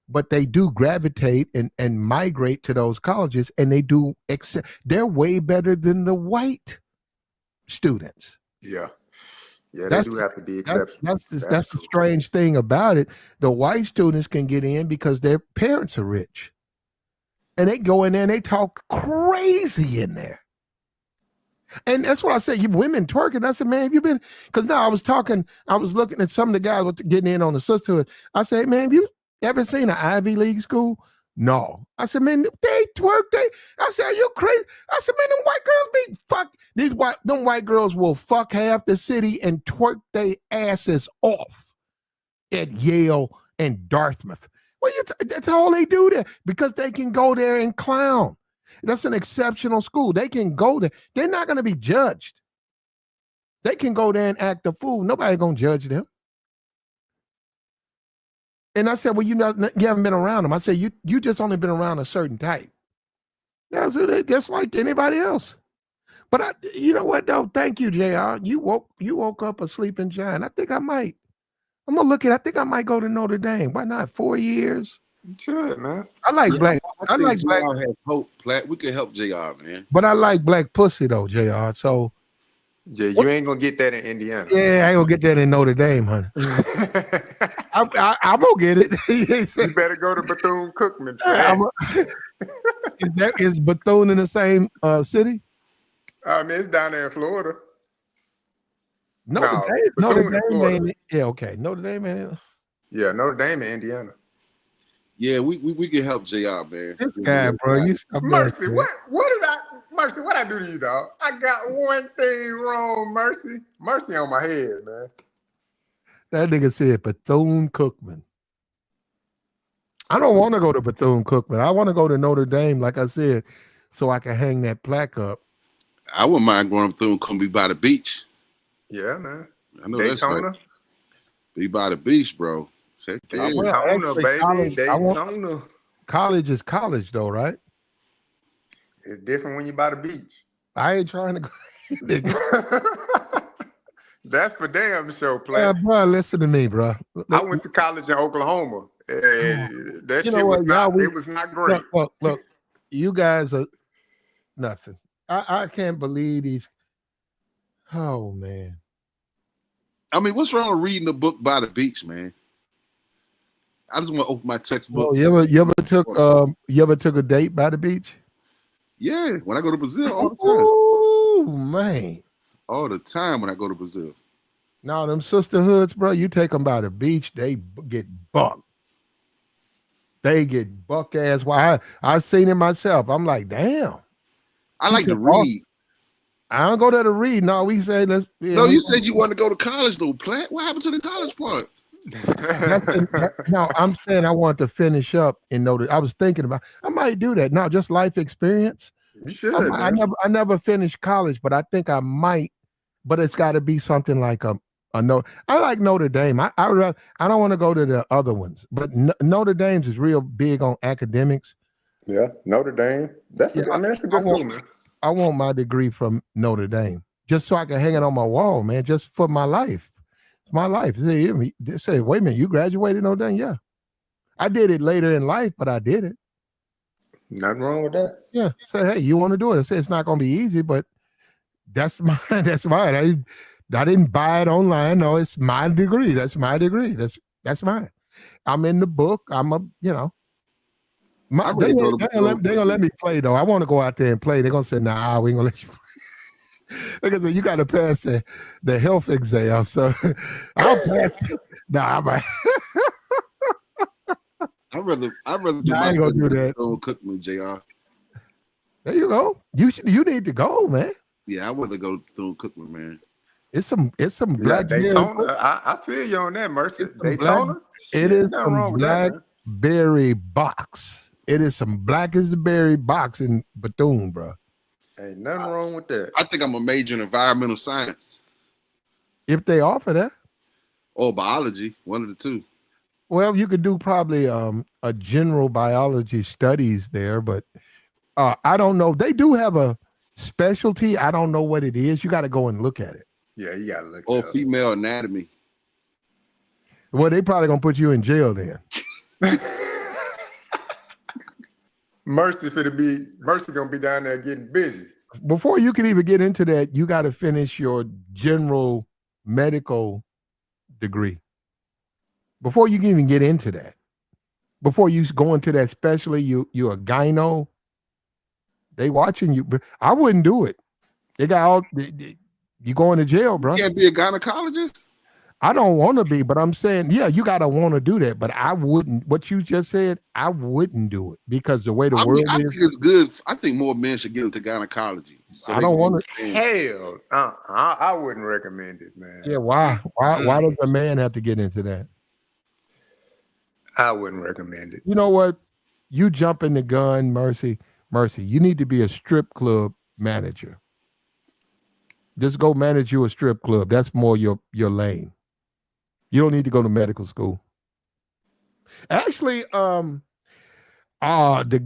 But they do gravitate and migrate to those colleges, and they do they're way better than the white students. Yeah, they do have to be exceptional. That's the strange thing about it. The white students can get in because their parents are rich, and they go in there and they talk crazy in there. And that's what I said. You women twerking. I said, man, have you been? Because now I was looking at some of the guys getting in on the sisterhood. I said, man, have you ever seen an Ivy League school? No. I said, man, they twerk. I said, are you crazy? I said, man, them white girls be fuck. Them white girls will fuck half the city and twerk their asses off at Yale and Dartmouth. Well, that's all they do there because they can go there and clown. That's an exceptional school. They can go there. They're not going to be judged. They can go there and act a fool. Nobody's going to judge them. And I said, well, you haven't been around them. I said, you just only been around a certain type. That's just like anybody else. But you know what though? Thank you, JR. You woke up a sleeping giant. I think I might. I'm gonna look at. I think I might go to Notre Dame. Why not? 4 years. You should, man. I like black. I like JR black. Has hope, Platt. We can help JR, man. But I like black pussy though, JR. So. Yeah, you ain't gonna get that in Indiana. Yeah, I ain't gonna get that in Notre Dame, honey. I'm gonna get it. You better go to Bethune-Cookman. Is Bethune in the same city? I mean, it's down there in Florida. Notre No, Dame, Notre Bethune in Dame Florida. ain't. Yeah, okay. Notre Dame ain't. Yeah, Notre Dame in Indiana. Yeah, we can help JR, man. This guy, bro, you stop that Mercy, shit. what did I do to you, dog? I got one thing wrong, Mercy. Mercy on my head, man. That nigga said Bethune-Cookman. I don't want to go to Bethune-Cookman. I want to go to Notre Dame, like I said, so I can hang that plaque up. I wouldn't mind going through and come be by the beach. Yeah, man. I know Daytona. that's right. Be by the beach, bro. Heck yeah. Daytona, baby. College, Daytona. College is college, though, right? It's different when you by the beach. I ain't trying to go. That's for damn sure, play. Yeah, bro, listen to me, bro. I went to college in Oklahoma. That You shit know was what, not. y'all, It was not great. Look. You guys are nothing. I can't believe these. Oh man. I mean, what's wrong with reading a book by the beach, man? I just want to open my textbook. Oh, you ever took a date by the beach? Yeah, when I go to Brazil all the time. Oh man. All the time when I go to Brazil. Now them sisterhoods, bro, you take them by the beach, they get bucked. They get buck ass. Why? I seen it myself. I'm like, damn. I like to read. I don't go there to read. No, we say let's. No, you said you wanted to go to college, though, Platt. What happened to the college part? No, I'm saying I want to finish up and know that I was thinking about. I might do that. No, just life experience. You should. I never finished college, but I think I might. But it's got to be something like a no. I like Notre Dame. I don't want to go to the other ones, but Notre Dame's is real big on academics. Yeah, Notre Dame. That's a good school, man. I want my degree from Notre Dame just so I can hang it on my wall, man, just for my life. It's my life. They say, wait a minute, you graduated Notre Dame? Yeah. I did it later in life, but I did it. Nothing wrong with that. Yeah. Say, hey, you want to do it? I say it's not going to be easy, but that's mine. That's mine. I didn't buy it online. No, it's my degree. That's my degree. That's mine. I'm in the book. I'm they're gonna let me play though. I want to go out there and play. They're gonna say, nah, we ain't gonna let you play. They're gonna say, you gotta pass the health exam. So I'll pass. Nah, I'd rather do I ain't gonna do that. Cookman, JR. There you go. You need to go, man. Yeah, I want to go through Cookman, man. It's some black Daytona. I feel you on that, Mercy. Daytona. It is some blackberry box. It is some black as the berry box in Bethune, bro. Ain't nothing wrong with that. I think I'm a major in environmental science. If they offer that. Or biology, one of the two. Well, you could do probably a general biology studies there, but I don't know. They do have a specialty. I don't know what it is. You got to go and look at it. Yeah, you got to look. Or female anatomy. Well, they probably gonna put you in jail then. Mercy gonna be down there getting busy. Before you can even get into that, you got to finish your general medical degree. Before you can even get into that, before you go into that, especially you're a gyno, they watching you. I wouldn't do it. They got all you going to jail, bro. You can't be a gynecologist. I don't want to be, but I'm saying, yeah, you got to want to do that. But I wouldn't. What you just said, I wouldn't do it because the way the world is. I think it's good. I think more men should get into gynecology. So I don't want to. Hell, I wouldn't recommend it, man. Yeah, why? Why does a man have to get into that? I wouldn't recommend it. You know what? You jump in the gun, Mercy. You need to be a strip club manager. Just go manage you a strip club. That's more your lane. You don't need to go to medical school. Actually, the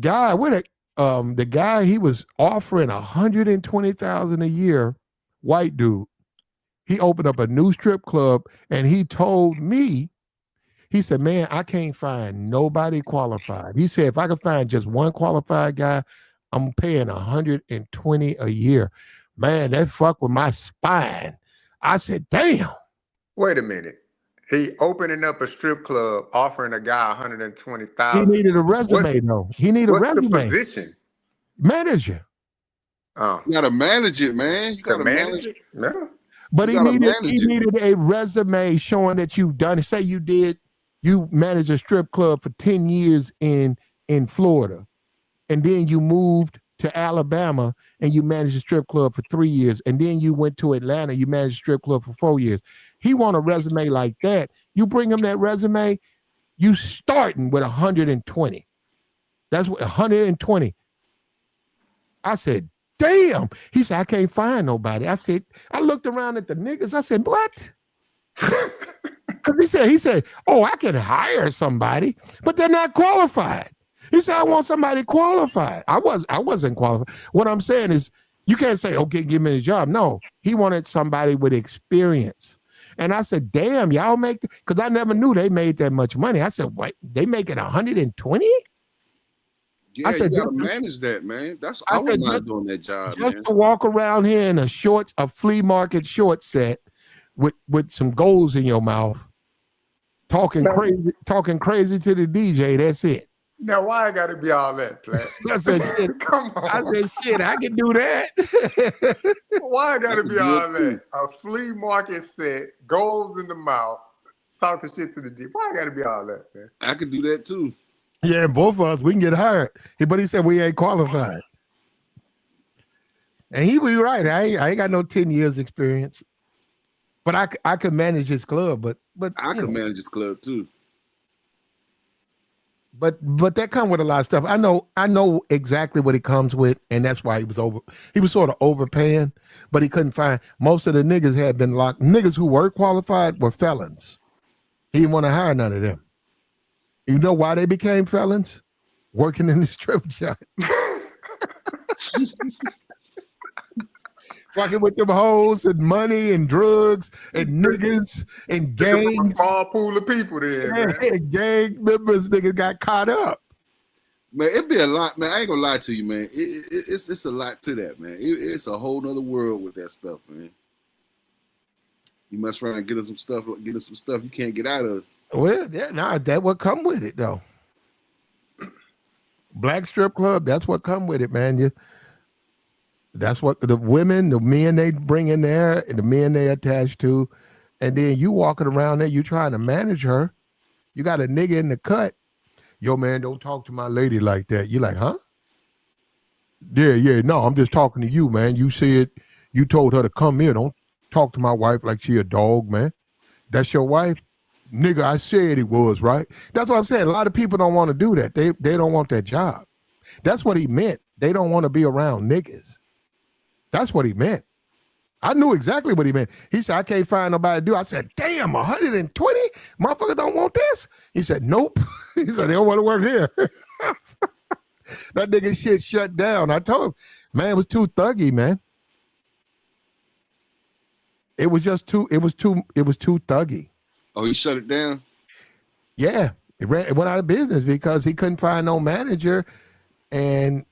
guy he was offering $120,000 a year, white dude. He opened up a new strip club and he told me, he said, man, I can't find nobody qualified. He said, if I could find just one qualified guy, I'm paying $120 a year. Man, that fucked with my spine. I said, damn. Wait a minute. He opening up a strip club, offering a guy $120,000. He needed a resume, though. He needed a resume. What's the position? Manager. Oh, You gotta manage it, man. You the gotta manage manager? Yeah. But You he gotta needed manage it. a resume showing that you've done it. Say you managed a strip club for 10 years in Florida, and then you moved to Alabama and you managed a strip club for 3 years, and then you went to Atlanta, you managed a strip club for 4 years. He want a resume like that. You bring him that resume, you starting with 120. That's what 120. I said, damn. He said, I can't find nobody. I looked around at the niggas. I said, what? Because he said, oh, I can hire somebody, but they're not qualified. He said, I want somebody qualified. I wasn't qualified. What I'm saying is, you can't say, okay, give me a job. No, he wanted somebody with experience. And I said, damn, y'all make, because I never knew they made that much money. I said, what? They make it 120? Yeah, you gotta manage that, man. I wouldn't mind doing that job, just man. to walk around here in a flea market short set with some goals in your mouth, talking crazy to the DJ. That's it. Now, why I gotta be all that, Platt? I said, shit. Come on. I said, shit, I can do that. Why I gotta be all that? A flea market set, goals in the mouth, talking shit to the DJ. Why I gotta be all that, man? I could do that too. Yeah, both of us, we can get hired. But he said we ain't qualified. And he was right. I ain't got no 10 years experience. But I could manage his club, but I could manage his club too. But that come with a lot of stuff. I know exactly what it comes with, and that's why he was sort of overpaying, but he couldn't find. Most of the niggas had been locked. Niggas who were qualified were felons. He didn't want to hire none of them. You know why they became felons? Working in the strip joint. Fucking with them hoes and money and drugs and niggas and gangs. A small pool of people there, man. And gang members, niggas got caught up. Man, it'd be a lot, man. I ain't gonna lie to you, man. It's a lot to that, man. It's a whole nother world with that stuff, man. You must try and get us some stuff you can't get out of. Well, that would come with it, though. Black strip club, that's what come with it, man. That's what the women, the men they bring in there, and the men they attach to, and then you walking around there, you trying to manage her. You got a nigga in the cut. Yo, man, don't talk to my lady like that. You like, huh? Yeah. No, I'm just talking to you, man. You said you told her to come here. Don't talk to my wife like she a dog, man. That's your wife? Nigga, I said it was, right? That's what I'm saying. A lot of people don't want to do that. They don't want that job. That's what he meant. They don't want to be around niggas. That's what he meant. I knew exactly what he meant. He said, I can't find nobody to do. I said, damn, 120? Motherfuckers don't want this? He said, nope. He said, they don't want to work here. That nigga shit shut down. I told him, man, it was too thuggy, man. It was too thuggy. Oh, he shut it down? Yeah. It went out of business because he couldn't find no manager and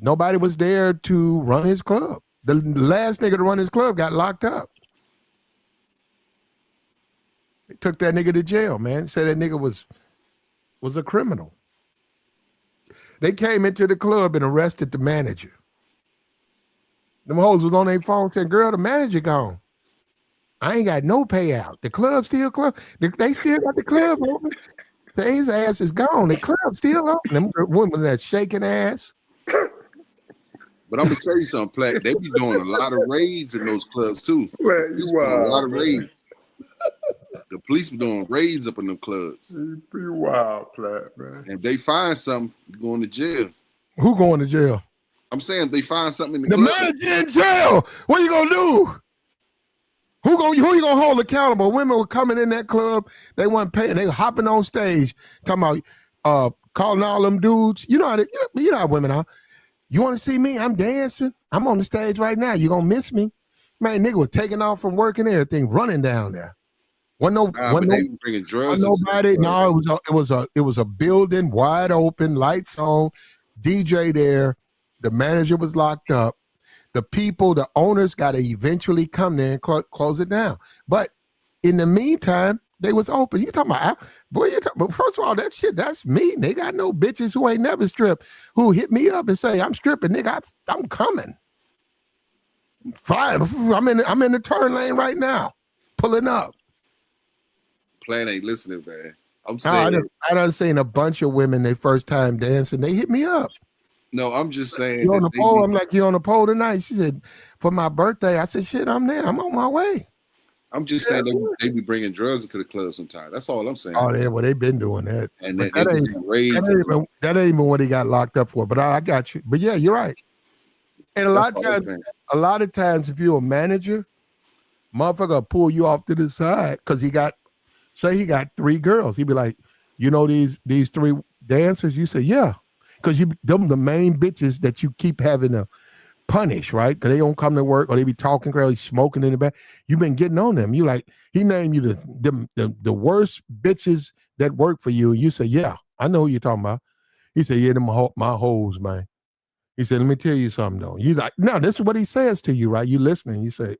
nobody was there to run his club. The last nigga to run his club got locked up. They took that nigga to jail, man. Said that nigga was a criminal. They came into the club and arrested the manager. Them hoes was on their phone saying, girl, the manager gone. I ain't got no payout. The club still closed. They still got the club open. His ass is gone. The club still open. Them women that shaking ass. But I'm gonna tell you something, Platt. They be doing a lot of raids in those clubs too. Platt, you wild, a lot of raids. The police be doing raids up in them clubs. You wild, Platt, man. And if they find something, you going to jail. Who going to jail? I'm saying if they find something in the club. Manager in jail. What you gonna do? Who you gonna hold accountable? Women were coming in that club, they weren't paying, they were hopping on stage, talking about calling all them dudes. You know how women are. You want to see me? I'm dancing. I'm on the stage right now. You gonna miss me? Man, nigga was taking off from work and everything, running down there. Bringing drugs. Nobody. No, it was a building, wide open, lights on, DJ there. The manager was locked up. The people, the owners, got to eventually come there and close it down. But in the meantime, they was open. You talking about, boy? But first of all, that shit, that's me. They got no bitches who ain't never stripped who hit me up and say, I'm stripping, nigga. I'm coming. Fine. I'm in the turn lane right now, pulling up. Plan ain't listening, man. I'm saying I done seen a bunch of women they first time dancing. They hit me up. no. I'm just saying You on that the pole? I'm like, you on the pole tonight? She said, for my birthday. I said, shit, I'm there. I'm on my way. I'm just saying they be bringing drugs into the club sometimes. That's all I'm saying. Oh yeah, well they've been doing that. And But that ain't even what he got locked up for. But I got you. But yeah, you're right. And a lot of times, if you're a manager, motherfucker will pull you off to the side because he got 3 girls. He'd be like, you know these 3 dancers? You say, yeah. Because them the main bitches that you keep having to punish, right? Because they don't come to work or they be talking crazy, smoking in the back. You've been getting on them. You like, he named you the worst bitches that work for you. And you say, yeah, I know who you're talking about. He said, yeah, them my hoes, man. He said, let me tell you something though. You like, no, this is what he says to you, right? You listening. You say,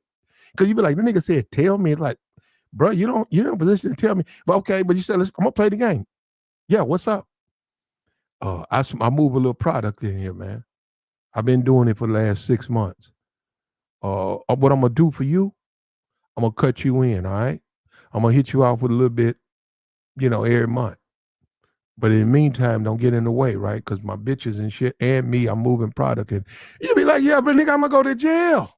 because you be like, the nigga said, tell me. It's like, bro, you're in a position to tell me. But okay, but you said, I'm gonna play the game. Yeah, what's up? I move a little product in here, man. I've been doing it for the last 6 months. What I'm gonna do for you, I'm gonna cut you in, all right? I'm gonna hit you off with a little bit, every month. But in the meantime, don't get in the way, right? Because my bitches and shit and me, I'm moving product. And you be like, yeah, but nigga, I'm gonna go to jail.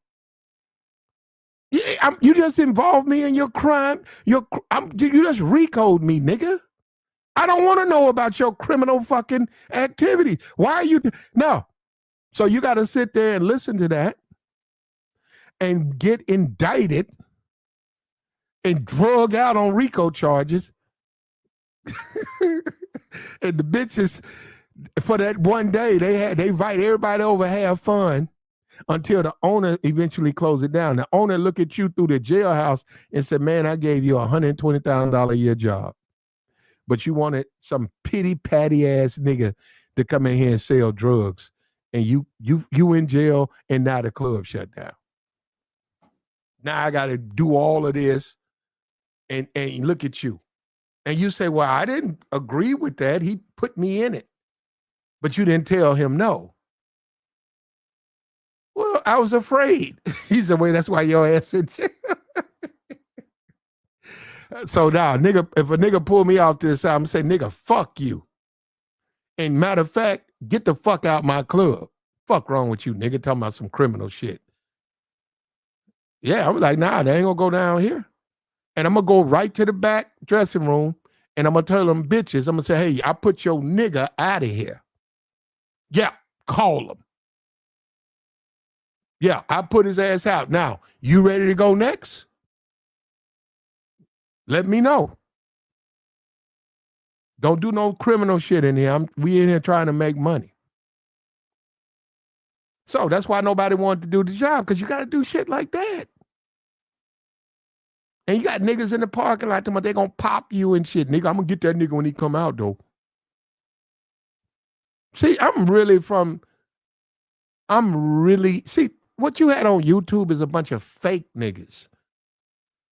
Yeah, you just involved me in your crime. You just recode me, nigga. I don't want to know about your criminal fucking activity. Why are you? No. So you got to sit there and listen to that and get indicted and drug out on RICO charges. And the bitches, for that one day, they invite everybody over, have fun until the owner eventually closed it down. The owner look at you through the jailhouse and said, man, I gave you $120,000 a year job. But you wanted some pity patty ass nigga to come in here and sell drugs, and you in jail, and now the club shut down. Now I got to do all of this, and look at you, and you say, well, I didn't agree with that. He put me in it, but you didn't tell him no. Well, I was afraid. He said, well, that's why your ass in jail. So now, nigga, if a nigga pull me off to the side, I'm gonna say, nigga, fuck you. And matter of fact, get the fuck out my club. Fuck wrong with you, nigga, talking about some criminal shit. Yeah, I was like, nah, they ain't gonna go down here. And I'm gonna go right to the back dressing room and I'm gonna tell them bitches, I'm gonna say, hey, I put your nigga out of here. Yeah, call him. Yeah, I put his ass out. Now, you ready to go next? Let me know. Don't do no criminal shit in here. We in here trying to make money. So that's why nobody wanted to do the job, because you got to do shit like that. And you got niggas in the parking lot, they gonna pop you and shit. Nigga, I'm gonna get that nigga when he come out, though. See, see, what you had on YouTube is a bunch of fake niggas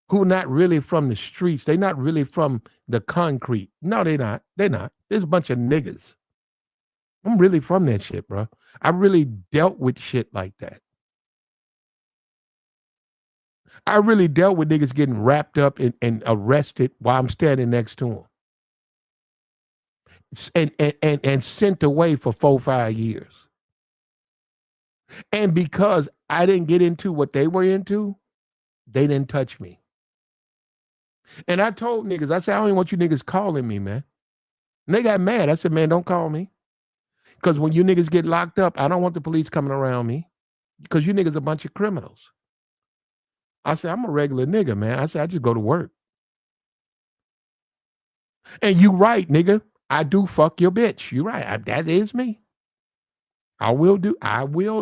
who not really from the streets. They not really from the concrete. No, they not. They not. There's a bunch of niggas. I'm really from that shit, bro. I really dealt with shit like that. I really dealt with niggas getting wrapped up and arrested while I'm standing next to them. And sent away for 4-5 years. And because I didn't get into what they were into, they didn't touch me. And I told niggas, I said, I don't even want you niggas calling me, man. And they got mad. I said, man, don't call me. Because when you niggas get locked up, I don't want the police coming around me. Because you niggas a bunch of criminals. I said, I'm a regular nigga, man. I said, I just go to work. And you right, nigga. I do fuck your bitch. You right. That is me. I will,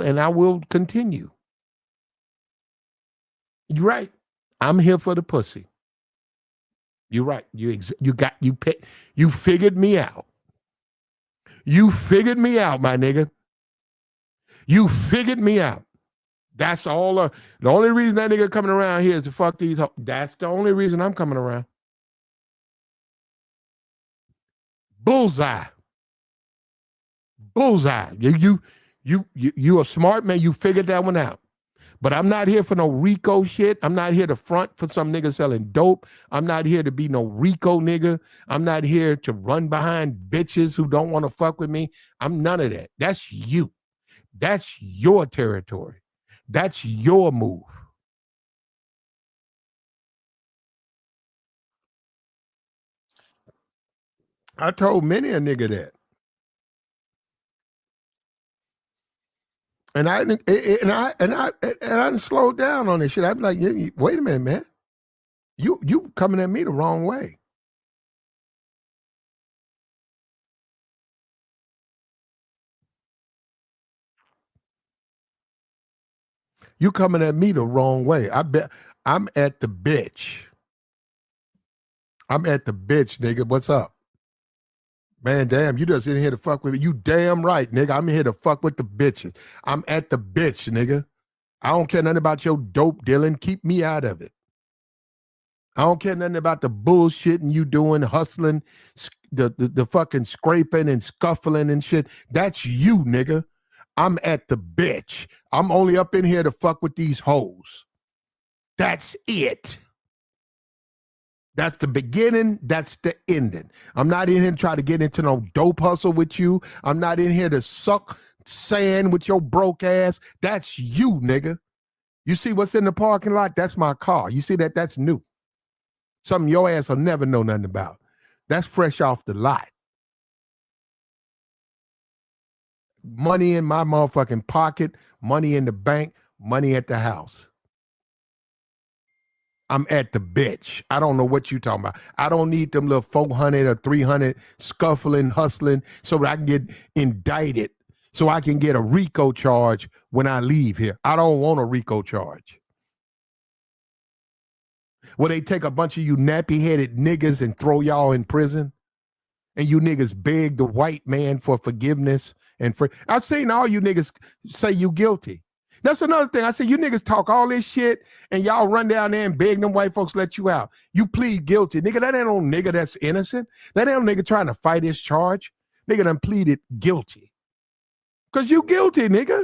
and I will continue. You right. I'm here for the pussy. You right. You figured me out. You figured me out, my nigga. You figured me out. That's all. The only reason that nigga coming around here is to fuck these. That's the only reason I'm coming around. Bullseye. Bullseye. You a smart man. You figured that one out. But I'm not here for no Rico shit. I'm not here to front for some nigga selling dope. I'm not here to be no Rico nigga. I'm not here to run behind bitches who don't want to fuck with me. I'm none of that. That's you. That's your territory. That's your move. I told many a nigga that. And I slowed down on this shit. I'd be like, wait a minute, man. You coming at me the wrong way. You coming at me the wrong way. I bet I'm at the bitch. I'm at the bitch, nigga. What's up? Man, damn, you just in here to fuck with me. You damn right, nigga. I'm here to fuck with the bitches. I'm at the bitch, nigga. I don't care nothing about your dope dealing. Keep me out of it. I don't care nothing about the bullshitting you doing, hustling, the fucking scraping and scuffling and shit. That's you, nigga. I'm at the bitch. I'm only up in here to fuck with these hoes. That's it. That's the beginning. That's the ending. I'm not in here to try to get into no dope hustle with you. I'm not in here to suck sand with your broke ass. That's you, nigga. You see what's in the parking lot? That's my car. You see that? That's new. Something your ass will never know nothing about. That's fresh off the lot. Money in my motherfucking pocket, money in the bank, money at the house. I'm at the bitch. I don't know what you talking about. I don't need them little 400 or 300 scuffling, hustling so that I can get indicted, so I can get a RICO charge when I leave here. I don't want a RICO charge. Will they take a bunch of you nappy-headed niggas and throw y'all in prison? And you niggas beg the white man for forgiveness and for I've seen all you niggas say you guilty. That's another thing. I said, you niggas talk all this shit and y'all run down there and beg them white folks let you out. You plead guilty. Nigga, that ain't no nigga that's innocent. That ain't no nigga trying to fight his charge. Nigga done pleaded guilty. Because you guilty, nigga.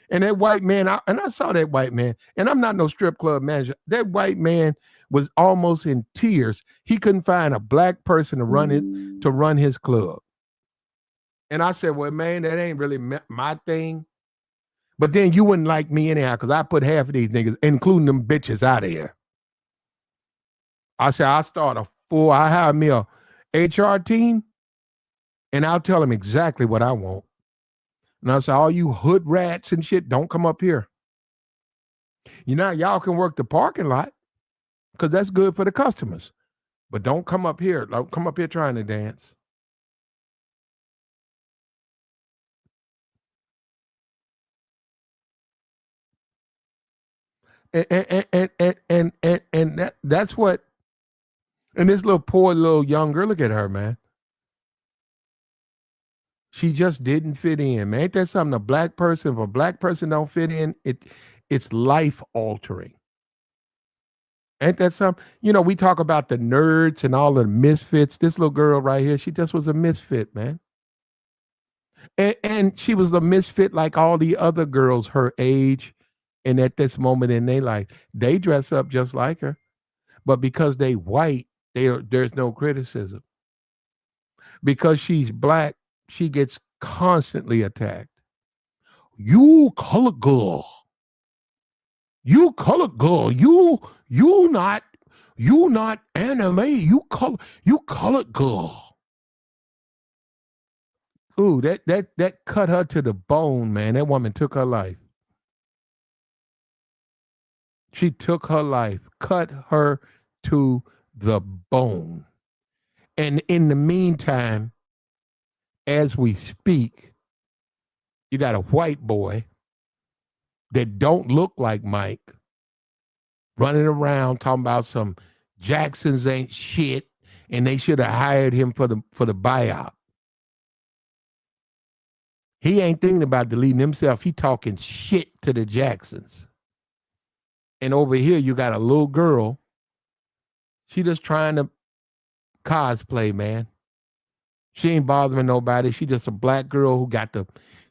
And that white man, I saw that white man, and I'm not no strip club manager. That white man was almost in tears. He couldn't find a black person to run his club. And I said, well, man, that ain't really my thing. But then you wouldn't like me anyhow, because I put half of these niggas, including them bitches, out of here. I said, I hire me a HR team, and I'll tell them exactly what I want. And I said, all you hood rats and shit, don't come up here. You know, y'all can work the parking lot because that's good for the customers. But don't come up here. Don't come up here trying to dance. And that's what, and this little poor little young girl, look at her, man. She just didn't fit in, man. Ain't that something? A black person, if a black person don't fit in, it's life altering. Ain't that something? You know, we talk about the nerds and all the misfits. This little girl right here, she just was a misfit, man. And she was a misfit like all the other girls her age and at this moment in their life. They dress up just like her. But because they white, there's no criticism. Because she's black, she gets constantly attacked. You colored girl. You colored girl. You not anime. You colored girl. Ooh, that cut her to the bone, man. That woman took her life. She took her life, cut her to the bone. And in the meantime, as we speak, you got a white boy that don't look like Mike running around talking about some Jacksons ain't shit and they should have hired him for the buyout. He ain't thinking about deleting himself. He talking shit to the Jacksons. And over here, you got a little girl. She just trying to cosplay, man. She ain't bothering nobody. She just a black girl who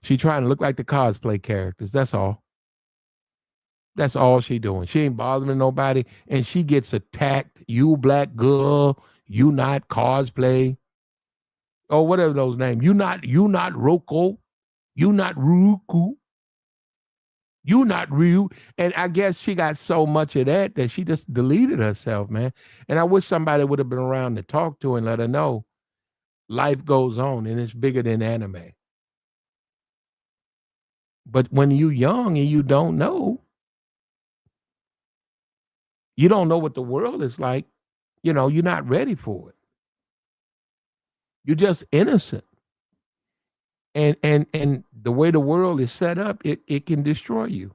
she trying to look like the cosplay characters. That's all. That's all she doing. She ain't bothering nobody, and she gets attacked. You black girl, you not cosplay or whatever those names. You not Roko, you not Ruku, you not Ryu. And I guess she got so much of that she just deleted herself, man. And I wish somebody would have been around to talk to her and let her know life goes on and it's bigger than anime. But when you young and you don't know what the world is like, you're not ready for it. You're just innocent. And the way the world is set up, it can destroy you.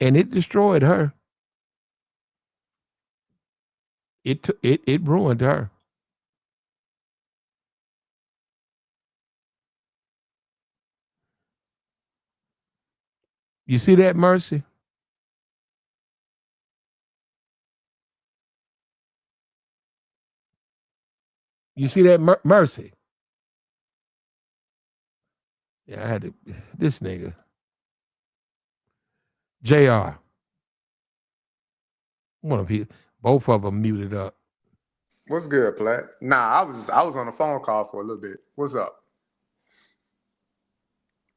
And it destroyed her. It ruined her. You see that, Mercy? You see that, Mercy? Yeah, I had to. This nigga, Jr. One of you, both of them muted up. What's good, Plat? Nah, I was on a phone call for a little bit. What's up?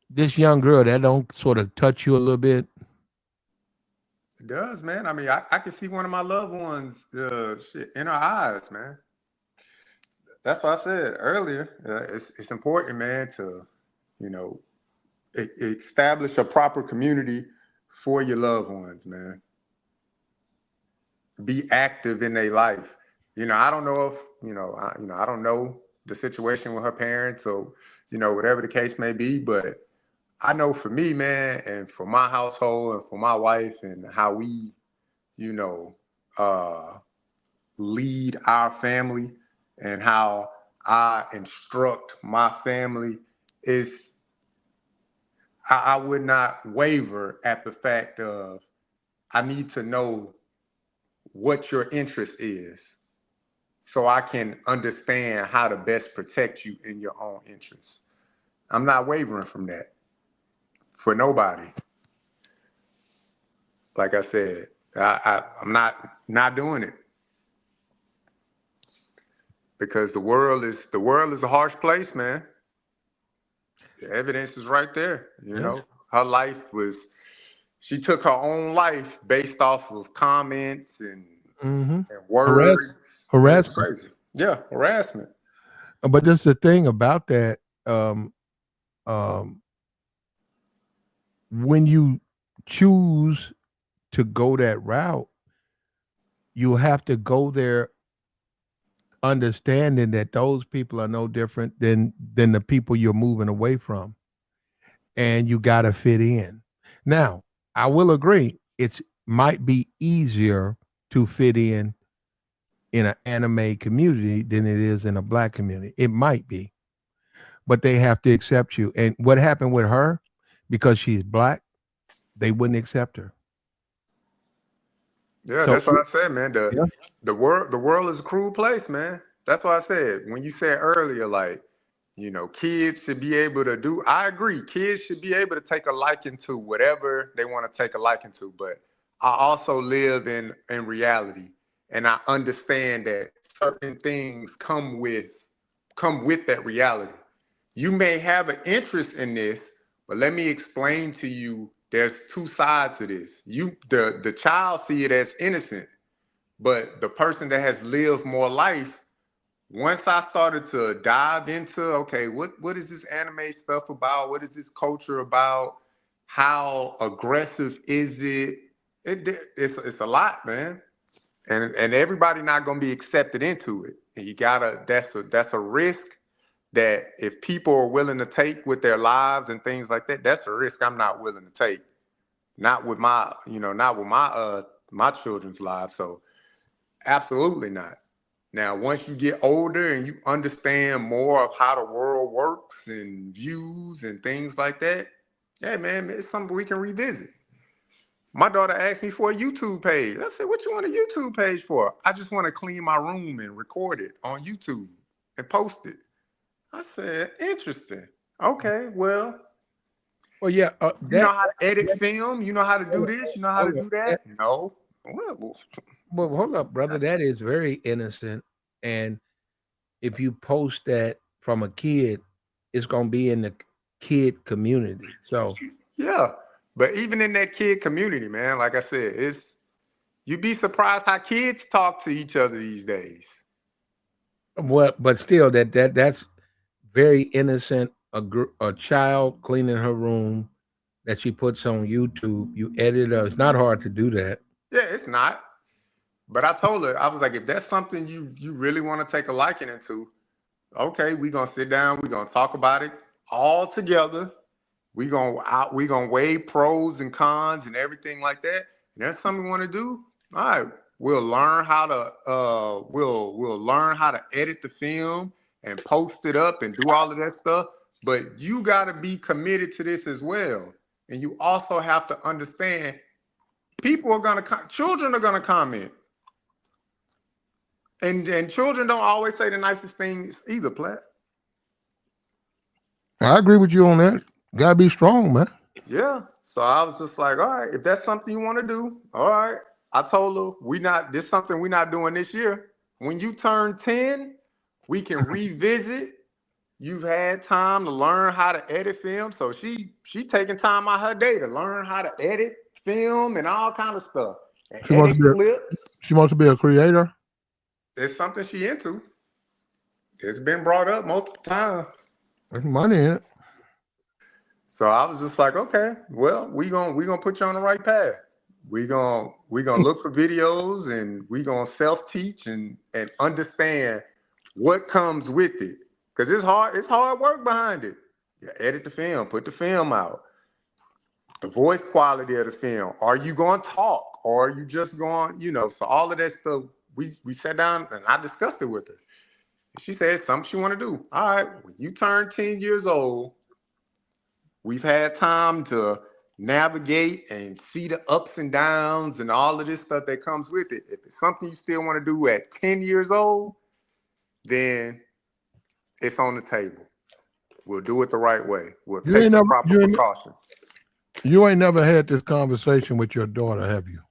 This young girl that don't sort of touch you a little bit. It does, man. I mean, I can see one of my loved ones shit in her eyes, man. That's what I said earlier. It's important, man, to you know establish a proper community for your loved ones, man. Be active in their life. I don't know if I don't know the situation with her parents, or whatever the case may be, but I know for me, man, and for my household and for my wife and how we, you know, uh, lead our family and how I instruct my family is I would not waver at the fact of I need to know what your interest is so I can understand how to best protect you in your own interests. I'm not wavering from that for nobody. Like I said, I'm not doing it because the world is a harsh place, man. The evidence is right there. Yeah. Her life was she took her own life based off of comments Mm-hmm. and words. Yeah, it's Harassment. crazy. Yeah, harassment. But this is the thing about that. Um, um, when you choose to go that route, you have to go there understanding that those people are no different than the people you're moving away from, and you got to fit in. Now, I will agree, it's might be easier to fit in an anime community than it is in a black community. It might be, but they have to accept you. And what happened with her, because she's black, they wouldn't accept her. Yeah, So that's what I said, man. The yeah, the world the world is a cruel place, man. That's what I said. When you said earlier, like, kids should be able to do. I agree. Kids should be able to take a liking to whatever they want to take a liking to. But I also live in reality, and I understand that certain things come with that reality. You may have an interest in this, but let me explain to you. There's two sides to this. The child see it as innocent, but the person that has lived more life, once I started to dive into, okay, what is this anime stuff about? What is this culture about? How aggressive is it? It's a lot, man. And everybody not gonna be accepted into it. And you gotta that's a risk that if people are willing to take with their lives and things like that, that's a risk I'm not willing to take. Not with my children's lives. So absolutely not. Now, once you get older and you understand more of how the world works and views and things like that, hey man, it's something we can revisit. My daughter asked me for a YouTube page. I said, "What you want a YouTube page for?" "I just want to clean my room and record it on YouTube and post it." I said, "Interesting. Okay, well, Well, yeah, You know that, how to edit film? You know how to do this? You know how to hold up, do that? No. well, hold up, brother. That is very innocent. And if you post that from a kid, it's gonna be in the kid community. So Yeah. But even in that kid community, man, like I said, you'd be surprised how kids talk to each other these days. what? But still, that's very innocent. A child cleaning her room that she puts on YouTube. You edit her. It's not hard to do that. Yeah, it's not. But I told her, I was like, if that's something you really want to take a liking into, okay, we're gonna sit down, we're gonna talk about it all together. We gonna weigh pros and cons and everything like that. And that's something we want to do. All right, we'll learn how to we'll learn how to edit the film and post it up and do all of that stuff. But you got to be committed to this as well. And you also have to understand people are gonna children are gonna comment. And children don't always say the nicest things either, Platt. I agree with you on that. Gotta be strong, man. Yeah. So I was just like, all right, if that's something you want to do, all right. I told her this is something we're not doing this year. When you turn 10, we can revisit. You've had time to learn how to edit film. So she taking time out her day to learn how to edit film and all kind of stuff. And She wants to edit be. clips. She wants to be a creator. It's something she into. It's been brought up multiple times. There's money in it. So I was just like, okay, well, we gonna put you on the right path. We gonna look for videos and we gonna self-teach and understand what comes with it. Cause it's hard work behind it. You edit the film, put the film out, the voice quality of the film. Are you gonna talk? Or are you just going, so all of that stuff, we sat down and I discussed it with her. And she said something she wanna do. All right, when you turn 10 years old, we've had time to navigate and see the ups and downs and all of this stuff that comes with it. If it's something you still want to do at 10 years old, then it's on the table. We'll do it the right way. We'll take the proper precautions. You ain't never had this conversation with your daughter, have you?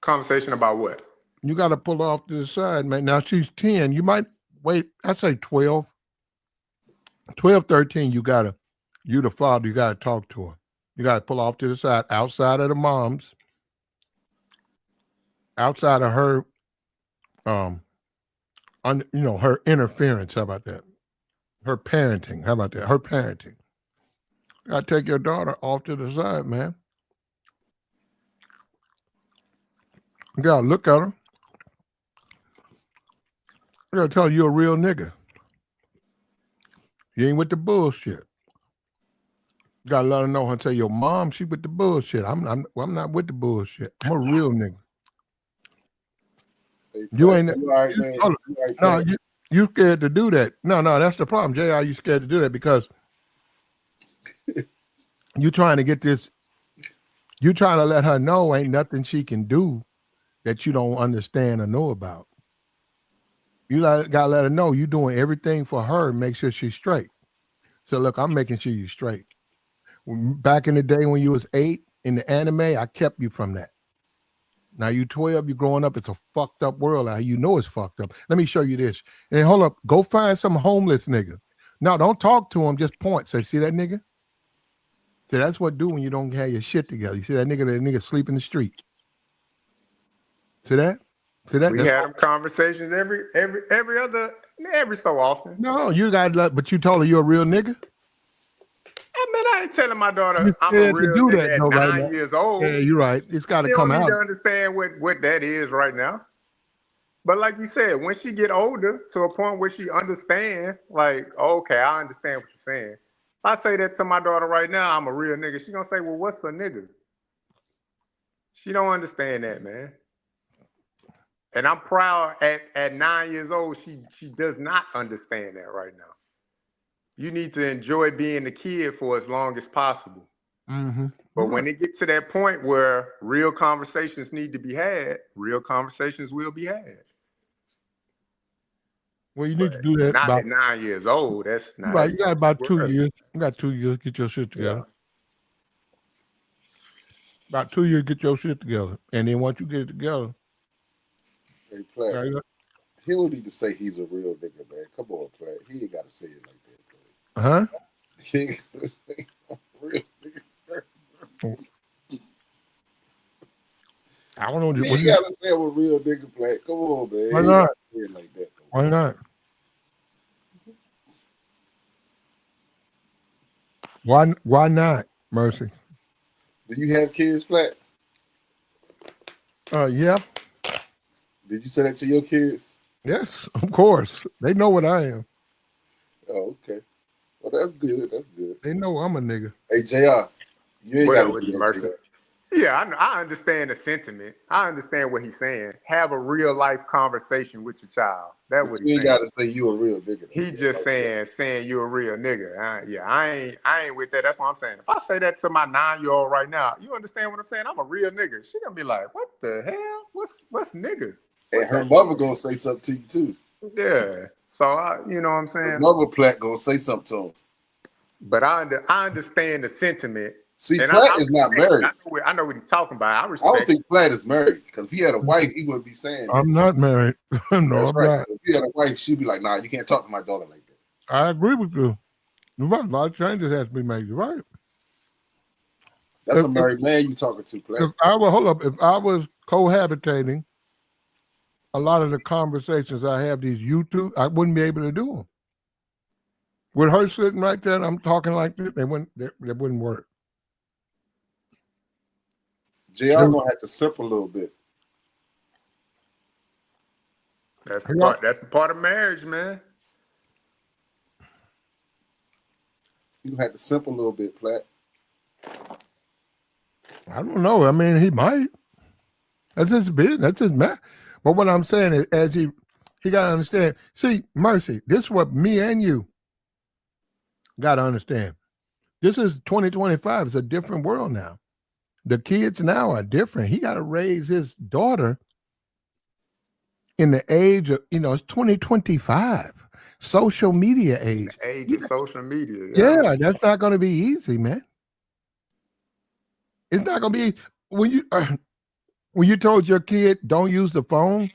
Conversation about what? You got to pull her off to the side, man. Now she's 10. You might wait, I'd say 12. 12, 13, you the father, you got to talk to her. You got to pull off to the side, outside of the moms, outside of her, her interference. How about that? Her parenting. How about that? Her parenting. You got to take your daughter off to the side, man. You got to look at her. I got to tell her you're a real nigga. You ain't with the bullshit. You gotta let her know and tell your mom she with the bullshit. I'm not with the bullshit. I'm a real nigga. You ain't right, man. You scared to do that. No, that's the problem. JR, you scared to do that because you trying to get this, you trying to let her know ain't nothing she can do that you don't understand or know about. You gotta let her know you doing everything for her, make sure she's straight. So look, I'm making sure you're straight. Back in the day when you was 8 in the anime, I kept you from that. Now you 12, you're growing up. It's a fucked up world out here. You know it's fucked up. Let me show you this. And hold up, go find some homeless nigga. No, don't talk to him. Just point. Say, see that nigga? See, that's what do when you don't have your shit together. You see that nigga sleep in the street. See that? See that? We had them conversations every so often. No, you got, but you told her you're a real nigga. I ain't telling my daughter I'm a real nigga at 9 years old. Yeah, you're right. It's got to come out. She don't need to understand what that is right now. But like you said, when she get older to a point where she understand, like, okay, I understand what you're saying. If I say that to my daughter right now, I'm a real nigga, she gonna say, well, what's a nigga? She don't understand that, man. And I'm proud at 9 years old, she does not understand that right now. You need to enjoy being a kid for as long as possible. Mm-hmm. But when it gets to that point where real conversations need to be had, real conversations will be had. Well, you need to do that. Not About, at 9 years old. That's you that's got about super 2 early. years. You got 2 years. Get your shit together. Yeah. About 2 years. Get your shit together. And then once you get it together, Hey, Platt, now you got- he don't need to say he's a real nigga, man. Come on, Platt. He ain't got to say it like that, Platt. huh? He ain't gotta say I'm a real nigga. I don't know You what ain't you. got to say I'm a real nigga, Platt. Come on, man. Why He ain't not? gotta say it like that. Why not? Why not? Mercy. Do you have kids, Platt? Yeah. Did you say that to your kids? Yes. Of course. They know what I am. Oh, okay. Well, that's good. That's good. They know I'm a nigga. Hey, JR, you ain't What got up to with do you, that, Mercy? JR. Yeah, I understand the sentiment. I understand what he's saying. Have a real life conversation with your child. That's But what you he's ain't got saying. to say you a real nigga. He just saying you're a real nigga. Yeah, I ain't with that. That's what I'm saying. If I say that to my 9-year-old right now, you understand what I'm saying? I'm a real nigga. She gonna be like, what the hell? What's nigga? And What her that mother mean? gonna say something to you too. Yeah. So you know what I'm Her saying? mother Platt gonna say something to him. But I understand the sentiment, See, and Platt I is not respect it. married. I know what he's talking about. I I don't respect it. think Platt is married because if he had a wife, he wouldn't be saying that. I'm not married. No, That's I'm right. not. If he had a wife, she'd be like, "Nah, you can't talk to my daughter like that." I agree with you. You're right. A lot of changes has to be made. You're right. That's If, a married man you talking to, Platt. if I were hold up, if I was cohabitating, a lot of the conversations I have these YouTube, I wouldn't be able to do them. With her sitting right there and I'm talking like this, they wouldn't work. JR gonna have to sip a little bit. That's the part. That's the part of marriage, man. You gonna have to sip a little bit, Platt. I don't know. I mean, he might. That's his business. That's his man. But what I'm saying is, as he got to understand. See, Mercy, this is what me and you got to understand. This is 2025. It's a different world now. The kids now are different. He got to raise his daughter in the age of, it's 2025, social media age. The age of social media. Yeah, that's not going to be easy, man. It's not going to be when you told your kid don't use the phone,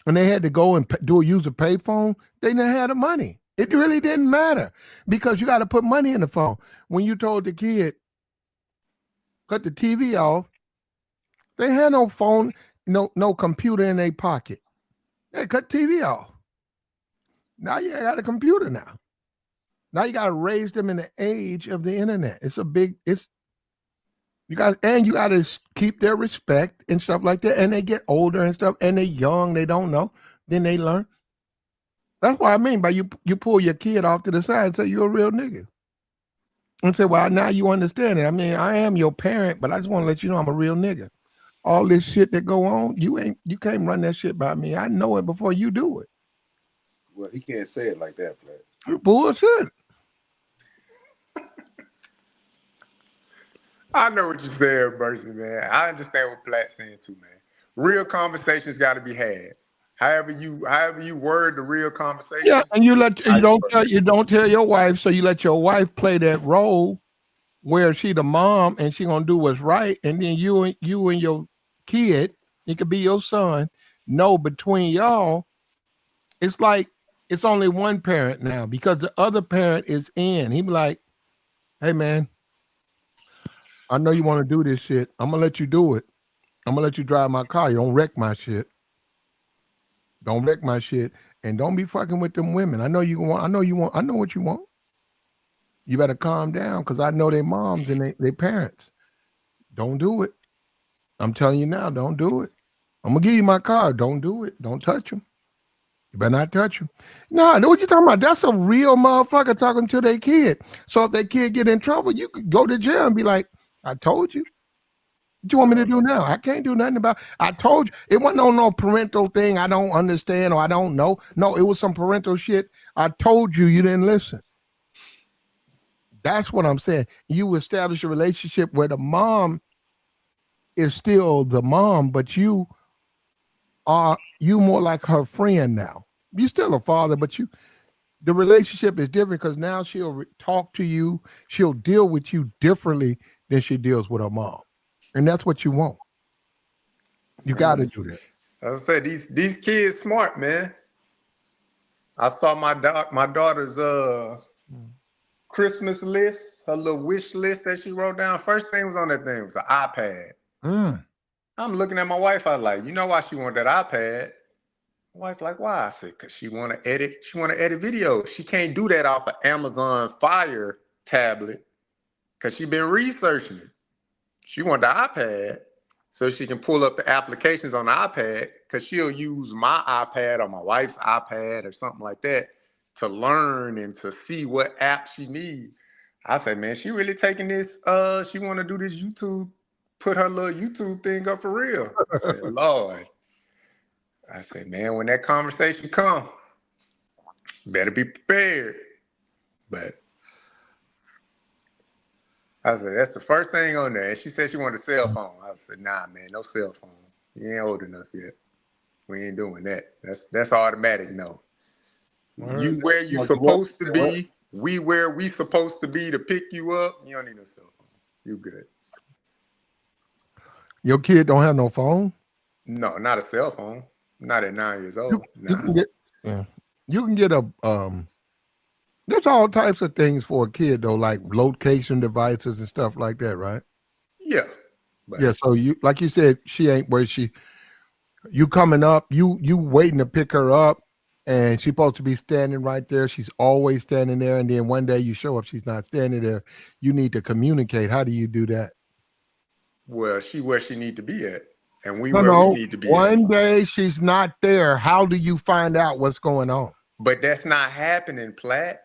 and they had to go and use a pay phone, they didn't have the money. It really didn't matter because you got to put money in the phone. When you told the kid cut the TV off, they had no phone, no computer in their pocket. They cut TV off. Now you got a computer now. Now you got to raise them in the age of the internet. You got to keep their respect and stuff like that. And they get older and stuff, and they're young, they don't know. Then they learn. That's what I mean by you pull your kid off to the side and say you're a real nigga. And say, well, now you understand it. I mean, I am your parent, but I just want to let you know I'm a real nigga. All this shit that go on, you can't run that shit by me. I know it before you do it. Well, he can't say it like that, Platt. Bullshit. I know what you're saying, Mercy, man. I understand what Platt's saying too, man. Real conversations got to be had. However you word the real conversation. Yeah, and you don't tell your wife, so you let your wife play that role where she the mom and she gonna do what's right, and then you and your kid, it could be your son, know between y'all, it's like it's only one parent now because the other parent is in. He be like, hey man, I know you want to do this shit. I'm gonna let you do it. I'm gonna let you drive my car. You don't wreck my shit. Don't wreck my shit. And don't be fucking with them women. I know you want. I know what you want. You better calm down because I know their moms and their parents. Don't do it. I'm telling you now, don't do it. I'm gonna give you my car. Don't do it. Don't touch them. You better not touch them. Nah, what you talking about? That's a real motherfucker talking to their kid. So if their kid get in trouble, you could go to jail and be like, I told you. What you want me to do now? I can't do nothing about. I told you. It wasn't no parental thing I don't understand or I don't know. No, it was some parental shit. I told you, you didn't listen. That's what I'm saying. You establish a relationship where the mom is still the mom, but you more like her friend now. You still a father, but the relationship is different because now she'll talk to you. She'll deal with you differently than she deals with her mom, and that's what you want. You got to do that. I was say these kids smart, man. I saw my daughter's Christmas list, her little wish list that she wrote down. First thing was on that thing was an iPad. Mm. I'm looking at my wife. I was like, you know why she wanted that iPad? My wife like, why? I said, cause she want to edit. She want to edit videos. She can't do that off of Amazon Fire tablet, cause she been researching it. She want the iPad so she can pull up the applications on the iPad, cause she'll use my iPad or my wife's iPad or something like that to learn and to see what app she needs. I said, man, she really taking this. She want to do this YouTube, put her little YouTube thing up for real. I said, Lord. I said, man, when that conversation come, better be prepared. But I said, that's the first thing on there. And she said she wanted a cell phone. I said, nah, man, no cell phone. You ain't old enough yet. We ain't doing that. That's automatic, no. You where you supposed to be, we where we supposed to be to pick you up. You don't need no cell phone. You good. Your kid don't have no phone? No, not a cell phone. Not at 9 years old. You can get, you can get a there's all types of things for a kid though, like location devices and stuff like that, right? Yeah. Yeah. So you, like you said, she ain't where you coming up, you waiting to pick her up, and she's supposed to be standing right there. She's always standing there, and then one day you show up, she's not standing there. You need to communicate. How do you do that? Well, she where she need to be at, and we need to be one day she's not there. How do you find out what's going on? But that's not happening, Platt.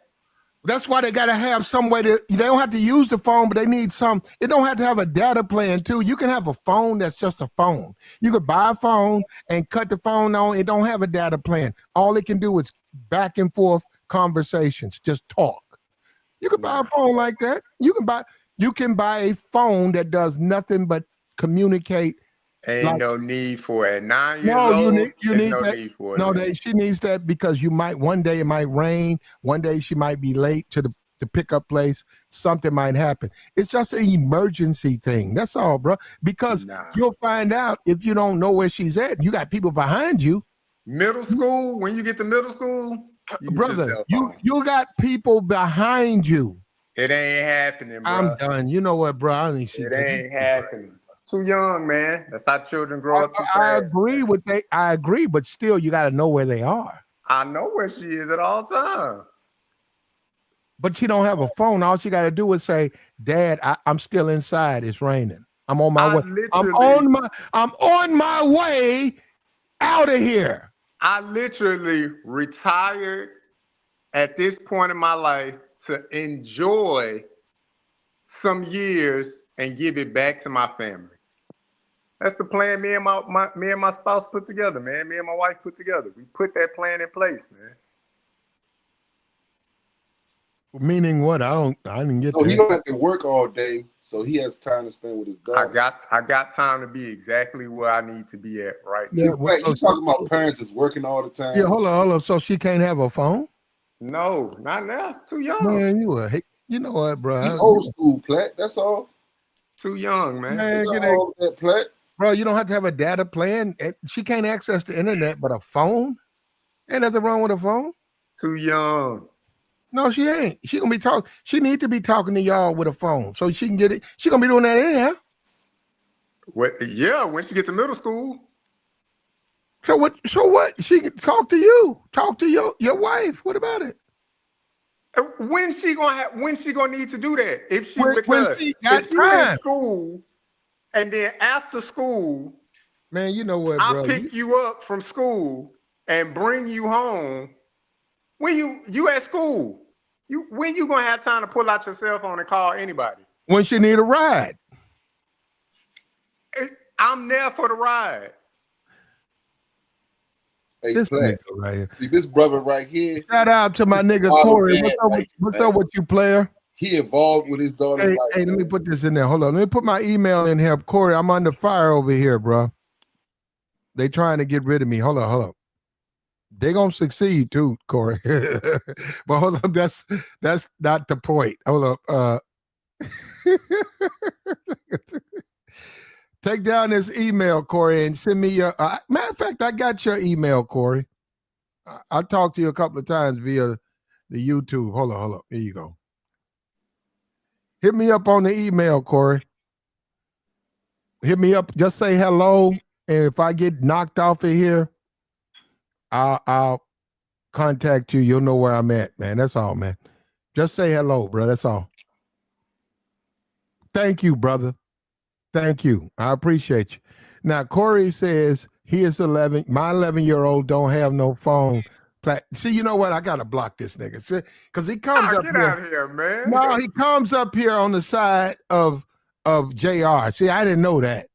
That's why they got to have some way to, they don't have to use the phone, but they need some, it don't have to have a data plan too. You can have a phone that's just a phone. You could buy a phone and cut the phone on. It don't have a data plan. All it can do is back and forth conversations, just talk. You can buy a phone like that. You can buy a phone that does nothing but communicate. Ain't no need for it. At 9 years old, you need that. Need for it. No, she needs that because one day it might rain. One day she might be late to the pickup place. Something might happen. It's just an emergency thing. That's all, bro. Because you'll find out if you don't know where she's at. You got people behind you. Middle school, when you get to middle school, brother, you got people behind you. It ain't happening, bro. I'm done. You know what, bro? It ain't happening. Too young, man. That's how children grow up too fast. I agree, but still, you got to know where they are. I know where she is at all times. But she don't have a phone. All she got to do is say, "Dad, I'm still inside. It's raining. I'm on my way. I'm on my way out of here." I literally retired at this point in my life to enjoy some years and give it back to my family. That's the plan me and my spouse put together, man. Me and my wife put together. We put that plan in place, man. Meaning what? I didn't get that. So he don't have to work all day, so he has time to spend with his daughter. I got time to be exactly where I need to be at right now. now. Wait, you talking about parents that's working all the time? Yeah, hold on. So she can't have a phone? No, not now. It's too young. Man, you know what, bro? He old school, Platt. That's all. Too young, man. Get all that, Platt. Bro, you don't have to have a data plan. She can't access the internet, but a phone? Ain't nothing wrong with a phone. Too young. No, she ain't. She gonna be talking. She need to be talking to y'all with a phone so she can get it. She gonna be doing that anyhow. Yeah, when she get to middle school. So what? She can talk to you. Talk to your wife. What about it? When she gonna need to do that? If she got time. In school, and then after school, man, you know what, bro? I'll pick you up from school and bring you home. When you at school, when you gonna have time to pull out your cell phone and call anybody? When she need a ride. I'm there for the ride. Hey, this nigga right here. See this brother right here. Shout out to my nigga Corey. What's up with you, player? He involved with his daughter's life. Hey, let me put this in there. Hold on. Let me put my email in here. Corey, I'm under fire over here, bro. They trying to get rid of me. Hold on. They're gonna succeed too, Corey. But hold up, that's not the point. Hold up. Take down this email, Corey, and send me your. Matter of fact, I got your email, Corey. I talked to you a couple of times via the YouTube. Hold on. Here you go. Hit me up on the email, Corey. Hit me up. Just say hello, and if I get knocked off of here, I'll contact you. You'll know where I'm at, man. That's all, man. Just say hello, bro. That's all. Thank you, brother. Thank you. I appreciate you. Now, Corey says he is 11. My 11-year-old don't have no phone. See, you know what? I gotta block this nigga. Because he comes up get here. out of here, man. No, he comes up here on the side of JR. See, I didn't know that.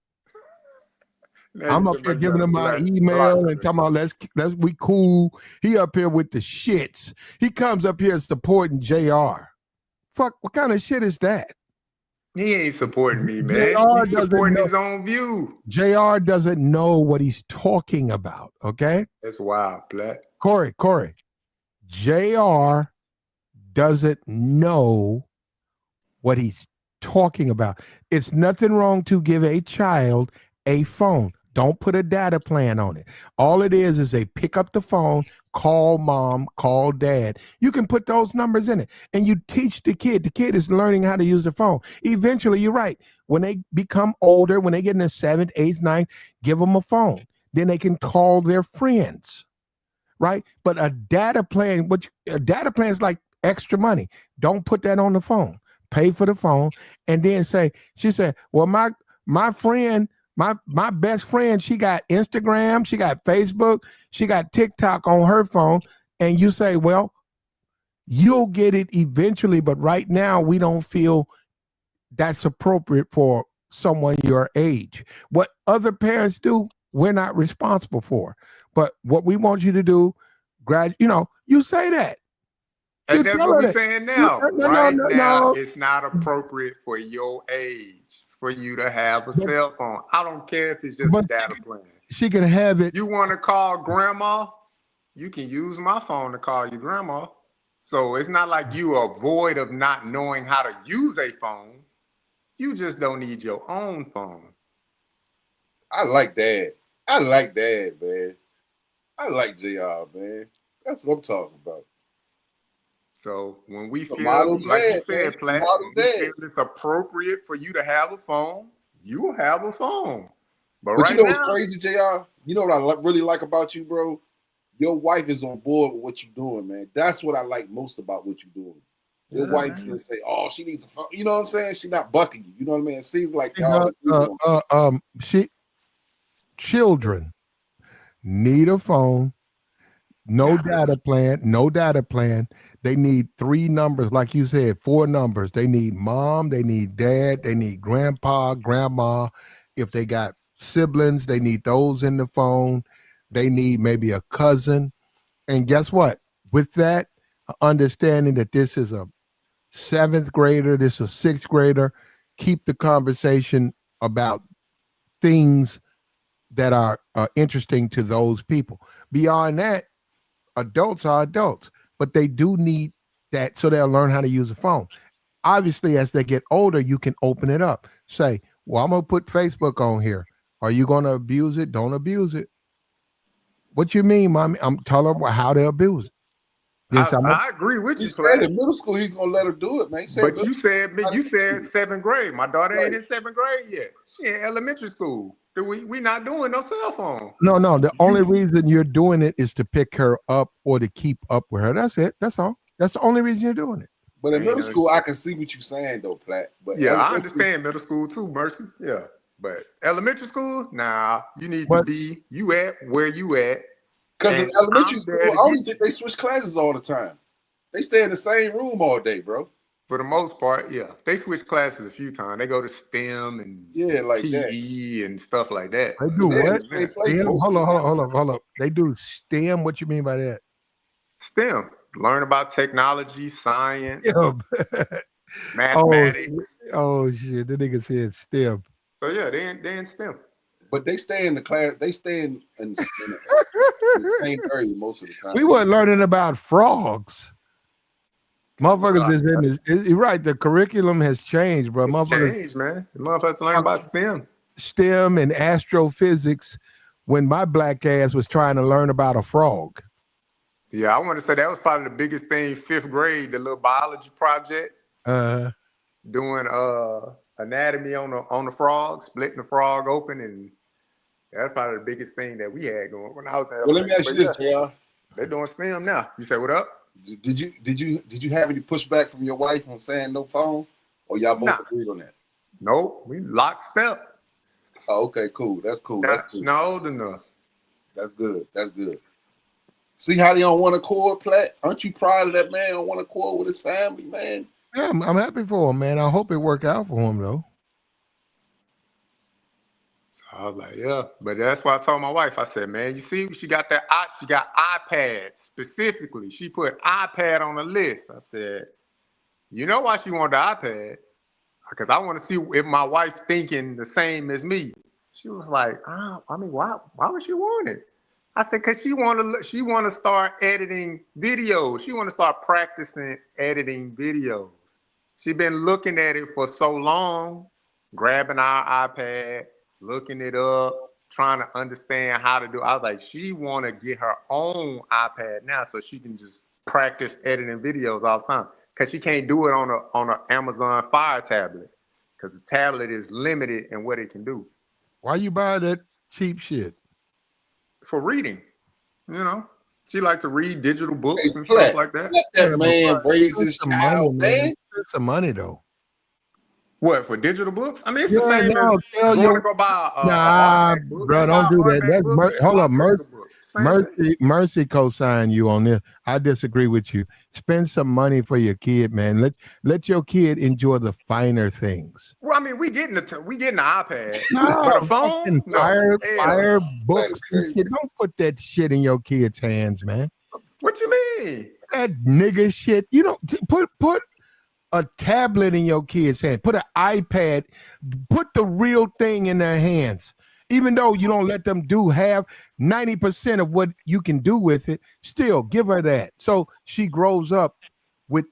I'm up here giving him my email and talking about let's we cool. He up here with the shits. He comes up here supporting JR. Fuck, what kind of shit is that? He ain't supporting me, man. He's supporting his own view. JR doesn't know what he's talking about, okay? That's wild, Black. Corey. JR doesn't know what he's talking about. It's nothing wrong to give a child a phone. Don't put a data plan on it. All it is they pick up the phone, call mom, call dad. You can put those numbers in it and you teach the kid. The kid is learning how to use the phone. Eventually, you're right. When they become older, when they get in the 7th, 8th, 9th, give them a phone. Then they can call their friends, right? But a data plan is like extra money. Don't put that on the phone. Pay for the phone and then she said, well, my friend, my best friend, she got Instagram, she got Facebook, she got TikTok on her phone. And you say, well, you'll get it eventually, but right now we don't feel that's appropriate for someone your age. What other parents do, we're not responsible for. But what we want you to do, you say that. And that's what we're saying now. Right now, it's not appropriate for your age for you to have a cell phone. I don't care if it's just a data plan. She can have it. You want to call grandma? You can use my phone to call your grandma. So it's not like you are void of not knowing how to use a phone. You just don't need your own phone. I like that. Man. I like JR, man. That's what I'm talking about. So when we feel, like you said, Platt, when we feel it's appropriate for you to have a phone, you will have a phone. But right you know now, what's crazy, JR? You know what I really like about you, bro? Your wife is on board with what you're doing, man. That's what I like most about what you're doing. Your wife can say, "Oh, she needs a phone." You know what I'm saying? She's not bucking you. You know what I mean? It seems like children need a phone. No data plan. They need 3 numbers, like you said, 4 numbers. They need mom, they need dad, they need grandpa, grandma. If they got siblings, they need those in the phone. They need maybe a cousin. And guess what? With that, understanding that this is a 7th grader, this is a 6th grader, keep the conversation about things that are interesting to those people. Beyond that, adults are adults, but they do need that so they'll learn how to use a phone. Obviously, as they get older, you can open it up. Say, well, I'm going to put Facebook on here. Are you going to abuse it? Don't abuse it. What you mean, mommy? I'm telling her how to abuse it. Yes, I agree with you. He said in middle school he's going to let her do it, man. But you said 7th grade. My daughter ain't in 7th grade yet. She in elementary school. We not doing no cell phone. No. The only reason you're doing it is to pick her up or to keep up with her. That's it. That's all. That's the only reason you're doing it. But in middle school, I can see what you're saying, though, Platt. But yeah, I understand middle school too, Mercy. Yeah. But elementary school, nah, you need to be where you at. Because in elementary school, I don't think they switch classes all the time. They stay in the same room all day, bro. For the most part, yeah. They switch classes a few times. They go to STEM and like PE that. And stuff like that. They do what? STEM? Hold up. They do STEM? What you mean by that? STEM. Learn about technology, science, mathematics. Oh shit. The nigga said STEM. So yeah, they in STEM. But they stay in the class. They stay in the same area most of the time. We weren't learning about frogs. Motherfuckers is in this. You're right. The curriculum has changed, bro. It's Motherfuckers changed, man. The motherfuckers learn about STEM and astrophysics when my black ass was trying to learn about a frog. Yeah, I want to say that was probably the biggest thing, 5th grade, the little biology project. Doing anatomy on the frog, splitting the frog open, and that's probably the biggest thing that we had going when I was at. Well, let me ask you this, JR. They're doing STEM now. You say what up? Did you have any pushback from your wife on saying no phone, or y'all both agreed on that? Nope, we lockstep. Oh, okay, cool. That's cool. That's cool. Not old enough. That's good. That's good. See how they on one accord, Platt? Aren't you proud of that man on one accord with his family, man? Yeah, I'm happy for him, man. I hope it worked out for him, though. So I was like, yeah. But that's why I told my wife, I said, man, you see, she got iPad specifically. She put iPad on the list. I said, you know why she wanted the iPad? Because I want to see if my wife thinking the same as me. She was like, why would she want it? I said, because she want to start editing videos. She want to start practicing editing videos. She been looking at it for so long, grabbing our iPad, looking it up, trying to understand how to do it. I was like, she want to get her own iPad now so she can just practice editing videos all the time. Because she can't do it on a Amazon Fire tablet. Because the tablet is limited in what it can do. Why you buy that cheap shit? For reading, you know. She like to read digital books and stuff like that. Let that man raise his child, man. That's some money, though. What, for digital books? I mean, it's the same as you want to go buy a book. Bro, don't do that. Hold up, Mercy co-sign you on this. I disagree with you. Spend some money for your kid, man. Let your kid enjoy the finer things. Well, I mean, we getting the iPad, but a phone, fire books and shit. Don't put that shit in your kids' hands, man. What you mean? That nigga shit. You don't put a tablet in your kids' hand. Put an iPad. Put the real thing in their hands. Even though you don't let them have 90% of what you can do with it, still give her that. So she grows up with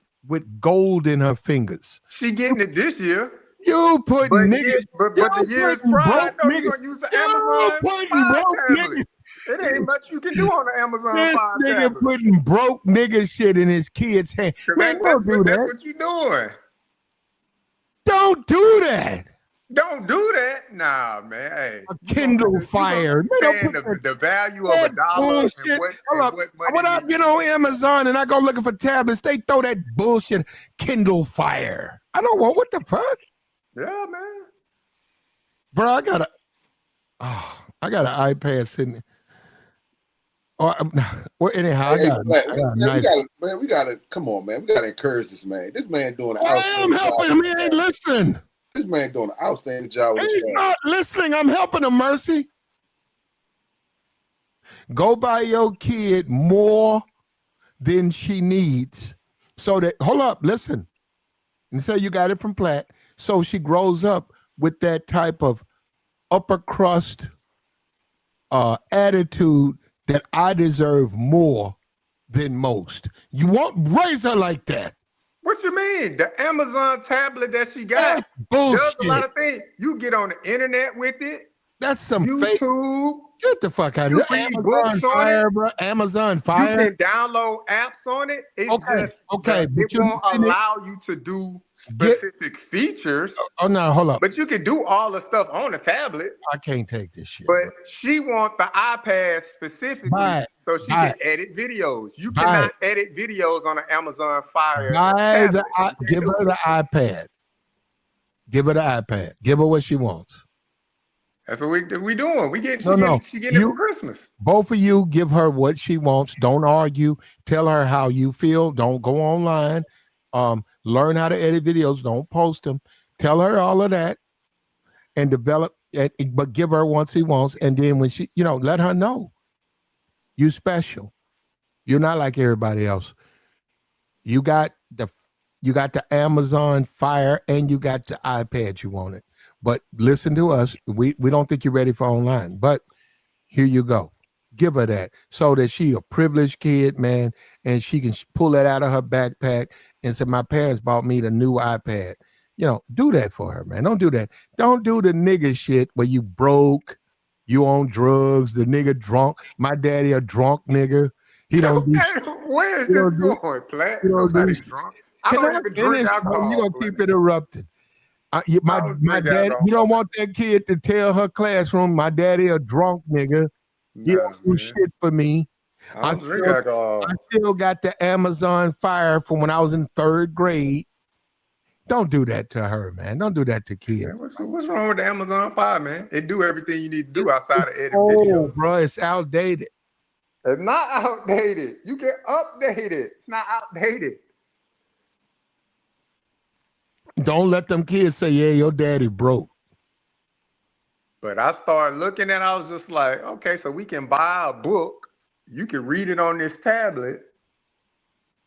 gold in her fingers. She getting it this year. You put niggas. But the year's prior, no, you're going to use the Amazon Fire tablet. It ain't much you can do on the Amazon Fire tablet. Nigga putting broke nigga shit in his kid's hand. Man, that's what you doing. Don't do that. Don't do that. Nah, man. Hey, a Kindle Fire. The value of $1 and what money. When I get on Amazon and I go looking for tablets, they throw that bullshit Kindle Fire. I don't want what the fuck. Yeah, man. Bro, I got an iPad sitting. Well, anyhow, we gotta come on, man. We gotta encourage this man. This man doing an I'm helping him. He ain't listening. This man doing an outstanding job. He's not listening. I'm helping him, Mercy. Go buy your kid more than she needs. So that, hold up, listen. And say you got it from Platt. So she grows up with that type of upper crust attitude that I deserve more than most. You won't raise her like that. What you mean? The Amazon tablet that she got does a lot of things. You get on the internet with it. That's some YouTube. Get the fuck out of here. Amazon Fire, bro. Amazon Fire. You can download apps on it. It won't allow you to do specific features. Oh no, hold up. But you can do all the stuff on the tablet. I can't take this shit. But she wants the iPad specifically so she can edit videos. You cannot edit videos on an Amazon Fire. Give her the iPad. Give her the iPad. Give her what she wants. That's what we doing. She getting it for Christmas. Both of you give her what she wants. Don't argue. Tell her how you feel. Don't go online. Learn how to edit videos. Don't post them. Tell her all of that and develop it, but give her what she wants. And then when she, let her know you special. You're not like everybody else. You got the Amazon Fire and you got the iPad you wanted. But listen to us. We don't think you're ready for online. But here you go. Give her that so that she a privileged kid, man, and she can pull that out of her backpack and say, my parents bought me the new iPad. Do that for her, man. Don't do that. Don't do the nigga shit where you broke, you on drugs, the nigga drunk. My daddy a drunk nigga. He don't do. Where is this going, Platt? Nobody's drunk. I don't even drink alcohol. You're gonna keep it erupted. My dad, you don't want that kid to tell her classroom, my daddy a drunk nigga. He don't do shit for me. I don't drink alcohol. I still got the Amazon Fire from when I was in 3rd grade. Don't do that to her, man. Don't do that to kids. Yeah, what's wrong with the Amazon Fire, man? It do everything you need to do outside of editing video. Bro, it's outdated. It's not outdated. You can update it. It's not outdated. Don't let them kids say, yeah, your daddy broke. But I started looking at it, I was just like, okay, so we can buy a book. You can read it on this tablet.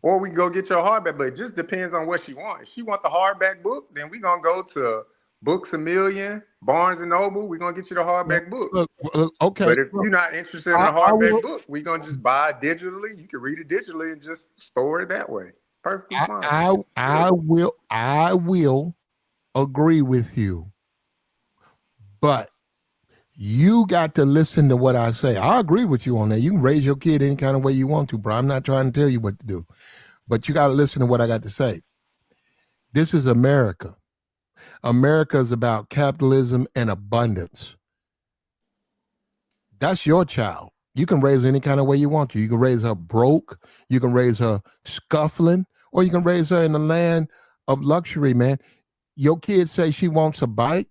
Or we can go get your hardback. But it just depends on what she wants. If she wants the hardback book, then we're going to go to Books A Million, Barnes & Noble. We're going to get you the hardback book. Look, okay. But if you're not interested in a hardback book, we're going to just buy it digitally. You can read it digitally and just store it that way. Perfectly fine. I will agree with you. But you got to listen to what I say. I agree with you on that. You can raise your kid any kind of way you want to, bro. I'm not trying to tell you what to do. But you got to listen to what I got to say. This is America. America is about capitalism and abundance. That's your child. You can raise her any kind of way you want to. You can raise her broke. You can raise her scuffling. Or you can raise her in the land of luxury, man. Your kid say she wants a bike.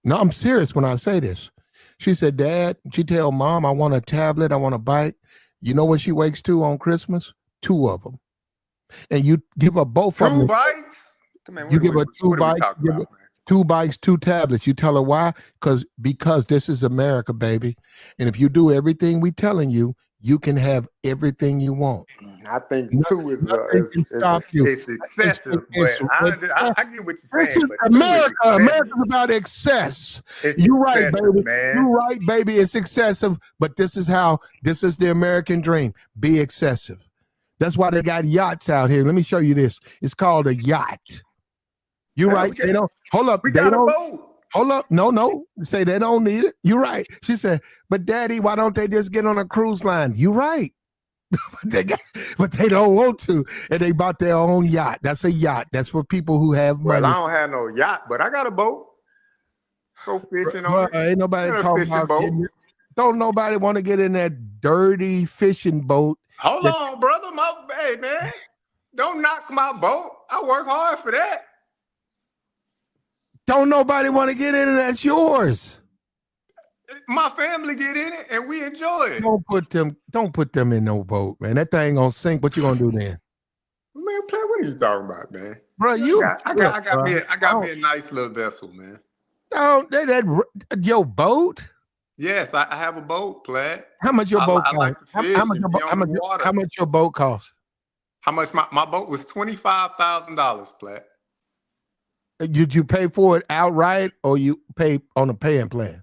No, I'm serious when I say this. She said, Dad, she tell Mom, I want a tablet, I want a bike. You know what she wakes to on Christmas? 2 of them. And you give her both of them. 2 bikes? Come on, you give her 2 bikes, 2 bikes, 2 tablets. You tell her why? Because this is America, baby. And if you do everything we telling you, you can have everything you want. I think 2 is excessive, but I get what you're saying. But America's about excess. You're right, baby. Man. You're right, baby. It's excessive, but this is the American dream. Be excessive. That's why they got yachts out here. Let me show you this. It's called a yacht. You're right. They don't. Hold up. We got a boat. Hold up. No. Say they don't need it. You're right. She said, but Daddy, why don't they just get on a cruise line? You're right. but they don't want to. And they bought their own yacht. That's a yacht. That's for people who have money. Well, I don't have no yacht, but I got a boat. Go fishing on it. Ain't nobody talking about boat. Don't nobody want to get in that dirty fishing boat. Hold on, brother. Hey, man. Don't knock my boat. I work hard for that. Don't nobody want to get in it. That's yours. My family get in it and we enjoy it. Don't put them in no boat, man. That thing gonna sink. What you gonna do then? Man, play. What are you talking about, man? Bro, I got me a nice little vessel, man. Your boat? Yes, I have a boat, Platt. How much your boat cost? I like to fish. How much your boat cost? How much my boat was $25,000, Platt. Did you pay for it outright or you pay on a paying plan?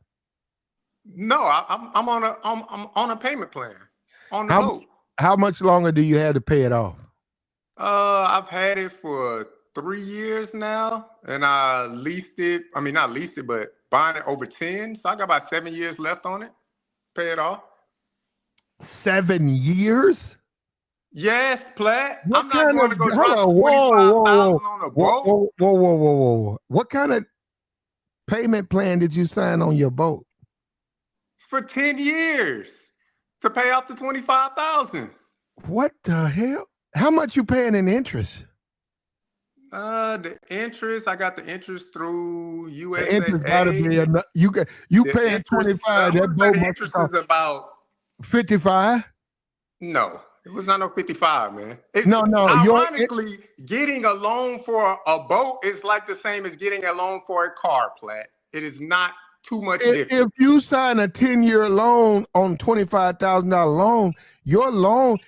No, I'm on a payment plan on the boat. How much longer do you have to pay it off? I've had it for 3 years now, and I leased it. I mean, not leased it, but buying it over 10. So I got about 7 years left on it. Pay it off. 7 years? Yes, Platt. I'm not going to go drop $25,000 on a boat. Whoa. What kind of payment plan did you sign on your boat? For 10 years to pay off the $25,000. What the hell? How much you paying in interest? The interest, I got the interest through USAA. The interest gotta be you paying 25. That boat the interest is about 55. No, it was not no 55, man. No. Ironically, getting a loan for a boat is like the same as getting a loan for a car, Platt. It is not too much different. If you sign a 10-year loan on $25,000 loan,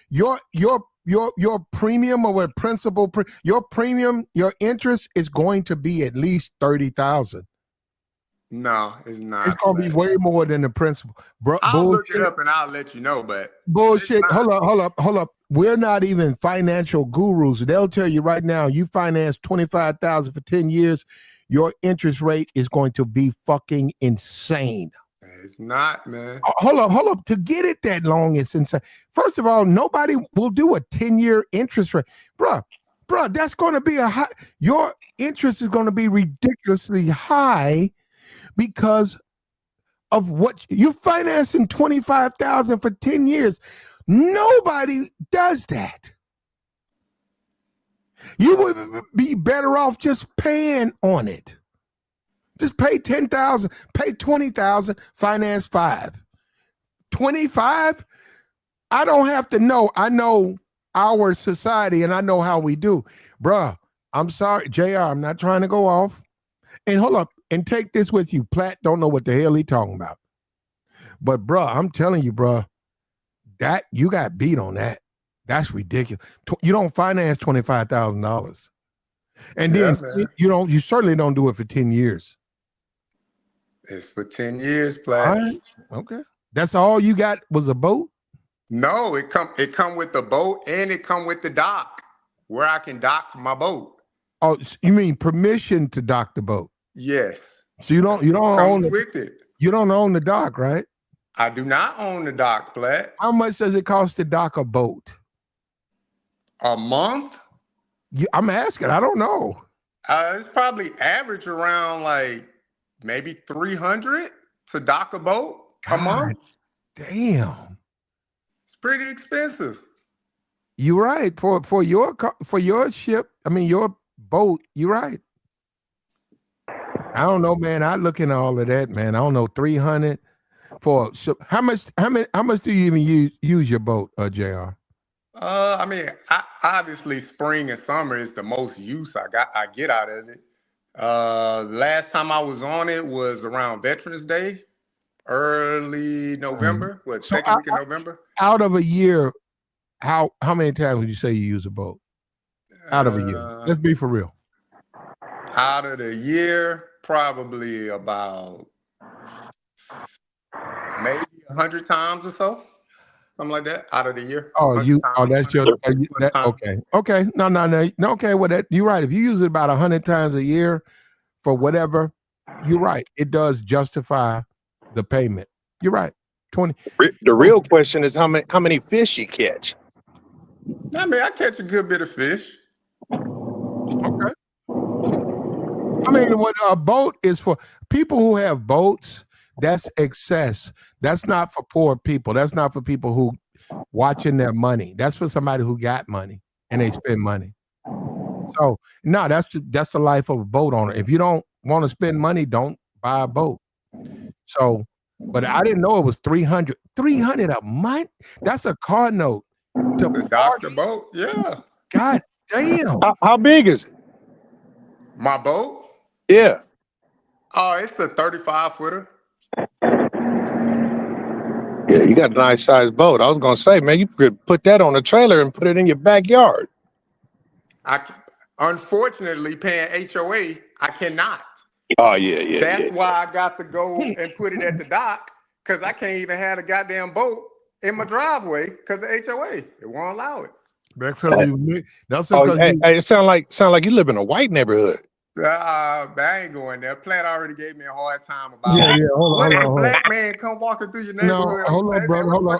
your premium or what principal, your premium, your interest is going to be at least $30,000. No, it's not. It's gonna be way more than the principal. I'll look it Bullshit. up and I'll let you know, but Bullshit. Hold up. We're not even financial gurus. They'll tell you right now, you finance 25,000 for 10 years, your interest rate is going to be fucking insane. it's not, man. Hold up. To get it that long, it's insane. First of all, nobody will do a 10-year interest rate. Bruh, that's going to be a high. Your interest is going to be ridiculously high because of what you're financing 25,000 for 10 years. Nobody does that. You would be better off just paying on it. Just pay 10,000, pay 20,000, finance 5. 25? I don't have to know. I know our society and I know how we do. Bruh, I'm sorry, JR, I'm not trying to go off. And hold up, and take this with you. Platt don't know what the hell he talking about. But bruh, I'm telling you, bruh, that you got beat on that. That's ridiculous. You don't finance $25,000. And then you certainly don't do it for 10 years. It's for 10 years, Platt. All right. Okay. That's all you got was a boat? No, it come with the boat and it come with the dock where I can dock my boat. Oh, you mean permission to dock the boat? Yes. So you don't own it with it. You don't own the dock, right? I do not own the dock, Platt. How much does it cost to dock a boat? A month? I'm asking. I don't know. It's probably average around like maybe 300 to dock a boat a month. Damn. It's pretty expensive. You're right. For your ship, I mean your boat, you're right. I don't know, man. I look into all of that, man. I don't know, 300 for how much do you even use your boat, JR? I mean, obviously spring and summer is the most use I get out of it. Last time I was on it was around Veterans Day, early November. Second week of November? Out of a year, how many times would you say you use a boat? Out of a year. Let's be for real. Out of the year, probably about maybe 100 times or so. Something like that out of the year. That's your okay. No. Okay, well you're right. If you use it about 100 times a year for whatever, you're right. It does justify the payment. You're right. 20. The real question is how many fish you catch. I mean, I catch a good bit of fish. Okay. I mean, what a boat is for people who have boats. That's excess. That's not for poor people. That's not for people who watching their money. That's for somebody who got money and they spend money. So no, that's the life of a boat owner. If you don't want to spend money, don't buy a boat. So, but I didn't know it was 300 a month. That's a car note to dock the boat. Yeah. God damn. How big is it? My boat? Yeah. Oh, it's a 35-footer. Yeah, you got a nice sized boat. I was gonna say, man, you could put that on a trailer and put it in your backyard. Unfortunately, paying HOA, I cannot. Oh yeah. That's why I got to go and put it at the dock because I can't even have a goddamn boat in my driveway because of HOA. It won't allow it. It sound like you live in a white neighborhood. I ain't going there. Platt already gave me a hard time about Hold on. Black man come walking through your neighborhood. No, hold on, brother. Hold on.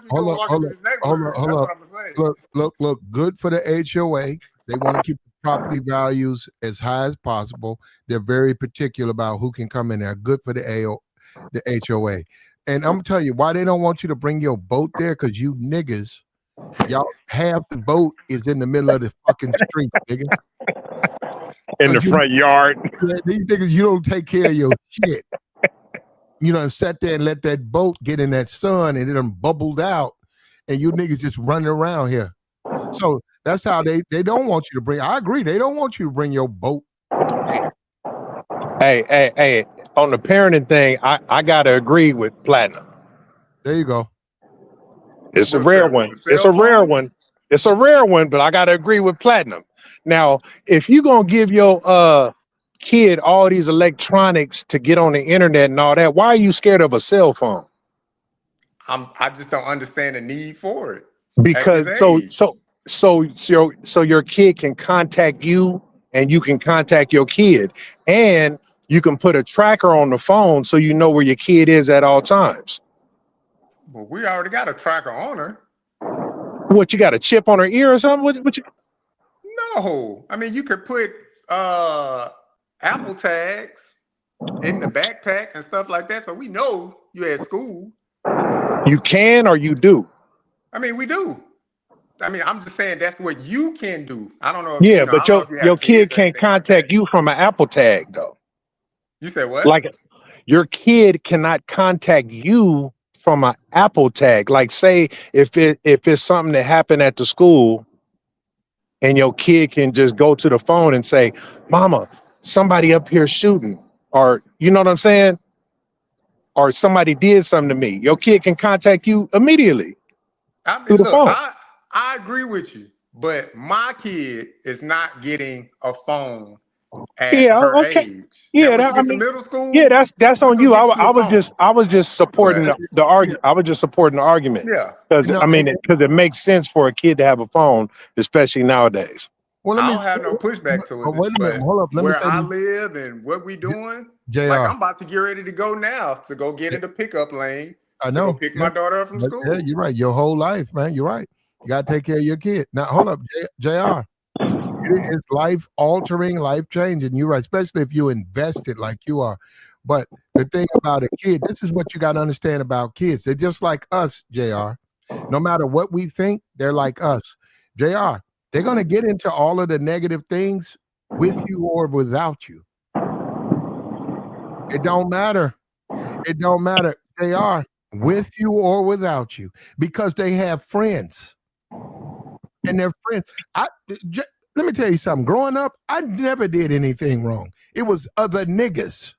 Look. Good for the HOA. They want to keep the property values as high as possible. They're very particular about who can come in there. Good for the HOA. And I'm telling you why they don't want you to bring your boat there, because you niggas, y'all half the boat is in the middle of the fucking street, nigga. In the front yard. These niggas, you don't take care of your shit. You know, sat there and let that boat get in that sun and it done bubbled out, and you niggas just running around here. So that's how they don't want you to bring. I agree, they don't want you to bring your boat. Hey, on the parenting thing, I gotta agree with Platinum. There you go. It's a rare one. It's a rare one. It's a rare one, but I gotta agree with Platinum. Now, if you gonna give your kid all these electronics to get on the internet and all that, why are you scared of a cell phone? I just don't understand the need for it at Because this age. so your kid can contact you and you can contact your kid, and you can put a tracker on the phone so you know where your kid is at all times. Well, we already got a tracker on her. What, you got a chip on her ear or something? What you? No, I mean you could put Apple tags in the backpack and stuff like that, so we know you at school. You can or you do? I mean, we do. I mean, I'm just saying that's what you can do. I don't know if Yeah, I but don't know if you your have kids kid or can't anything like that. contact you from an Apple tag though. You said what? Like your kid cannot contact you from an Apple tag. Like say if it's something that happened at the school, and your kid can just go to the phone and say, "Mama, somebody up here shooting," or you know what I'm saying, or somebody did something to me. Your kid can contact you immediately I mean, through the look, phone. I agree with you, but my kid is not getting a phone at Yeah, her okay. age. Now, Yeah, when she I gets to mean, middle school, yeah, that's we on gonna you. get you a phone. I was just supporting But the Yeah, argument. I was just supporting the argument yeah, because I mean, because it makes sense for a kid to have a phone, especially nowadays. well, let I me. don't have no pushback towards it. Wait a minute. But Hold up. Let me where say I this, live and what we doing, like Jr. I'm about to get ready to go now to go get in the pickup lane I to go know. pick Yeah, my daughter up from school. you're right. Your whole life, man. You're right. You got to take care of your kid. Now, hold up, Jr. It's life altering, life changing. You're right, especially if you invest it like you are. But the thing about a kid, this is what you got to understand about kids. They're just like us, Jr. No matter what we think, they're like us. Jr. They're going to get into all of the negative things with you or without you. It don't matter. It don't matter. They are with you or without you because they have friends. And their friends. Let me tell you something. Growing up, I never did anything wrong. It was other niggas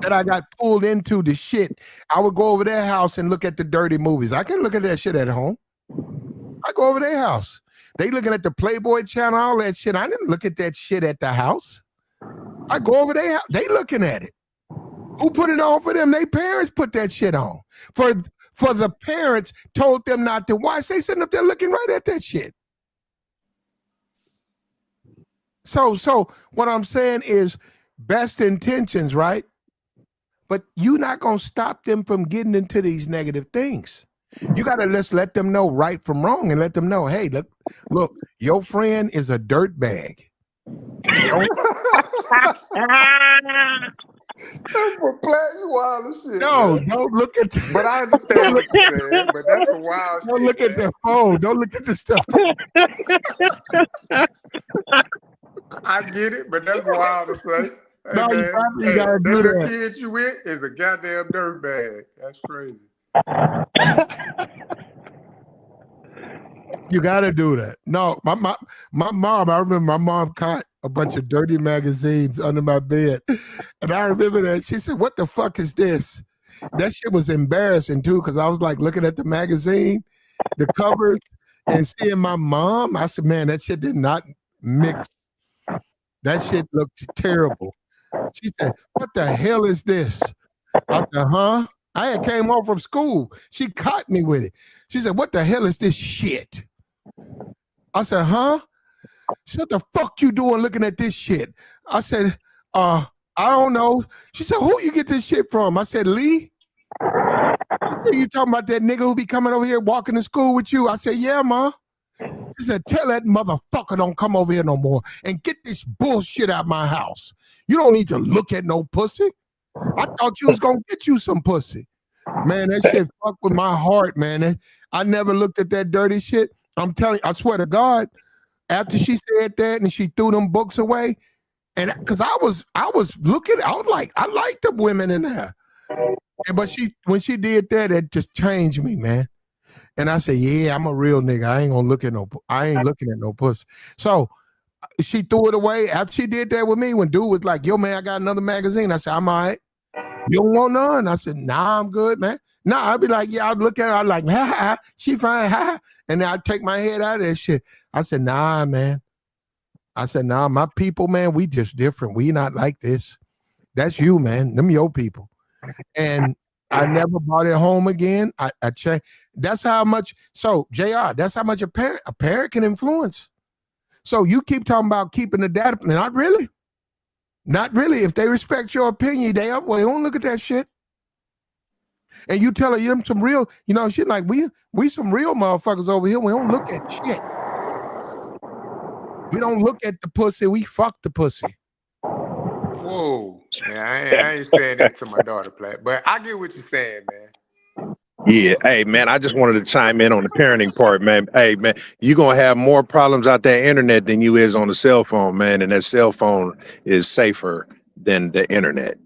that I got pulled into the shit. I would go over their house and look at the dirty movies. I can look at that shit at home. I go over their house. They looking at the Playboy channel, all that shit. I didn't look at that shit at the house. I go over their house. They looking at it. Who put it on for them? Their parents put that shit on. For the parents told them not to watch. They sitting up there looking right at that shit. So what I'm saying is best intentions, right? But you're not gonna stop them from getting into these negative things. You gotta just let them know right from wrong and let them know, hey, look, your friend is a dirt bag. But Platt, you wild as shit. No, Man. don't look at But I understand what you're saying. But that's some wild don't shit. look at Man. the phone. Don't look at the stuff. I get it, but that's wild to say. Hey, No, you man, probably hey, gotta that do little that. kid you with is a goddamn dirtbag. That's crazy. You gotta do that. No, my mom, I remember my mom caught a bunch of dirty magazines under my bed. And I remember that. She said, "What the fuck is this?" That shit was embarrassing too, because I was like looking at the magazine, the covers, and seeing my mom. I said, "Man, that shit did not mix. That shit looked terrible." She said, "What the hell is this?" I said, "Huh?" I had came home from school. She caught me with it. She said, "What the hell is this shit?" I said, "Huh?" She said, "What the fuck you doing looking at this shit?" I said, I don't know." She said, "Who you get this shit from?" I said, "Lee." She said, "You talking about that nigga who be coming over here walking to school with you?" I said, "Yeah, ma." She said, "Tell that motherfucker don't come over here no more and get this bullshit out my house. You don't need to look at no pussy. I thought you was gonna get you some pussy." Man, that shit fucked with my heart, man. I never looked at that dirty shit. I'm telling you, I swear to God, after she said that and she threw them books away, and because I was looking, I was like, I like the women in there. But when she did that, it just changed me, man. And I said, "Yeah, I'm a real nigga. I ain't looking at no pussy." So she threw it away. After she did that with me, when dude was like, "Yo, man, I got another magazine," I said, "I'm all right. You don't want none?" I said, "Nah, I'm good, man." Nah, I'd be like, yeah, I'd look at her, I'd like, ha ha, she fine, ha ha. And then I'd take my head out of that shit. I said, "Nah, man, I said, nah, my people, man, we just different. We not like this. That's you, man. Them your people. And I never brought it home again. I changed. That's how much. So Jr. That's how much a parent can influence. So you keep talking about keeping the data. Not really. Not really. If they respect your opinion, they don't look at that shit. And you tell her you're some real, shit like we some real motherfuckers over here. We don't look at shit. We don't look at the pussy. We fuck the pussy. Whoa, man, I ain't saying that to my daughter, Platt, but I get what you're saying, man. Yeah, hey man, I just wanted to chime in on the parenting part, man. Hey man, you're gonna have more problems out that internet than you is on the cell phone, man. And that cell phone is safer than the internet.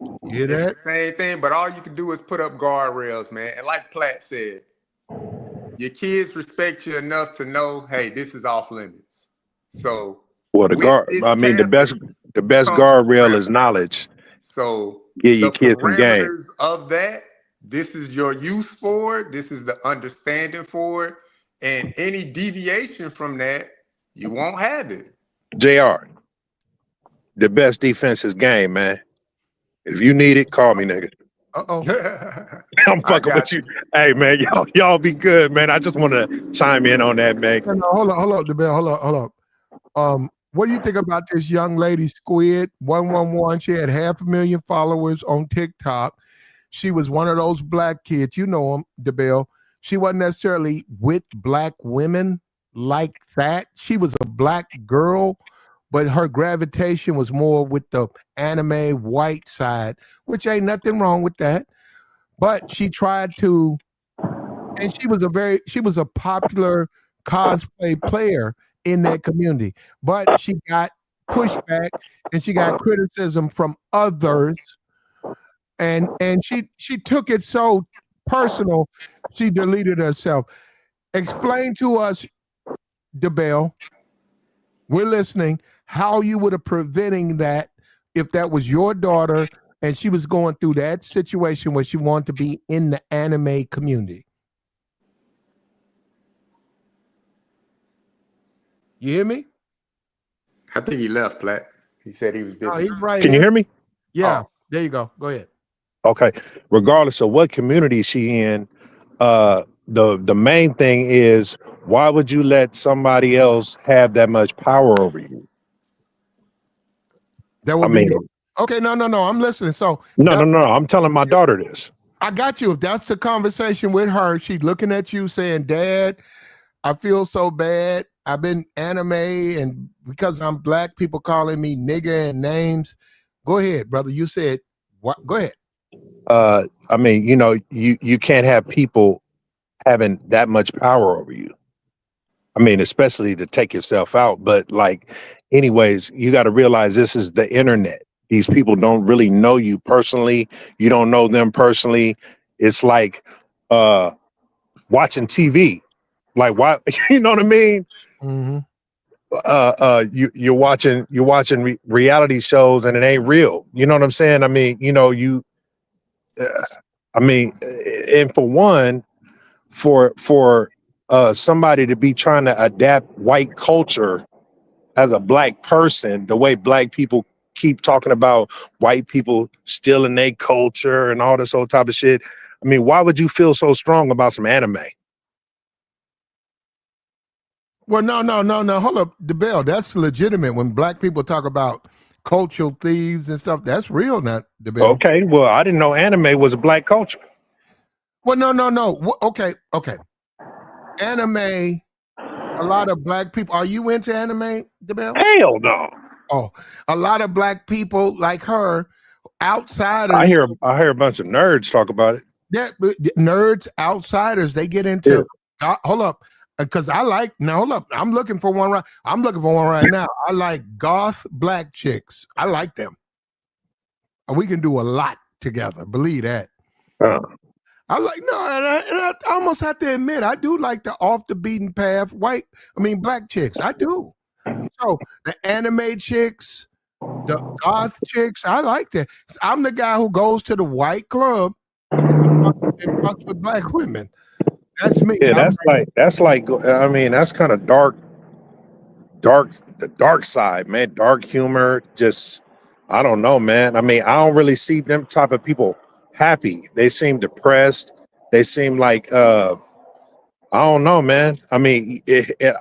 You hear It's that? the same thing, but all you can do is put up guardrails, man. And like Platt said, your kids respect you enough to know, hey, this is off limits. So Well, the tablet best comes guardrail is parameters. knowledge. So Get your the kids some game. parameters of that, this is your use for it, this is the understanding for it, and any deviation from that, you won't have it. JR, the best defense is game, man. If you need it, call me, nigga. I'm fucking with you. Hey man, y'all be good, man. I just want to chime in on that, man. No, hold on, DeBell. Hold up. What do you think about this young lady, Squid 111? She had 500,000 followers on TikTok. She was one of those black kids, you know them, DeBell. She wasn't necessarily with black women like that. She was a black girl, but her gravitation was more with the anime white side, which ain't nothing wrong with that. But she tried to, and she was a popular cosplay player in that community. But she got pushback and she got criticism from others. And she took it so personal, she deleted herself. Explain to us, DeBell, we're listening, how you would have preventing that if that was your daughter and she was going through that situation where she wanted to be in the anime community. You hear me? I think he left, Platt. He said he was busy. Oh, he's right. Can you hear me? Yeah. Oh. There you go. Go ahead. Okay. Regardless of what community she in, the main thing is, why would you let somebody else have that much power over you? That would be okay. No. I'm listening. So no. I'm telling my daughter this. I got you. If that's the conversation with her, she's looking at you saying, "Dad, I feel so bad. I've been anime, and because I'm black, people calling me nigga and names." Go ahead, brother. You said what? Go ahead. I mean, you can't have people having that much power over you. I mean, especially to take yourself out. But anyways, you got to realize this is the internet. These people don't really know you personally. You don't know them personally. It's like watching TV. Like, why? You know what I mean? Mm-hmm. You're watching reality shows and it ain't real. You know what I'm saying? I mean, and for one, for somebody to be trying to adapt white culture as a black person, the way black people keep talking about white people stealing their culture and all this old type of shit. I mean, why would you feel so strong about some anime? Well, no. Hold up, DeBell. That's legitimate. When black people talk about cultural thieves and stuff, that's real, not DeBell. Okay, well, I didn't know anime was a black culture. Well, no. Okay. Anime, a lot of black people. Are you into anime, DeBell? Hell no. Oh, a lot of black people like her, outsiders. I hear a bunch of nerds talk about it. Yeah, nerds, outsiders, they get into. Yeah. Hold up, because hold up. I'm looking for one right now. I like goth black chicks. I like them. And we can do a lot together. Believe that. I like and I almost have to admit I do like the off the beaten path black chicks. I do. So the anime chicks, the goth chicks, I like that. I'm the guy who goes to the white club and fucks with black women. That's me. Yeah, that's kind of dark the dark side, man. Dark humor, just I don't know, man. I mean, I don't really see them type of people happy. They seem depressed. They seem like I don't know, man. I mean,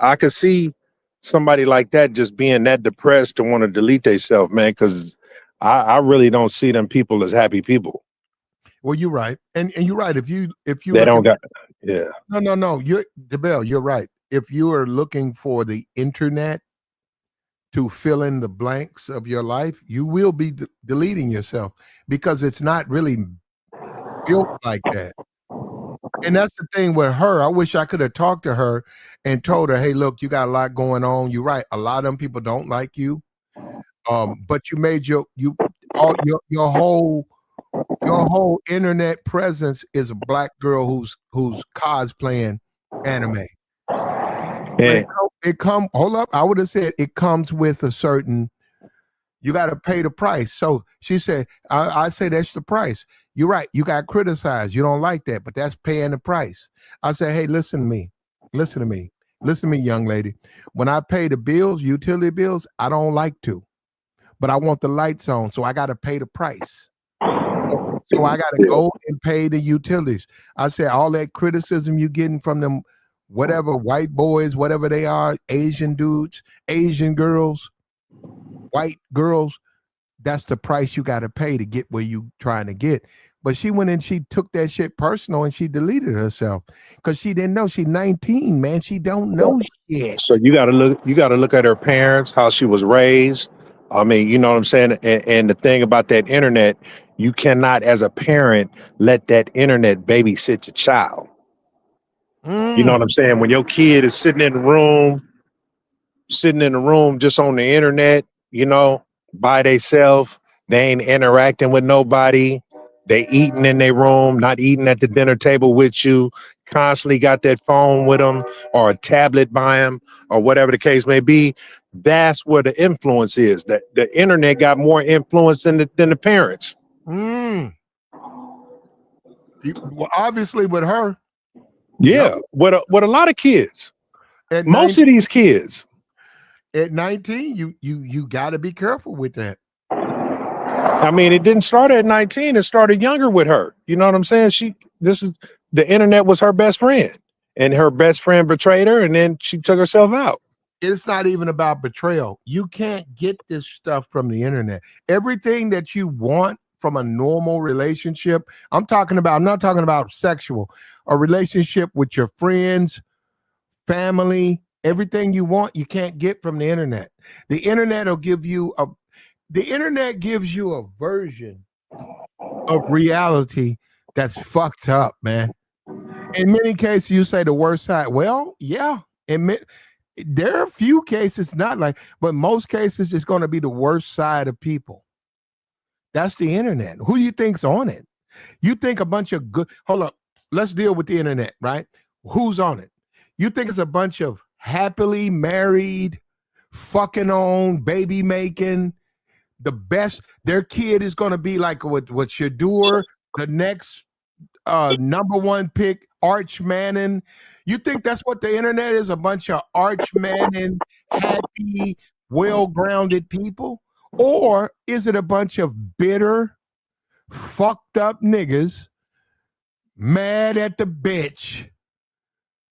I could see somebody like that just being that depressed to want to delete themselves, man, because I really don't see them people as happy people. Well, you're right, and you're right. If you They look don't at got, yeah. no, you're DeBell, you're right. If you are looking for the internet to fill in the blanks of your life, you will be deleting yourself because it's not really built like that. And that's the thing with her. I wish I could have talked to her and told her, "Hey, look, you got a lot going on. You're right. A lot of them people don't like you. But you made your whole internet presence is a black girl who's cosplaying anime. But And it come hold up. I would have said it comes with a certain. You got to pay the price. So she said, I say that's the price. You're right. You got criticized. You don't like that, but that's paying the price. I say, hey, listen to me. Listen to me. Listen to me, young lady. When I pay the bills, utility bills, I don't like to, but I want the lights on. So I got to pay the price. So I got to go and pay the utilities. I said, all that criticism you getting from them, whatever white boys, whatever they are, Asian dudes, Asian girls, white girls, that's the price you got to pay to get where you trying to get. But she went and she took that shit personal and she deleted herself because she didn't know. She's 19, man. She don't know shit. so you got to look at her parents, how she was raised. I mean, you know what I'm saying? And the thing about that internet, you cannot as a parent let that internet babysit your child. You know Mm. what I'm saying? When your kid is sitting in the room just on the internet, you know, by themselves. They ain't interacting with nobody. They eating in their room, not eating at the dinner table with you. Constantly got that phone with them or a tablet by them or whatever the case may be. That's where the influence is. That the internet got more influence than the parents. Mm. Well, obviously with her, yep. Yeah, what a lot of kids. At Most 19, of these kids. at 19, you got to be careful with that. I mean, it didn't start at 19. It started younger with her. You know what I'm saying? The internet was her best friend, and her best friend betrayed her, and then she took herself out. It's not even about betrayal. You can't get this stuff from the internet. Everything that you want from a normal relationship, I'm not talking about sexual, a relationship with your friends, family, everything you want, you can't get from the internet. The internet will give you the internet gives you a version of reality that's fucked up, man. In many cases, you say the worst side. Well, yeah. There are a few cases not like, but most cases it's going to be the worst side of people. That's the internet. Who do you think's on it? You think a bunch of good. Hold up. Let's deal with the internet, right? Who's on it? You think it's a bunch of happily married, fucking on, baby making, the best. Their kid is going to be like what Shadur, the next number one pick, Arch Manning. You think that's what the internet is? A bunch of Arch Manning, happy, well-grounded people? Or is it a bunch of bitter, fucked up niggas mad at the bitch,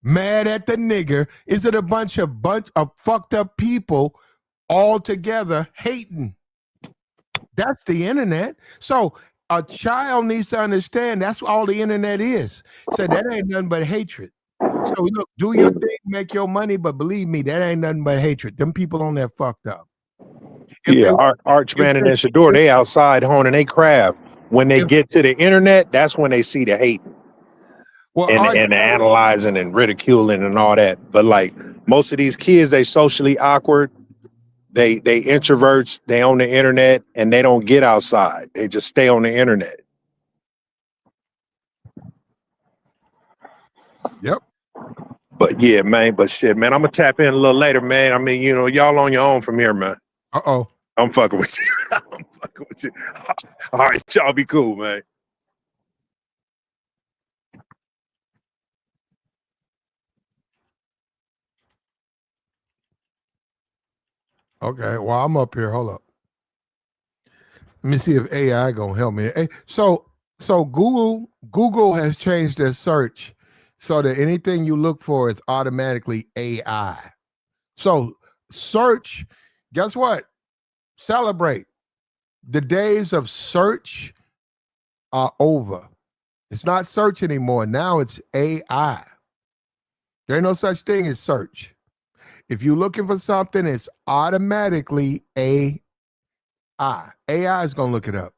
mad at the nigger? Is it a bunch of fucked up people all together hating? That's the internet. So a child needs to understand that's all the internet is. So that ain't nothing but hatred. So look, do your thing, make your money, but believe me, that ain't nothing but hatred. Them people on there fucked up. If Yeah, they if Archman and they Shador, if, they outside honing they craft. When they if get to the internet, that's when they see the hate well, and the analyzing and ridiculing and all that. But like most of these kids, they socially awkward. They introverts. They on the internet and they don't get outside. They just stay on the internet. yep. But yeah, man. But shit, man. I'm gonna tap in a little later, man. I mean, you know, y'all on your own from here, man. Uh-oh. I'm fucking with you. I'm fucking with you. All right, y'all be cool, man. Okay, well, I'm up here. Hold up. Let me see if AI gonna help me. So Google has changed their search so that anything you look for is automatically AI. So search, guess what? Celebrate. The days of search are over. It's not search anymore. Now it's AI. There ain't no such thing as search. If you're looking for something, it's automatically AI. AI is going to look it up.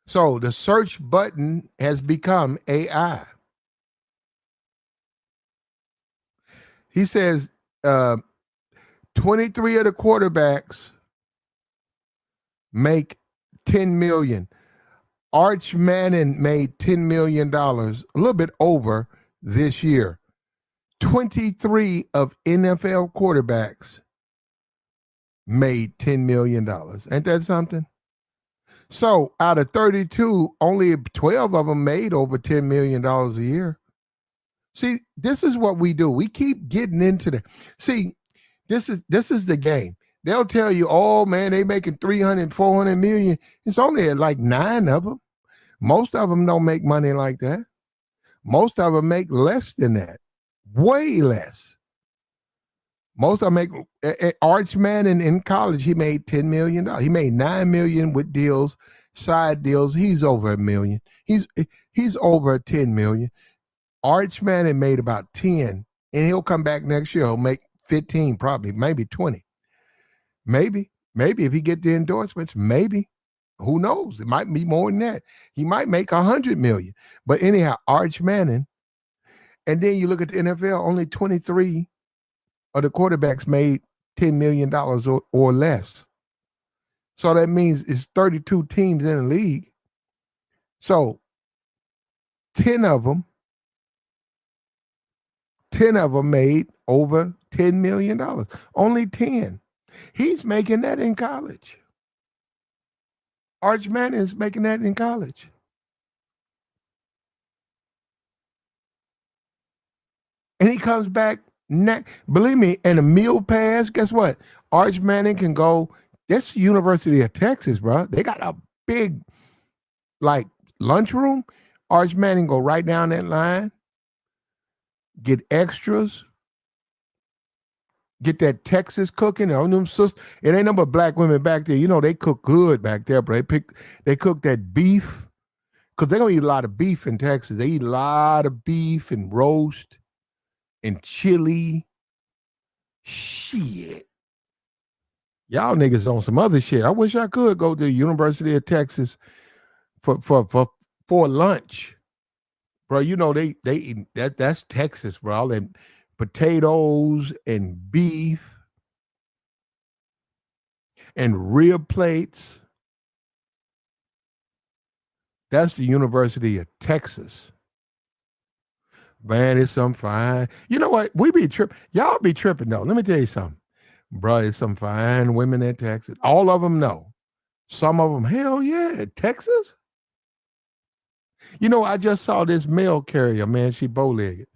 So the search button has become AI. He says 23 of the quarterbacks make 10 million. Arch Manning made $10 million, a little bit over this year. 23 of NFL quarterbacks made $10 million. Ain't that something? So out of 32, only 12 of them made over $10 million a year. See, this is what we do. We keep getting into the see, this is the game. They'll tell you, oh man, they making 300, 400 million. It's only like 9 of them. Most of them don't make money like that. Most of them make less than that. Way less. Most of them make Arch Manning in college, he made $10 million. He made $9 million with deals, side deals. He's over $1 million. He's over $10 million. Arch Manning made about 10, and he'll come back next year. He'll make 15, probably, maybe 20. Maybe if he get the endorsements, maybe. Who knows? It might be more than that. He might make 100 million. But anyhow, Arch Manning. And then you look at the NFL, only 23 of the quarterbacks made $10 million or less. So that means it's 32 teams in the league. So 10 of them made over $10 million. Only 10. He's making that in college. Arch Manning is making that in college. And he comes back believe me, in a meal pass, guess what? Arch Manning can go. That's the University of Texas, bro. They got a big, like, lunchroom. Arch Manning go right down that line, get extras, get that Texas cooking. On them sisters, it ain't no but black women back there. You know they cook good back there, bro. They cook that beef because they're gonna eat a lot of beef in Texas. They eat a lot of beef and roast and chili. Shit. Y'all niggas on some other shit. I wish I could go to the University of Texas for lunch. Bro, you know they eat that's Texas, bro. All that potatoes and beef and rib plates. That's the University of Texas. Man, it's some fine. You know what? We be tripping. Y'all be tripping though. Let me tell you something. Bro, it's some fine women in Texas. All of them know. Some of them, hell yeah, Texas. You know, I just saw this mail carrier, man. She bow-legged.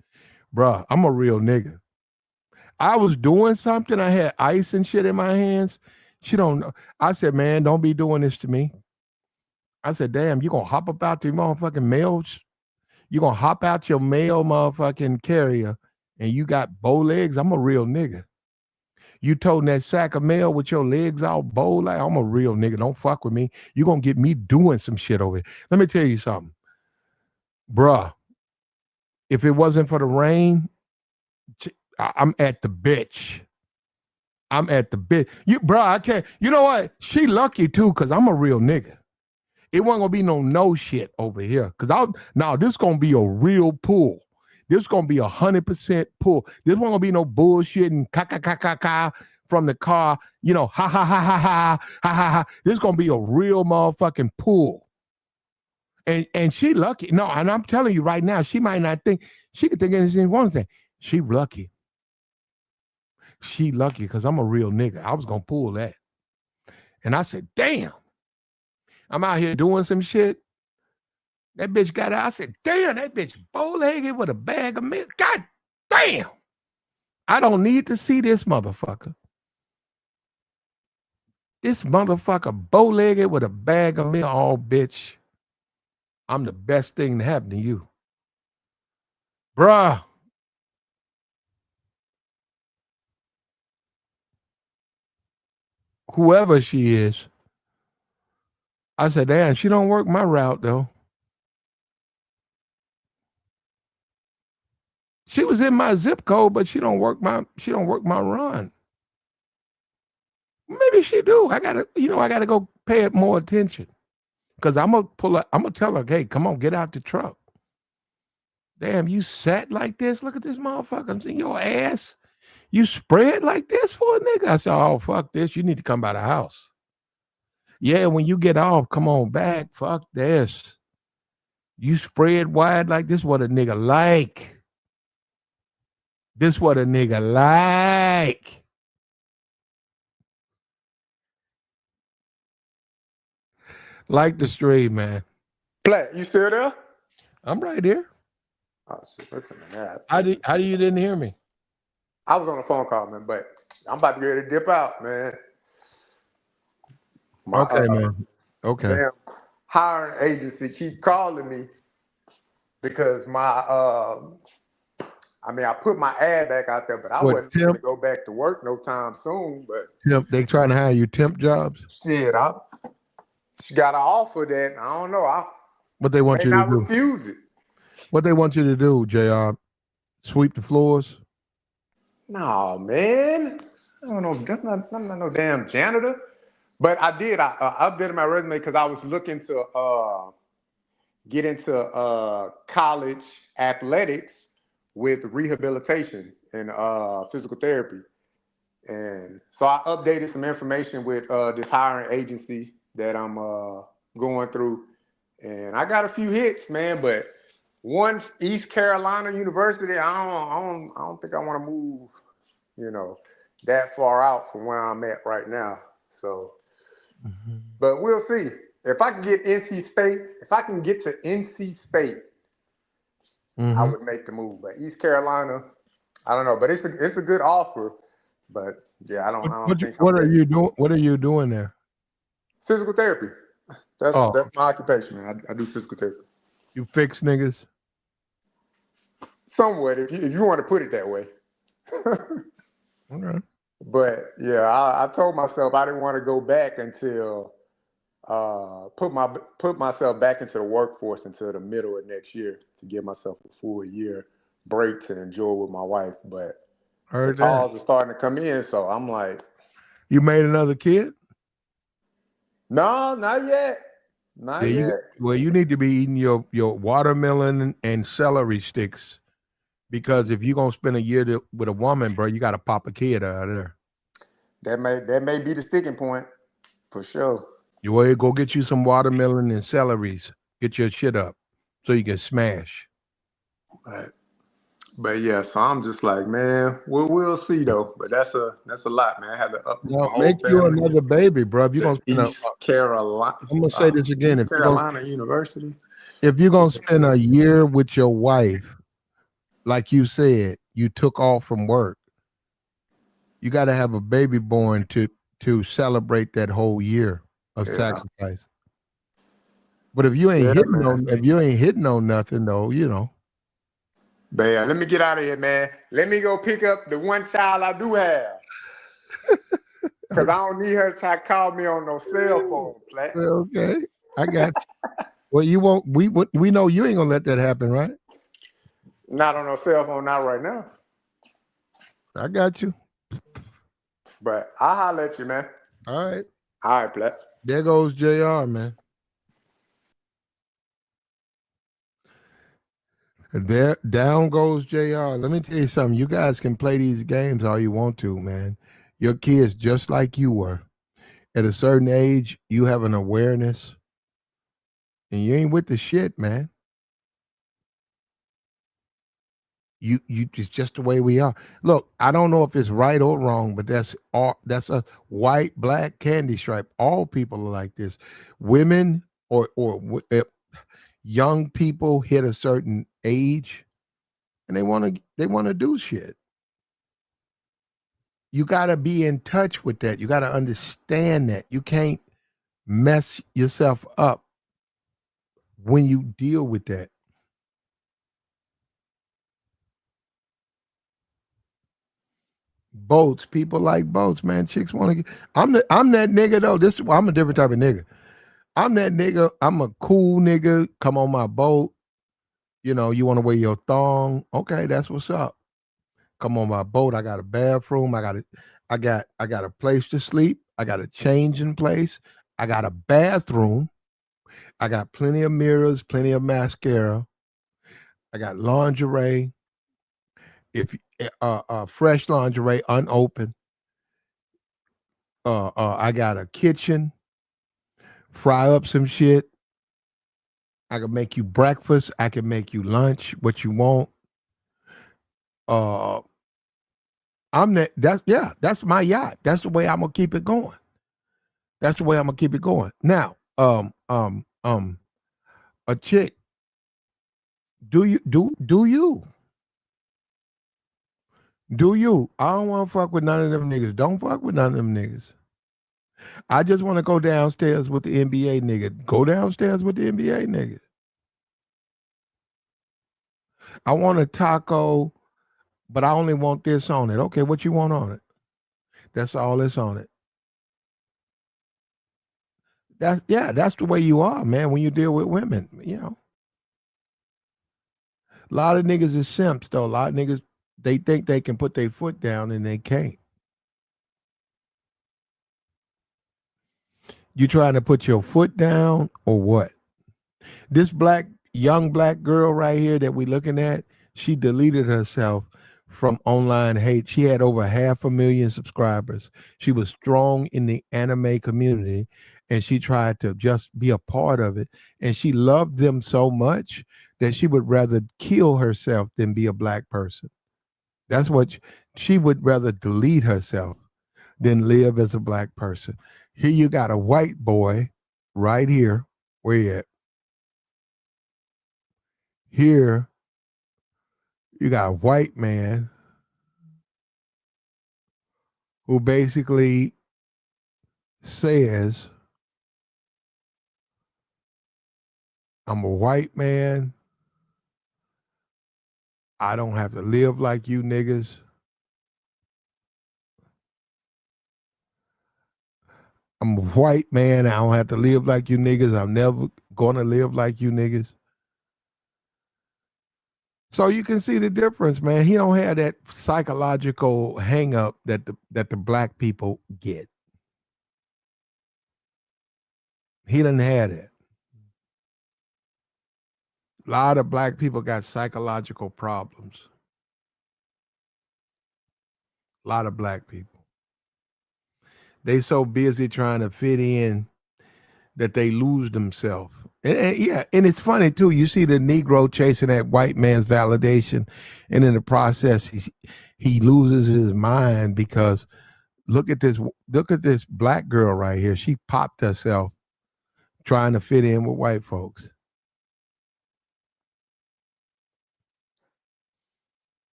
Bruh, I'm a real nigga. I was doing something. I had ice and shit in my hands. She don't know. I said, man, don't be doing this to me. I said, damn, you gonna hop about the motherfucking mail? You gonna hop out your mail motherfucking carrier and you got bow legs? I'm a real nigga. You toting that sack of mail with your legs all bow like I'm a real nigga. Don't fuck with me. You gonna get me doing some shit over here. Let me tell you something. Bruh, if it wasn't for the rain, I'm at the bitch. I'm at the bitch. Bruh, I can't. You know what? She lucky too, because I'm a real nigga. It wasn't gonna be no shit over here. Cause now this gonna be a real pull. This gonna be 100% pull. This wasn't gonna be no bullshit and ka from the car. You know, ha ha ha ha ha ha ha ha. This gonna be a real motherfucking pull. And she lucky. No, and I'm telling you right now, she might not think she could think anything one thing. She lucky. She lucky because I'm a real nigga. I was gonna pull that. And I said, damn. I'm out here doing some shit. That bitch got out. I said, damn, that bitch bow-legged with a bag of milk. God damn. I don't need to see this motherfucker. This motherfucker bow-legged with a bag of me. Oh, bitch. I'm the best thing to happen to you. Bruh. Whoever she is. I said, damn, she don't work my route though. She was in my zip code, but she don't work my run. Maybe she do. I gotta go pay it more attention. Cause I'm gonna tell her, hey, come on, get out the truck. Damn, you sat like this. Look at this motherfucker. I'm seeing your ass. You spread like this for a nigga. I said, oh, fuck this. You need to come by the house. Yeah, when you get off, come on back. Fuck this. You spread wide like this, what a nigga like. This what a nigga like. Like the stream, man. Platt, you still there? I'm right here. Oh shit, listen to that. How do you didn't hear me? I was on a phone call, man, but I'm about to get ready to dip out, man. Okay, man. Okay. Damn hiring agency keep calling me because I put my ad back out there, but I wasn't going to go back to work no time soon. But temp, they trying to hire you temp jobs? Shit, she got an offer that I don't know. What they want you to do? Refuse it. What they want you to do, JR? Sweep the floors? No, man. I don't know. I'm not no damn janitor. But I did. I updated my resume because I was looking to get into college athletics with rehabilitation and physical therapy. And so I updated some information with this hiring agency that I'm going through. And I got a few hits, man, but one East Carolina University, I don't think I want to move, that far out from where I'm at right now. So, but we'll see. If I can get NC State, if I can get to NC State, I would make the move. But East Carolina, I don't know. But it's a good offer. But yeah, I don't think. What are you doing? What are you doing there? Physical therapy. That's my occupation, man. I do physical therapy. You fix niggas? Somewhat, if you want to put it that way. Okay. But yeah, I told myself I didn't want to go back until put myself back into the workforce until the middle of next year to give myself a full year break to enjoy with my wife. But the calls are starting to come in, so I'm like, you made another kid? No, not yet. Not yet. Well, you need to be eating your watermelon and celery sticks, because if you're gonna spend a year with a woman, bro, you got to pop a kid out of there. That may be the sticking point, for sure. You go get you some watermelon and celeries. Get your shit up so you can smash. But yeah, so I'm just like, man, we'll see though. But that's a lot, man. I had to up my whole make you another baby, bro. If you're gonna spend East Carolina. I'm gonna say this again. East Carolina University. If you're gonna spend a year with your wife, like you said, you took off from work, you got to have a baby born to celebrate that whole year of sacrifice. But if you ain't hitting on nothing though, But yeah, let me get out of here, man. Let me go pick up the one child I do have. Because I don't need her to try to call me on no cell phone, Platt. Okay, I got you. Well, you won't. We know you ain't gonna let that happen, right? Not on no cell phone, not right now. I got you. But I'll holler at you, man. All right. All right, Platt. There goes JR, man. There, down goes JR. Let me tell you something. You guys can play these games all you want to, man. Your kids just like you were. At a certain age, you have an awareness, and you ain't with the shit, man. You it's just the way we are. Look, I don't know if it's right or wrong, but that's a white, black candy stripe. All people are like this. Women or young people hit a certain age, and they want to do shit. You got to be in touch with that. You got to understand that. You can't mess yourself up when you deal with that. Boats, people like boats, man. Chicks want to get. I'm that nigga though. I'm a different type of nigga. I'm that nigga. I'm a cool nigga. Come on my boat. You know, you want to wear your thong. Okay, that's what's up. Come on my boat. I got a bathroom. I got a place to sleep. I got a changing place. I got a bathroom. I got plenty of mirrors, plenty of mascara. I got lingerie. If fresh lingerie, unopened. I got a kitchen. Fry up some shit. I can make you breakfast. I can make you lunch. What you want. Uh, I'm that. That's my yacht. That's the way I'm gonna keep it going. That's the way I'm gonna keep it going. Now, a chick. Do you? I don't want to fuck with none of them niggas. Don't fuck with none of them niggas. I just want to go downstairs with the NBA nigga. Go downstairs with the NBA nigga. I want a taco, but I only want this on it. Okay, what you want on it? That's all that's on it. That's the way you are, man, when you deal with women, you know. A lot of niggas is simps though. A lot of niggas, they think they can put their foot down and they can't. You trying to put your foot down or what? This young black girl right here that we looking at, she deleted herself from online hate. She had over 500,000 subscribers. She was strong in the anime community and she tried to just be a part of it. And she loved them so much that she would rather kill herself than be a black person. That's what she would rather delete herself than live as a black person. Here you got a white boy right here. Where you at? Here you got a white man who basically says, I'm a white man. I don't have to live like you niggas. I'm a white man. I don't have to live like you niggas. I'm never going to live like you niggas. So you can see the difference, man. He don't have that psychological hang up that the black people get. He doesn't have it. A lot of black people got psychological problems. A lot of black people. They so busy trying to fit in that they lose themselves. And it's funny too. You see the Negro chasing that white man's validation, and in the process, he loses his mind because look at this black girl right here. She popped herself trying to fit in with white folks.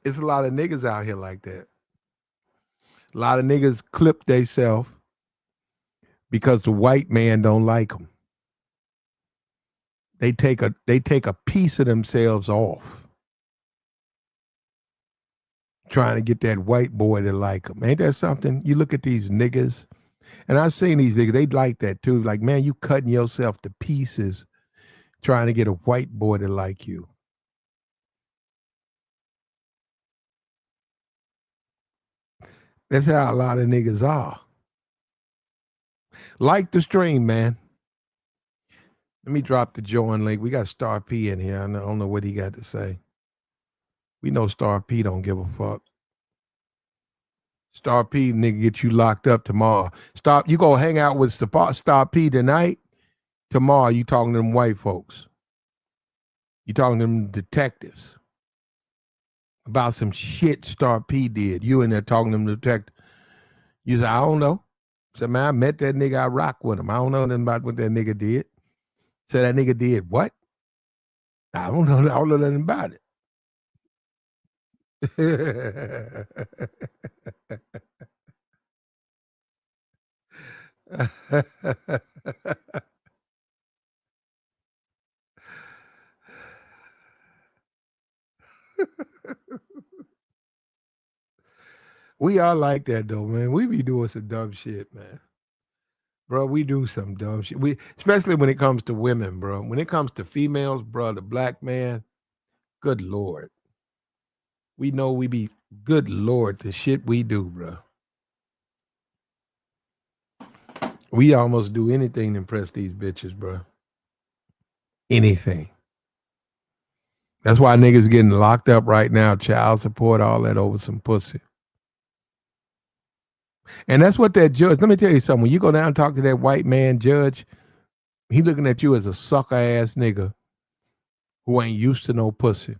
It's a lot of niggas out here like that. A lot of niggas clip theyself because the white man don't like them. They take a piece of themselves off, trying to get that white boy to like them. Ain't that something? You look at these niggas, and I've seen these niggas. They like that too. Like, man, you cutting yourself to pieces, trying to get a white boy to like you. That's how a lot of niggas are. Like the stream, man. Let me drop the join link. We got Star P in here. I don't know what he got to say. We know Star P don't give a fuck. Star P, nigga, get you locked up tomorrow. You go hang out with Star P tonight. Tomorrow, you talking to them white folks. You talking to them detectives about some shit Star P did. You in there talking to them detectives. You say, I don't know. Say, man, I met that nigga. I rock with him. I don't know nothing about what that nigga did. Say, that nigga did what? I don't know nothing about it. We are like that though, man. We be doing some dumb shit, man. Bro, we do some dumb shit. We especially when it comes to women, bro. When it comes to females, bro, the black man, good lord. We know we be good lord, the shit we do, bro. We almost do anything to impress these bitches, bro. Anything. That's why niggas getting locked up right now, child support, all that over some pussy. And that's what that judge, let me tell you something. When you go down and talk to that white man judge, he looking at you as a sucker ass nigga who ain't used to no pussy.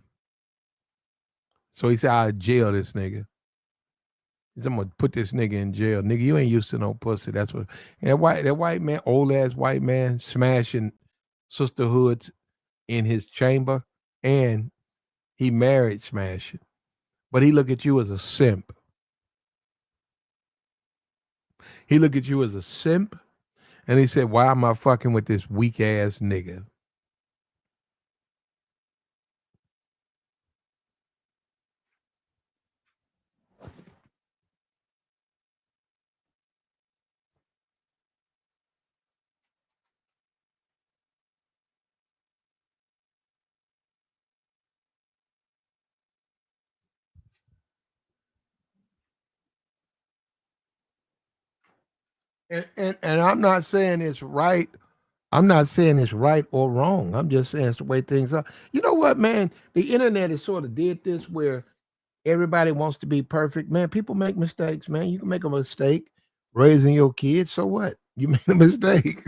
So he said, I'll jail this nigga. He said, I'm gonna put this nigga in jail. Nigga, you ain't used to no pussy. That's what that white man, old ass white man, smashing sisterhoods in his chamber, and he married smashing. But he look at you as a simp. He look at you as a simp, and he said, why am I fucking with this weak ass nigga? And I'm not saying it's right. I'm not saying it's right or wrong. I'm just saying it's the way things are. You know what, man? The internet has sort of did this where everybody wants to be perfect. Man, people make mistakes, man. You can make a mistake raising your kids. So what? You made a mistake.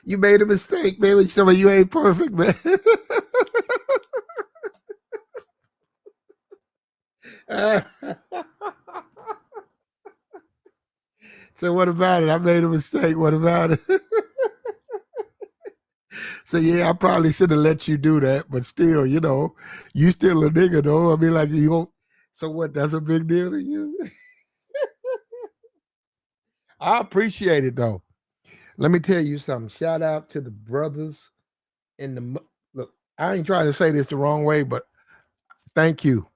You made a mistake, man. With some of you ain't perfect, man. So what about it? I made a mistake. What about it? So yeah, I probably should have let you do that, but still, you still a nigga though. I mean, like you don't. So what? That's a big deal to you. I appreciate it though. Let me tell you something. Shout out to the brothers in the look. I ain't trying to say this the wrong way, but thank you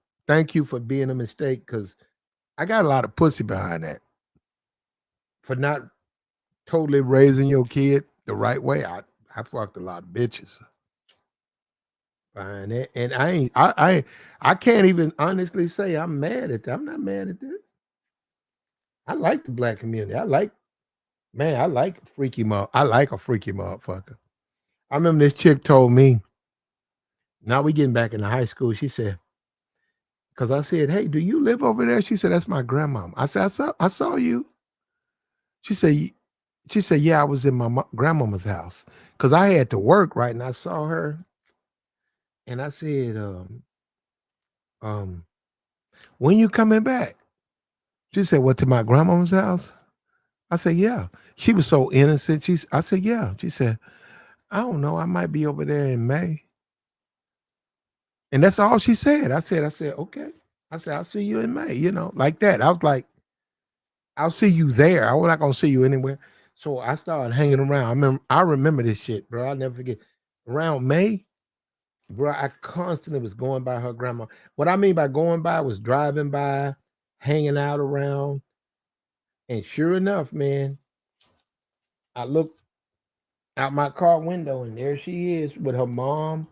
for being a mistake because I got a lot of pussy behind that for not totally raising your kid the right way. I fucked a lot of bitches behind that, and I can't even honestly say I'm mad at that. I'm not mad at this. I like the black community. I like I like a freaky motherfucker. I remember this chick told me. Now we getting back into high school. She said, because I said, "Hey, do you live over there?" She said, "That's my grandma." I said, "I saw you." She said, "Yeah, I was in my grandmama's house because I had to work, right?" And I saw her, and I said, um, when you coming back?" She said, "What, to my grandmama's house?" I said, "Yeah." She was so innocent. I said, "Yeah." She said, "I don't know. I might be over there in May." And that's all she said. I said, "Okay." I said, "I'll see you in May," like that. I was like, "I'll see you there. I'm not gonna see you anywhere." So I started hanging around. I remember this shit, bro. I'll never forget. Around May, bro, I constantly was going by her grandma. What I mean by going by was driving by, hanging out around. And sure enough, man, I looked out my car window and there she is with her mom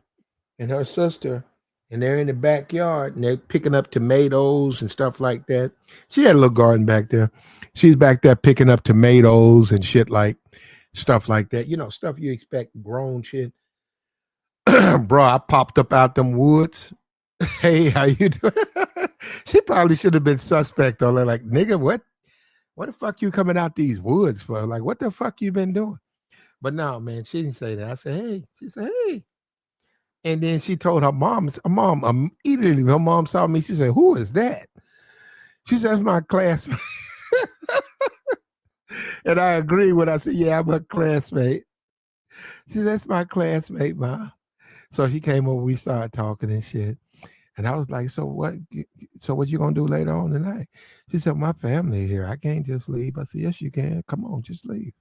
and her sister. And they're in the backyard and they're picking up tomatoes and stuff like that. She had a little garden back there. She's back there picking up tomatoes and shit like stuff like that. Stuff you expect grown shit. Bro, I popped up out them woods. Hey, how you doing? She probably should have been suspect on that. Like, nigga, what the fuck you coming out these woods for? Like, what the fuck you been doing? But no, man, she didn't say that. I said, hey. She said, hey. And then she told her mom, immediately her mom saw me. She said, who is that? She said, that's my classmate. And I agree when I said, yeah, I'm her classmate. She said, that's my classmate, Ma. So she came over, we started talking and shit. And I was like, so what? So what you gonna do later on tonight? She said, my family here. I can't just leave. I said, yes, you can. Come on, just leave.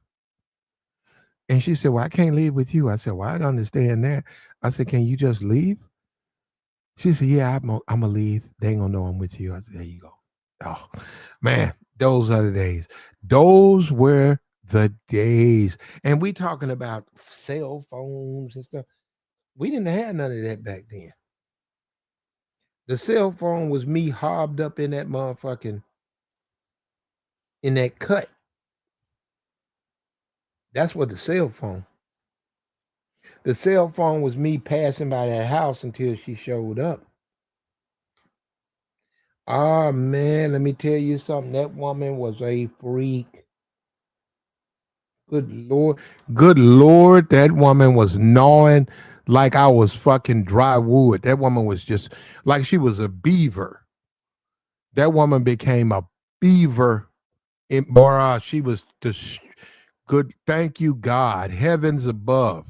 And she said, well, I can't leave with you. I said, well, I understand that. I said, can you just leave? She said, yeah, I'm gonna leave. They ain't gonna know I'm with you. I said, there you go. Oh man, those are the days. Those were the days. And we talking about cell phones and stuff. We didn't have none of that back then. The cell phone was me hobbed up in that motherfucking in that cut. That's what the cell phone. The cell phone was me passing by that house until she showed up. Ah man, let me tell you something. That woman was a freak. Good Lord. Good Lord. That woman was gnawing like I was fucking dry wood. That woman was just like she was a beaver. That woman became a beaver in Bora. She was just good. Thank you, God. Heavens above.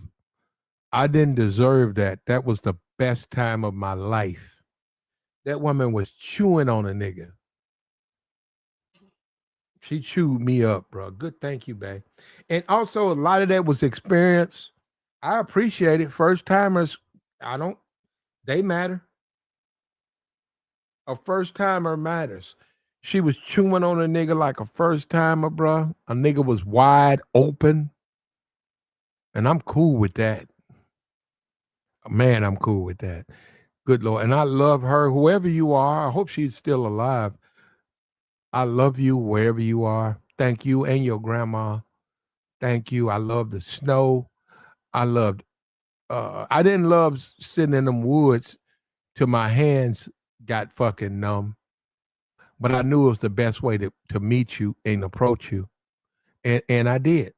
I didn't deserve that. That was the best time of my life. That woman was chewing on a nigga. She chewed me up, bro. Good, thank you, babe. And also, a lot of that was experience. I appreciate it. First timers, I don't. They matter. A first timer matters. She was chewing on a nigga like a first timer, bro. A nigga was wide open, and I'm cool with that. Man, I'm cool with that. Good Lord. And I love her, whoever you are. I hope she's still alive. I love you wherever you are. Thank you and your grandma. Thank you. I love the snow. I loved I didn't love sitting in them woods till my hands got fucking numb. But I knew it was the best way to meet you and approach you. And I did.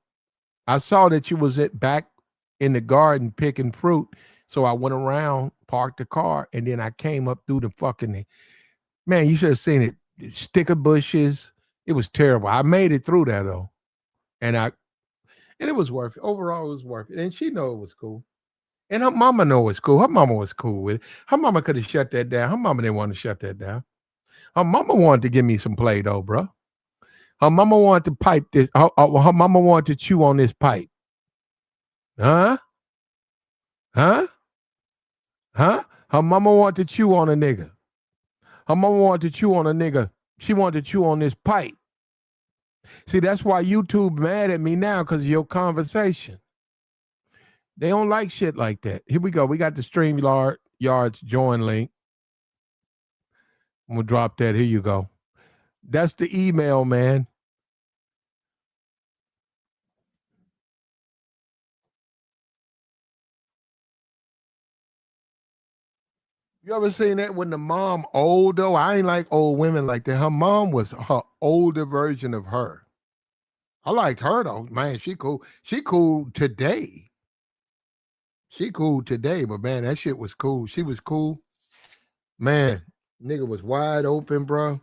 I saw that you was at back in the garden picking fruit. So I went around, parked the car, and then I came up through the fucking man, you should have seen it. Sticker bushes. It was terrible. I made it through that though. And I and it was worth it. Overall, it was worth it. And she know it was cool. And her mama know it's cool. Her mama was cool with it. Her mama could have shut that down. Her mama didn't want to shut that down. Her mama wanted to give me some play though, bro. Her mama wanted to pipe this. Her mama wanted to chew on this pipe. Huh? Huh? Huh? Her mama wanted to chew on a nigga. Her mama wanted to chew on a nigga. She wanted to chew on this pipe. See, that's why YouTube mad at me now because of your conversation. They don't like shit like that. Here we go. We got the StreamYards join link. I'm gonna drop that. Here you go. That's the email, man. You ever seen that when the mom old though? I ain't like old women like that. Her mom was her older version of her. I liked her though. Man, she cool. She cool today. She cool today, but man, that shit was cool. She was cool. Man, nigga was wide open, bro.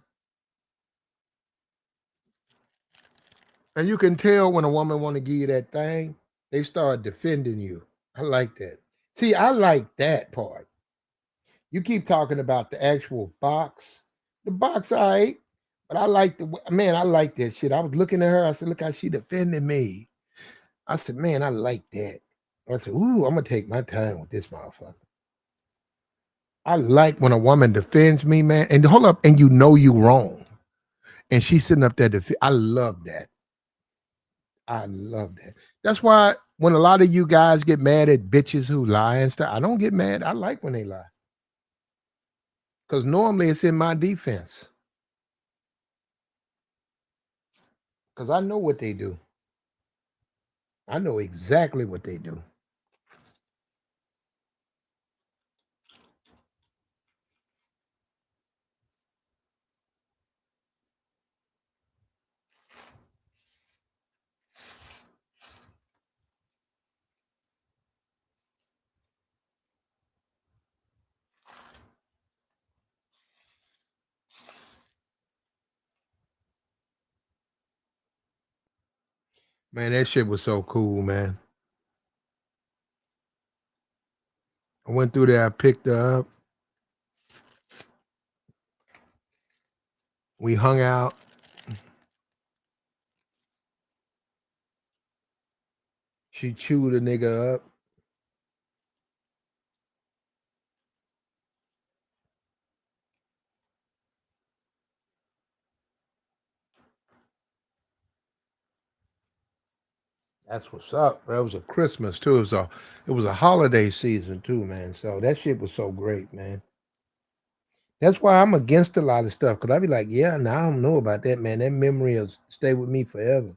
And you can tell when a woman want to give you that thing, they start defending you. I like that. See, I like that part. You keep talking about the actual box. The box, I ate, but I like man, I like that shit. I was looking at her. I said, look how she defended me. I said, man, I like that. I said, ooh, I'm gonna take my time with this motherfucker. I like when a woman defends me, man. And hold up, and you know you wrong. And she's sitting up there. I love that. I love that. That's why when a lot of you guys get mad at bitches who lie and stuff, I don't get mad. I like when they lie. Because normally it's in my defense. Because I know what they do. I know exactly what they do. Man, that shit was so cool, man. I went through there, I picked her up. We hung out. She chewed a nigga up. That's what's up, bro. It was a Christmas too. It was a holiday season too, man. So that shit was so great, man. That's why I'm against a lot of stuff. Cause I be like, yeah, now I don't know about that, man. That memory will stay with me forever.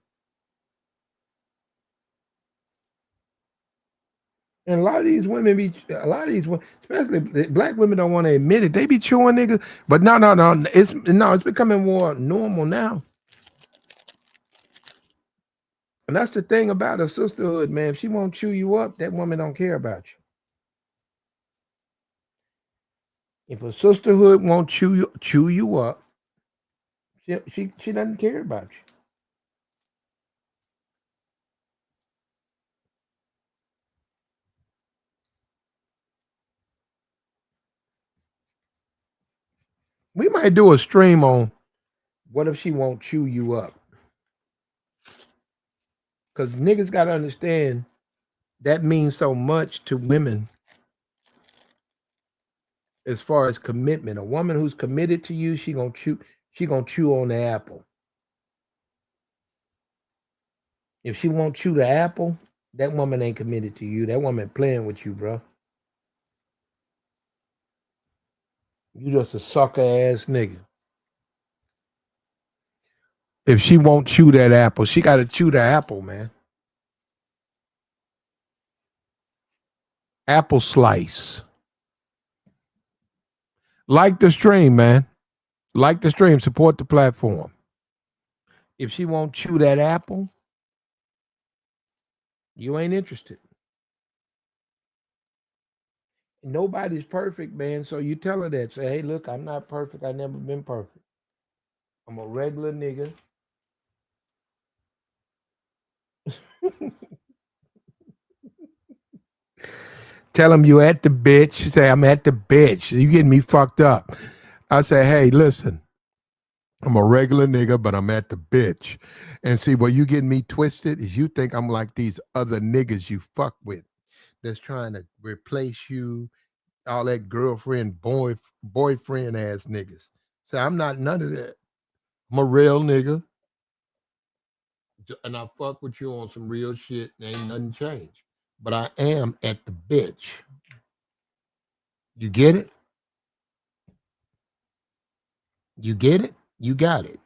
And a lot of these women, especially black women, don't want to admit it. They be chewing niggas, but no, no, no. It's becoming more normal now. And that's the thing about a sisterhood, man. If she won't chew you up, that woman don't care about you. If a sisterhood won't chew you up, she doesn't care about you. We might do a stream on what if she won't chew you up? Because niggas gotta understand that means so much to women as far as commitment. A woman who's committed to you, she gonna chew on the apple. If she won't chew the apple, that woman ain't committed to you. That woman playing with you, bro. You just a sucker ass nigga. If she won't chew that apple, she gotta chew the apple, man. Apple slice. Like the stream, man. Like the stream. Support the platform. If she won't chew that apple, you ain't interested. Nobody's perfect, man. So you tell her that. Say, hey, look, I'm not perfect. I never been perfect. I'm a regular nigga. Tell him you at the bitch. She say, I'm at the bitch. You getting me fucked up. I say, hey, listen, I'm a regular nigga, but I'm at the bitch. And see, what you getting me twisted is you think I'm like these other niggas you fuck with that's trying to replace you, all that boyfriend ass niggas. So I'm not none of that. I'm a real nigga. And I fuck with you on some real shit. Ain't nothing changed. But I am at the bitch. You get it? You get it? You got it.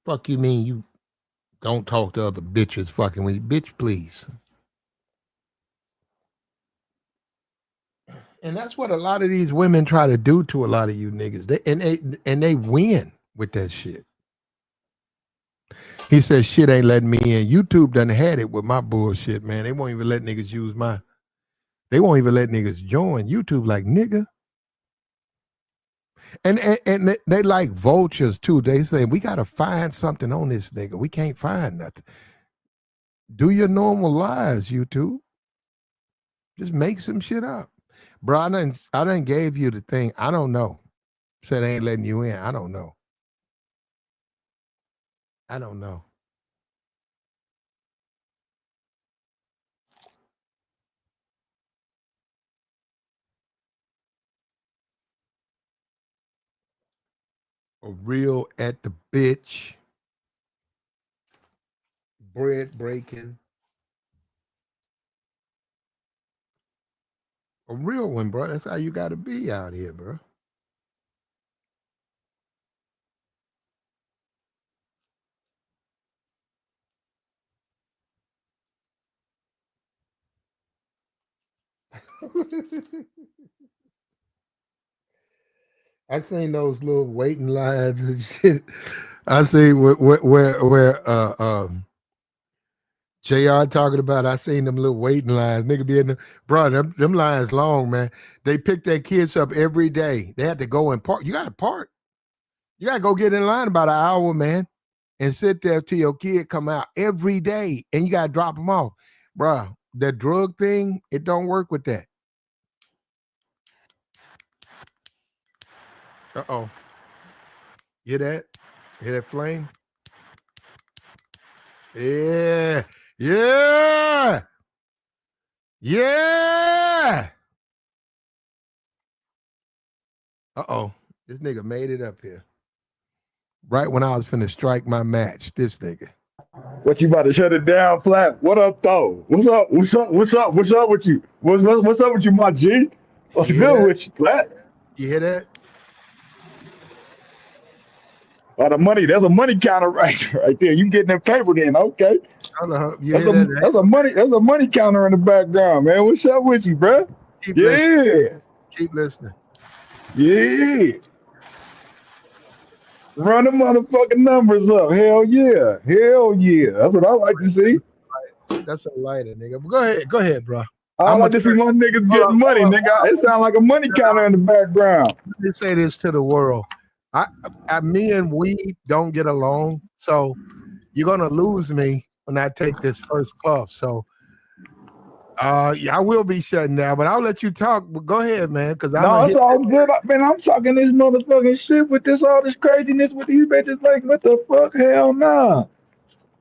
Fuck you mean you don't talk to other bitches fucking with you. Bitch, please. And that's what a lot of these women try to do to a lot of you niggas. They win with that shit. He says shit ain't letting me in. YouTube done had it with my bullshit, man. They won't even let niggas use my. They won't even let niggas join YouTube. Like nigga, and they like vultures too. They say we gotta find something on this nigga. We can't find nothing. Do your normal lies, YouTube. Just make some shit up, bro. I done gave you the thing. I don't know. Said they ain't letting you in. I don't know. I don't know. A real at the bitch, bread breaking. A real one, bro. That's how you gotta be out here, bro. I seen those little waiting lines and shit. I see where JR talking about. I seen them little waiting lines. Nigga be in the bro. Them lines long, man. They pick their kids up every day. They had to go and park. You got to park. You got to go get in line about an hour, man, and sit there till your kid come out every day, and you got to drop them off, bro. That drug thing, it don't work with that. Uh oh. Hear that? Hear that flame? Yeah. Yeah. Yeah. Uh-oh. This nigga made it up here. Right when I was finna strike my match, this nigga. What you about to shut it down, Flat? What up, though? What's up? What's up? What's up? What's up with you? What's up with you, my G? What's You hear good that? with you, Flat? You hear that? Oh, the money. There's a money counter right there. You getting that paper then? Okay. Hold up. You That's hear that? a money counter in the background, man. What's up with you, bro? Keep listening. Yeah, Keep listening. yeah. Run the motherfucking numbers up. Hell yeah. Hell yeah. That's what I like to see. That's a lighter, nigga. But go ahead. Go ahead, bro. I I'm like gonna to see turn. my niggas Hold getting up. money, Hold up. nigga. It sounds like a money counter in the background. Let me say this to the world. Me and weed don't get along, so you're gonna lose me when I take this first puff. So, yeah, I will be shutting down, but I'll let you talk. But go ahead, man, because I'm No, gonna it's hit. all good. Man, I'm talking this motherfucking shit with all this craziness with these bitches. Like, what the fuck? Hell nah.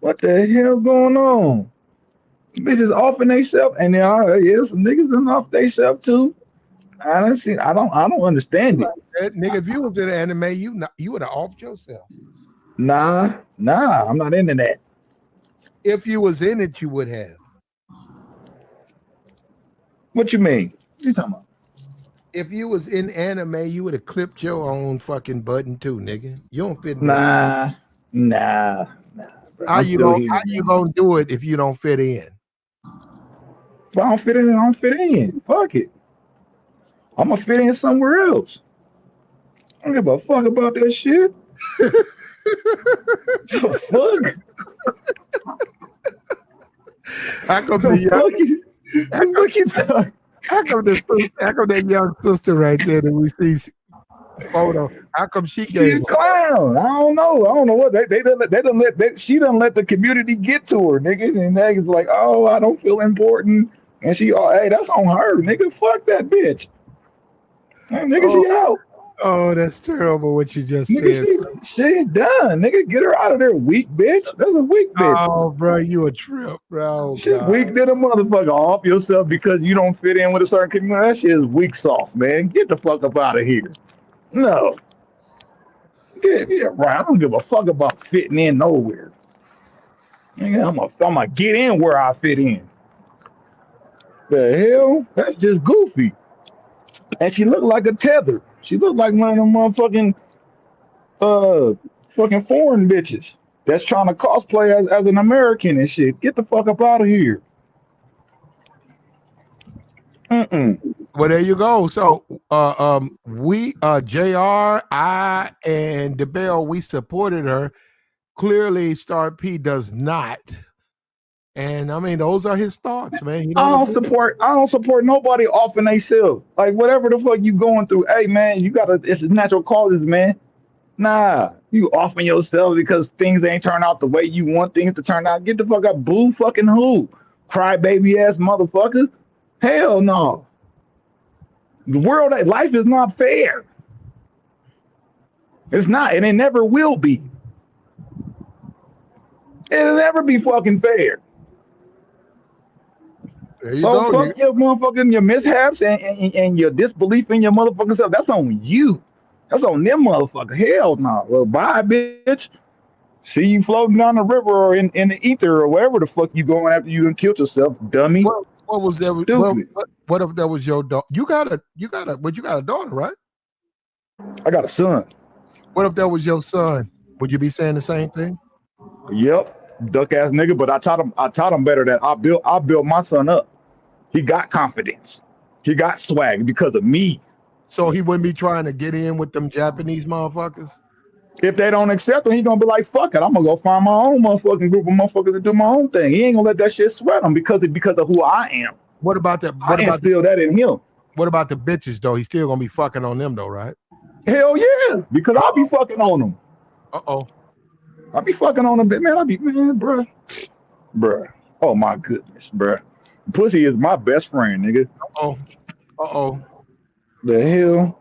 What the hell going on? Bitches offing theyself, and then yeah, some niggas done off theyself too. Honestly, I don't understand it. Nigga, if you was in anime, you would have offed yourself. Nah, I'm not into that. If you was in it, you would have. What you mean? What you talking about? If you was in anime, you would have clipped your own fucking button too, nigga. You don't fit in that. Nah, nah, bro. How I'm you still gonna here. how you gonna do it if you don't fit in? If I don't fit in, I don't fit in. Fuck it. I'm gonna fit in somewhere else. I don't give a fuck about that shit. The fuck? How come The the young, fuck you? how The come, fuck you talking? how come that young sister right there that we see photo? How come she She gave a up? clown. I don't know. What she done let the community get to her, nigga. And niggas like, oh, I don't feel important. And she, oh, hey, that's on her, nigga. Fuck that bitch. Hey, nigga, Oh, she out. oh, that's terrible what you just Nigga, said. she done. Nigga, get her out of there, weak bitch. That's a weak bitch. Oh, bro, you a trip, bro. Oh, Shit God. weak than a motherfucker. Off yourself because you don't fit in with a certain community. That shit is weak sauce, man. Get the fuck up out of here. No. Yeah, right. I don't give a fuck about fitting in nowhere. Nigga, I'm gonna get in where I fit in. The hell? That's just goofy. And she looked like a tether. She looked like one of them motherfucking uh fucking foreign bitches that's trying to cosplay as an American and shit. Get the fuck up out of here. Mm-mm. Well, there you go. So, we, Jr., I, and DeBell, we supported her. Clearly, Star P does not. And I mean, those are his thoughts, man. He don't agree. I don't support nobody offing themselves. Like whatever the fuck you going through, hey man, you gotta it's natural causes, man. Nah, you offing yourself because things ain't turn out the way you want things to turn out. Get the fuck up, boo fucking who? Crybaby ass motherfucker. Hell no. The world life is not fair. It's not, and it never will be. It'll never be fucking fair. There you So go. fuck your motherfucking your mishaps and your disbelief in your motherfucking self. That's on you. That's on them motherfucker. Hell no. Well, bye, bitch. See you floating down the river or in the ether or wherever the fuck you going after you done killed yourself, dummy. What was there? Stupid. What if that was your daughter? But you got a daughter, right? I got a son. What if that was your son? Would you be saying the same thing? Yep. Duck ass nigga, but I taught him better that I built my son up. He got confidence. He got swag because of me. So he wouldn't be trying to get in with them Japanese motherfuckers? If they don't accept him, he gonna be like, fuck it, I'm gonna go find my own motherfucking group of motherfuckers to do my own thing. He ain't gonna let that shit sweat him because of who I am. What about that? I instill that in him. What about the bitches though? He's still gonna be fucking on them though, right? Hell yeah, because I'll be fucking on them. Uh-oh. I'll be fucking on them, man. Bruh. Oh my goodness, bruh. Pussy is my best friend, nigga. Uh-oh. Uh-oh. The hell?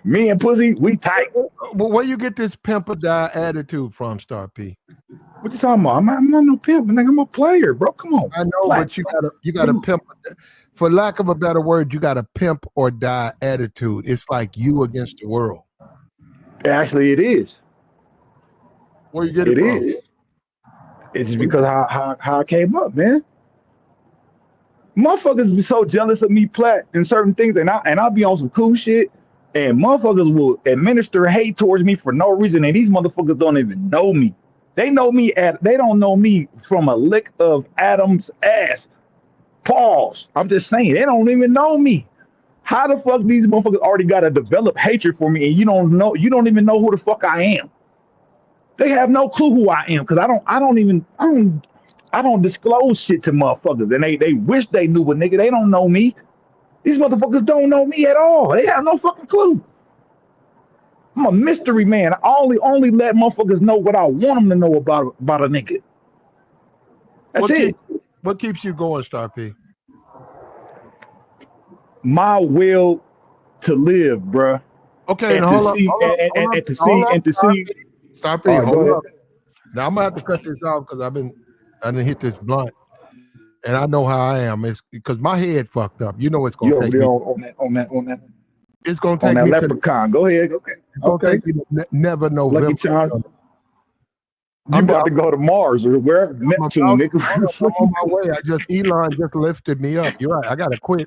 Me and Pussy, we tight. Well, where you get this pimp or die attitude from, Star P? What you talking about? I'm not no pimp, nigga. I'm a player, bro. Come on. I know, Black. but you gotta pimp. For lack of a better word, you got a pimp or die attitude. It's like you against the world. Actually, it is. Where you get it It from? is. It's just because how I came up, man. Motherfuckers be so jealous of me, Platt, and certain things, and I'll be on some cool shit, and motherfuckers will administer hate towards me for no reason, and these motherfuckers don't even know me. They don't know me from a lick of Adam's ass. Pause. I'm just saying, they don't even know me. How the fuck these motherfuckers already got a developed hatred for me, and you don't even know who the fuck I am. They have no clue who I am because I don't disclose shit to motherfuckers, and they wish they knew, but nigga, they don't know me. These motherfuckers don't know me at all. They have no fucking clue. I'm a mystery man. I only let motherfuckers know what I want them to know about a nigga. That's it. What keeps you going, Star P? My will to live, bruh. Okay, And now to hold up, see hold up, hold up, and to hold see up, and to Star see. P. Star P, All right, go hold ahead. up. Now I'm gonna have to cut this off because I didn't hit this blunt, and I know how I am. It's because my head fucked up. You know it's gonna You over take there me. It's gonna on take that me to. leprechaun. Go ahead. Okay. It's gonna Okay. take me to never Lucky November. Charm. You I'm, about to go to Mars or wherever I'm Neptune, about. nigga. I'm on my way. Elon just lifted me up. You're right. I gotta quit.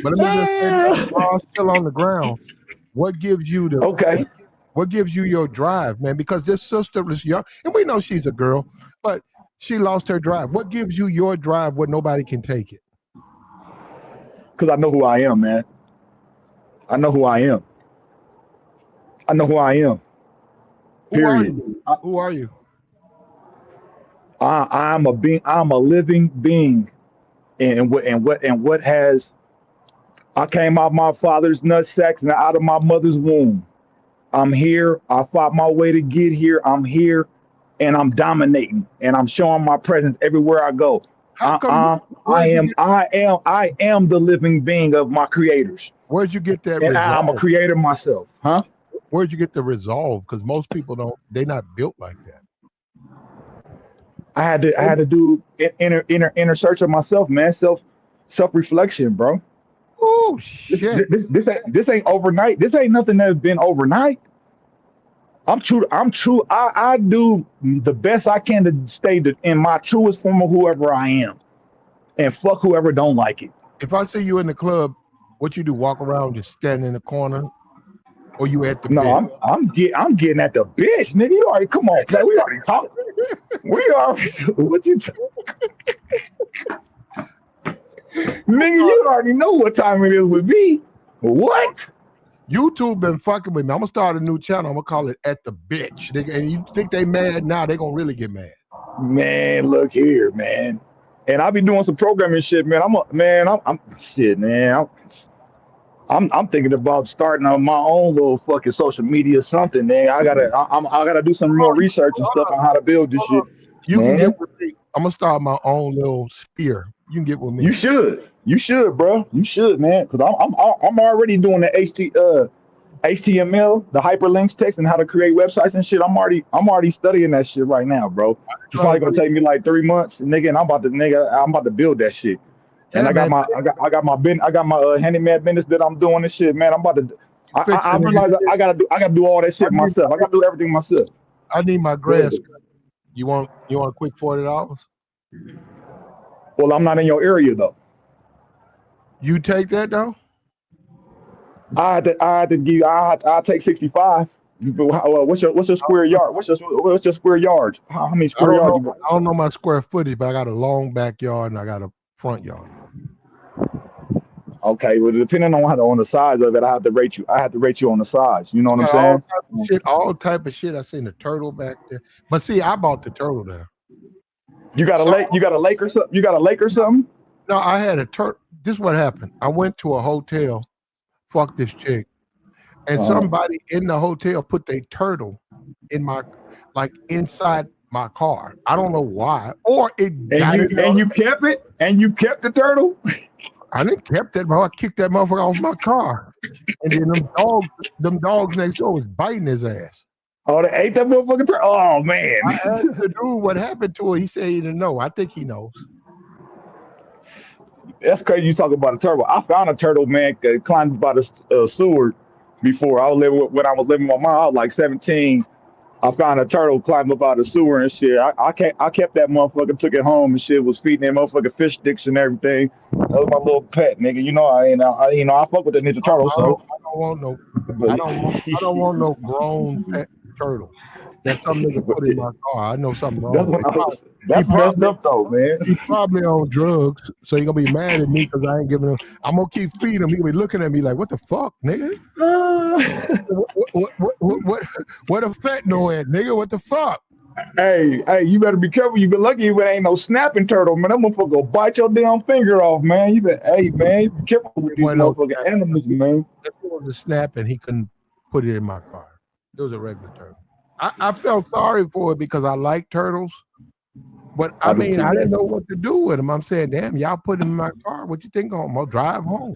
But let me just say this: while I'm still on the ground, what gives you the Okay. what gives you your drive, man? Because this sister is young, and we know she's a girl, but she lost her drive. What gives you your drive where nobody can take it? Because I know who I am, man. I know who I am. I know who I am. Who are Period. you? Who are you? I'm a being. I'm a living being. And what has I came out my father's nutsack and out of my mother's womb. I'm here. I fought my way to get here. I'm here, and I'm dominating, and I'm showing my presence everywhere I go. How come? Where'd you get? I am the living being of my creators, Where'd you get that and I'm a resolve? creator myself, huh? Where'd you get the resolve? Because most people don't. They're not built like that. I had to do inner search of myself, man. Self reflection, bro. Oh This, shit! this ain't overnight. This ain't nothing that's been overnight. I'm true. I'm true. I do the best I can to stay in my truest form of whoever I am, and fuck whoever don't like it. If I see you in the club, what you do? Walk around, just stand in the corner, or you at the No, bit? I'm getting at the bitch, nigga. You already come on, play. We already talked. We already what you nigga. You already know what time it is with me. What? YouTube been fucking with me. I'm gonna start a new channel. I'm gonna call it At the Bitch. And you think they mad now? They gonna really get mad. Man, look here, man. And I be doing some programming shit, man. I'm shit, man. I'm thinking about starting on my own little fucking social media something, man. I gotta do some more research and stuff on how to build this shit, You can get man. with me. I'm gonna start my own little spear. You can get with me. You should, bro. You should, man. Cause I'm already doing the HTML, the hyperlinks text, and how to create websites and shit. I'm already studying that shit right now, bro. It's Trying probably to gonna do, take me like 3 months, nigga, and I'm about to build that shit. And yeah, man. I got my handyman business that I'm doing this shit, man. I'm about to. You I fixing it. realize I gotta do all that I shit need, myself. I gotta do everything myself. I need my Go ahead. grass. You want a quick $40? Well, I'm not in your area though. You take that though? I had to give. I take 65. What's your square yard? What's your square yards? How many I square don't yards know. you got? I don't know my square footage, but I got a long backyard and I got a front yard. Okay, well, depending on the size of it, I have to rate you. I have to rate you on the size. You know what I'm Got all saying? type of shit. All type of shit. I seen the turtle back there, but see, I bought the turtle there. You got a So lake. You got a lake or something. You got a lake or something. no, I had a turtle. This is what happened. I went to a hotel. Fuck this chick. And Uh-huh. somebody in the hotel put their turtle in my like inside my car. I don't know why. Or it And got you in there. and you kept it. And you kept the turtle. I didn't kept that. I kicked that motherfucker off my car, and then them dogs next door was biting his ass. Oh, they ate that motherfucking turtle. Oh I man, asked the dude what happened to her. He said he didn't know. I think he knows. that's crazy. You talking about a turtle? I found a turtle, man. Climbed by the sewer before. I was living when I was living with my mom. I was like 17. I found a turtle climbing up out of the sewer and shit. I kept that motherfucker, took it home and shit. Was feeding that motherfucker fish sticks and everything. That was my little pet, nigga. You know I fuck with that Ninja Turtle. So, I don't want no. but, I don't want no grown pet turtle. That some nigga but put in my car. I know something that's wrong. what I was. He That's messed probably up though, man. he probably on drugs, so he gonna be mad at me because I ain't giving him. I'm gonna keep feeding him. He gonna be looking at me like, "What the fuck, nigga? What a fentanyl at, nigga? What the fuck?" Hey, you better be careful. You been lucky if it ain't no snapping turtle, man. That motherfucker go bite your damn finger off, man. Hey, man, be careful with It these wasn't no motherfucking snap. animals, man. If it was a snap and he couldn't put it in my car, it was a regular turtle. I felt sorry for it because I like turtles, but I I do mean, too, I didn't man. know what to do with them. I'm saying, damn, y'all put him in my car. What you think I'm gonna drive home?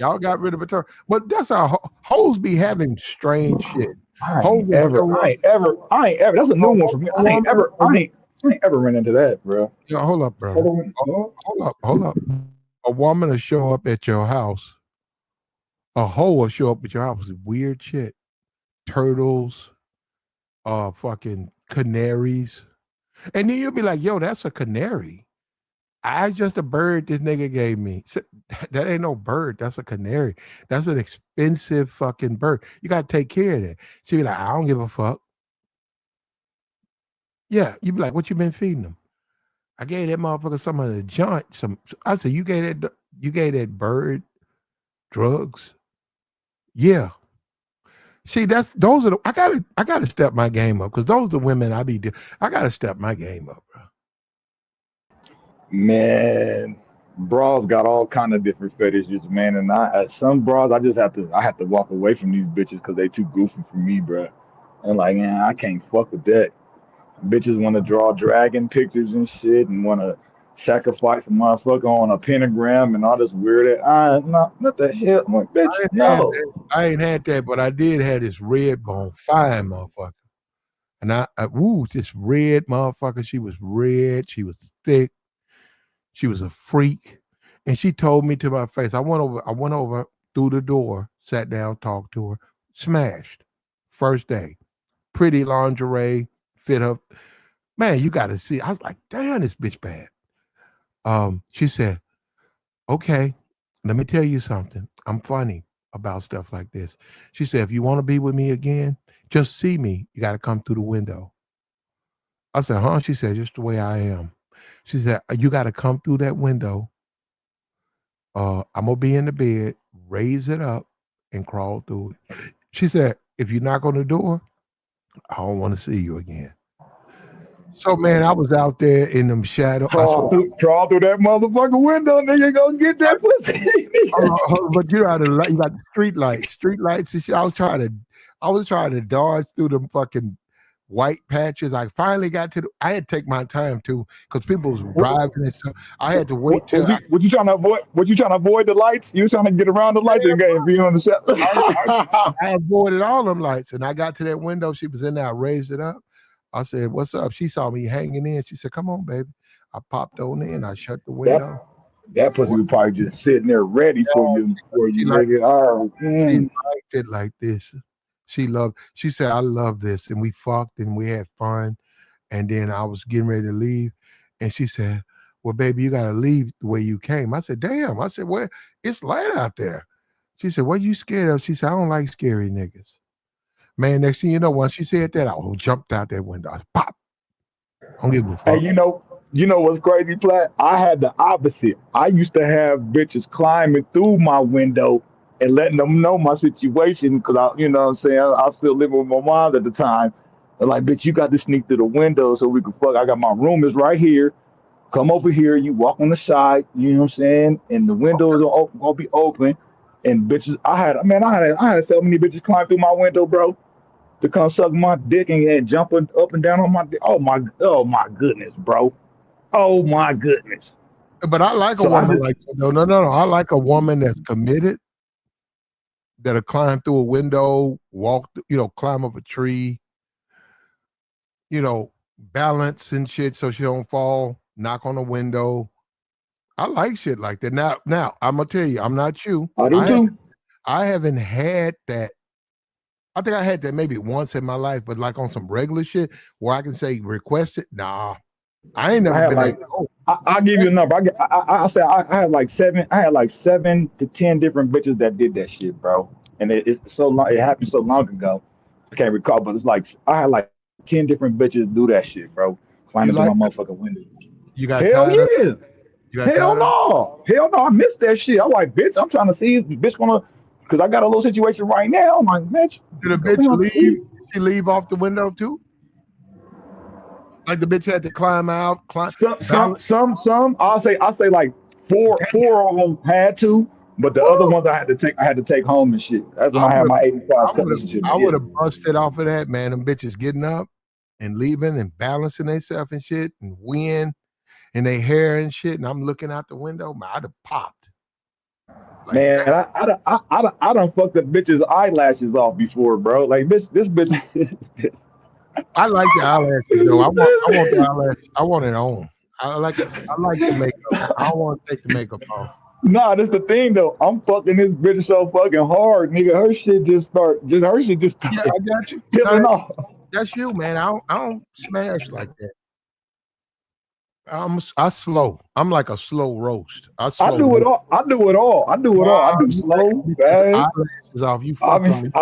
Y'all got rid of a turtle, but that's how hoes be having strange shit. Hoes will show up. I ain't ever. That's a new one for me. A woman, I ain't ever ran into that, bro. yeah, hold up, bro. Hold on. Hold up. A woman will show up at your house. A hoe will show up at your house with weird shit. Turtles, fucking canaries. And then you'll be like, yo, that's a canary. I just a bird this nigga gave me. That ain't no bird. That's a canary. That's an expensive fucking bird. You gotta take care of that. She be like, I don't give a fuck. Yeah, you be like, what you been feeding them? I gave that motherfucker some of the joint. I said, you gave that bird drugs. Yeah. See, those are the I gotta step my game up because those are the women I gotta step my game up, bro. Man, bras got all kind of different fetishes, man. And some bras, I have to walk away from these bitches because they too goofy for me, bro. And like, man, I can't fuck with that. Bitches want to draw dragon pictures and shit and want to sacrifice a motherfucker on a pentagram and all this weird. No, what the hell? I'm like, bitch, I ain't had no. that. I ain't had that, but I did have this red bone fine motherfucker. And this red motherfucker. She was red. She was thick. She was a freak. And she told me to my face. I went over through the door, sat down, talked to her, smashed. First day. Pretty lingerie, fit up. Man, you gotta see. I was like, damn, this bitch bad. She said, okay, let me tell you something. I'm funny about stuff like this. She said, if you want to be with me again, just see me. You got to come through the window. I said, huh? She said, just the way I am. She said, you got to come through that window. I'm going to be in the bed, raise it up, and crawl through it. She said, if you knock on the door, I don't want to see you again. So, man, I was out there in them shadows. Crawl through that motherfucking window, nigga, gonna get that pussy. But you got the street lights. Street lights and shit. I was trying to dodge through them fucking white patches. I finally got to I had to take my time too, because people was driving and stuff. I had to wait till What you trying to avoid? What you trying to avoid the lights? You trying to get around the lights and get you on the set. I avoided all them lights. And I got to that window. She was in there. I raised it up. I said, what's up? She saw me hanging in. She said, come on, baby. I popped on in. I shut the that window. that pussy was probably just sitting there ready for you, She like nigga. Oh, she liked it like this. She said, I love this. And we fucked and we had fun. And then I was getting ready to leave. And she said, well, baby, you got to leave the way you came. I said, damn. I said, well, it's light out there. She said, what are you scared of? She said, I don't like scary niggas. Man, next thing you know, once she said that, I jumped out that window. I said, pop. I don't give a hey, fuck. you know what's crazy, Platt? I had the opposite. I used to have bitches climbing through my window and letting them know my situation because you know what I'm saying? I was still living with my mom at the time. They're like, bitch, you got to sneak through the window so we can fuck. I got my room is right here. Come over here. You walk on the side. You know what I'm saying? And the windows are gonna be open. And bitches, I had so many bitches climb through my window, bro, to come suck my dick and jumping up and down on my dick. Oh my goodness, bro. Oh my goodness. But I like a So I woman just like that. No. I like a woman that's committed, that'll climb through a window, walk, climb up a tree, balance and shit so she don't fall, knock on a window. I like shit like that. Now I'm gonna tell you, I'm not you. I do too. I haven't had that. I think I had that maybe once in my life, but like on some regular shit where I can say request it. Nah, I ain't I never had been able. like I'll give you a number. I said I had like seven. I had like 7 to 10 different bitches that did that shit, bro. And it's so long. It happened so long ago. I can't recall, but it's like I had like 10 different bitches do that shit, bro. Climbing You through my like that? motherfucking window. You got Hell tired of it? yeah. You got Hell tired of it? no. Hell no. I missed that shit. I'm like, bitch. I'm trying to see if the bitch wanna, cause I got a little situation right now. I'm like, bitch, Did a go bitch leave? down. Did she leave off the window too? Like the bitch had to climb out, balance. Some. I'll say like four of them had to, but the other Woo! ones I had to take home and shit. That's when I I had would have, my I 85 would cutlass have, and shit. I But yeah, would have busted off of that, man. Them bitches getting up and leaving and balancing themselves and shit and wind and they hair and shit. And I'm looking out the window, man, I'd have popped. Like, man, I done fucked the bitch's eyelashes off before, bro. Like this bitch. I like the eyelashes though. I want the eyelash. I want it on. I like the makeup. I don't want to take the makeup off. Nah, that's the thing though. I'm fucking this bitch so fucking hard, nigga. Her shit just Yeah, started I got you. No, peeling off. that's you, man. I don't smash like that. I slow. I'm like a slow roast. I I slow do it roast. all. I do it all. I do it all. I Wow, do you slow, taking bitches fast. eyelashes off. You fucking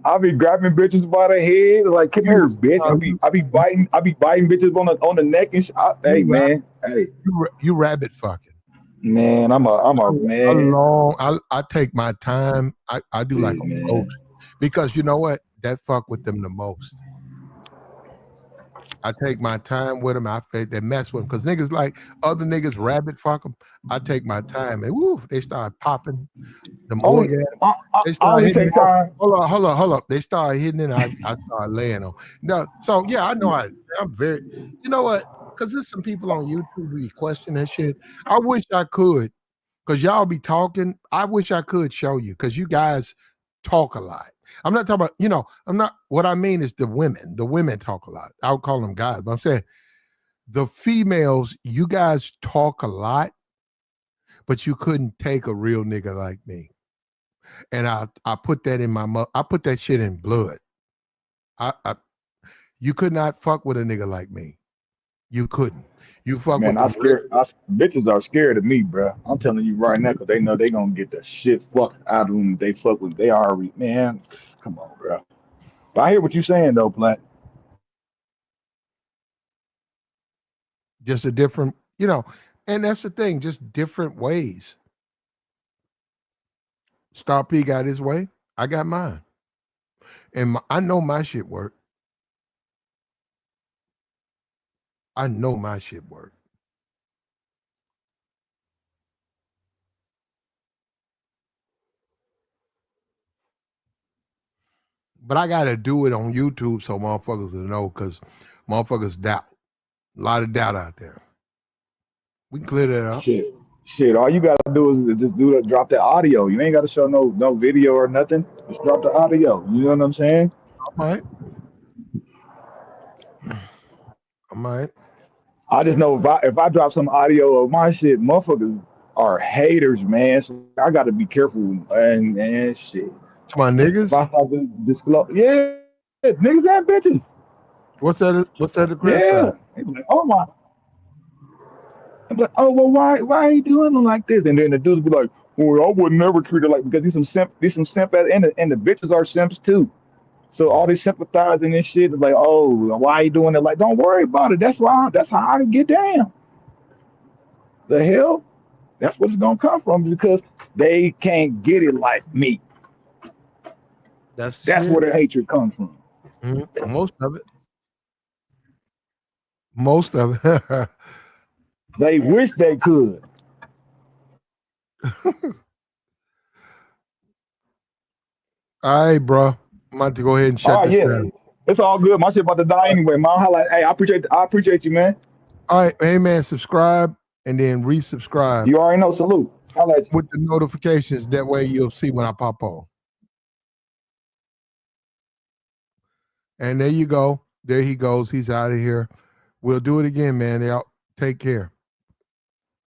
I be grabbing bitches by the head, like, come you here, bitch. uh, you I be biting bitches on the neck and hey, you rab, man, hey, you rabbit fucking. man, I'm a I man, long. I take my time. I do like shit, a roast man, because you know what? That fuck with them the most. I take my time with them. They mess with them because niggas like other niggas rabbit fuck them. I take my time and woo, they start popping them only orgasms. They I start only hitting take them off. time. Hold up. They start hitting it. I start laying on. No, so yeah, I know I'm very, you know what? Because there's some people on YouTube who be questioning that shit. I wish I could, because y'all be talking. I wish I could show you, because you guys talk a lot. I'm not talking about, I'm not, what I mean is the women. The women talk a lot. I would call them guys, but I'm saying the females, you guys talk a lot, but you couldn't take a real nigga like me. And I put that in I put that shit in blood. I you could not fuck with a nigga like me. You couldn't. You fuck with Man, them real. bitches are scared of me, bro. I'm telling you right now, cause they know they gonna get the shit fucked out of them. If they fuck with, they already, man. Come on, bro. But I hear what you saying though, Plat. Just a different. And that's the thing, just different ways. Star P got his way. I got mine. And I know my shit work. I know my shit work. But I gotta do it on YouTube so motherfuckers will know, because motherfuckers doubt. A lot of doubt out there. We can clear that up. Shit, shit. All you gotta do is just drop the audio. You ain't gotta show no video or nothing. Just drop the audio. You know what I'm saying? I might. I might. I just know if I drop some audio of my shit, motherfuckers are haters, man. So I gotta be careful and shit. To my If niggas, I start to disclose, yeah, niggas and bitches, what's that to yeah. criticize? They be like, oh my, I'm like, oh well, why are you doing them like this? And then the dudes be like, well, I would never treat her like, because these some simp and the bitches are simps too. So all these sympathizing and shit is like, oh, why are you doing it? Like, don't worry about it. That's how I get down. The hell, that's what it's gonna come from because they can't get it like me. That's the That's shit. where the hatred comes from. Most of it. Most of it. They wish they could. All right, bro. I'm about to go ahead and All shut right, this yeah, down. it's all good. My shit about to die All right. anyway, man. Hey, I appreciate you, man. All right. Hey, man, subscribe and then resubscribe You already know. Salute. Holla at you. with the notifications. That way you'll see when I pop on. And there you go. There he goes. He's out of here. We'll do it again, man. Take care.